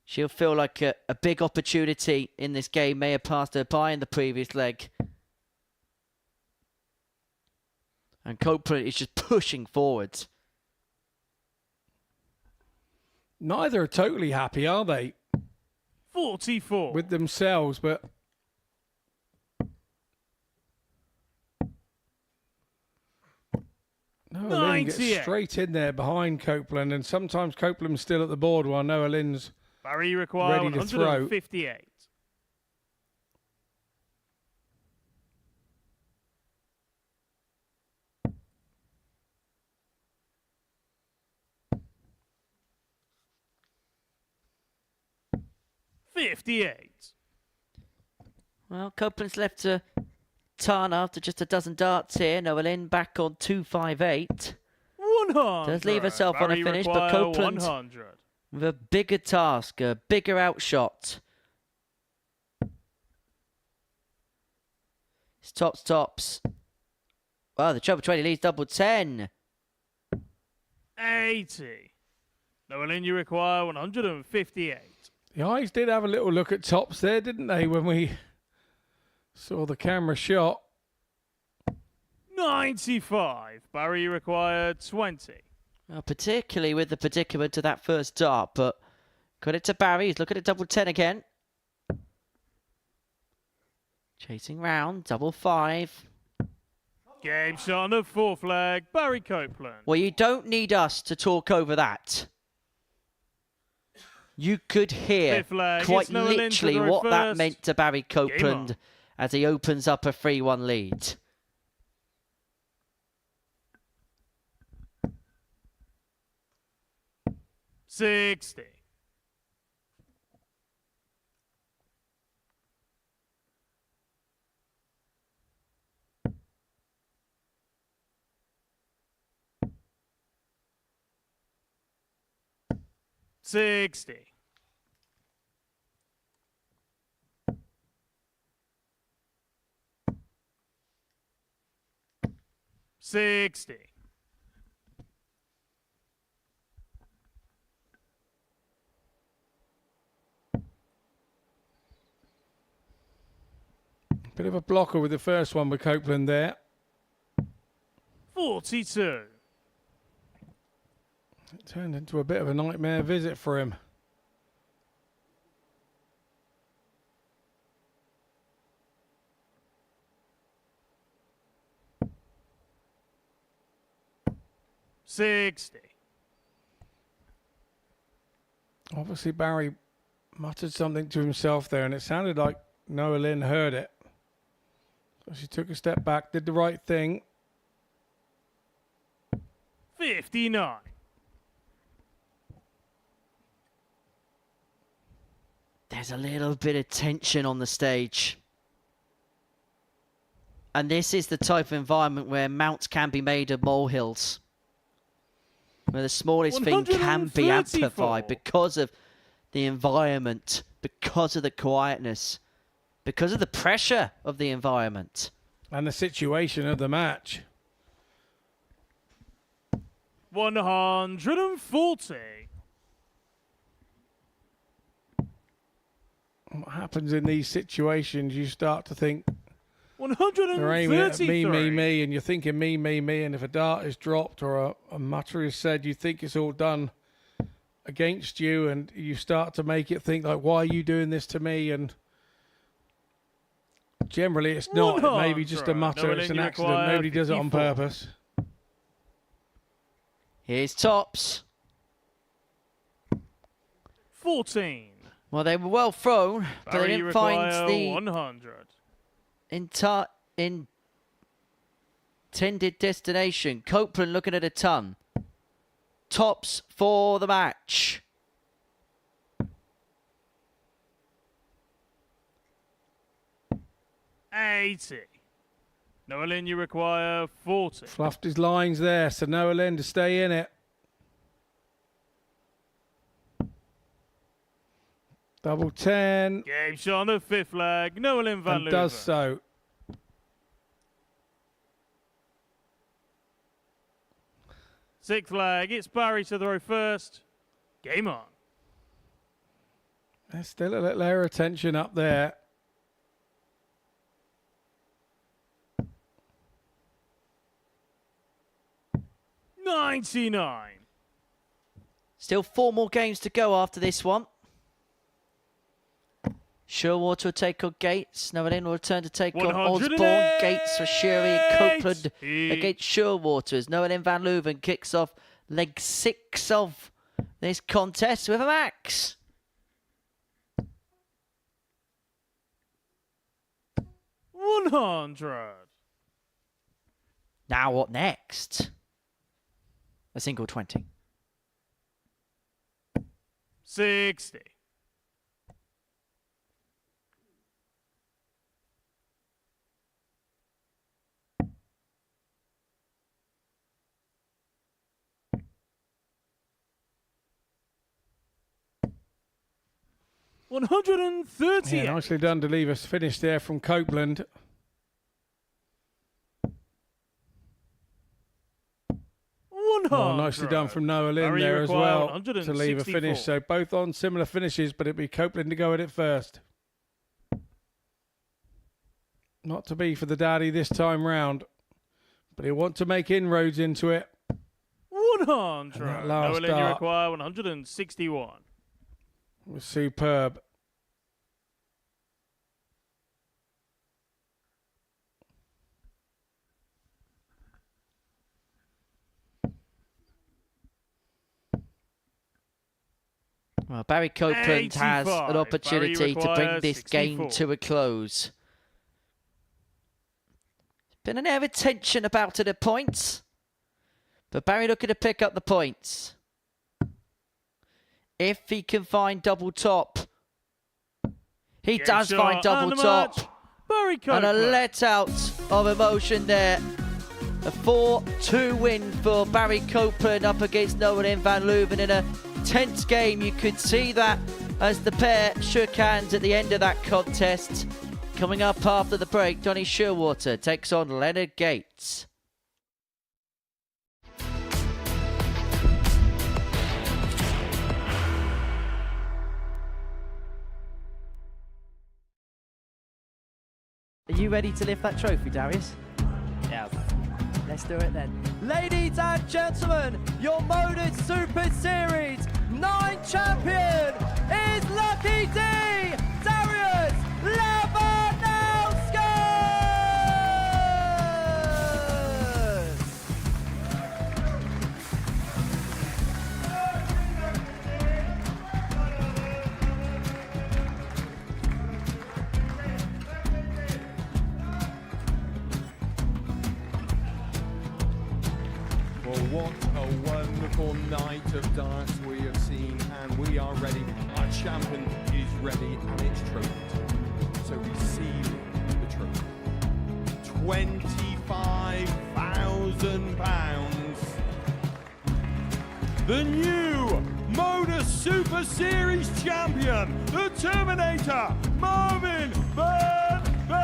She'll feel like a big opportunity in this game may have passed her by in the previous leg. And Copeland is just pushing forwards.
Neither are totally happy, are they?
44.
With themselves, but... Noah Lynn gets
98.
straight in there behind Copeland, and sometimes Copeland's still at the board while Noah Lynn's
Barry require
ready to throw.
158.
Well, Copeland's left to ton after just a dozen darts here. Noah Lynn back on 258.
100.
Does leave herself on a
Barry
finish, but
require
Copeland
100.
with a bigger task, a bigger outshot. It's tops. Well, the Treble 20 leads double 10.
80. Noah Lynn, you require 158.
The eyes did have a little look at tops there, didn't they, when we saw the camera shot.
95. Barry required 20.
Well, particularly with the predicament to that first dart, but credit to Barry. He's looking at double 10 again. Chasing round, double 5.
Game shot on the fourth leg. Barry Copeland.
Well, you don't need us to talk over that. You could hear
Fifth leg,
quite
it's Noah Lynn to
literally
throw
what that
first.
meant to Barry Copeland as he opens up a 3-1 lead.
$60. $60. $60.
Bit of a blocker with the first one with Copeland there.
42.
It turned into a bit of a nightmare visit for him.
$60.
Obviously, Barry muttered something to himself there, and it sounded like Noah Lynn heard it. So she took a step back, did the right thing.
59.
There's a little bit of tension on the stage. And this is the type of environment where mounts can be made of molehills. Where the smallest thing can be
134.
amplified because of the environment, because of the quietness, because of the pressure of the environment.
And the situation of the match.
140.
What happens in these situations, you start to think,
133.
they're aiming at me, and you're thinking me, and if a dart is dropped or a mutter is said, you think it's all done against you, and you start to make it think, like, why are you doing this to me? And generally it's not. It may be just a mutter,
Noah
it's
Lynn,
an
you
accident.
require
Nobody does it on
54.
purpose.
Here's tops.
14.
Well, they were well thrown, but
Barry
they didn't find
require
the
100.
intended destination. Copeland looking at a ton. Tops for the match.
$80. Noah Lynn, you require 40.
Fluffed his lines there, so Noah Lynn to stay in it. Double 10.
Game shot on the fifth leg. Noah Lynn van
And
Leuven.
does so.
Sixth flag, it's Barry to throw first. Game on.
There's still a little air of tension up there.
$99.
Still 4 more games to go after this one. Scheurwater will take on Gates. Leuven will return to take on Osborne. Gates, Vachiuri and Copeland against Scheurwater as Leuven van Leuven kicks off leg 6 of this contest with a max.
$100.
Now what next? A single 20.
60. $130.
Yeah, nicely done to leave us finish there from Copeland. Well, nicely done from Noah Lynn there as well to leave a finish. So both on similar finishes, but it'd be Copeland to go at it first. Not to be for the daddy this time round, but he'll want to make inroads into it.
100.
That last
Noah Lynn, you require 161.
Was superb.
Well, Barry Copeland has an opportunity to bring this
64.
game to a close. Been an air of tension about it at points, but Barry looking to pick up the points. If he can find double top, he does find double top.
Barry
And a
Copeland.
let out of emotion there. A 4-2 win for Barry Copeland up against Leuven van Leuven in a tense game. You could see that as the pair shook hands at the end of that contest. Coming up after the break, Johnny Scheurwater takes on Leonard Gates. Are you ready to lift that trophy, Darius? Yes. Let's do it then. Ladies and gentlemen, your MODUS Super Series 9 champion is Lucky D, Darius Levanowski!
Well, what a wonderful night of darts we have seen, and we are ready. Our champion is ready, and it's trophy. So receive the trophy. £25,000. The new MODUS Super Series champion, the Terminator, Marvin Van Velzen.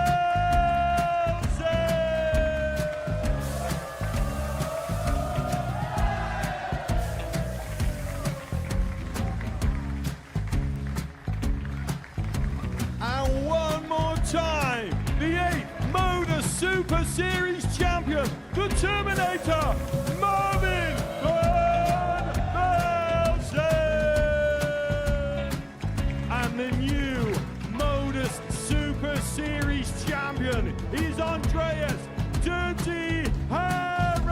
And one more time, the 8th MODUS Super Series champion, the Terminator, Marvin Van Velzen. And the new MODUS Super Series champion is Andreas Dirty Harrison.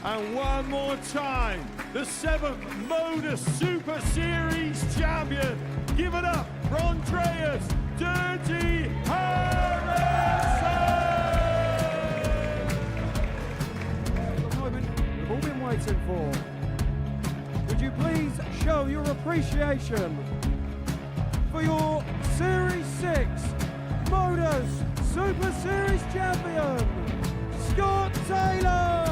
And one more time, the 7th MODUS Super Series champion. Give it up for Andreas Dirty Harrison.
The moment we've all been waiting for. Would you please show your appreciation for your Series 6 MODUS Super Series champion, Scott Taylor.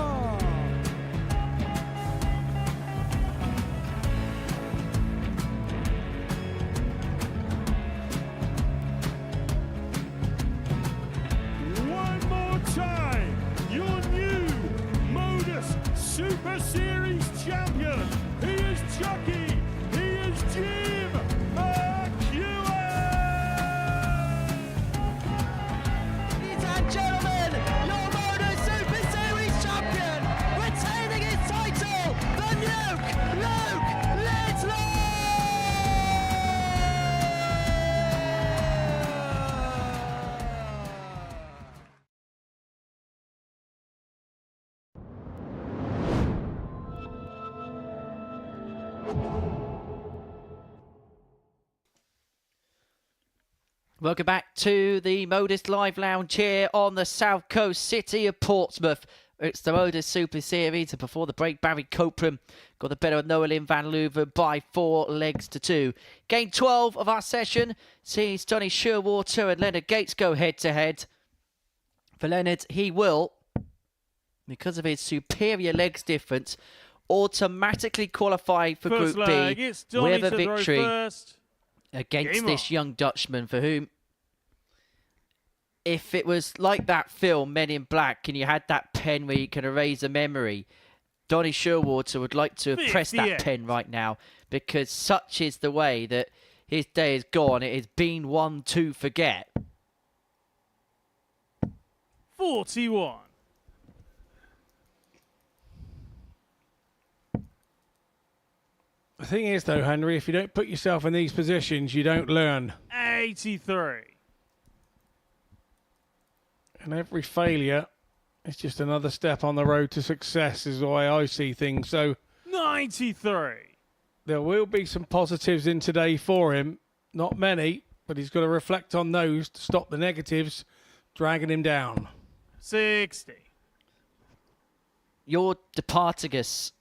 Welcome back to the Modus Live Lounge here on the south coast city of Portsmouth. It's the Modus Super Series, and before the break, Barry Copeland got the better of Leuven van Leuven by 4 legs to 2. Game 12 of our session sees Johnny Scheurwater and Leonard Gates go head-to-head. For Leonard, he will, because of his superior legs difference, automatically qualify for
First
Group
leg,
B
it's Johnny
with a
to throw
victory
first.
against
Game
this
on.
young Dutchman, for whom, if it was like that film Men in Black and you had that pen where you can erase a memory, Donny Scheurwater would like to have pressed that
58.
pen right now, because such is the way that his day is gone. It has been one to forget.
41.
The thing is, though, Henry, if you don't put yourself in these positions, you don't learn.
83.
And every failure is just another step on the road to success, is the way I see things. So
93.
there will be some positives in today for him. Not many, but he's got to reflect on those to stop the negatives dragging him down.
60.
Your departagus,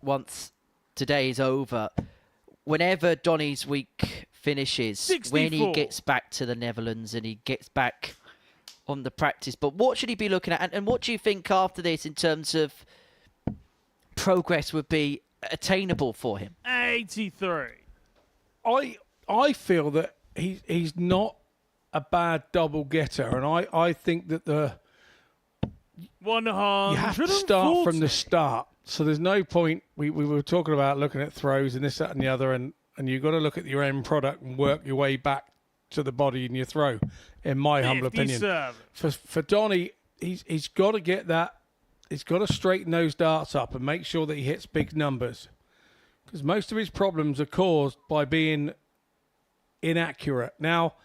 once today is over, whenever Donny's week finishes,
64.
when he gets back to the Netherlands and he gets back on the practice, but what should he be looking at? And what do you think after this in terms of progress would be attainable for him?
83.
I feel that he's not a bad double getter, and I think that you have to start from the start. So there's no point. We were talking about looking at throws and this, that, and the other, and you've got to look at your end product and work your way back to the body in your throw, in my humble opinion.
57.
For Donny, he's got to get that. He's got to straighten those darts up and make sure that he hits big numbers, because most of his problems are caused by being inaccurate. Now,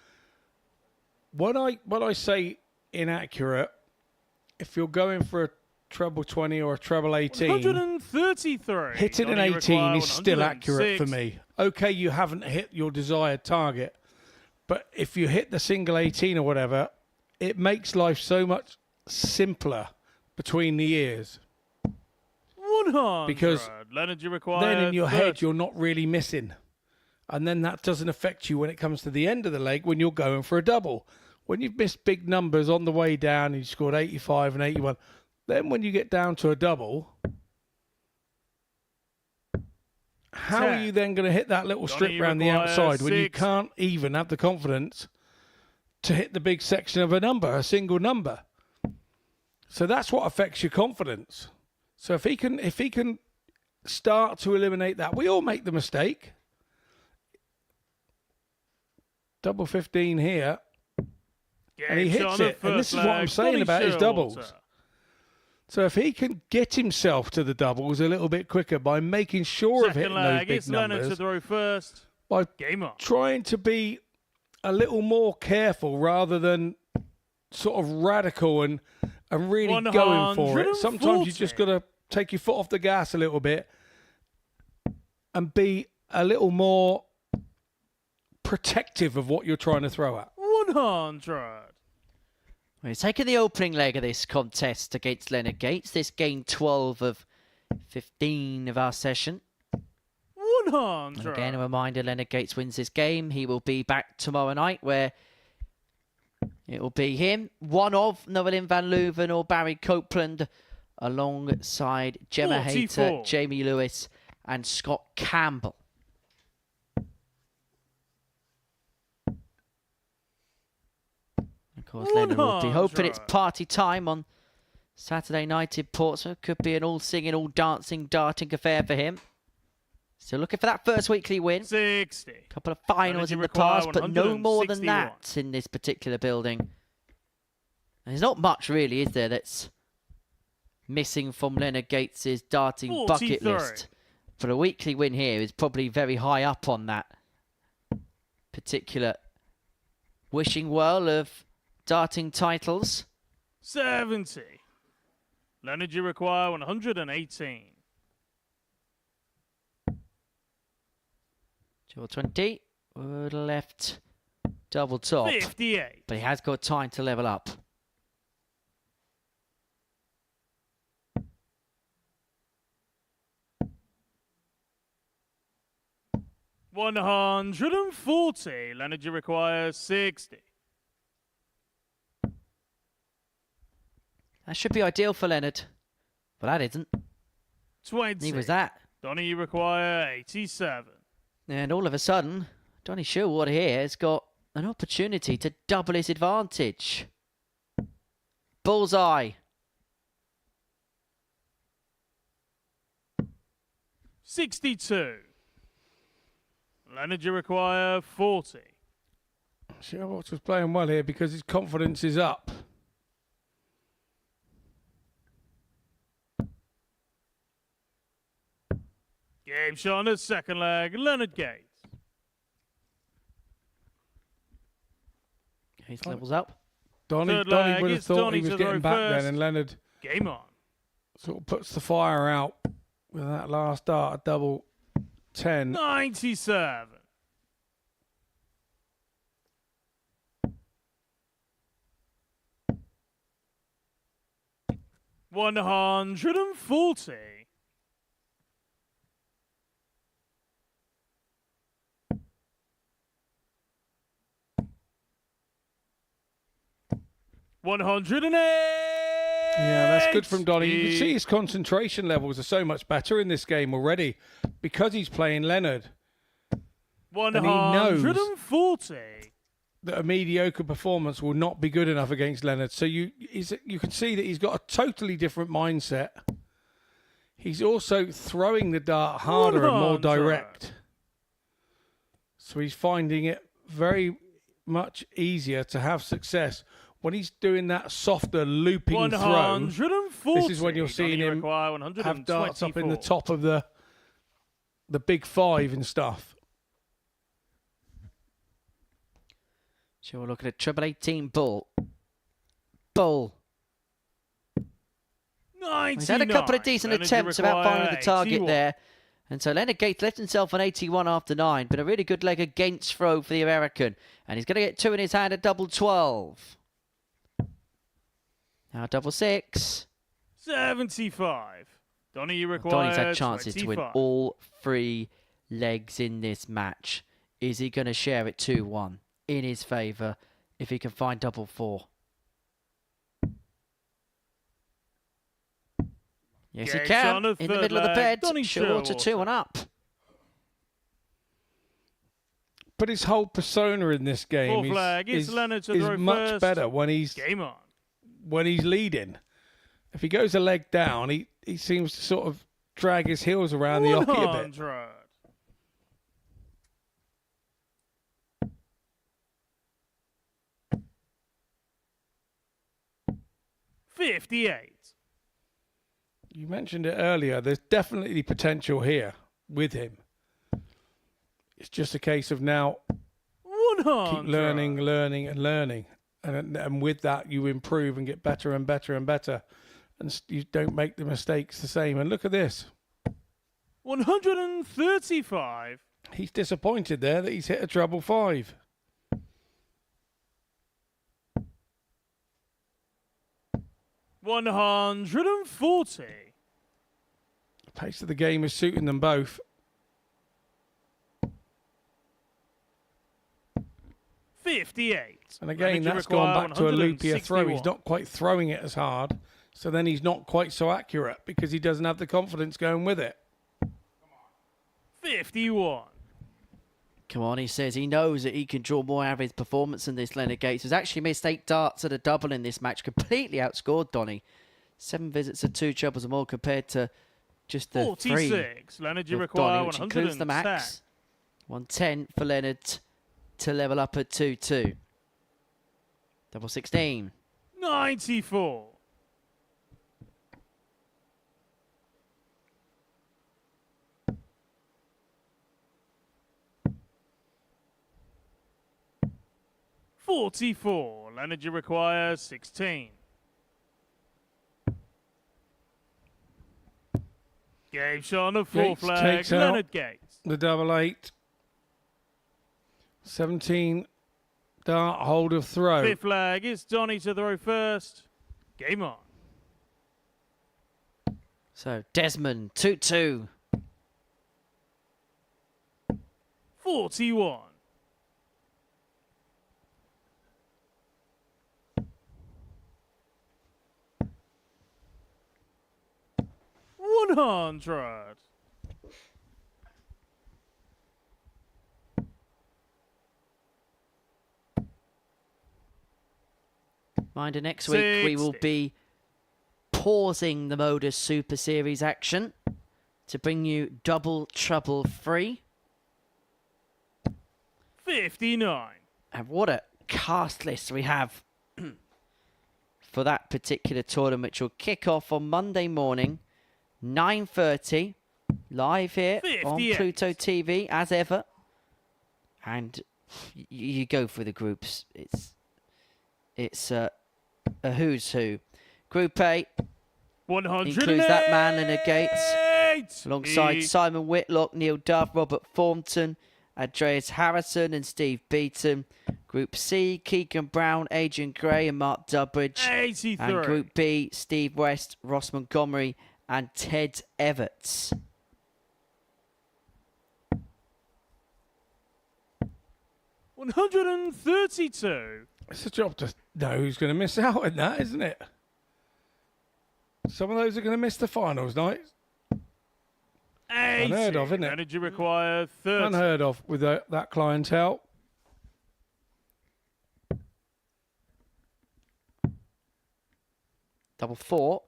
when I say inaccurate, if you're going for a treble 20 or a treble 18,
133.
hitting an
Donny
18
require
is still accurate for
106.
me. Okay, you haven't hit your desired target, but if you hit the single 18 or whatever, it makes life so much simpler between the years.
100.
Because
Leonard, you require
then in your
30.
head, you're not really missing. And then that doesn't affect you when it comes to the end of the leg when you're going for a double. When you've missed big numbers on the way down and you scored 85 and 81, then when you get down to a double, how are you then going to hit that little strip
Donny
around the
requires
outside when you
6.
can't even have the confidence to hit the big section of a number, a single number? So that's what affects your confidence. So if he can start to eliminate that, we all make the mistake. Double 15 here, and he hits it. And this is what I'm saying about his doubles. So if he can get himself to the doubles a little bit quicker by making sure of hitting those big
it's Leonard to
numbers,
throw first.
by
Game on.
trying to be a little more careful rather than sort of radical and really going for it. Sometimes you just got to take your foot off the gas a little bit and be a little more protective of what you're trying to throw at.
100.
We're taking the opening leg of this contest against Leonard Gates. This game 12 of 15 of our session.
100.
And again, a reminder, Leonard Gates wins this game. He will be back tomorrow night, where it will be him, one of Leuven van Leuven or Barry Copeland, alongside Gemma
44.
Hayter, Jamie Lewis and Scott Campbell. Of course, Leonard will be hoping it's party time on Saturday night in Portsmouth. Could be an all-singing, all-dancing, darting affair for him. Still looking for that first weekly win.
60.
Couple of finals in the past, but no more than that in this particular building. And there's not much really, is there, that's missing from Leonard Gates' darting bucket
43.
list. But a weekly win here is probably very high up on that particular wishing well of darting titles.
70. Leonard, you require 118.
Short 20. Would left double top.
58.
But he has got time to level up.
$140. Leonard, you require 60.
That should be ideal for Leonard. But that isn't.
20.
Neither was that.
Donny, you require 87.
And all of a sudden, Donny Scheurwater here has got an opportunity to double his advantage. Bullseye.
62. Leonard, you require 40.
Scheurwater's playing well here because his confidence is up.
Game shot on the second leg. Leonard Gates.
Gates levels up.
Donny
Third leg,
would have
it's
thought
Donny
he was
to the
getting
rope
back
first.
then, and Leonard
Game on.
sort of puts the fire out with that last dart, a double 10.
97. $140. $108.
Yeah, that's good from Donny. You can see his concentration levels are so much better in this game already because he's playing Leonard.
140.
That a mediocre performance will not be good enough against Leonard. So you can see that he's got a totally different mindset. He's also throwing the dart harder and more
100.
direct. So he's finding it very much easier to have success. When he's doing that softer looping throw,
140.
this is when you're seeing
Donny, you
him
require
have darts up in the
124.
top of the big five and stuff.
So we're looking at treble 18 bull. Bull.
99.
He's had a couple of decent
Leonard, you
attempts about finding the
require
target
81.
there. And so Leonard Gates left himself an 81 after 9, but a really good leg against throw for the American. And he's going to get 2 in his hand at double 12. Now double 6.
75. Donny, you require
Donny's had chances
25.
to win all 3 legs in this match. Is he going to share it 2-1 in his favour if he can find double 4? Yes, he
Gates
can.
on the
In the
third
middle of the
leg.
bed.
Donny
Scheurwater 2 and up.
But his whole persona in this game
Fourth leg, it's Leonard to
is
throw
much
first.
better when he's
Game on.
leading. If he goes a leg down, he seems to sort of drag his heels around the ocky a bit.
100. $58.
You mentioned it earlier. There's definitely potential here with him. It's just a case of now
100.
keep learning, and with that you improve and get better and better and better, and you don't make the mistakes the same. And look at this.
135.
He's disappointed there that he's hit a treble 5.
$140.
The pace of the game is suiting them both.
58.
And again,
Leonard, you
that's gone
require
back to a loopier throw.
161.
He's not quite throwing it as hard, so then he's not quite so accurate because he doesn't have the confidence going with it.
51.
Come on, he says he knows that he can draw more out of his performance than this Leonard Gates. Has actually missed 8 darts at a double in this match. Completely outscored Donny. 7 visits and 2 trebles or more compared to just the 3
46. Leonard, you
of
require
Donny, which includes the
110.
max. 110 for Leonard to level up at 2-2. Double 16.
94. $44. Leonard, you require 16. Game shot on the fourth
Gates
flag.
takes out
Leonard Gates.
the double 8. 17 dart, hold of throw.
Fifth flag, it's Donny to throw first. Game on.
So Desmond, 2-2.
41. $100.
Reminder, next week we will
60.
be pausing the MODUS Super Series action to bring you Double Trouble free.
59.
And what a cast list we have for that particular tournament, which will kick off on Monday morning, 9:30, live here on
58.
Pluto TV, as ever. And you go for the groups. It's a who's who. Group A
100
includes that man and a Gates, alongside Simon Whitlock, Neil Dove, Robert Thornton, Andreas Harrison and Steve Beaton. Group C, Keegan Brown, Adrian Gray and Mark Durbridge.
83.
And Group B, Steve West, Ross Montgomery and Ted Everts.
$132.
It's a job to know who's going to miss out in that, isn't it? Some of those are going to miss the finals night.
80.
Unheard of, isn't it?
Energy required 30.
Unheard of with that clientele.
Double 4.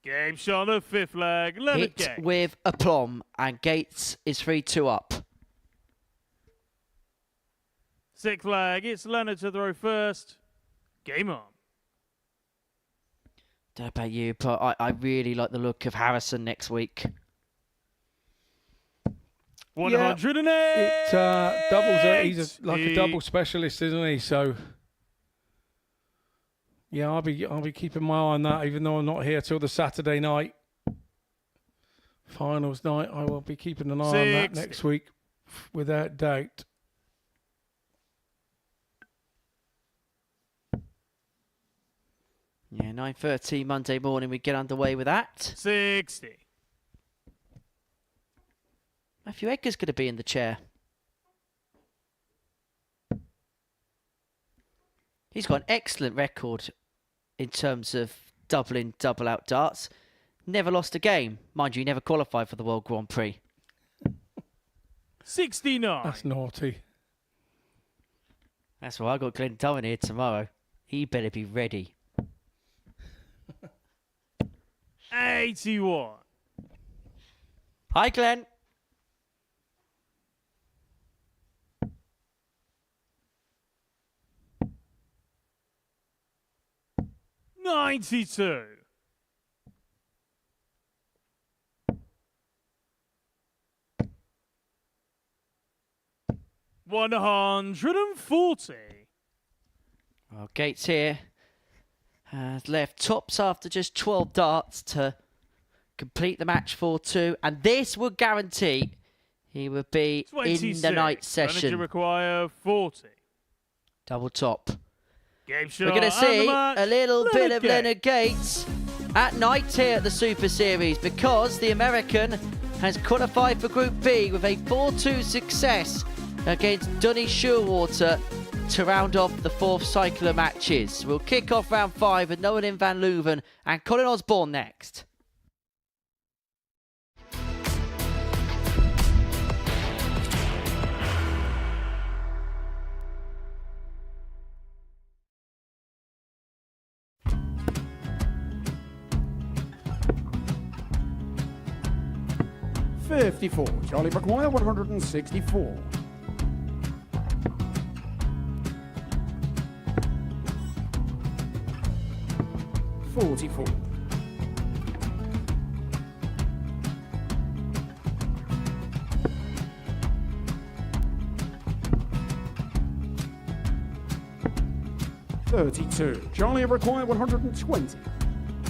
Game shot of fifth flag. Leonard
Hit
Gates.
with aplomb, and Gates is 3-2 up.
Sixth flag. It's Leonard to throw first. Game on.
Don't know about you, but I really like the look of Harrison next week.
108.
It doubles it. He's like a double specialist, isn't he? So yeah, I'll be keeping my eye on that, even though I'm not here till the Saturday night. Finals night, I will be keeping an eye on that next week, without doubt.
Yeah, 9:30 Monday morning, we get underway with that.
60.
Matthew Edgar's going to be in the chair. He's got an excellent record in terms of doubling double out darts. Never lost a game. Mind you, he never qualified for the World Grand Prix.
69.
That's naughty.
That's why I got Glenn Dowen here tomorrow. He better be ready.
81.
Hi, Glenn.
$92. $140.
Well, Gates here has left tops after just 12 darts to complete the match 4-2, and this would guarantee he would be
26.
in the night
Energy
session.
require 40.
Double top.
Game shot.
We're going to see a little bit of
Gates.
Leonard Gates at night here at the Super Series, because the American has qualified for Group B with a 4-2 success against Dunny Scheurwater to round off the fourth cycle of matches. We'll kick off round 5 with Nolan van Leuven and Colin Osborne next.
$54. Charlie require 164. $44. $32. Charlie require 120.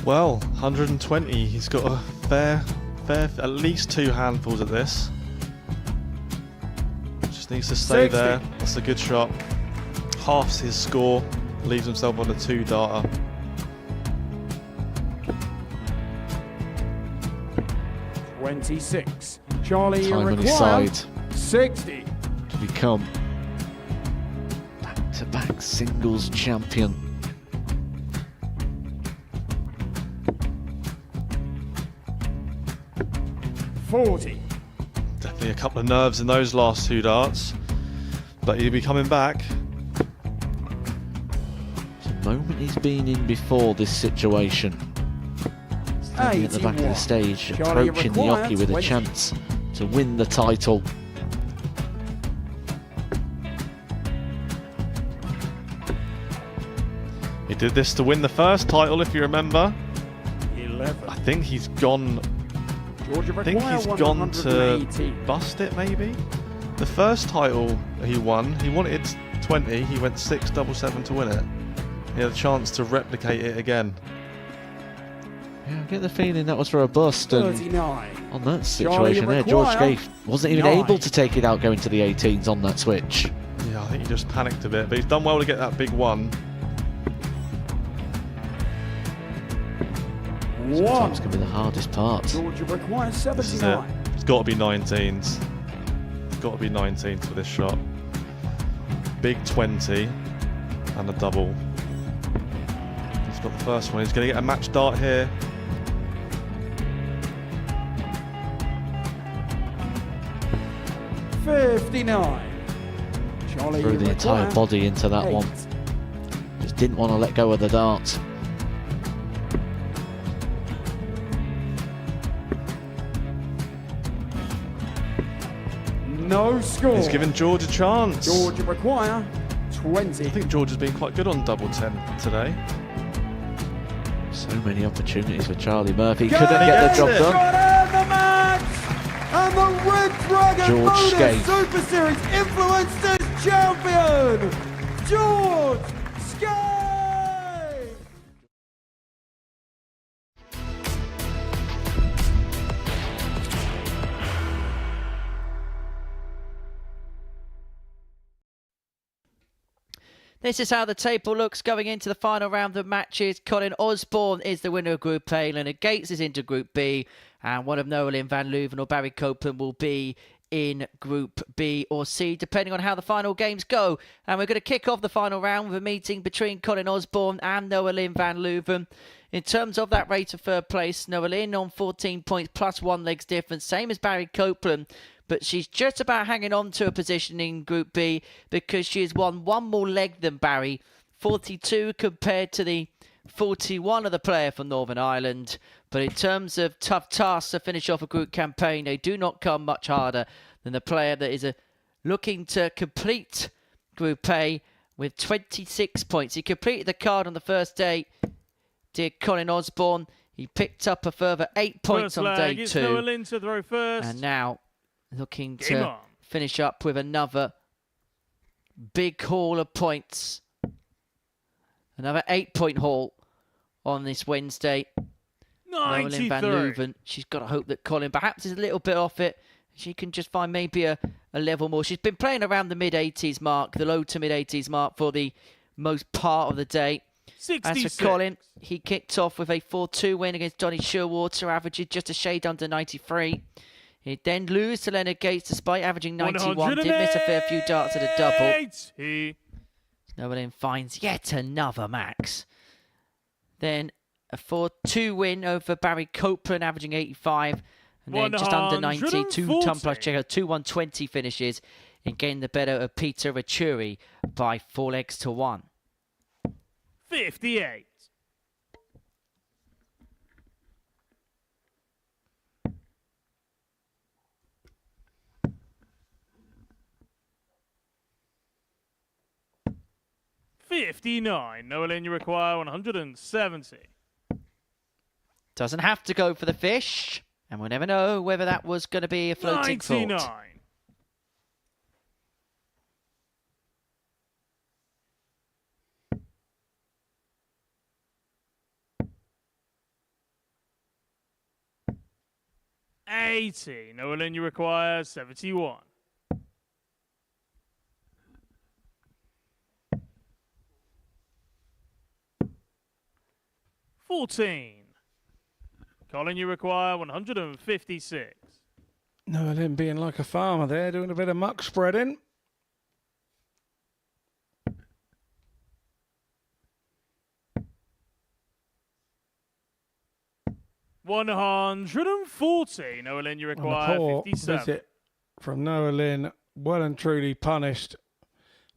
Well, 120. He's got a fair, at least 2 handfuls of this. Just Just needs to stay
60.
there. That's a good shot. Halves his score. Leaves himself on a 2-darter.
$26. Charlie, you
Time on his
require
side
60.
to become back-to-back singles champion.
$40.
Definitely a couple of nerves in those last 2 darts. But he'll be coming back.
It's a moment he's been in before this situation. Standing at the back of the
81.
stage,
Charlie, you
approaching the
require
Oki with a
20.
chance to win the title.
He did this to win the first title, if you remember.
11.
I think he's gone.
Georgia
I think
require
he's gone to
180.
bust it, maybe. The first title he won, he wanted 20. He went 6-7-7 to win it. He had a chance to replicate it again.
Yeah, I get the feeling that was for a bust, and
39.
on that
Charlie,
situation there, George
require
Scaife wasn't even
9.
able to take it out going to the 18s on that switch.
Yeah, I think he just panicked a bit, but he's done well to get that big one.
Sometimes can be the hardest part.
Georgia requires
This is it.
79.
It's got to be 19s. It's got to be 19s for this shot. Big 20 and a double. He's got the first one. He's going to get a match dart here.
$59. Charlie,
Threw
you
the entire
require
body into that
8.
one. Just didn't want to let go of the dart.
No score.
He's given George a chance.
Georgia require 20.
I think George has been quite good on double 10 today.
So many opportunities for Charlie Murphy.
Go!
Couldn't get the
Gets
job
it.
done.
Got out the match! And the Red Dragon
George
MODUS
Scaife.
Super Series Influencers Champion, George Scaife!
This is how the table looks going into the final round of matches. Colin Osborne is the winner of Group A. Leonard Gates is into Group B. And one of Nolan Van Leuven or Barry Copeland will be in Group B or C, depending on how the final games go. And we're going to kick off the final round with a meeting between Colin Osborne and Nolan Van Leuven. In terms of that rate of third place, Nolan on 14 points plus 1 legs difference, same as Barry Copeland. But she's just about hanging on to a position in Group B because she has won one more leg than Barry. 42 compared to the 41 of the player from Northern Ireland. But in terms of tough tasks to finish off a group campaign, they do not come much harder than the player that is looking to complete Group A with 26 points. He completed the card on the first day, did Colin Osborne. He picked up a further 8 points
First
on
leg,
day
it's
2.
Nolan to throw first.
And now looking
Game
to
on.
finish up with another big haul of points. Another 8-point haul on this Wednesday. Nolan
93.
Van Leuven. She's got to hope that Colin perhaps is a little bit off it. She can just find maybe a level more. She's been playing around the mid-80s mark, the low to mid-80s mark for the most part of the day.
66.
As for Colin, he kicked off with a 4-2 win against Donny Scheurwater, averaging just a shade under 93. He then lose to Leonard Gates despite averaging 91. Did miss a fair few darts at a double.
180.
Nolan finds yet another max. Then a 4-2 win over Barry Copeland, averaging 85. And then just under 90, 2 ton plus checker, 2 120 finishes and getting the better of Peter Vachiuri by 4 legs to 1.
58. $59. Nolan, you require 170.
Doesn't have to go for the fish. And we'll never know whether that was going to be a floating
99.
thought.
$80. Nolan, you require 71. 14. Colin, you require 156.
Leuven being like a farmer there, doing a bit of muck spreading.
$140. Leuven, you require
poor
57.
visit from Leuven, well and truly punished.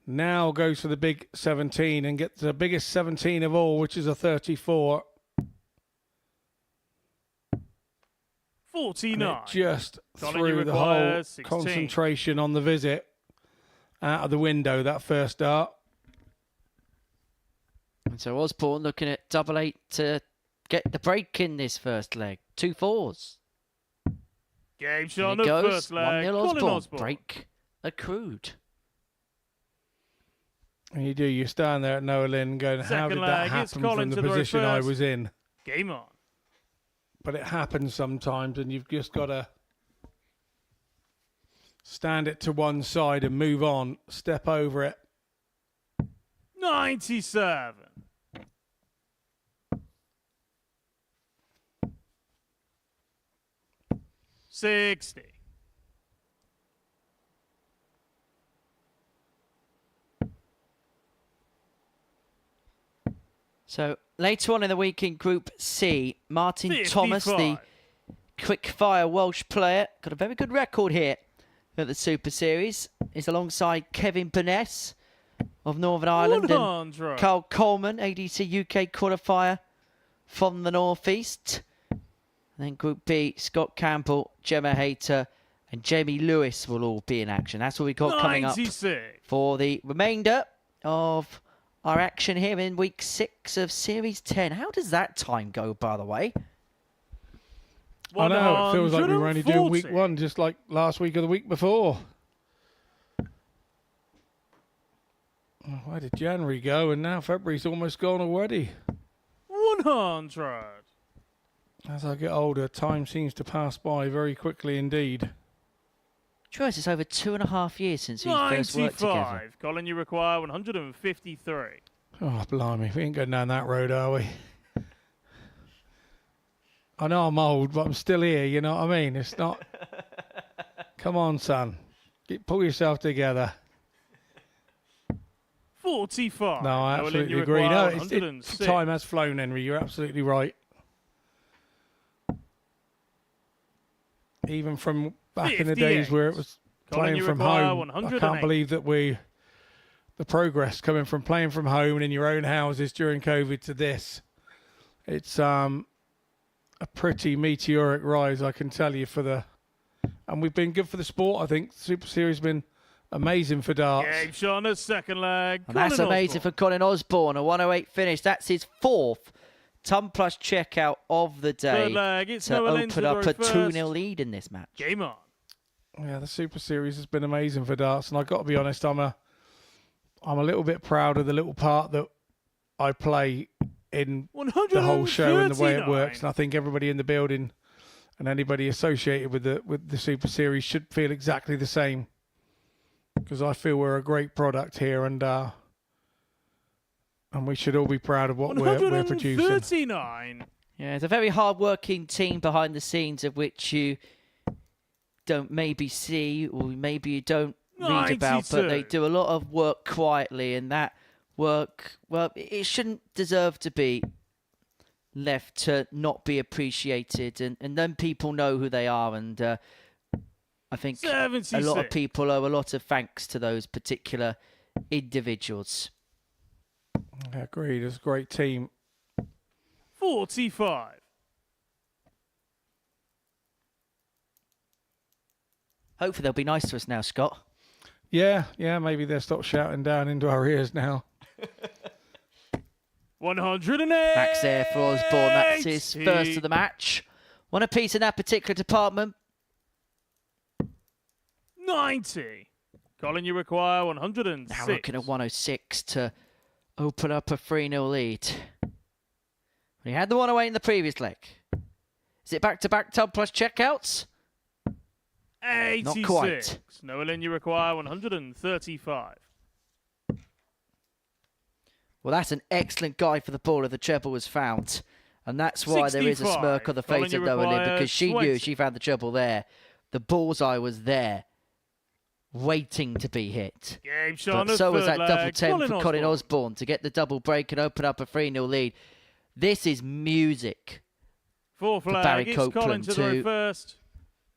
Now goes for the big 17 and gets the biggest 17 of all, which is a 34.
49.
And it just
Colin, you
threw the
require
whole
16.
concentration on the visit out of the window, that first dart.
And so Osborne looking at 8-8 to get the break in this first leg. 2 4s.
Game shot on
And it
the
goes.
first leg.
1-0
Colin
Osborne.
Osborne.
Break accrued.
And you stand there at Leuven going, how
Second
did that
leg, it's
happen
Colin
from the
to the
position I
reverse.
was in?
Game on.
But it happens sometimes, and you've just got to stand it to one side and move on, step over it.
97. $60.
So later on in the week in Group C, Martin
55.
Thomas, the quick-fire Welsh player, got a very good record here at the Super Series. He's alongside Kevin Burness of Northern Ireland and
100.
Carl Coleman, ADC UK qualifier from the Northeast. And then Group B, Scott Campbell, Gemma Hayter and Jamie Lewis will all be in action. That's what we've got coming up
96.
for the remainder of our action here in week 6 of Series 10. How does that time go, by the way?
I know, it feels like we were only doing week
140.
1, just like last week or the week before. Oh, where did January go? And now February's almost gone already.
100.
As I get older, time seems to pass by very quickly indeed.
Troyes, it's over 2.5 years since we first worked together.
95. Colin, you require 153.
Oh, blimey, we ain't going down that road, are we? I know I'm old, but I'm still here, you know what I mean? It's not... Come on, son. Pull yourself together.
45.
No, I
Colin,
absolutely
you
agree. No,
require
it's,
106.
time has flown, Henry. You're absolutely right. Even from back in the days
58.
where it was
Colin,
playing
you
from
require
home, I
108.
can't believe that the progress coming from playing from home and in your own houses during COVID to this. It's a pretty meteoric rise, I can tell you, and we've been good for the sport. I think Super Series has been amazing for darts.
Game shot on the second leg.
And that's
Colin
amazing
Osborne.
for Colin Osborne. A 108 finish. That's his 4th ton plus checkout of the day
Third leg, it's
to
Noah
open
Lindsay
up a
first.
2-0 lead in this match.
Game on.
Yeah, the Super Series has been amazing for darts, and I've got to be honest, I'm a little bit proud of the little part that I play in the whole show and the way it works. And I think everybody in the building and anybody associated with the Super Series should feel exactly the same, because I feel we're a great product here, and we should all be proud of what we're producing.
139.
Yeah, it's a very hard-working team behind the scenes, of which you don't maybe see or maybe you don't read about, but they
92.
do a lot of work quietly, and that work, well, it shouldn't deserve to be left to not be appreciated, and then people know who they are, and I think a lot of
76.
people owe a lot of thanks to those particular individuals.
I agree. It's a great team.
45.
Hopefully they'll be nice to us now, Scott.
Yeah, maybe they'll stop shouting down into our ears now.
108.
Max there for Osborne. That's his first of the match. One apiece in that particular department.
90. Colin, you require 106.
Now looking at 106 to open up a 3-0 lead. We had the 108 in the previous leg. Is it back-to-back tub plus checkouts?
86.
Not quite.
Noelin, you require 135.
Well, that's an excellent guide for the ball if the treble was found. And that's why there is a smirk on the face of Noah Lynn, because she knew she found the trouble there. The bullseye was there, waiting to be hit. But so was that double 10 for Colin Osborne to get the double break and open up a 3-0 lead. This is music
for
Barry Copeland too.
First.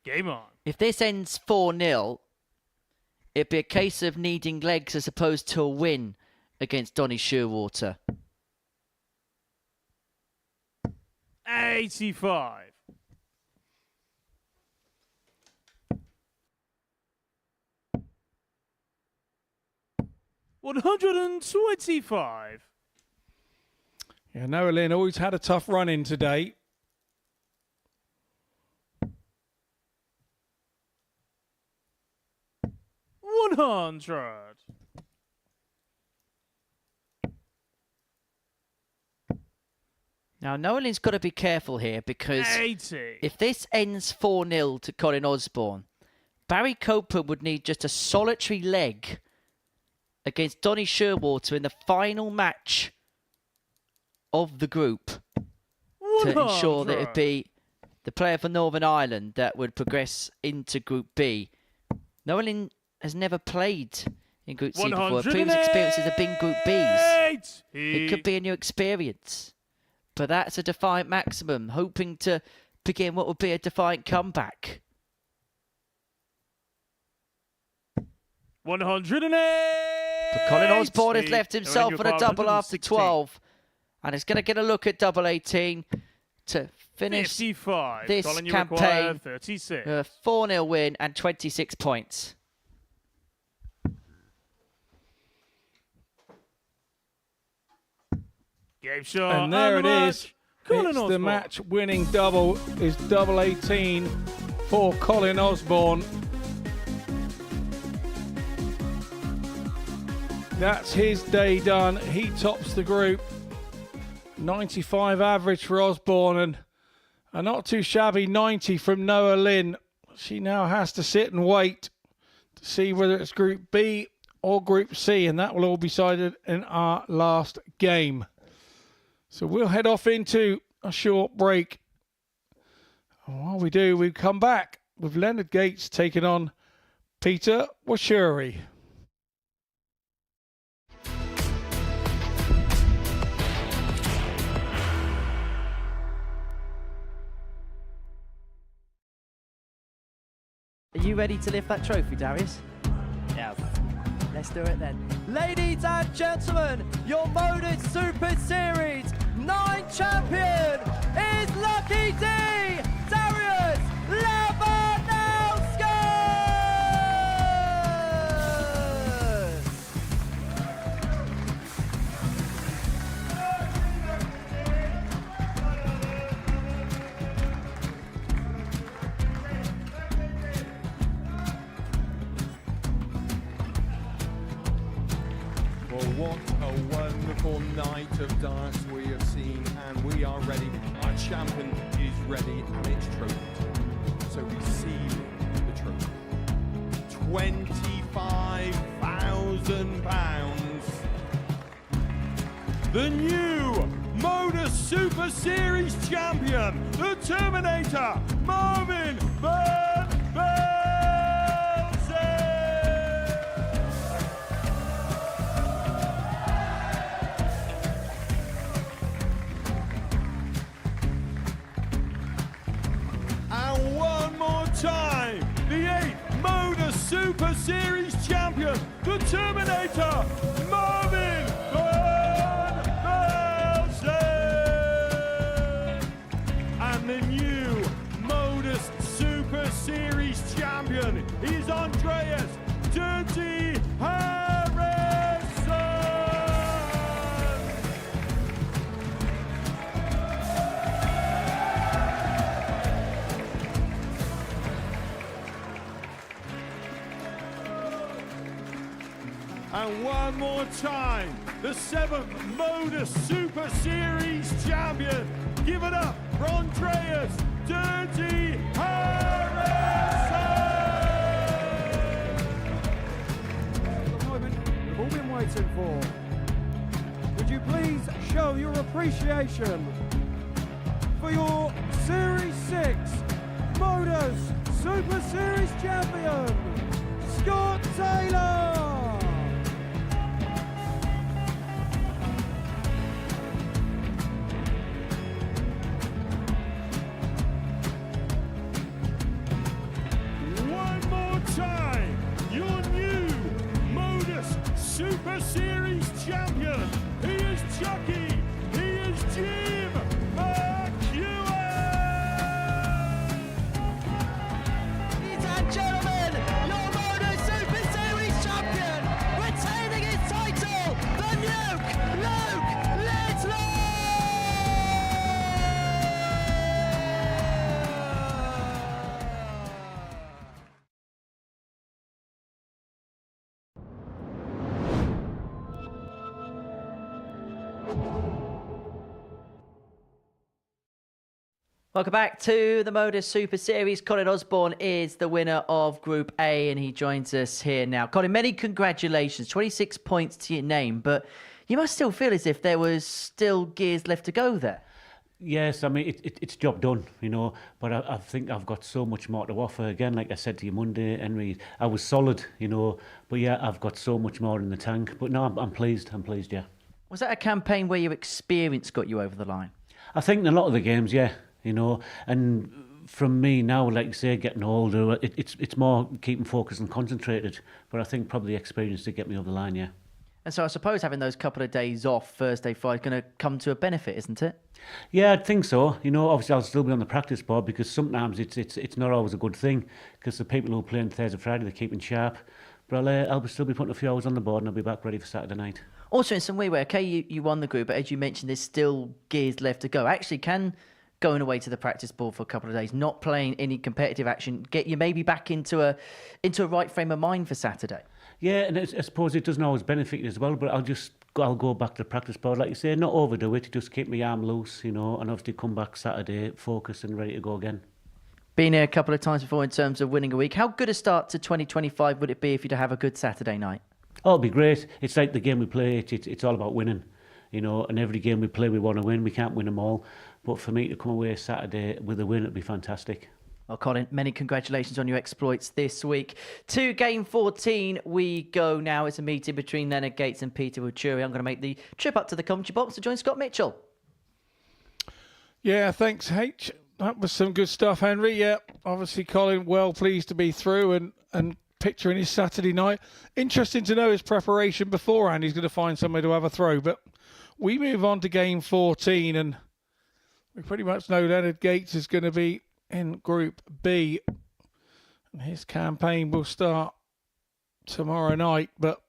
Game on.
If this ends 4-0, it'd be a case of needing legs as opposed to a win against Donny Scheurwater.
85. $125.
Yeah, Noah Lynn always had a tough run in today. $100.
Now, Noah Lynn's got to be careful here, because
80.
if this ends 4-0 to Colin Osborne, Barry Copeland would need just a solitary leg against Donny Scheurwater in the final match of the group to ensure that it'd be the player for Northern Ireland that would progress into Group B. Noah Lynn has never played in Group C before. Previous experiences have been Group Bs. It could be a new experience. But that's a defiant maximum, hoping to begin what would be a defiant comeback.
108.
But Colin Osborne has left himself with a double after 12. And it's going to get a look at double 18 to finish
55.
this
Colin,
campaign.
36.
A 4-0 win and 26 points.
Game shot.
And there it is.
Colin
It's the
Osborne.
match-winning double is double 18 for Colin Osborne. That's his day done. He tops the group. 95 average for Osborne and a not too shabby 90 from Noah Lynn. She now has to sit and wait to see whether it's Group B or Group C, and that will all be decided in our last game. So we'll head off into a short break. And while we do, we come back with Leonard Gates taking on Peter Vachiuri.
Are you ready to lift that trophy, Darius? Yes. Let's do it then. Ladies and gentlemen, your MODUS Super Series 9 champion is Lucky D, Darius Leuven.
Well, what a wonderful night of darts we have seen, and we are ready. Our champion is ready, and it's trophy. So receive the trophy. £25,000. The new MODUS Super Series champion, the Terminator, Marvin Van Velzen. And one more time, the 8th MODUS Super Series champion, the Terminator, Marvin Van Velzen. And the new MODUS Super Series champion is Andreas Dirty Harrison. And one more time, the 7th MODUS Super Series champion. Give it up for Andreas Dirty Harrison.
The moment we've all been waiting for. Would you please show your appreciation your Series 6 MODUS Super Series champion, Scott Taylor.
One more time, your new MODUS Super Series champion. He is Chucky. He is Jim Vachiuri.
Ladies and gentlemen, your MODUS Super Series champion, retaining his title, the Nuke, Luke Littler! Welcome back to the MODUS Super Series. Colin Osborne is the winner of Group A, and he joins us here now. Colin, many congratulations. 26 points to your name, but you must still feel as if there was still gears left to go there.
Yes, I mean, it's job done, you know, but I think I've got so much more to offer. Again, like I said to you Monday, Henry, I was solid, you know, but yeah, I've got so much more in the tank. But no, I'm pleased, yeah.
Was that a campaign where your experience got you over the line?
I think in a lot of the games, yeah, you know, and from me now, like you say, getting older, it's more keeping focused and concentrated, but I think probably experience to get me over the line, yeah.
And so I suppose having those couple of days off, Thursday, Friday, is going to come to a benefit, isn't it?
Yeah, I think so. You know, obviously I'll still be on the practice board because sometimes it's not always a good thing because the people who are playing Thursday, Friday, they're keeping sharp. But I'll still be putting a few hours on the board and I'll be back ready for Saturday night.
Also, in some way, okay, you won the group, but as you mentioned, there's still gears left to go. Actually, can going away to the practice board for a couple of days, not playing any competitive action, get you maybe back into a right frame of mind for Saturday? Yeah, and I suppose it doesn't always benefit you as well, but I'll go back to the practice board, like you say, not overdo it, just keep my arm loose, you know, and obviously come back Saturday, focused and ready to go again. Been here a couple of times before in terms of winning a week. How good a start to 2025 would it be if you'd have a good Saturday night? Oh, it'd be great. It's like the game we play, it's all about winning, you know, and every game we play we want to win. We can't win them all, but for me to come away Saturday with a win, it'd be fantastic. Well, Colin, many congratulations on your exploits this week. To game 14 we go now. It's a meeting between Leonard Gates and Peter Vachiuri. I'm going to make the trip up to the commentary box to join Scott Mitchell.
Yeah, thanks, H. That was some good stuff, Henry. Yeah, obviously Colin well pleased to be through and picturing his Saturday night. Interesting to know his preparation beforehand. He's going to find somewhere to have a throw. But we move on to game 14 and we pretty much know Leonard Gates is going to be in Group B. And his campaign will start tomorrow night, but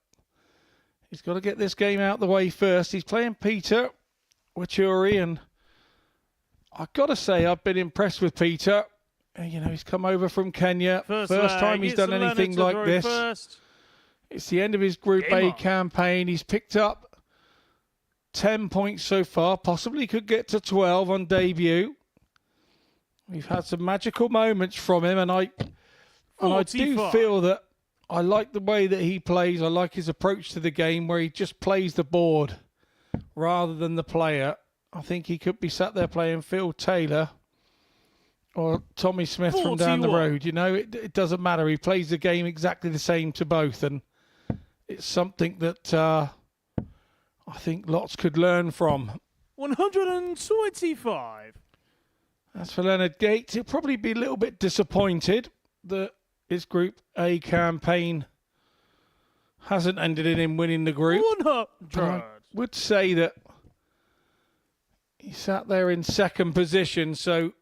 he's got to get this game out the way first. He's playing Peter Vachiuri, and I've got to say I've been impressed with Peter. You know, he's come over from Kenya. First time he's done anything like this. First. It's the end of his Group A campaign. He's picked up 10 points so far, possibly could get to 12 on debut. We've had some magical moments from him, and I do feel that I like the way that he plays. I like his approach to the game where he just plays the board rather than the player. I think he could be sat there playing Phil Taylor or Tommy Smith from down the road. You know, it doesn't matter. He plays the game exactly the same to both, and it's something that I think lots could learn from.
125.
As for Leonard Gates, he'll probably be a little bit disappointed that his Group A campaign hasn't ended in him winning the group.
100.
But I would say that he sat there in second position, so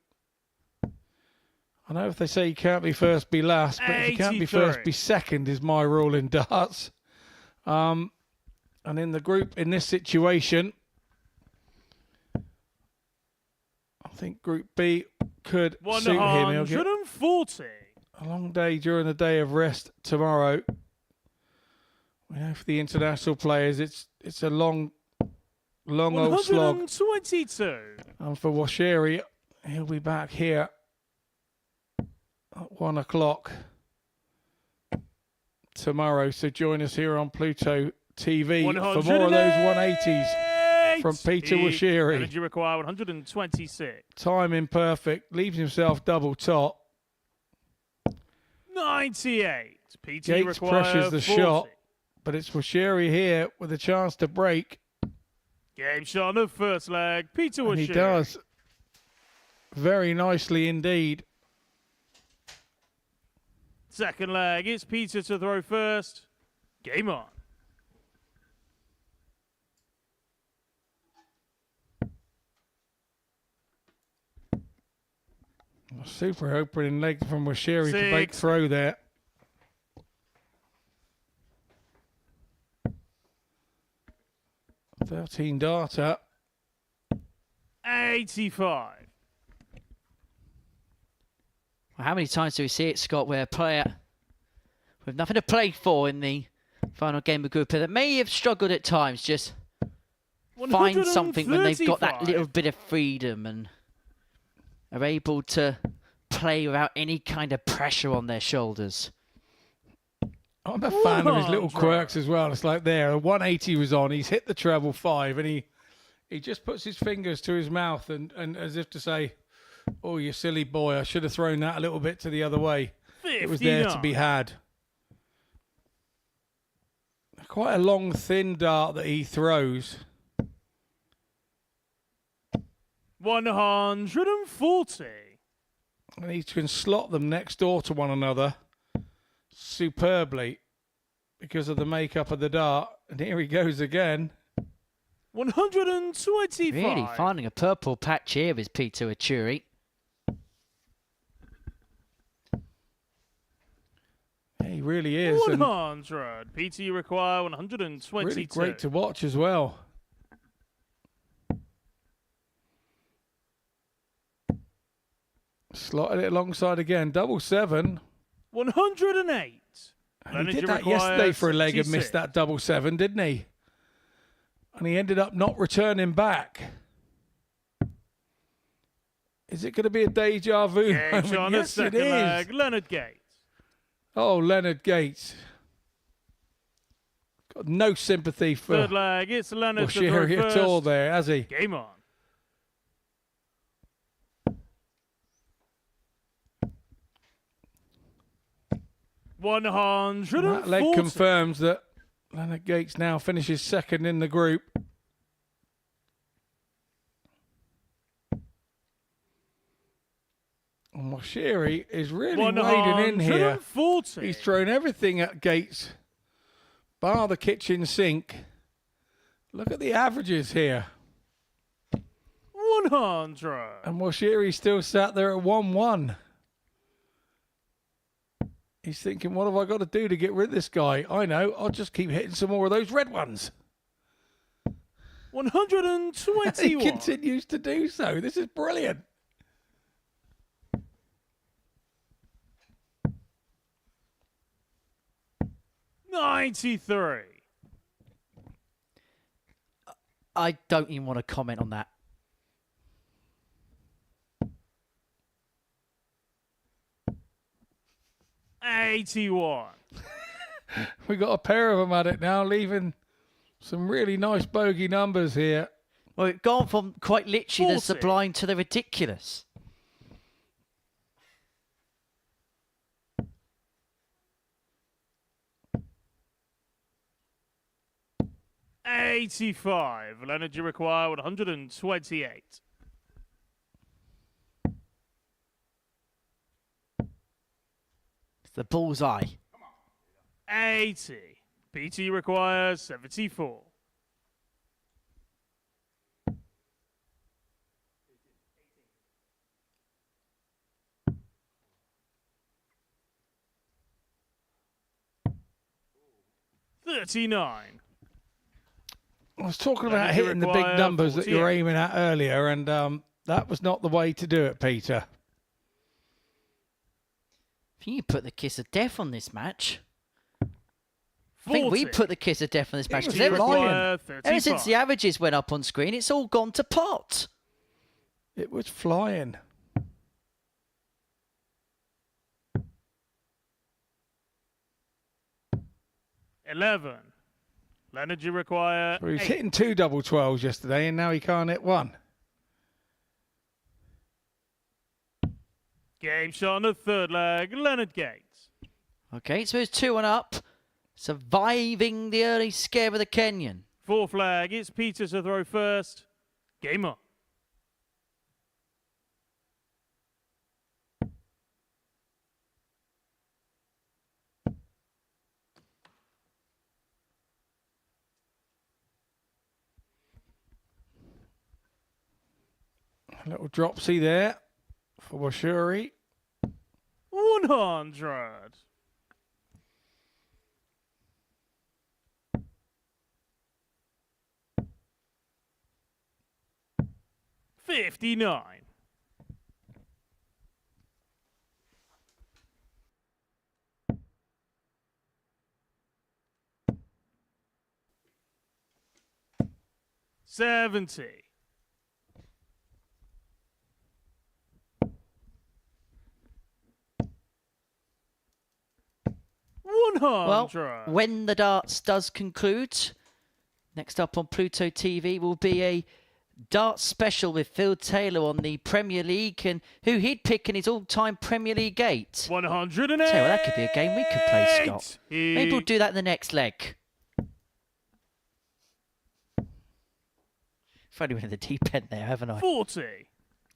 I know if they say you can't be first, be last, but if you can't be first, be second is my rule in darts. And in the group, in this situation, I think Group B could suit him.
140.
A long day during the day of rest tomorrow. We know for the international players, it's a long old slog.
122.
And for Vachiuri, he'll be back here at 1 o'clock tomorrow. So join us here on Pluto TV for more of those 180s. from Peter Vachiuri.
Energy required 126.
Timing perfect. Leaves himself double top.
98. PT
Gates
required
pressures the
40.
shot, but it's Vachiuri here with a chance to break.
Game shot on the first leg. Peter
And he
Vachiuri.
does very nicely indeed.
Second leg. It's Peter to throw first. Game on.
A super opening leg from Vachiuri to make
6.
throw there. $13 darter.
85.
Well, how many times do we see it, Scott, where a player with nothing to play for in the final game of Group that may have struggled at times just find something when they've got that little bit of freedom and are able to play without any kind of pressure on their shoulders.
I'm a fan of his little quirks as well. It's like there, a 180 was on. He's hit the treble 5, and he just puts his fingers to his mouth and as if to say, "Oh, you silly boy! I should have thrown that a little bit to the other way. It was there to be had." Quite a long, thin dart that he throws.
140.
And he can slot them next door to one another superbly because of the makeup of the dart. And here he goes again.
125.
Really finding a purple patch here is Peter Vachiuri.
He really is.
100. PT require 122.
Really great to watch as well. Slotted it alongside again. Double 7.
108.
And he did that yesterday for a leg and missed that double 7, didn't he? And he ended up not returning back. Is it going to be a deja vu moment? Yes, it is.
Leg. Leonard Gates.
Oh, Leonard Gates. Got no sympathy for
Third leg. It's Leonard to throw
Vachiuri
first.
at all there, has he?
Game on.
And that leg confirms that Leonard Gates now finishes second in the group. And Vachiuri is really wading in here. He's thrown everything at Gates, bar the kitchen sink. Look at the averages here.
100.
And Vachiuri still sat there at 1-1. He's thinking, what have I got to do to get rid of this guy? I know, I'll just keep hitting some more of those red ones.
121.
He continues to do so. This is brilliant.
$93.
I don't even want to comment on that.
$81.
We got a pair of them at it now, leaving some really nice bogey numbers here.
Well, we've gone from quite literally the
40.
sublime to the ridiculous.
$85. Energy required 128.
It's the bullseye.
80. PT requires 74. $39.
I was talking about hitting the big numbers that you were aiming at earlier, and that was not the way to do it, Peter.
I think you put the kiss of death on this match.
40.
I think we put the kiss of death on this match.
was
Because
flying.
ever since the averages went up on screen, it's all gone to pot.
It was flying.
$11. Leonard, you require
Well, he was
8.
hitting 2 double 12s yesterday, and now he can't hit one.
Game shot on the third leg. Leonard Gates.
Okay, so it's 2-1 up. Surviving the early scare of the Kenyan.
Fourth leg. It's Peter to throw first. Game on.
A little dropsy there for Vachiuri.
100. $59. $70.
Well,
100.
when the darts does conclude, next up on Pluto TV will be a darts special with Phil Taylor on the Premier League and who he'd pick in his all-time Premier League 8.
108.
Tell you what, that could be a game we could play, Scott. Maybe we'll do that in the next leg. If only went in the deep end there, haven't I?
40.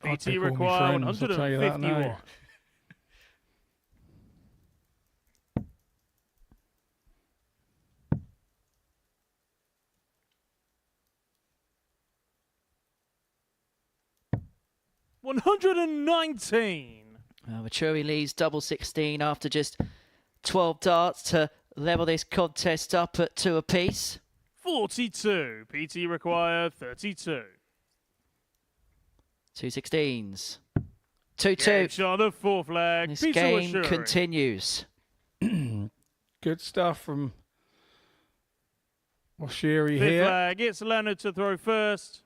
I'd
PT
pick all my
require
friends, I'll tell you that now.
151. $119.
Vachiuri leads double 16 after just 12 darts to level this contest up at 2 apiece.
42. PT require 32.
2 16s. 2-2.
Game shot on the fourth leg.
This
Peter
game
Vachiuri.
continues.
Good stuff from Vachiuri
Fifth
here.
leg. It's Leonard to throw first.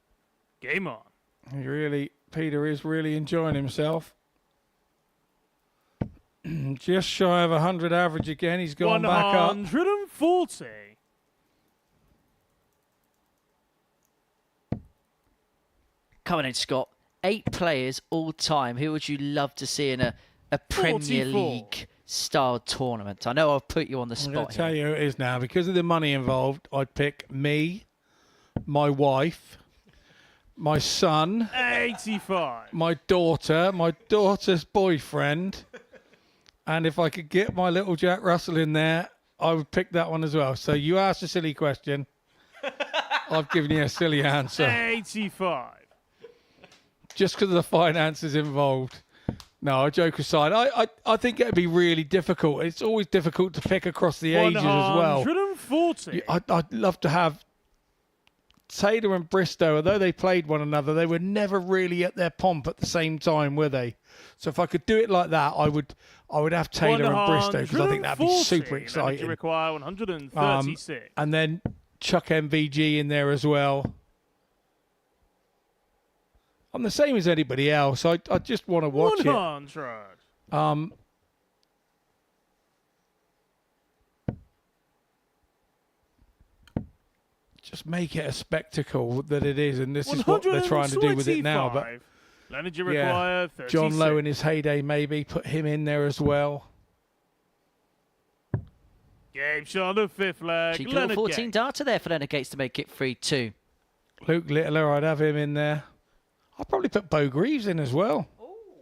Game on.
Peter is really enjoying himself. Just shy of 100 average again. He's gone back up.
140.
Come on in, Scott. 8 players all time. Who would you love to see in a Premier
44.
League style tournament? I know I've put you on the
I'm going
spot
to tell
here.
you who it is now. Because of the money involved, I'd pick me, my wife, my son,
85.
my daughter's boyfriend, and if I could get my little Jack Russell in there, I would pick that one as well. So you asked a silly question. I've given you a silly answer.
85.
Just because of the finances involved. No, joke aside, I think it'd be really difficult. It's always difficult to pick across the ages as well.
140.
I'd love to have Taylor and Bristow, although they played one another, they were never really at their pomp at the same time, were they? So if I could do it like that, I would have Taylor and Bristow because I think that'd be super exciting.
You require 136.
And then chuck MVG in there as well. I'm the same as anybody else. I just want to watch
100.
it. Just make it a spectacle that it is, and this is what they're trying to do with it now. But
Leonard, you require 36.
John Lowe in his heyday, maybe put him in there as well.
Game shot on the fifth leg.
Cheeky little
Leonard
14
Gates.
darter there for Leonard Gates to make it 3-2.
Luke Littler, I'd have him in there. I'd probably put Bo Greaves in as well.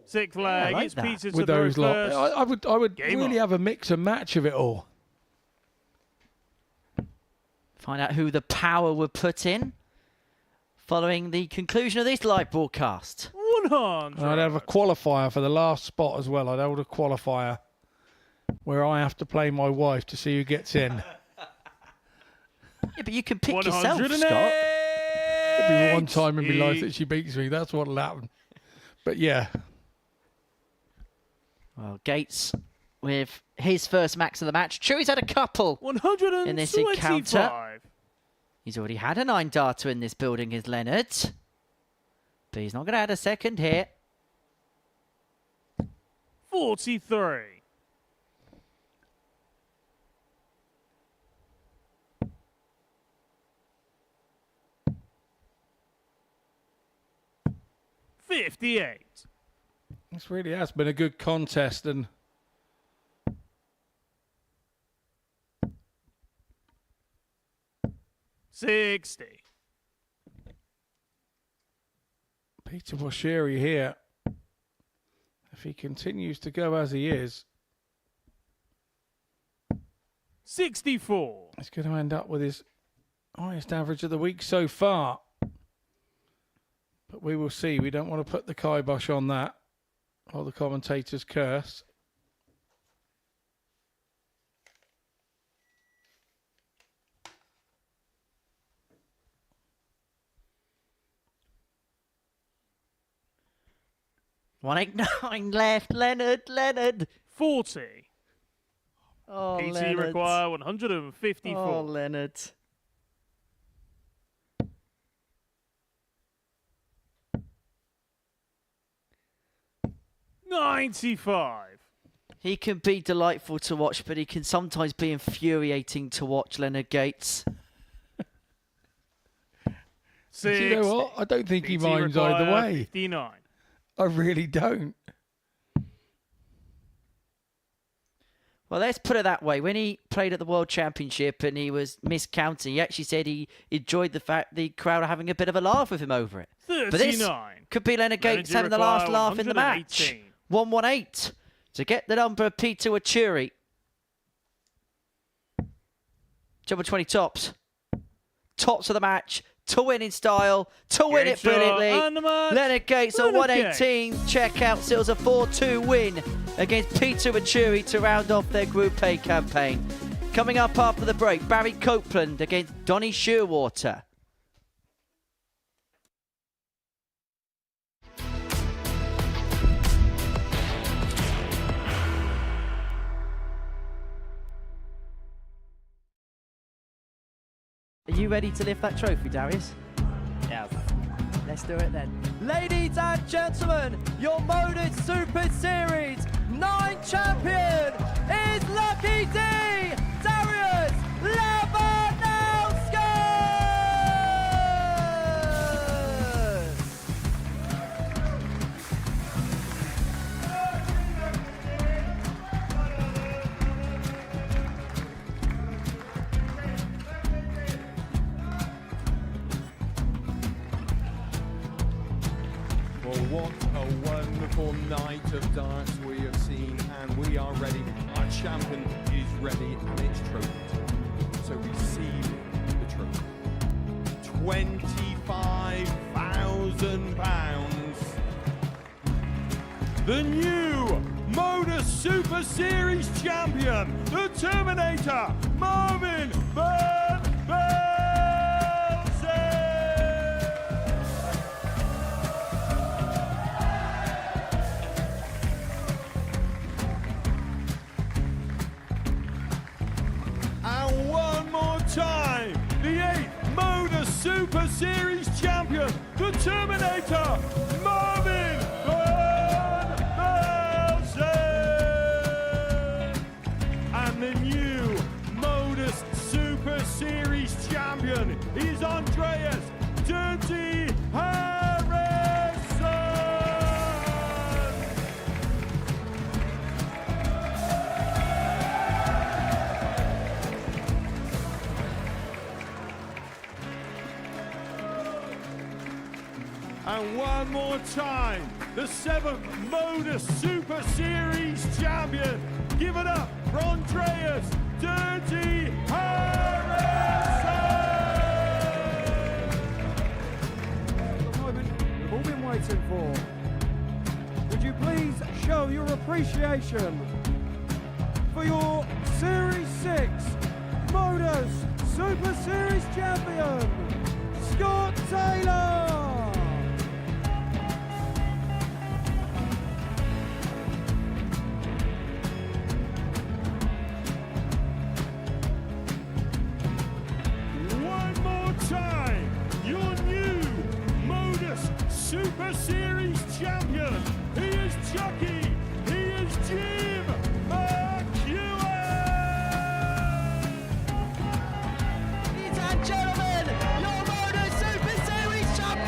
Sixth leg.
like
It's
that.
Peter to
With
throw
those lot,
first.
I would
Game
really
on.
have a mix and match of it all.
Find out who the power would put in following the conclusion of this live broadcast.
100.
And I'd have a qualifier for the last spot as well. I'd hold a qualifier where I have to play my wife to see who gets in.
Yeah, but you can pick yourself,
108.
Scott.
It'll be one time in my life that she beats me. That's what'll happen. But yeah,
Well, Gates with his first max of the match. Chewy's had a couple.
125.
In this encounter. He's already had a 9 darter in this building, is Leonard. But he's not going to add a second here.
43. 58.
This really has been a good contest, and
$60.
Peter Vachiuri here, if he continues to go as he is,
$64.
he's going to end up with his highest average of the week so far. But we will see. We don't want to put the kibosh on that, or the commentator's curse.
$189 left. Leonard.
40.
Oh,
PT
Leonard.
require 154.
Oh, Leonard.
$95.
He can be delightful to watch, but he can sometimes be infuriating to watch, Leonard Gates.
Do you know what? I don't think he
PT
minds
require
either way.
59.
I really don't.
Well, let's put it that way. When he played at the World Championship and he was miscounting, he actually said he enjoyed the fact the crowd are having a bit of a laugh with him over it.
39.
But this could be Leonard Gates having the last laugh in the match. 118 to get the number of Peter Vachiuri. Double 20 tops. Tops of the match. To win in style. To win it brilliantly. Leonard Gates on 118. Checkout seals a 4-2 win against Peter Vachiuri to round off their Group A campaign. Coming up after the break, Barry Copeland against Donny Scheurwater. Are you ready to lift that trophy, Darius? Yes. Let's do it then. Ladies and gentlemen, your MODUS Super Series 9 champion is Lucky D, Darius Lewandowski!
Well, what a wonderful night of darts we have seen, and we are ready. Our champion is ready, and it's trophy time. So receive the trophy. £25,000. The new MODUS Super Series champion, the Terminator, Marvin Van Velzen. And one more time, the 8th MODUS Super Series champion, the Terminator, Marvin Van Velzen. And the new MODUS Super Series champion is Andreas Dirty Harrison. And one more time, the 7th MODUS Super Series champion. Give it up for Andreas Dirty Harrison.
The moment we've all been waiting for. Would you please show your appreciation for your Series 6 MODUS Super Series champion, Scott Taylor?
One more time, your new MODUS Super Series champion. He is Chucky. He is Jim Vachiuri.
Ladies and gentlemen, your MODUS Super Series champion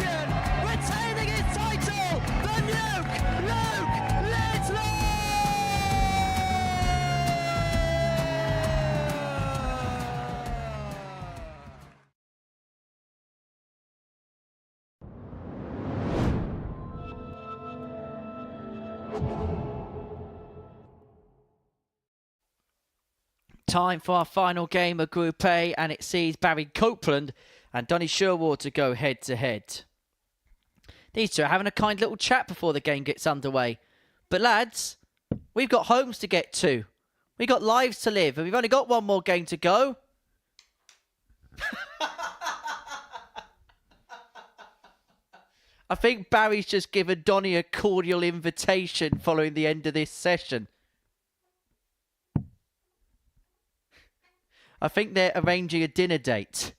Time for our final game of Group A, and it sees Barry Copeland and Donny Scheurwater go head to head. These two are having a kind little chat before the game gets underway. But lads, we've got homes to get to. We've got lives to live, and we've only got one more game to go. I think Barry's just given Donny a cordial invitation following the end of this session. I think they're arranging a dinner date.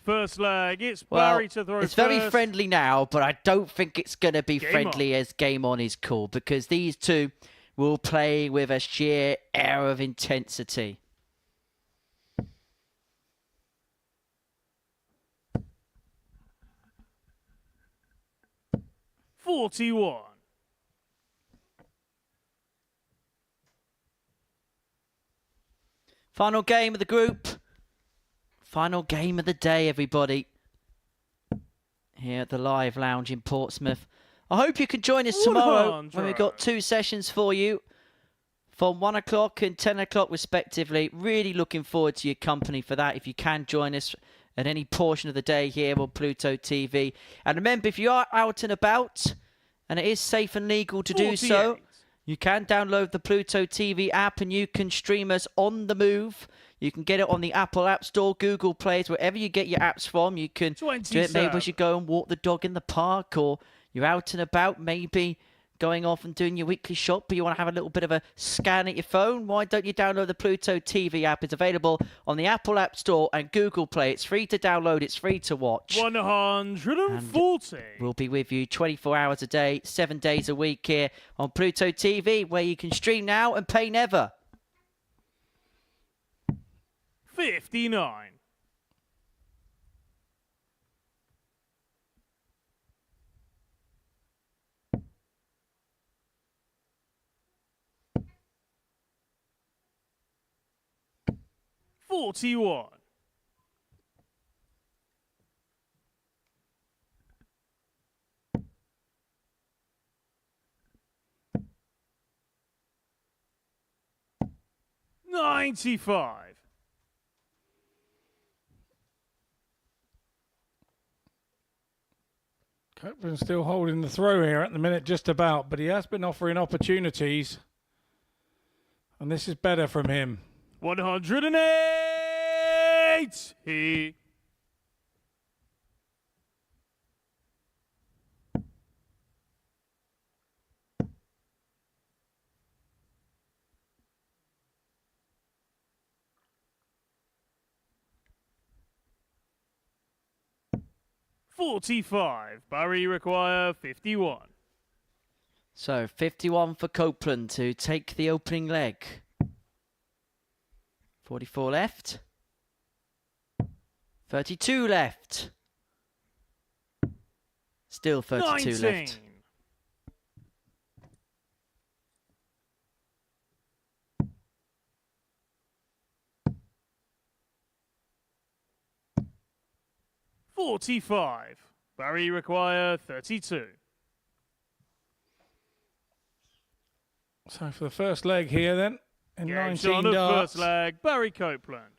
First leg, it's Barry to throw
it's
first.
very friendly now, but I don't think it's going to be
Game
friendly
on.
as game on is called, because these two will play with a sheer air of intensity.
$41.
Final game of the group. Final game of the day, everybody. Here at the Live Lounge in Portsmouth. I hope you can join us tomorrow when we've got 2 sessions for you from 1 o'clock and 10 o'clock respectively. Really looking forward to your company for that. If you can join us at any portion of the day here on Pluto TV. And remember, if you are out and about, and it is safe and legal to do so, you can download the Pluto TV app and you can stream us on the move. You can get it on the Apple App Store, Google Play, wherever you get your apps from. You can do it maybe as you go and walk the dog in the park, or you're out and about, maybe going off and doing your weekly shop, but you want to have a little bit of a scan at your phone. Why don't you download the Pluto TV app? It's available on the Apple App Store and Google Play. It's free to download. It's free to watch.
140.
We'll be with you 24 hours a day, 7 days a week here on Pluto TV, where you can stream now and pay never.
59. $41. $95.
Copeland's still holding the throw here at the minute, just about, but he has been offering opportunities, and this is better from him.
108. He. $45. Barry require 51.
So 51 for Copeland to take the opening leg. 44 left. 32 left. Still 32
19.
left.
$45. Barry require 32.
So for the first leg here then, in
Game
19
shot of
darts.
first leg, Barry Copeland.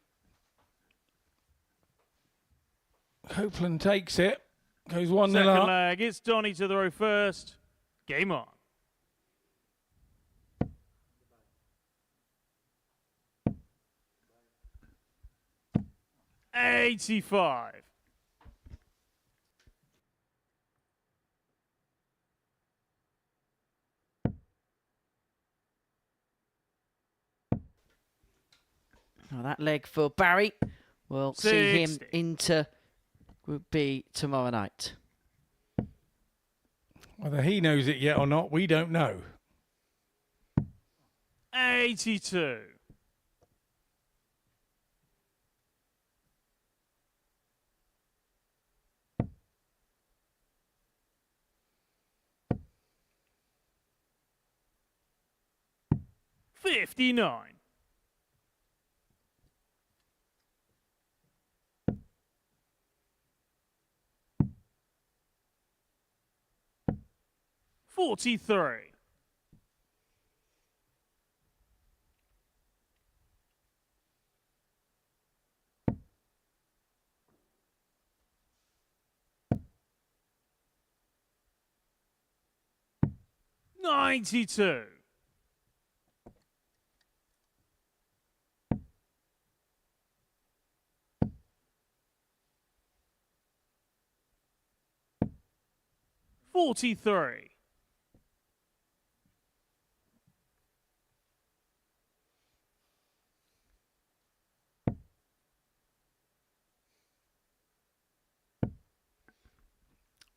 Copeland takes it, goes 1-0
Second
up.
leg, it's Donny to throw first. Game on. $85.
Now that leg for Barry will see him
60.
into Group B tomorrow night.
Whether he knows it yet or not, we don't know.
82. $59. 43. $92. 43.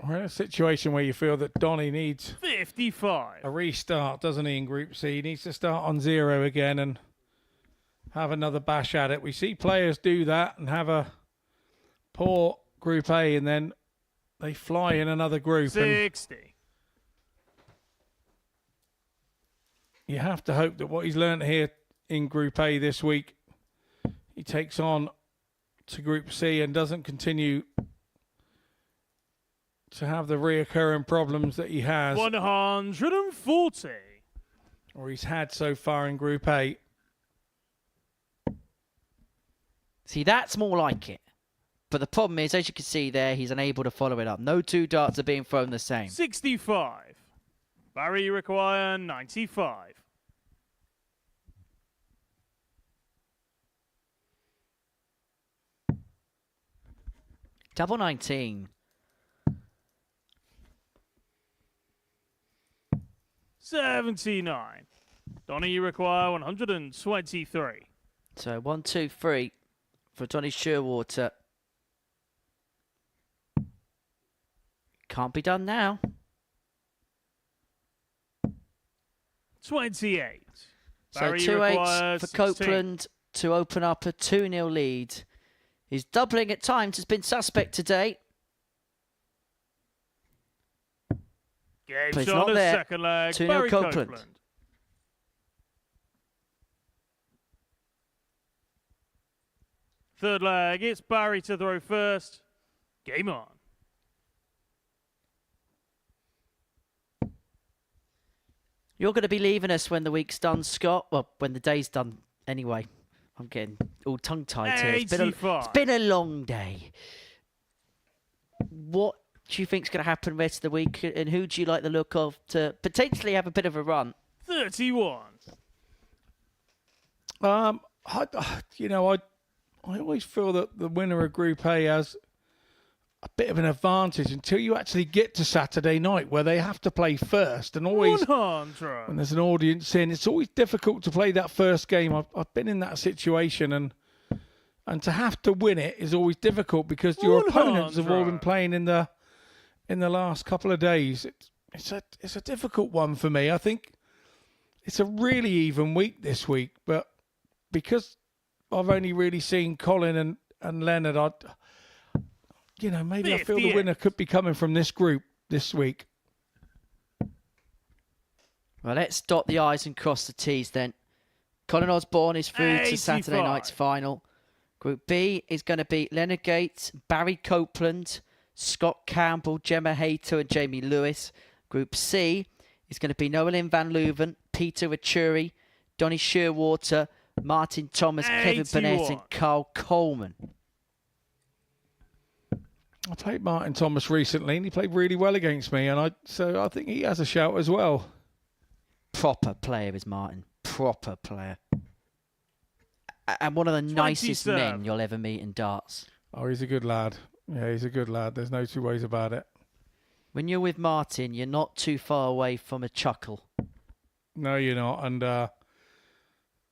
We're in a situation where you feel that Donny needs
55.
a restart, doesn't he, in Group C? He needs to start on 0 again and have another bash at it. We see players do that and have a poor Group A, and then they fly in another group.
60.
And you have to hope that what he's learnt here in Group A this week, he takes on to Group C and doesn't continue to have the reoccurring problems that he has,
140.
or he's had so far in Group A.
See, that's more like it. But the problem is, as you can see there, he's unable to follow it up. No two darts are being thrown the same.
65. Barry, you require 95.
Double 19.
79. Donny, you require 123.
So 1, 2, 3 for Donny Scheurwater. Can't be done now.
28.
So
Barry, you
2
require
8 for
16.
Copeland to open up a 2-0 lead. His doubling at times has been suspect today.
Game
But it's
shot
not
of
there.
second leg.
2-0
Barry
Copeland.
Copeland. Third leg, it's Barry to throw first. Game on.
You're going to be leaving us when the week's done, Scott. Well, when the day's done anyway. I'm getting all tongue-tied here. It's
85.
been a long day. What do you think's going to happen the rest of the week? And who do you like the look of to potentially have a bit of a run?
31.
I always feel that the winner of Group A has a bit of an advantage until you actually get to Saturday night, where they have to play first. And always,
100.
when there's an audience in, it's always difficult to play that first game. I've been in that situation, and to have to win it is always difficult because your opponents have all been
100.
playing in the last couple of days. It's a difficult one for me. I think it's a really even week this week, but because I've only really seen Colin and Leonard, maybe I feel the
58.
winner could be coming from this group this week.
Well, let's dot the I's and cross the T's then. Colin Osborne is through to Saturday
85.
night's final. Group B is going to be Leonard Gates, Barry Copeland, Scott Campbell, Gemma Hayter and Jamie Lewis. Group C is going to be Noelin van Leuven, Peter Vachiuri, Donny Scheurwater, Martin Thomas, Kevin Burnett
81.
and Carl Coleman.
I played Martin Thomas recently, and he played really well against me, so I think he has a shout as well.
Proper player is Martin. Proper player. And one of the nicest
27.
men you'll ever meet in darts.
Oh, he's a good lad. Yeah, he's a good lad. There's no two ways about it.
When you're with Martin, you're not too far away from a chuckle.
No, you're not. And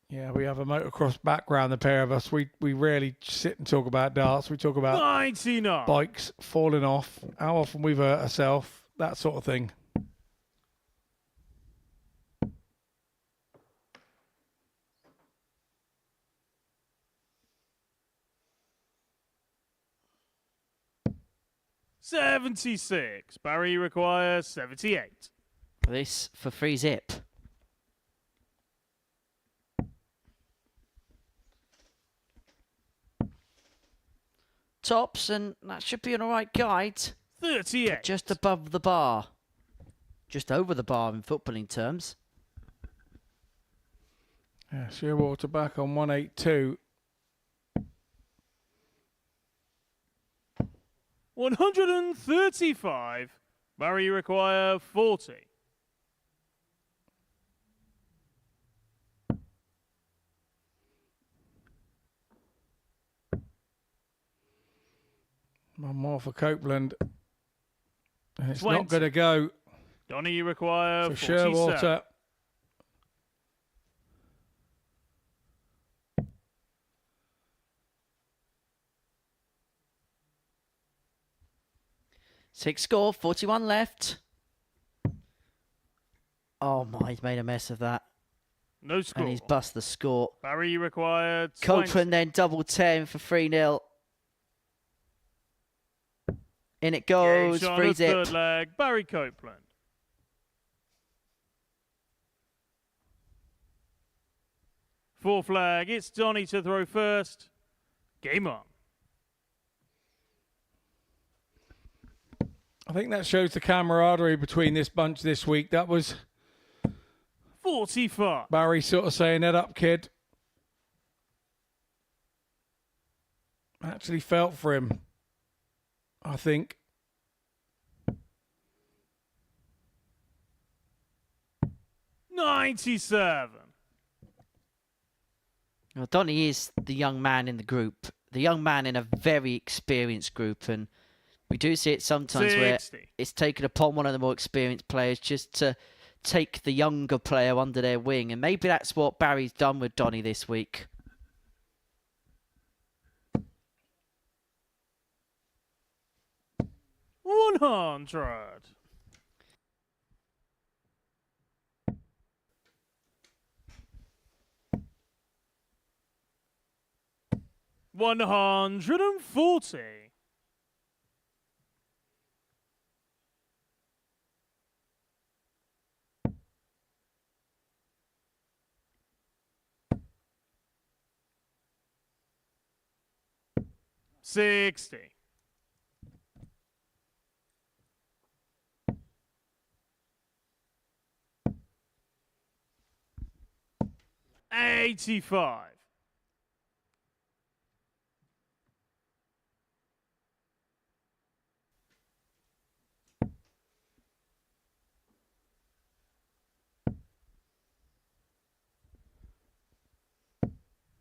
we have a motocross background, the pair of us. We rarely sit and talk about darts. We talk about
99.
bikes falling off, how often we've hurt ourselves, that sort of thing.
$76. Barry requires 78.
This for free zip. Tops, and that should be an alright guide.
38.
Just above the bar. just over the bar in footballing terms.
Yeah, Scheurwater back on 182.
135. Barry, you require 40.
One more for Copeland. And it's
20.
not going to go.
Donny, you require
For
47.
Scheurwater.
Six score, 41 left. Oh my, he's made a mess of that.
No score.
And he's bust the score.
Barry, you require 20.
Copeland then double 10 for 3-0. In it goes,
Game shot
free
of
zip.
third leg, Barry Copeland. Fourth leg, it's Donny to throw first. Game on.
I think that shows the camaraderie between this bunch this week. That was
45.
Barry sort of saying, head up, kid. Actually felt for him, I think.
$97.
Well, Donny is the young man in the group. The young man in a very experienced group. And we do see it sometimes
60.
where it's taken upon one of the more experienced players just to take the younger player under their wing. And maybe that's what Barry's done with Donny this week.
$100. $140. $60. $85.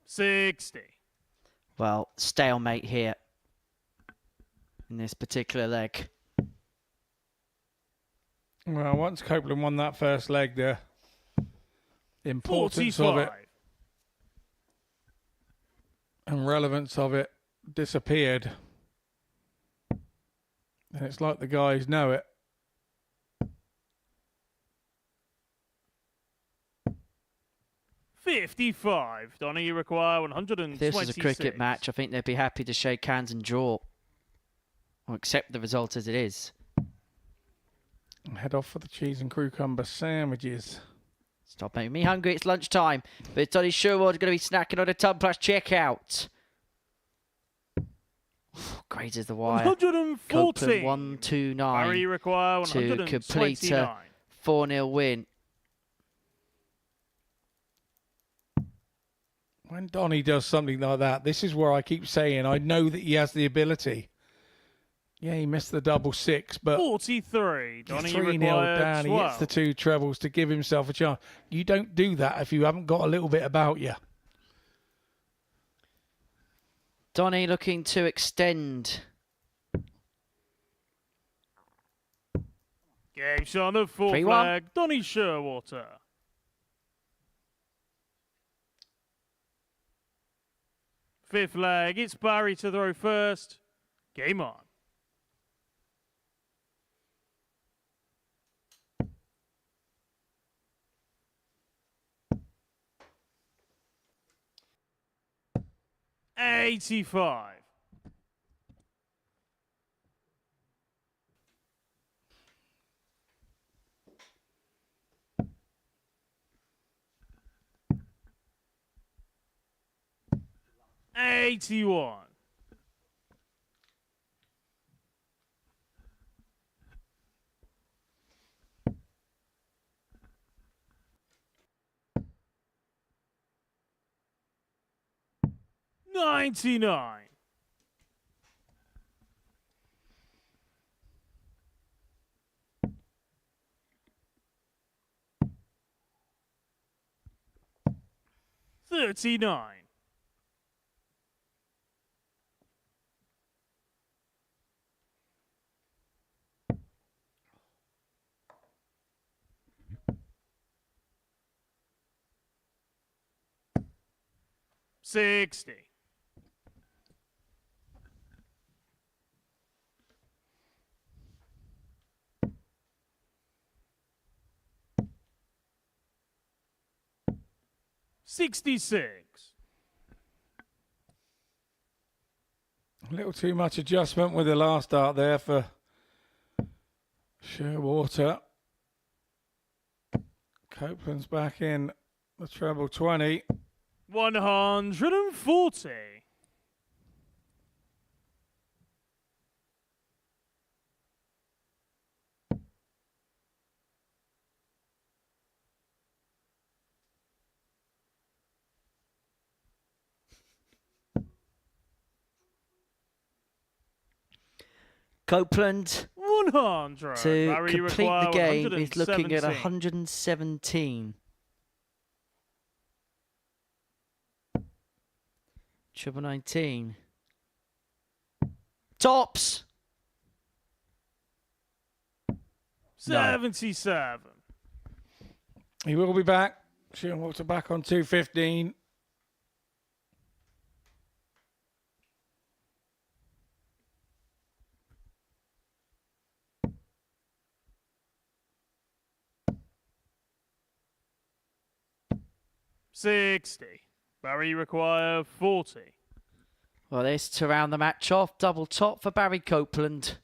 $60.
Well, stalemate here in this particular leg.
Well, once Copeland won that first leg, the importance
45.
of it and relevance of it disappeared. And it's like the guys know it.
$55. Donny, you require 126.
If this was a cricket match, I think they'd be happy to shake hands and draw. Or accept the result as it is.
Head off for the cheese and cucumber sandwiches.
Stop making me hungry, it's lunchtime. But Donny Scheurwater going to be snacking on a ton plus checkout. Great as the wire.
114.
Copeland 129
Barry, you require
to
129.
complete a 4-0 win.
When Donny does something like that, this is where I keep saying I know that he has the ability. Yeah, he missed the double six, but
43. Donny, you
3-0
require
down.
12.
He hits the two trebles to give himself a chance. You don't do that if you haven't got a little bit about you.
Donny looking to extend.
Game shot of fourth
3-1.
flag. Donny Scheurwater. Fifth leg. It's Barry to throw first. Game on. $85. $81. 99. $39. $60. $66.
A little too much adjustment with the last dart there for Scheurwater. Copeland's back in the treble 20.
140.
Copeland
100.
to
Barry, you
complete the
require
game is looking at
117.
117. Treble 19. Tops.
77.
He will be back. Scheurwater back on 215.
$60. Barry, you require 40.
Well, this to round the match off. Double top for Barry Copeland.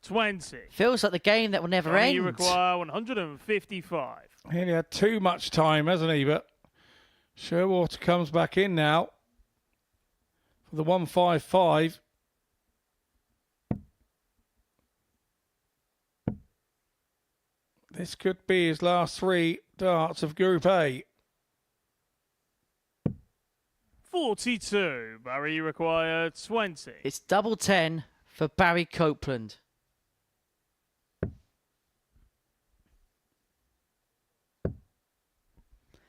$20.
Feels like the game that will never
Barry,
end.
you require 155.
He only had too much time, hasn't he? But Scheurwater comes back in now for the 155. This could be his last three darts of Group A.
42. Barry, you require 20.
It's double 10 for Barry Copeland.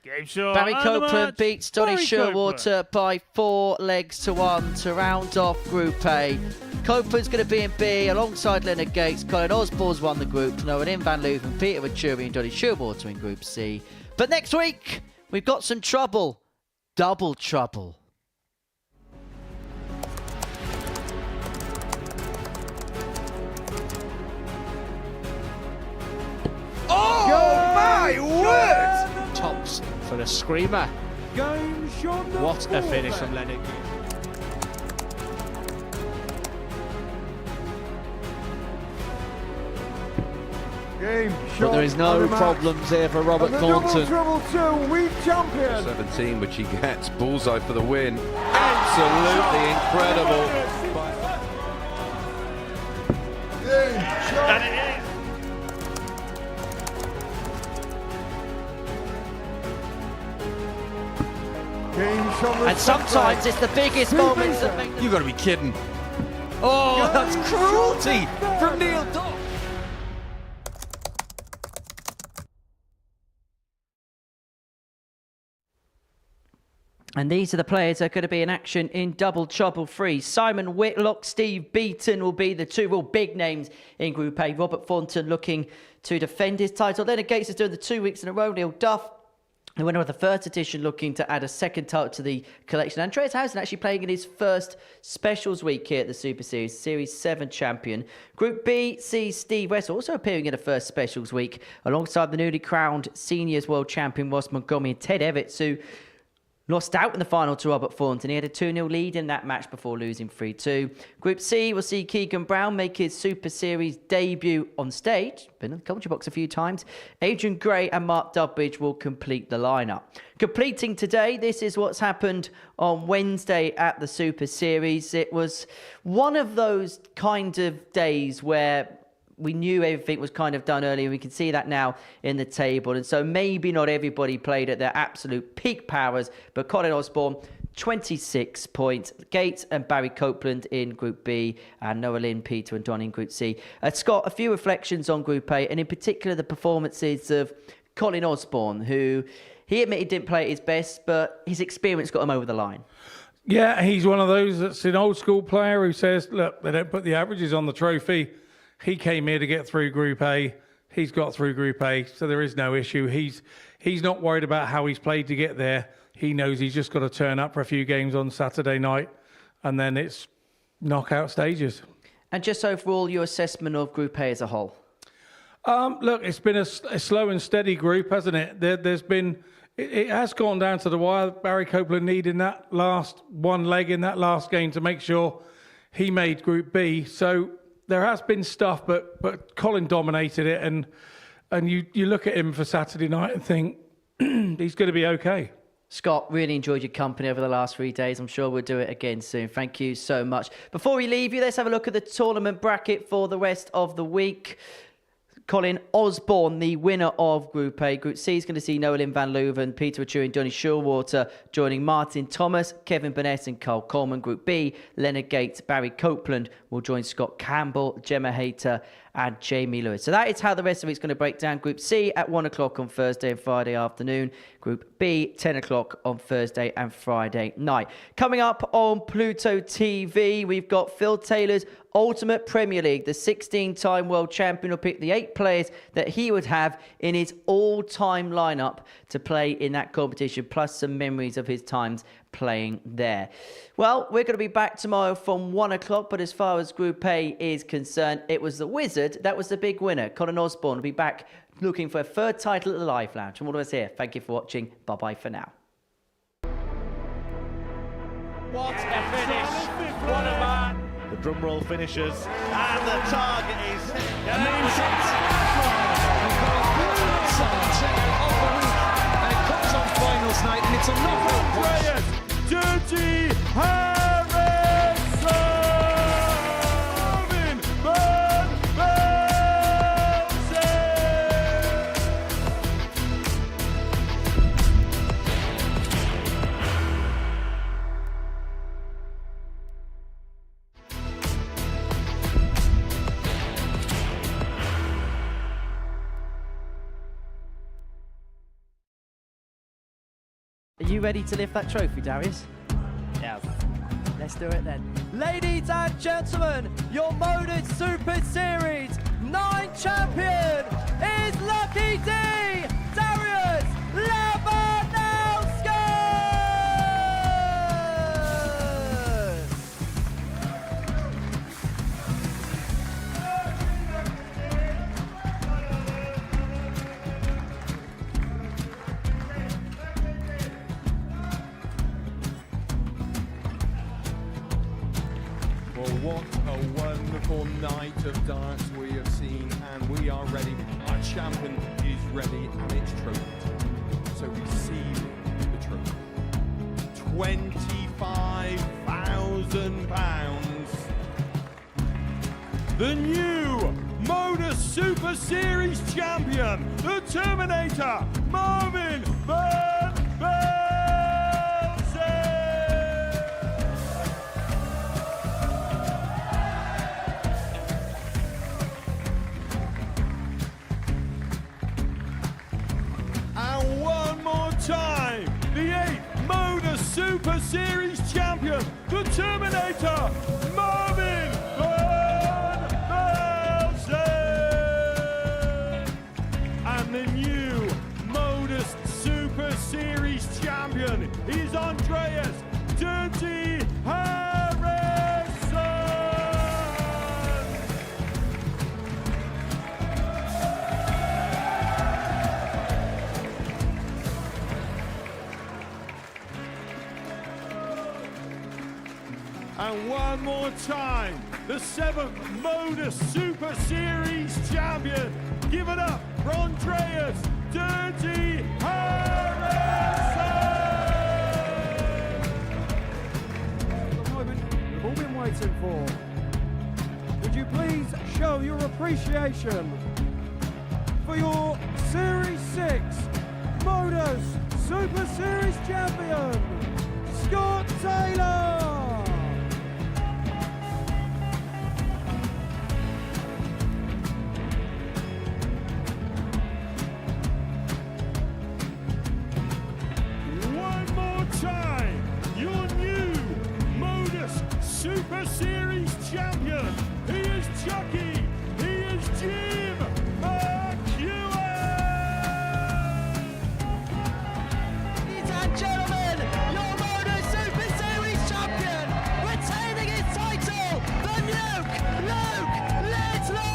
Game shot.
Barry
and the
Copeland
match.
beats Donny
Barry
Scheurwater by 4 legs to 1 to round off Group A. Copeland's going to be in B alongside Leonard Gates. Colin Osborne's won the group. Noah Van Leuven, Peter Vachiuri and Donny Scheurwater in Group C. But next week, we've got some trouble. Double trouble.
Oh my word!
Tops for a screamer.
Game shot number
What a finish
4.
from Leonard.
Game
But
shot
there is no
of the match.
problems here for Robert
And the double
Thornton.
treble 2 week champion.
17, which he gets. Bullseye for the win. Absolutely incredible.
And it is.
Game shot
And sometimes it's the biggest moments that make...
You got to be kidding.
Oh, that's cruelty from Neil Dock.
And these are the players that are going to be in action in Double Trouble 3. Simon Whitlock, Steve Beaton will be the two real big names in Group A. Robert Thornton looking to defend his title. Leonard Gates is doing the 2 weeks in a row. Neil Duff, the winner of the first edition, looking to add a second title to the collection. Andreas Hausen actually playing in his first specials week here at the Super Series, Series 7 champion. Group B sees Steve West also appearing in the first specials week alongside the newly crowned seniors world champion Ross Montgomery and Ted Evans, who lost out in the final to Robert Thornton. He had a 2-0 lead in that match before losing 3-2. Group C will see Keegan Brown make his Super Series debut on stage. Been in the commentary box a few times. Adrian Gray and Mark Dudbridge will complete the lineup. Completing today, this is what's happened on Wednesday at the Super Series. It was one of those kind of days where we knew everything was kind of done earlier. We can see that now in the table. And so maybe not everybody played at their absolute peak powers, but Colin Osborne, 26 points. Gates and Barry Copeland in Group B, and Noah Lynn, Peter and Don in Group C. Scott, a few reflections on Group A, and in particular the performances of Colin Osborne, who he admitted didn't play at his best, but his experience got him over the line.
Yeah, he's one of those that's an old school player who says, look, they don't put the averages on the trophy. He came here to get through Group A. He's got through Group A, so there is no issue. He's not worried about how he's played to get there. He knows he's just got to turn up for a few games on Saturday night, and then it's knockout stages. And
just overall, your assessment of Group A as a whole?
Look, it's been a slow and steady group, hasn't it? There's been... It has gone down to the wire. Barry Copeland needing that last one leg in that last game to make sure he made Group B. So there has been stuff, but Colin dominated it, and you look at him for Saturday night and think he's going to be okay.
Scott, really enjoyed your company over the last 3 days. I'm sure we'll do it again soon. Thank you so much. Before we leave you, let's have a look at the tournament bracket for the rest of the week. Colin Osborne, the winner of Group A. Group C is going to see Noah Lynn van Leuven, Peter Vachiuri and Donny Scheurwater joining Martin Thomas, Kevin Burnett and Carl Coleman. Group B, Leonard Gates, Barry Copeland will join Scott Campbell, Gemma Hayter and Jamie Lewis. So that is how the rest of it's going to break down. Group C at 1 o'clock on Thursday and Friday afternoon. Group B, 10 o'clock on Thursday and Friday night. Coming up on Pluto TV, we've got Phil Taylor's Ultimate Premier League. The 16-time world champion will pick the 8 players that he would have in his all-time lineup to play in that competition, plus some memories of his times playing there. Well, we're going to be back tomorrow from 1 o'clock, but as far as Group A is concerned, it was the Wizard that was the big winner. Colin Osborne will be back looking for a 3rd title at the Live Lounge. From all of us here, thank you for watching. Bye-bye for now.
What a finish! What a man! The drum roll finishes, and the target is hit. And
it comes on finals night, and it's a knockout.
Dirty Harrison! Van Velzen!
Are you ready to lift that trophy, Darius? Yes. Let's do it then. Ladies and gentlemen, your MODUS Super Series 9 champion is Lucky D, Darius Labanowski!
What a wonderful night of darts we have seen, and we are ready. Our champion is ready, and it's trophy. So receive the trophy. £25,000. The new MODUS Super Series champion, the Terminator, Marvin Van Velzen. And one more time, the 8th MODUS Super Series champion, the Terminator, Marvin Van Velzen. And the new MODUS Super Series champion is Andreas Dirty Harrison. And one more time, the 7th MODUS Super Series champion. Give it up for Andreas Dirty Harrison!
The moment we've all been waiting for. Would you please show your appreciation for your Series 6 MODUS Super Series champion, Scott Taylor!
One more time, your new MODUS Super Series champion. He is Chucky. He is Jim Vachiuri.
Ladies and gentlemen, your MODUS Super Series champion, retaining his title, the Nuke, Luke Littler!